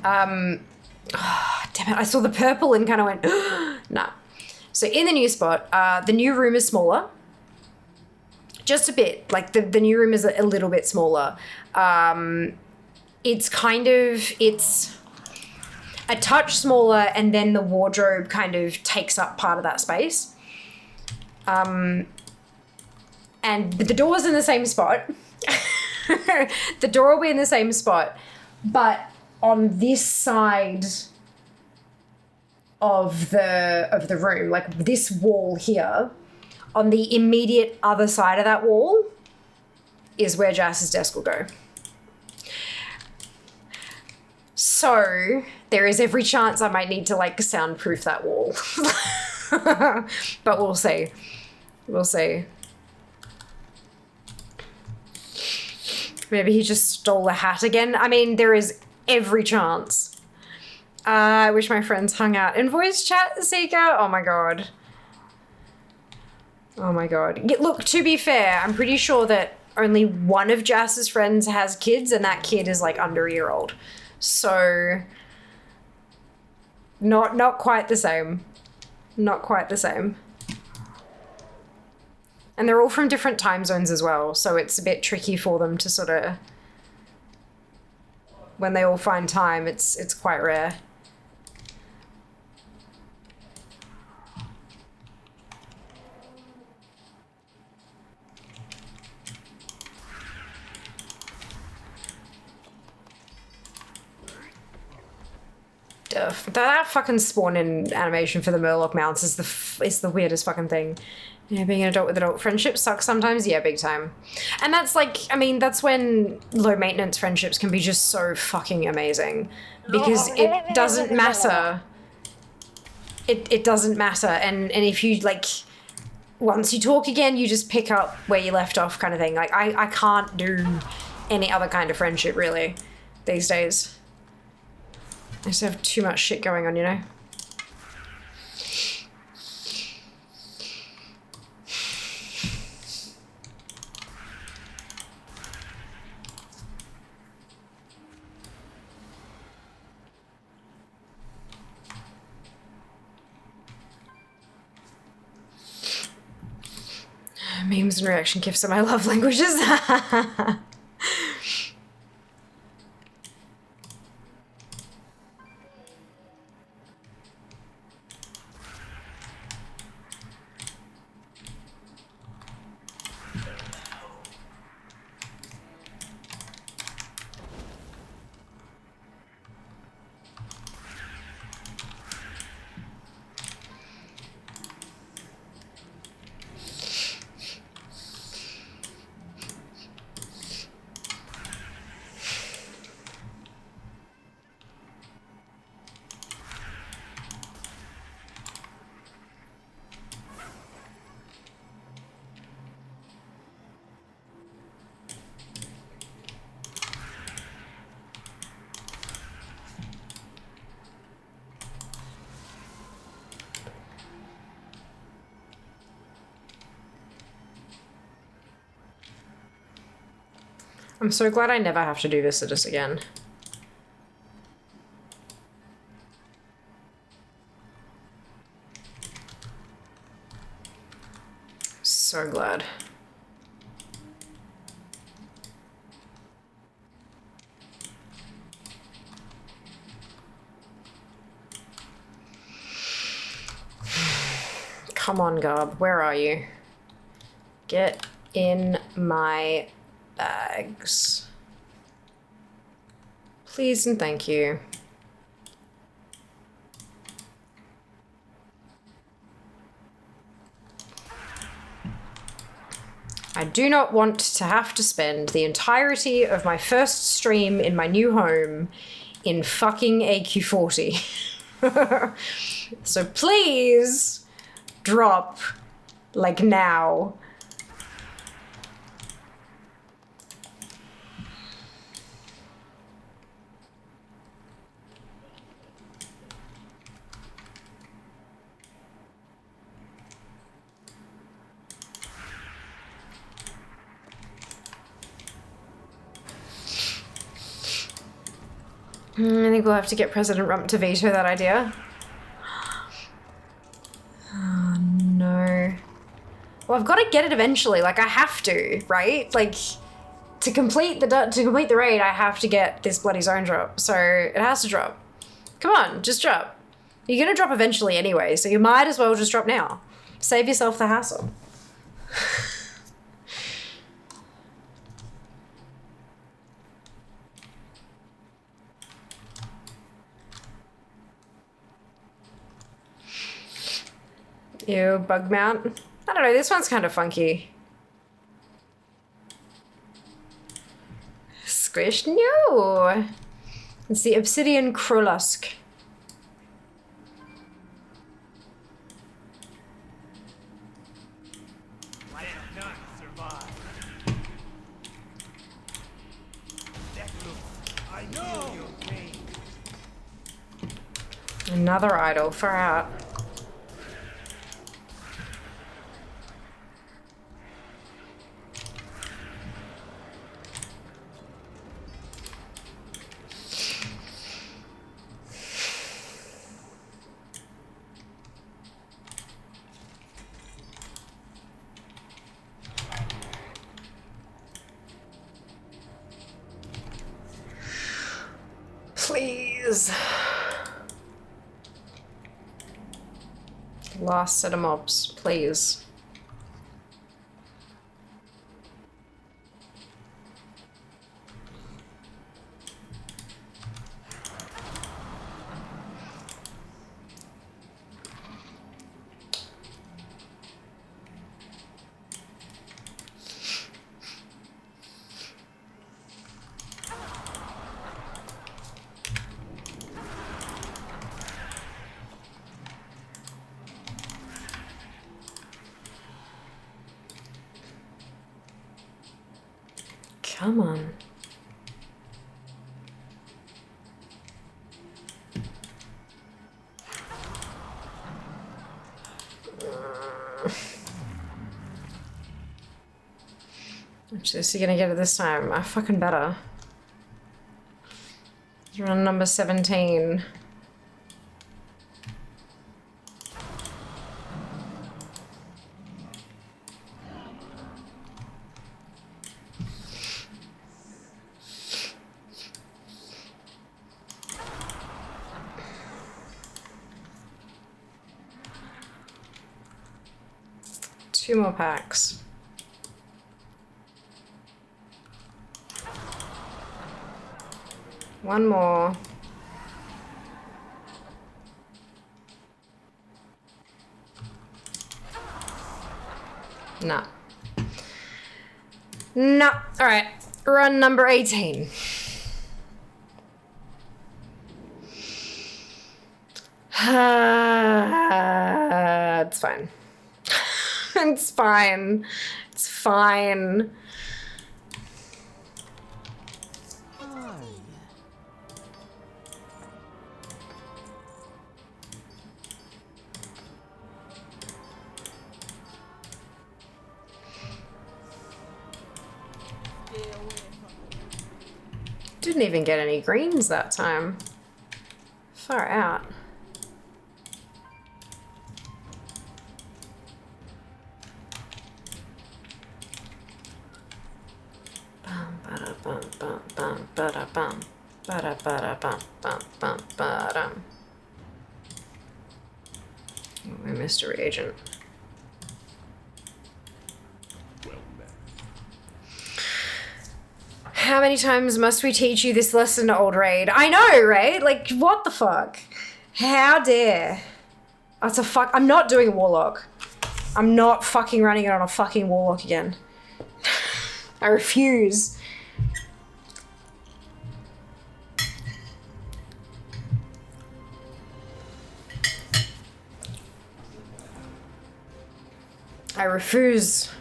Oh, damn it, I saw the purple and kind of went, nah. So in the new spot, the new room is smaller. Just a bit, like the new room is a little bit smaller. It's a touch smaller, and then the wardrobe kind of takes up part of that space. And the door's in the same spot. The door will be in the same spot, but on this side of the room, like this wall here, on the immediate other side of that wall is where Jass's desk will go. So there is every chance I might need to like soundproof that wall. But we'll see. We'll see. Maybe he just stole a hat again. I mean, there is every chance. I wish my friends hung out in voice chat, Seeker. Oh my god. Oh my god. Yeah, look, to be fair, I'm pretty sure that only one of Jass's friends has kids, and that kid is like under a year old. So not quite the same. Not quite the same. And they're all from different time zones as well, so it's a bit tricky for them to sort of, when they all find time, it's quite rare. That fucking spawn-in animation for the Murloc mounts is the weirdest fucking thing. Yeah, being an adult with adult friendships sucks sometimes. Yeah, big time. And that's like, I mean, that's when low maintenance friendships can be just so fucking amazing, because it doesn't matter. It doesn't matter. And if you like, once you talk again, you just pick up where you left off kind of thing. Like I can't do any other kind of friendship really these days. I just have too much shit going on, you know? Memes and reaction gifs are my love languages. I'm so glad I never have to do visitors again. So glad. Come on, Garb, where are you? Get in my bags. Please and thank you. I do not want to have to spend the entirety of my first stream in my new home in fucking AQ40. So please drop, like, now. I think we'll have to get President Rump to veto that idea. Oh, no. Well, I've got to get it eventually. Like, I have to, right? Like, to complete the raid, I have to get this bloody zone drop. So it has to drop. Come on, just drop. You're gonna drop eventually anyway, so you might as well just drop now. Save yourself the hassle. Ew, bug mount. I don't know, this one's kind of funky. Squish? No! It's the Obsidian Krolusk. I cannot survive. That looks. I know your pain. Another idol, far out. Please. Last set of mobs, please. Come on. Actually, is he gonna get it this time? I fucking better. Run number 17. Two more packs. One more. No. No. All right. Run number 18. It's fine. It's fine. It's fine. Didn't even get any greens that time. Far out. Bum, bada, bum, bum, bum, bada, bum. Bada, bada, bum, bum, bum, badum. We missed a reagent. How many times must we teach you this lesson, old raid? I know, right? Like, what the fuck? How dare? That's a fuck. I'm not doing a warlock. I'm not fucking running it on a fucking warlock again. I refuse. I refuse.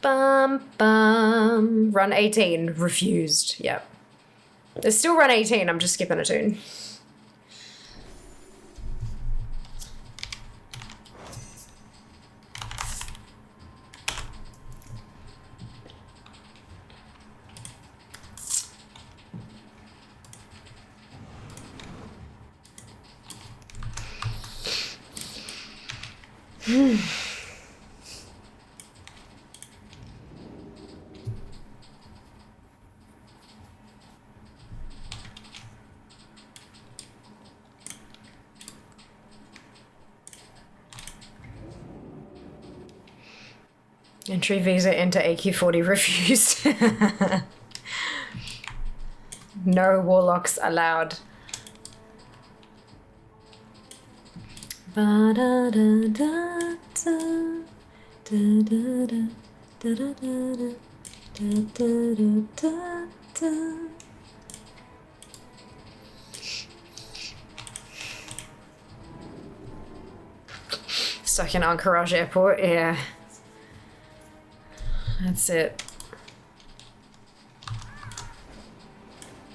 Bum, bum. Run 18. Refused. Yep. There's still run 18. I'm just skipping a tune. Entry visa into AQ40 refused. No warlocks allowed. Stuck in Anchorage Airport, yeah. That's it.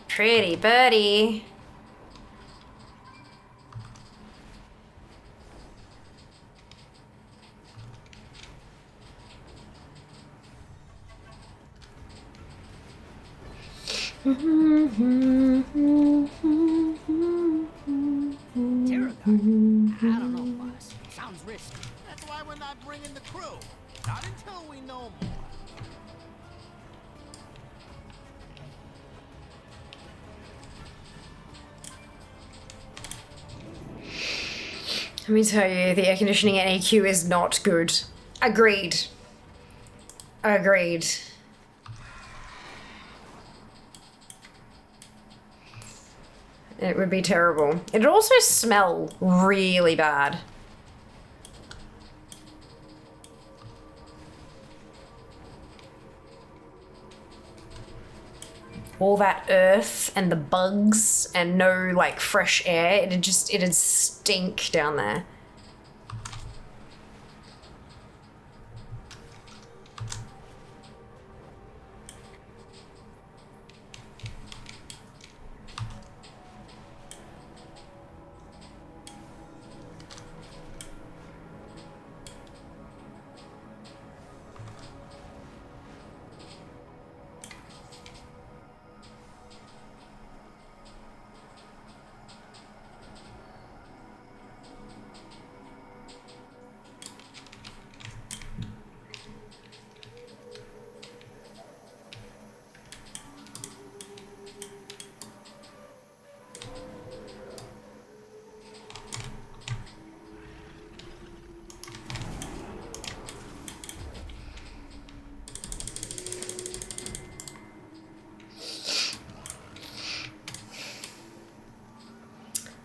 Pretty buddy. Terragon? I don't know, boss. Sounds risky. That's why we're not bringing the crew. Not until we know more. Let me tell you, the air conditioning at AQ is not good. Agreed. Agreed. It would be terrible. It'd also smell really bad. All that earth and the bugs and no like fresh air, it'd stink down there.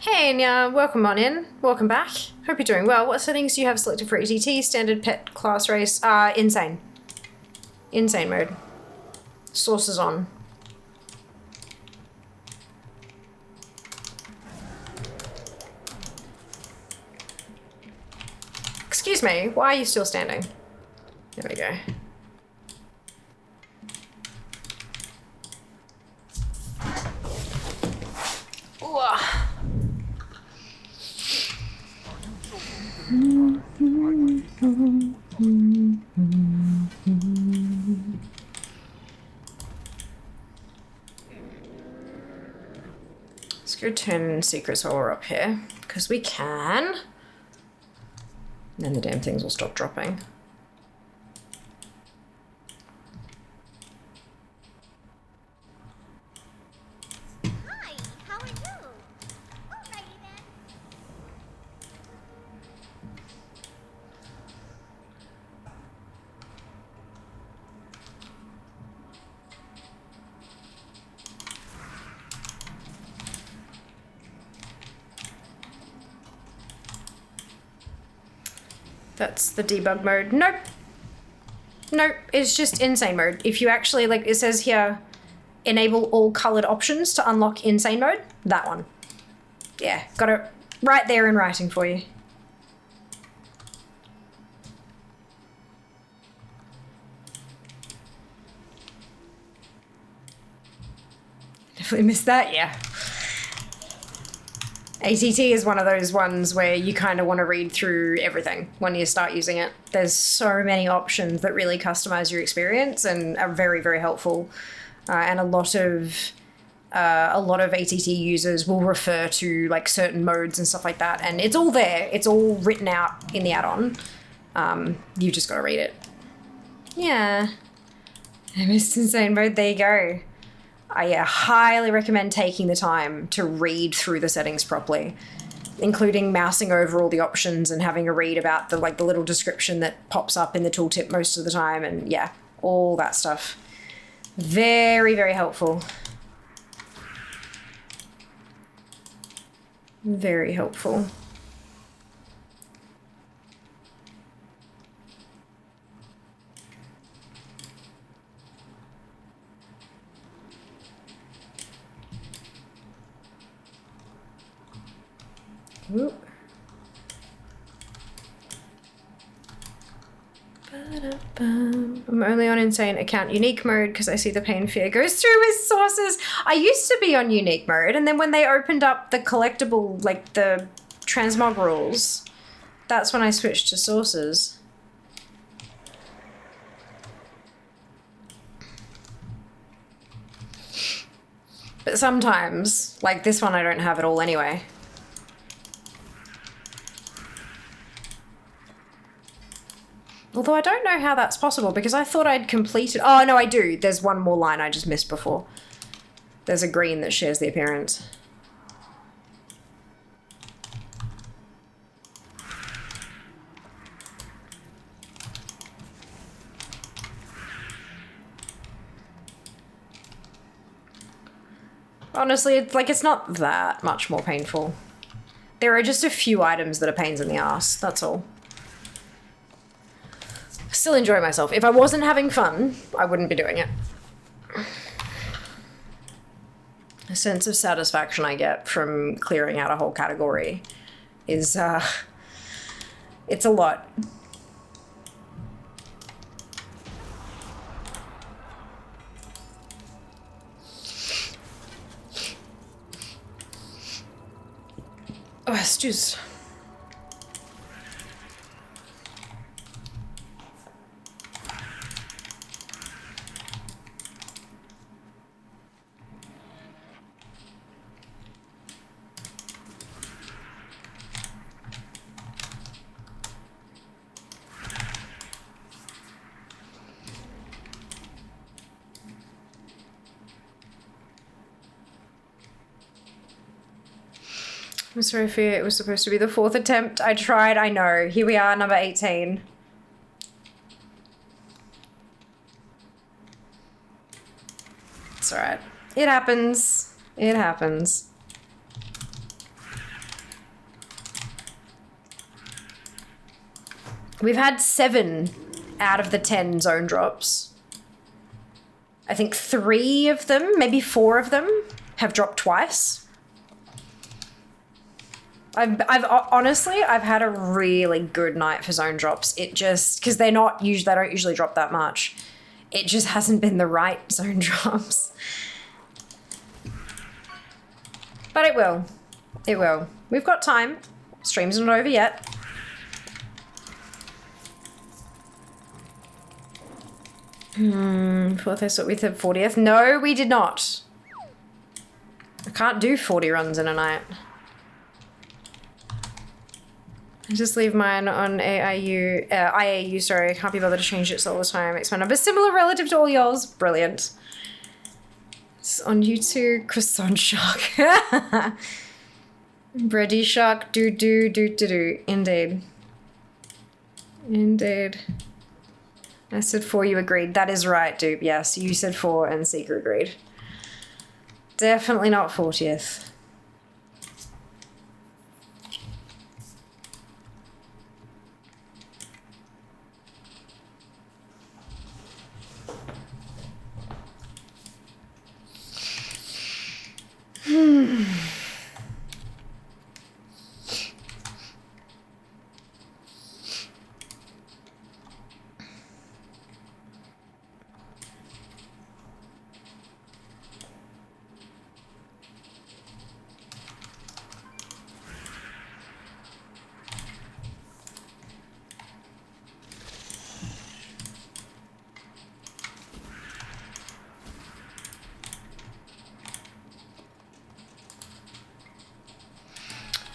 Hey, Anya, welcome on in. Welcome back. Hope you're doing well. What settings do you have selected for ETT? Standard, pet, class, race? Insane. Insane mode. Sources on. Excuse me, why are you still standing? There we go. Let's go turn secrets while we're up here, because we can. And then the damn things will stop dropping. Hi, how are you? Alrighty then. That's the debug mode. Nope. Nope, it's just insane mode. If you actually, like, it says here, enable all colored options to unlock insane mode. That one. Yeah, got it right there in writing for you. Definitely missed that, yeah. ATT is one of those ones where you kind of want to read through everything when you start using it. There's so many options that really customize your experience and are very, very helpful. And a lot of ATT users will refer to like certain modes and stuff like that. And it's all there. It's all written out in the add-on. You've just got to read it. Yeah. I missed insane mode. There you go. I highly recommend taking the time to read through the settings properly, including mousing over all the options and having a read about the little description that pops up in the tooltip most of the time, and yeah, all that stuff. Very, very helpful. Very helpful. Ooh. I'm only on insane account unique mode because I see the pain fear goes through his sources. I used to be on unique mode, and then when they opened up the collectible, like the transmog rules, that's when I switched to sources. But sometimes, like this one, I don't have it all anyway. Although I don't know how that's possible because I thought I'd completed... Oh, no, I do. There's one more line I just missed before. There's a green that shares the appearance. Honestly, it's not that much more painful. There are just a few items that are pains in the ass, that's all. Still enjoy myself. If I wasn't having fun, I wouldn't be doing it. A sense of satisfaction I get from clearing out a whole category is, it's a lot. Oh, stews. I'm sorry, Fia. It was supposed to be the 4th attempt. I tried, I know. Here we are, number 18. It's alright. It happens. It happens. We've had 7 out of the 10 zone drops. I think 3 of them, maybe 4 of them, have dropped twice. I've honestly, I've had a really good night for zone drops. It just, because they don't usually drop that much. It just hasn't been the right zone drops. But But it will. It will. We've got time. Stream's not over yet. Fourth, I thought we said 40th. No, we did not. I can't do 40 runs in a night. I just leave mine on IAU, sorry. I can't be bothered to change it all the time. Makes my number similar relative to all yours. Brilliant. It's on YouTube. Croissant Shark. Bready Shark. Do. Indeed. Indeed. I said 4, you agreed. That is right, dupe. Yes, you said 4 and Seeker agreed. Definitely not 40th.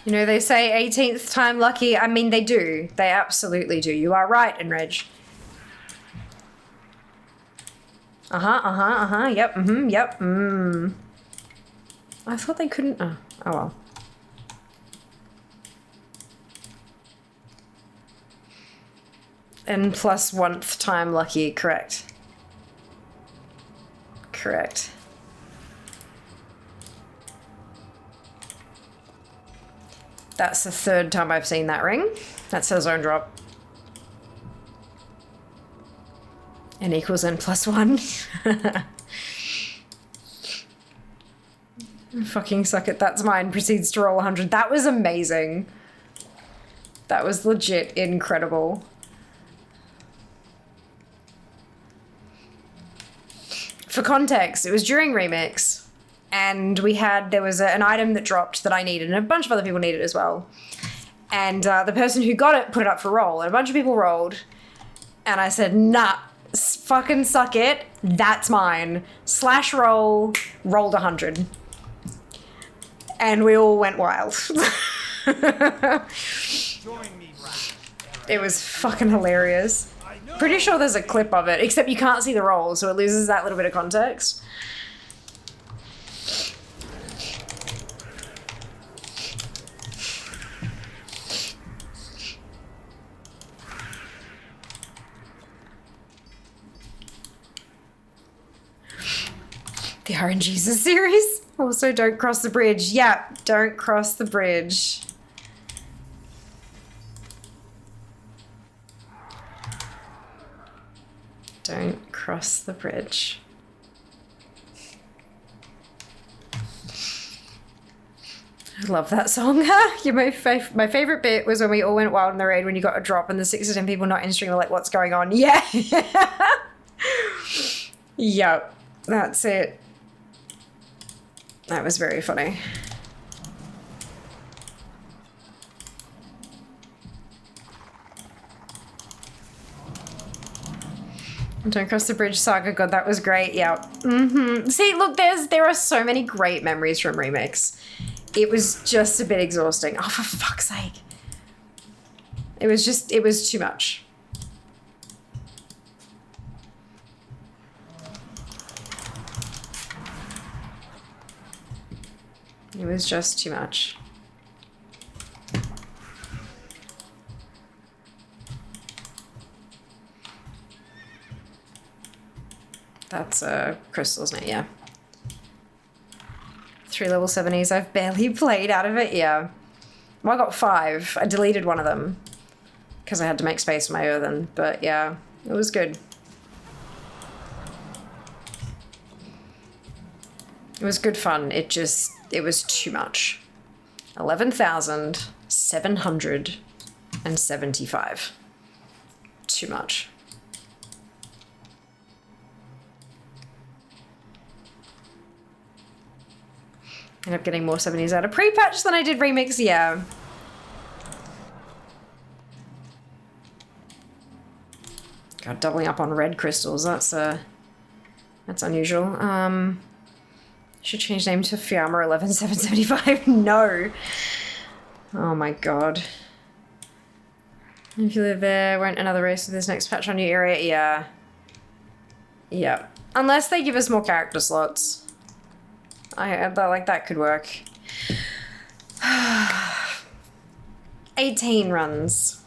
You know, they say 18th time lucky. I mean, they do. They absolutely do. You are right, Enreg. Yep, yep, I thought they couldn't. Oh well. And plus 1th time lucky, correct. Correct. That's the 3rd time I've seen that ring. That's a zone drop. N equals N plus 1. Fucking suck it, that's mine. Proceeds to roll 100. That was amazing. That was legit incredible. For context, it was during Remix. And there was an item that dropped that I needed, and a bunch of other people needed as well. And the person who got it put it up for roll, and a bunch of people rolled. And I said, nah, fucking suck it, that's mine. Slash roll, rolled 100. And we all went wild. It was fucking hilarious. Pretty sure there's a clip of it, except you can't see the roll, so it loses that little bit of context. The RNGesus series. Also, don't cross the bridge. Yeah, don't cross the bridge. Don't cross the bridge. I love that song. My favorite bit was when we all went wild in the raid when you got a drop and the 6 to 10 people not in stream were like, what's going on? Yeah. Yep, that's it. That was very funny. Don't cross the bridge, Saga. God, that was great. Yeah. See, look, there are so many great memories from Remix. It was just a bit exhausting. Oh, for fuck's sake. It was too much. It was just too much. That's Crystal's name, yeah. 3 level 70s. I've barely played out of it, yeah. Well, I got 5. I deleted one of them because I had to make space for my earthen, but yeah, it was good. It was good fun. It was too much. 11,775. Too much. Ended up getting more 70s out of pre-patch than I did remix, yeah. God, doubling up on red crystals, that's unusual. Should change name to Fiamma 11775. No. Oh my god. If you live there, won't another race with this next patch on your area? Yeah. Yeah. Unless they give us more character slots. Like, that could work. 18 runs.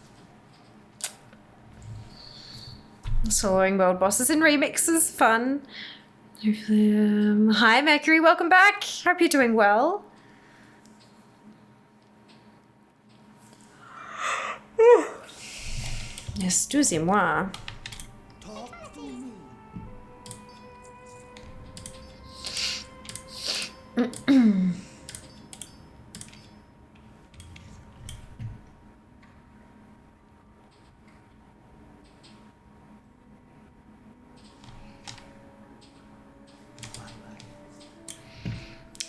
Soloing world bosses and remixes, fun. Hopefully, hi Mercury, welcome back. Hope you're doing well. Excusez-moi.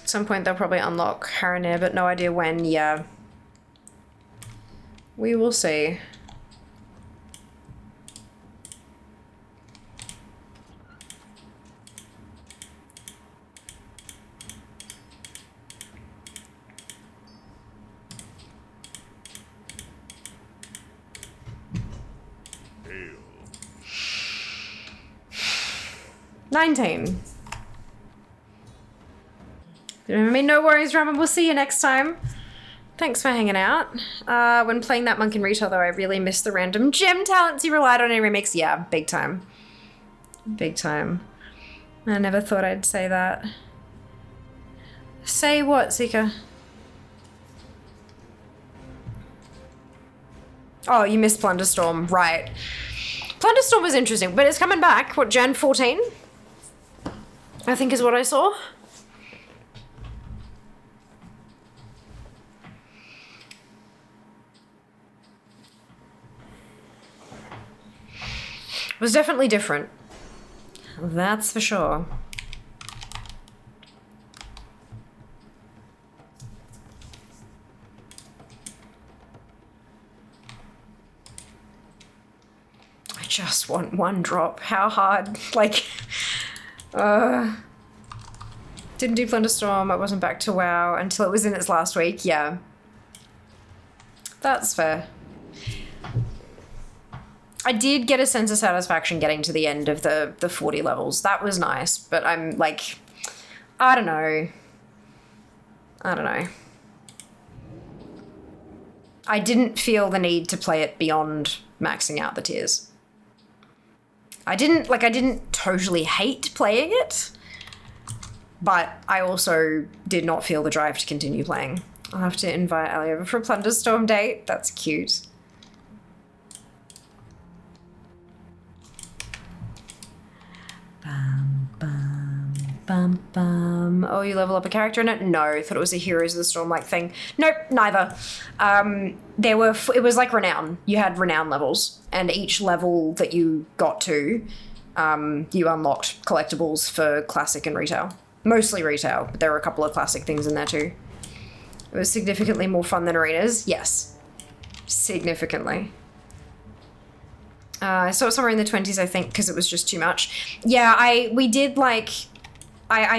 At some point they'll probably unlock Haranair, but no idea when. Yeah. We will see. Hail. 19. I mean, no worries, Rama. We'll see you next time. Thanks for hanging out. When playing that monk in retail, though, I really missed the random gem talents you relied on in remix. Yeah, big time. Big time. I never thought I'd say that. Say what, Seeker? Oh, you missed Plunderstorm. Right. Plunderstorm was interesting, but it's coming back. What, Jan 14? I think is what I saw. It was definitely different. That's for sure. I just want one drop. How hard? Like, didn't do Plunderstorm. I wasn't back to WoW until it was in its last week. Yeah. That's fair. I did get a sense of satisfaction getting to the end of the 40 levels. That was nice, but I'm like, I don't know. I didn't feel the need to play it beyond maxing out the tiers. I didn't totally hate playing it, but I also did not feel the drive to continue playing. I'll have to invite Ali over for a Plunderstorm date. That's cute. Bum, bum, bum, bum. Oh, you level up a character in it? No, thought it was a Heroes of the Storm-like thing. Nope, neither. It was like Renown. You had Renown levels, and each level that you got to, you unlocked collectibles for Classic and Retail. Mostly Retail, but there were a couple of Classic things in there too. It was significantly more fun than Arenas. Yes, significantly. I saw it somewhere in the 20s, I think, because it was just too much. Yeah, I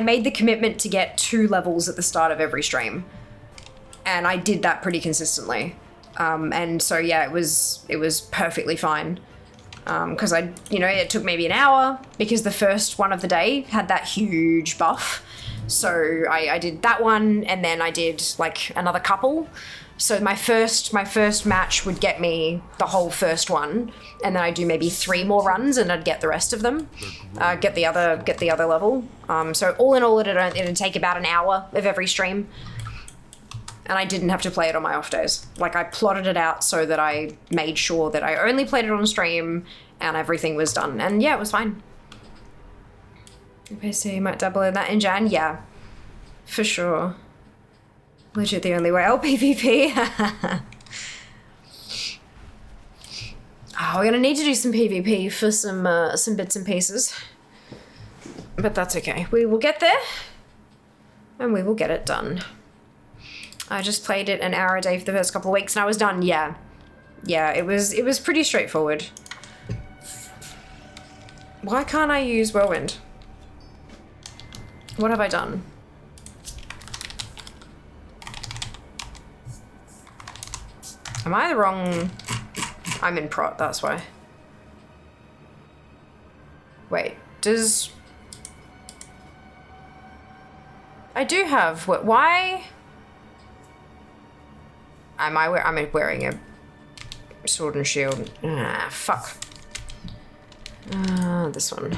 made the commitment to get 2 levels at the start of every stream. And I did that pretty consistently. And so, yeah, it was perfectly fine. Because it took maybe an hour, because the first one of the day had that huge buff. So I did that one, and then I did, like, another couple. So my first match would get me the whole first one, and then I'd do maybe 3 more runs, and I'd get the rest of them, get the other level. So all in all, it'd take about an hour of every stream, and I didn't have to play it on my off days. Like, I plotted it out so that I made sure that I only played it on stream, and everything was done. And yeah, it was fine. Okay, so you might double in that in Jan, yeah, for sure. Legit the only way. Oh, PvP. Oh, we're gonna need to do some PvP for some bits and pieces. But that's okay. We will get there. And we will get it done. I just played it an hour a day for the first couple of weeks and I was done. Yeah. Yeah, it was pretty straightforward. Why can't I use Whirlwind? What have I done? Am I the wrong... I'm in prot, that's why. Wait, does... I do have... Why... I'm wearing a sword and shield. Ah, fuck. This one.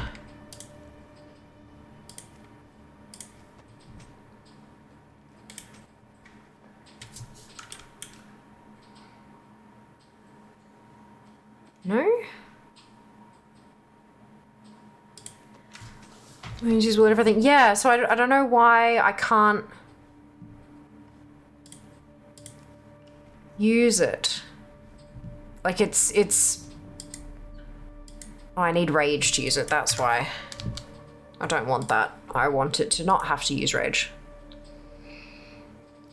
No? Use will everything. Yeah, so I don't know why I can't use it. Like it's oh, I need rage to use it, that's why. I don't want that. I want it to not have to use rage.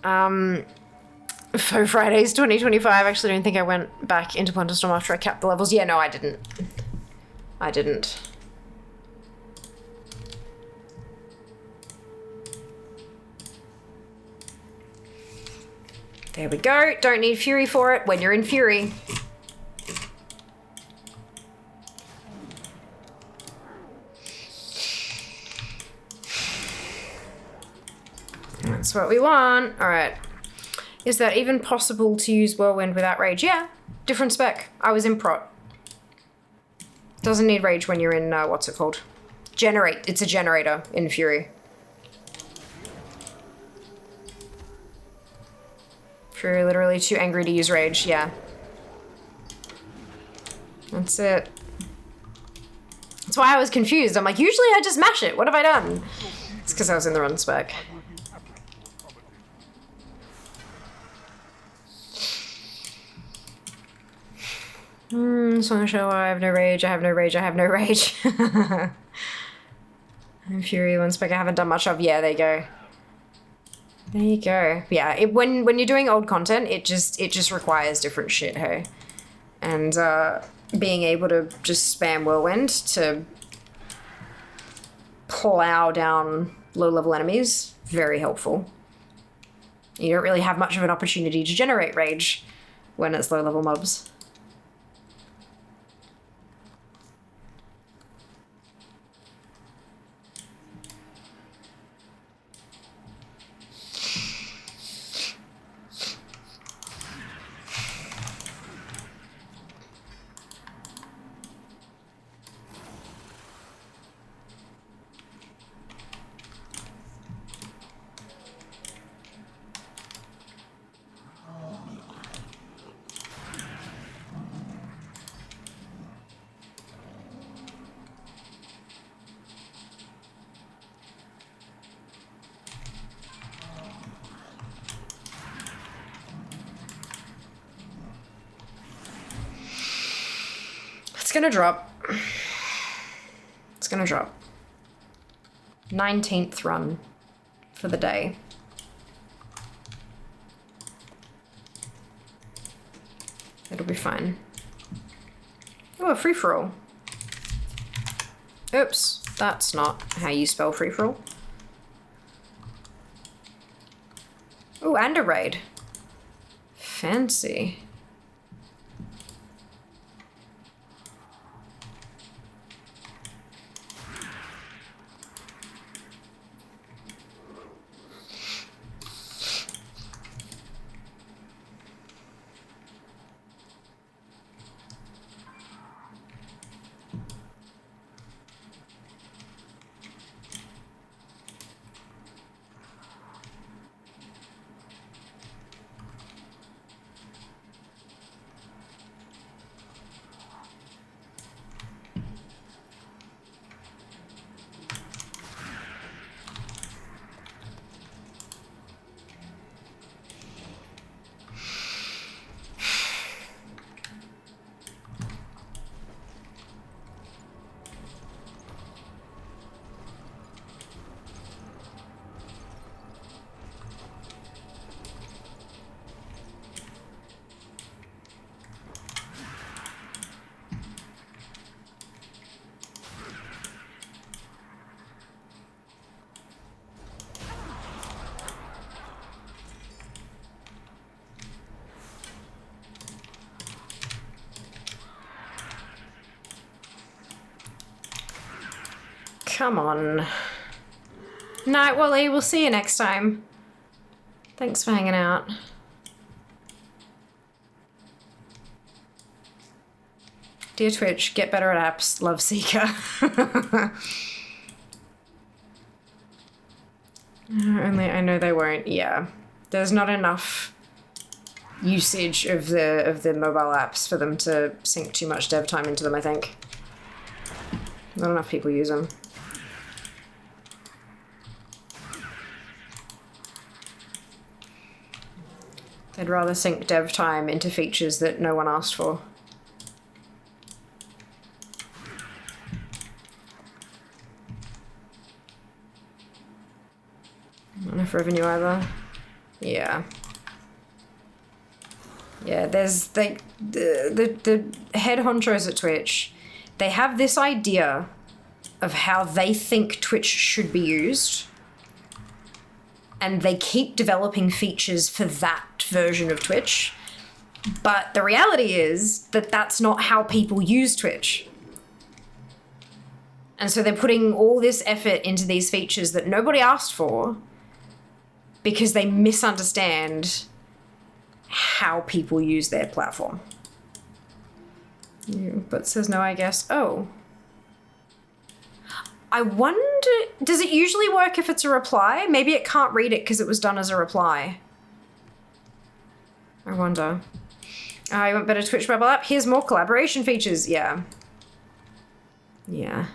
Faux Fridays 2025. I actually don't think I went back into Plunderstorm after I capped the levels. Yeah, no, I didn't. I didn't. There we go. Don't need Fury for it when you're in Fury. That's what we want. All right. Is that even possible to use Whirlwind without Rage? Yeah. Different spec. I was in prot. Doesn't need Rage when you're in, what's it called? Generate. It's a generator in Fury. Fury literally too angry to use Rage, yeah. That's it. That's why I was confused. I'm like, usually I just mash it. What have I done? It's because I was in the wrong spec. Song show, I have no rage, I have no rage, I have no rage. And Fury, one spec I haven't done much of. Yeah, there you go. There you go. Yeah, when you're doing old content, it just requires different shit, hey? And being able to just spam Whirlwind to plow down low-level enemies, very helpful. You don't really have much of an opportunity to generate rage when it's low-level mobs. It's gonna drop. It's gonna drop. 19th run for the day. It'll be fine. Oh, a free-for-all. Oops, that's not how you spell free-for-all. Oh, and a raid. Fancy. Come on. Night, Wally. We'll see you next time. Thanks for hanging out. Dear Twitch, get better at apps. Love Seeker. Only I know they won't. Yeah, there's not enough usage of the mobile apps for them to sink too much dev time into them. I think not enough people use them. They'd rather sink dev time into features that no one asked for. Not enough revenue either. Yeah. Yeah, there's like the head honchos at Twitch, they have this idea of how they think Twitch should be used, and they keep developing features for that version of Twitch. But the reality is that that's not how people use Twitch. And so they're putting all this effort into these features that nobody asked for because they misunderstand how people use their platform. But says no, I guess. Oh. I wonder, does it usually work if it's a reply? Maybe it can't read it because it was done as a reply. I wonder. You want better Twitch mobile app? Here's more collaboration features. Yeah. Yeah.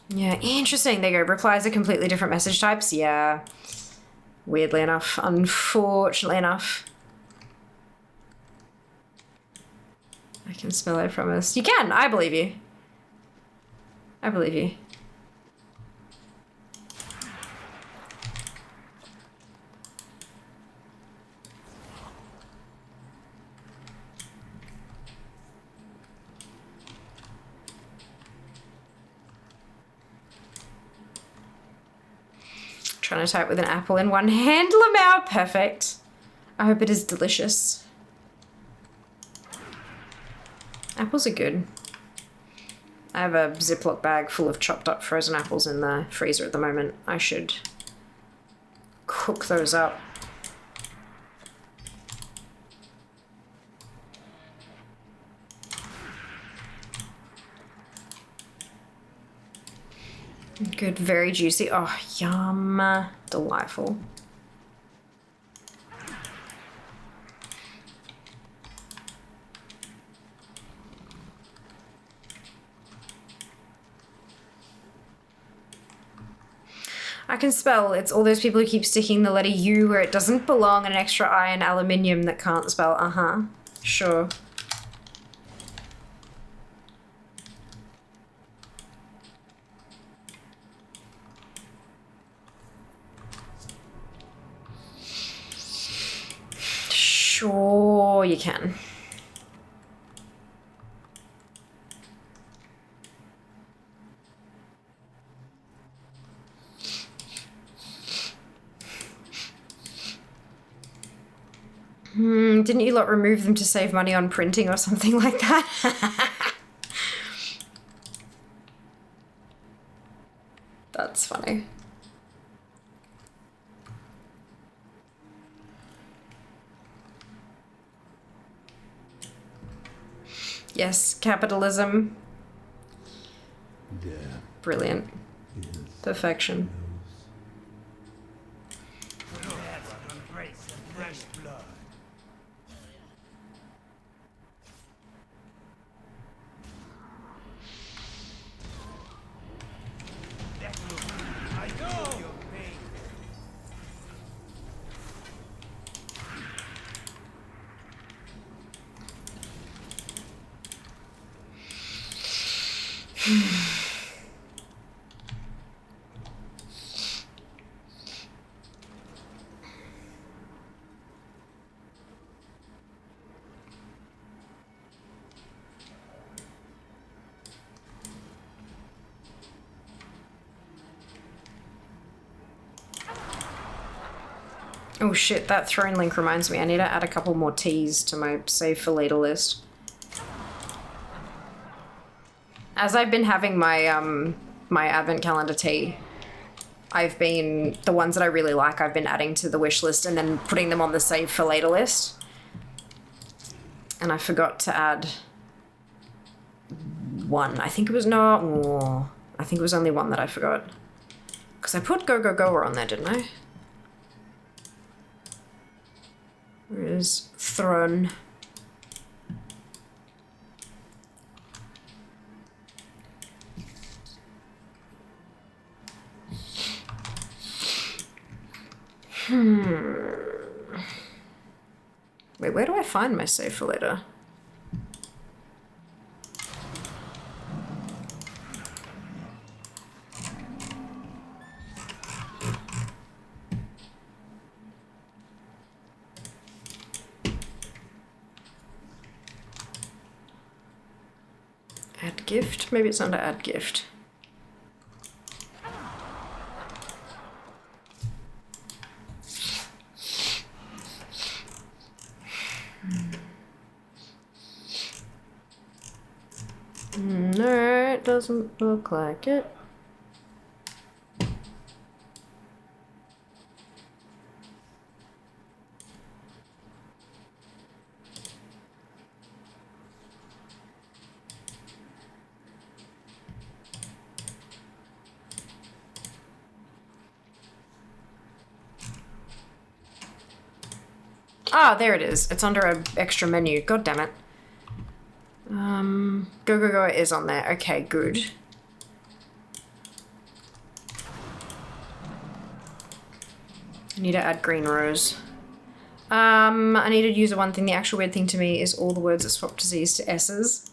Yeah, interesting. There you go. Replies are completely different message types. Yeah. Weirdly enough. Unfortunately enough. I can spell, I promise. You can! I believe you. I believe you. Trying to type with an apple in one hand. Lamau, perfect. I hope it is delicious. Apples are good. I have a Ziploc bag full of chopped up frozen apples in the freezer at the moment. I should cook those up. Good, very juicy. Oh, yum. Delightful. I can spell. It's all those people who keep sticking the letter U where it doesn't belong and an extra I in aluminium that can't spell. Uh-huh. Sure. Sure, you can. Didn't you lot remove them to save money on printing or something like that? That's funny. Yes, capitalism. Yeah. Brilliant. Yes. Perfection. Fresh blood. I know your pain. Oh shit, that throne link reminds me. I need to add a couple more T's to my save for later list. As I've been having my my advent calendar tea, I've been, the ones that I really like, I've been adding to the wish list and then putting them on the save for later list. And I forgot to add one. I think it was, no, I think it was only one that I forgot. Because I put Go Go Goer on there, didn't I? Where is Throne? Wait, where do I find my save for later? Add gift? Maybe it's under add gift. No, it doesn't look like it. Ah, there it is. It's under an extra menu. God damn it. Go Go Go is on there. Okay, good. I need to add green rose. I need to use one thing. The actual weird thing to me is all the words that swap disease to S's.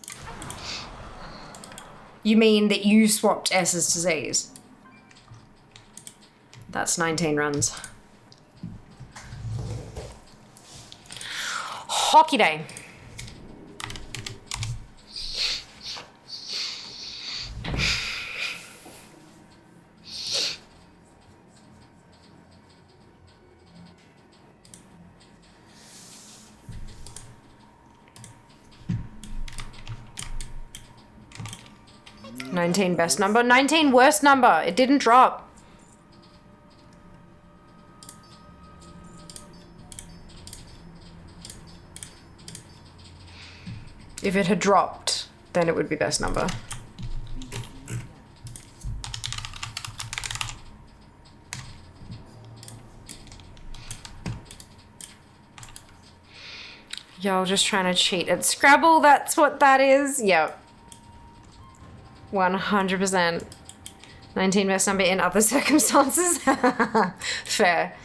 You mean that you swapped S's to Z's? That's 19 runs. Hockey day. $19 best number, $19 worst number. It didn't drop. If it had dropped, then it would be best number. Y'all just trying to cheat at Scrabble, that's what that is? Yep. 100%. 19 best number in other circumstances. Fair.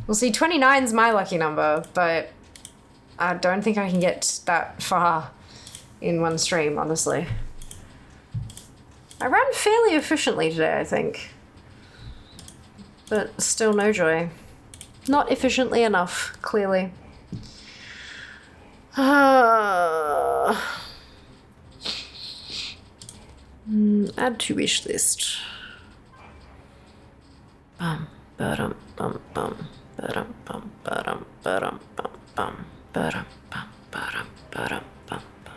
Well, see, 29's my lucky number, but I don't think I can get that far in one stream, honestly. I ran fairly efficiently today, I think. But still no joy. Not efficiently enough, clearly. Add to wish list. Bum, ba-dum, bum, bum, ba-dum, bum, ba-dum, ba-dum, bum, bum, ba-dum, bum, ba-dum, ba-dum, bum, bum.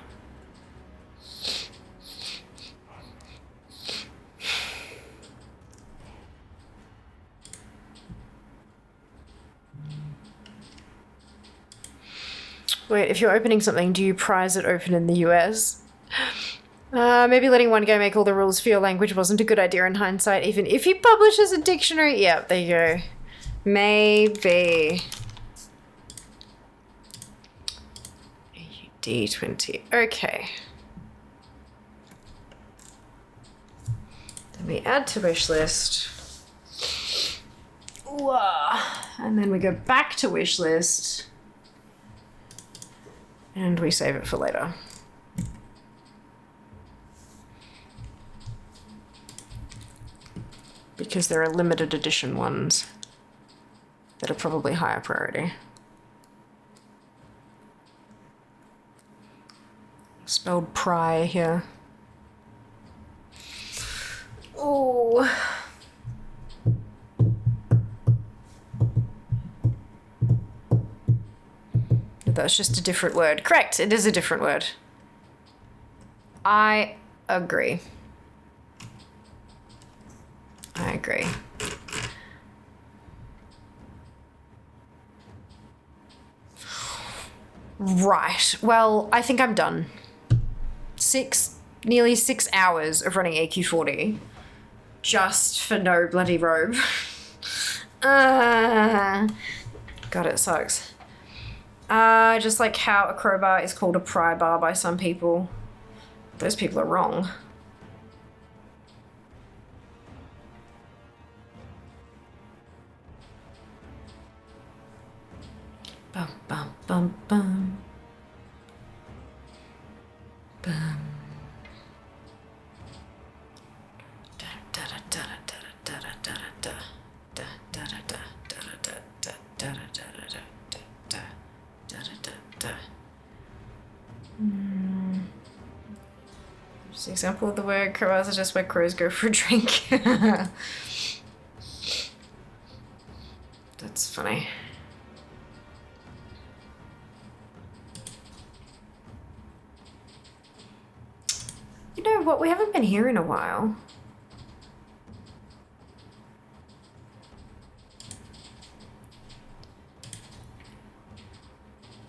Wait, if you're opening something, do you prize it open in the US? Maybe letting one guy make all the rules for your language wasn't a good idea in hindsight, even if he publishes a dictionary. Yep, there you go. Maybe. D20. Okay. Then we add to wish list. Ooh, and then we go back to wish list. And we save it for later. Because there are limited edition ones that are probably higher priority. Spelled pry here. Oh. That's just a different word. Correct, it is a different word. I agree. I agree. Right. Well, I think I'm done. Nearly 6 hours of running AQ40 just for no bloody robe. God, it sucks. Just like how a crowbar is called a pry bar by some people. Those people are wrong. Bum, bum, bum, bum. Bum. Just an example of the word crowbars are just where crows go for a drink. That's funny. You know what? We haven't been here in a while.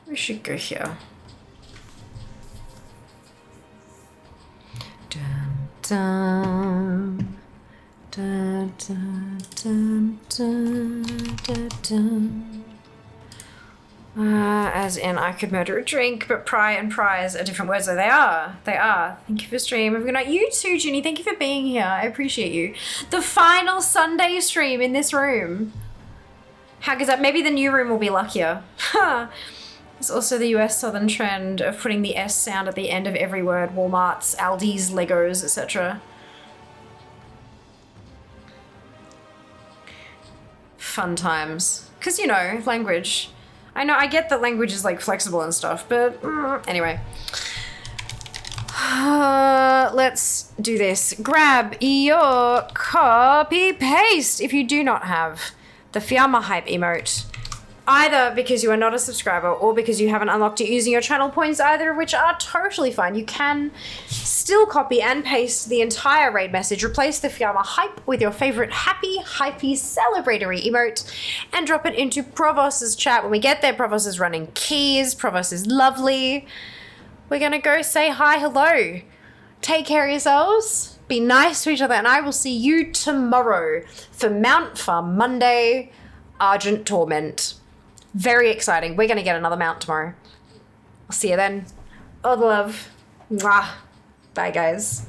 We should go here. Dun, dun, dun, dun, dun, dun, dun, dun. As in, I could murder a drink, but pry and prize are different words. So they are. They are. Thank you for stream. Have a good night. You too, Ginny. Thank you for being here. I appreciate you. The final Sunday stream in this room. How goes that? Maybe the new room will be luckier. There's also the US Southern trend of putting the S sound at the end of every word. Walmart's, Aldi's, Legos, etc. Fun times. Because, you know, language. I know, I get that language is like flexible and stuff, but anyway. Let's do this. Grab your copy paste if you do not have the Fiamma hype emote. Either because you are not a subscriber or because you haven't unlocked it using your channel points, either of which are totally fine. You can still copy and paste the entire raid message, replace the Fiamma hype with your favorite happy, hypey, celebratory emote, and drop it into Provos's chat. When we get there, Provos is running keys. Provos is lovely. We're gonna go say hi, hello. Take care of yourselves. Be nice to each other, and I will see you tomorrow for Mount Farm Monday, Argent Torment. Very exciting. We're going to get another mount tomorrow. I'll see you then. All the love. Mwah. Bye, guys.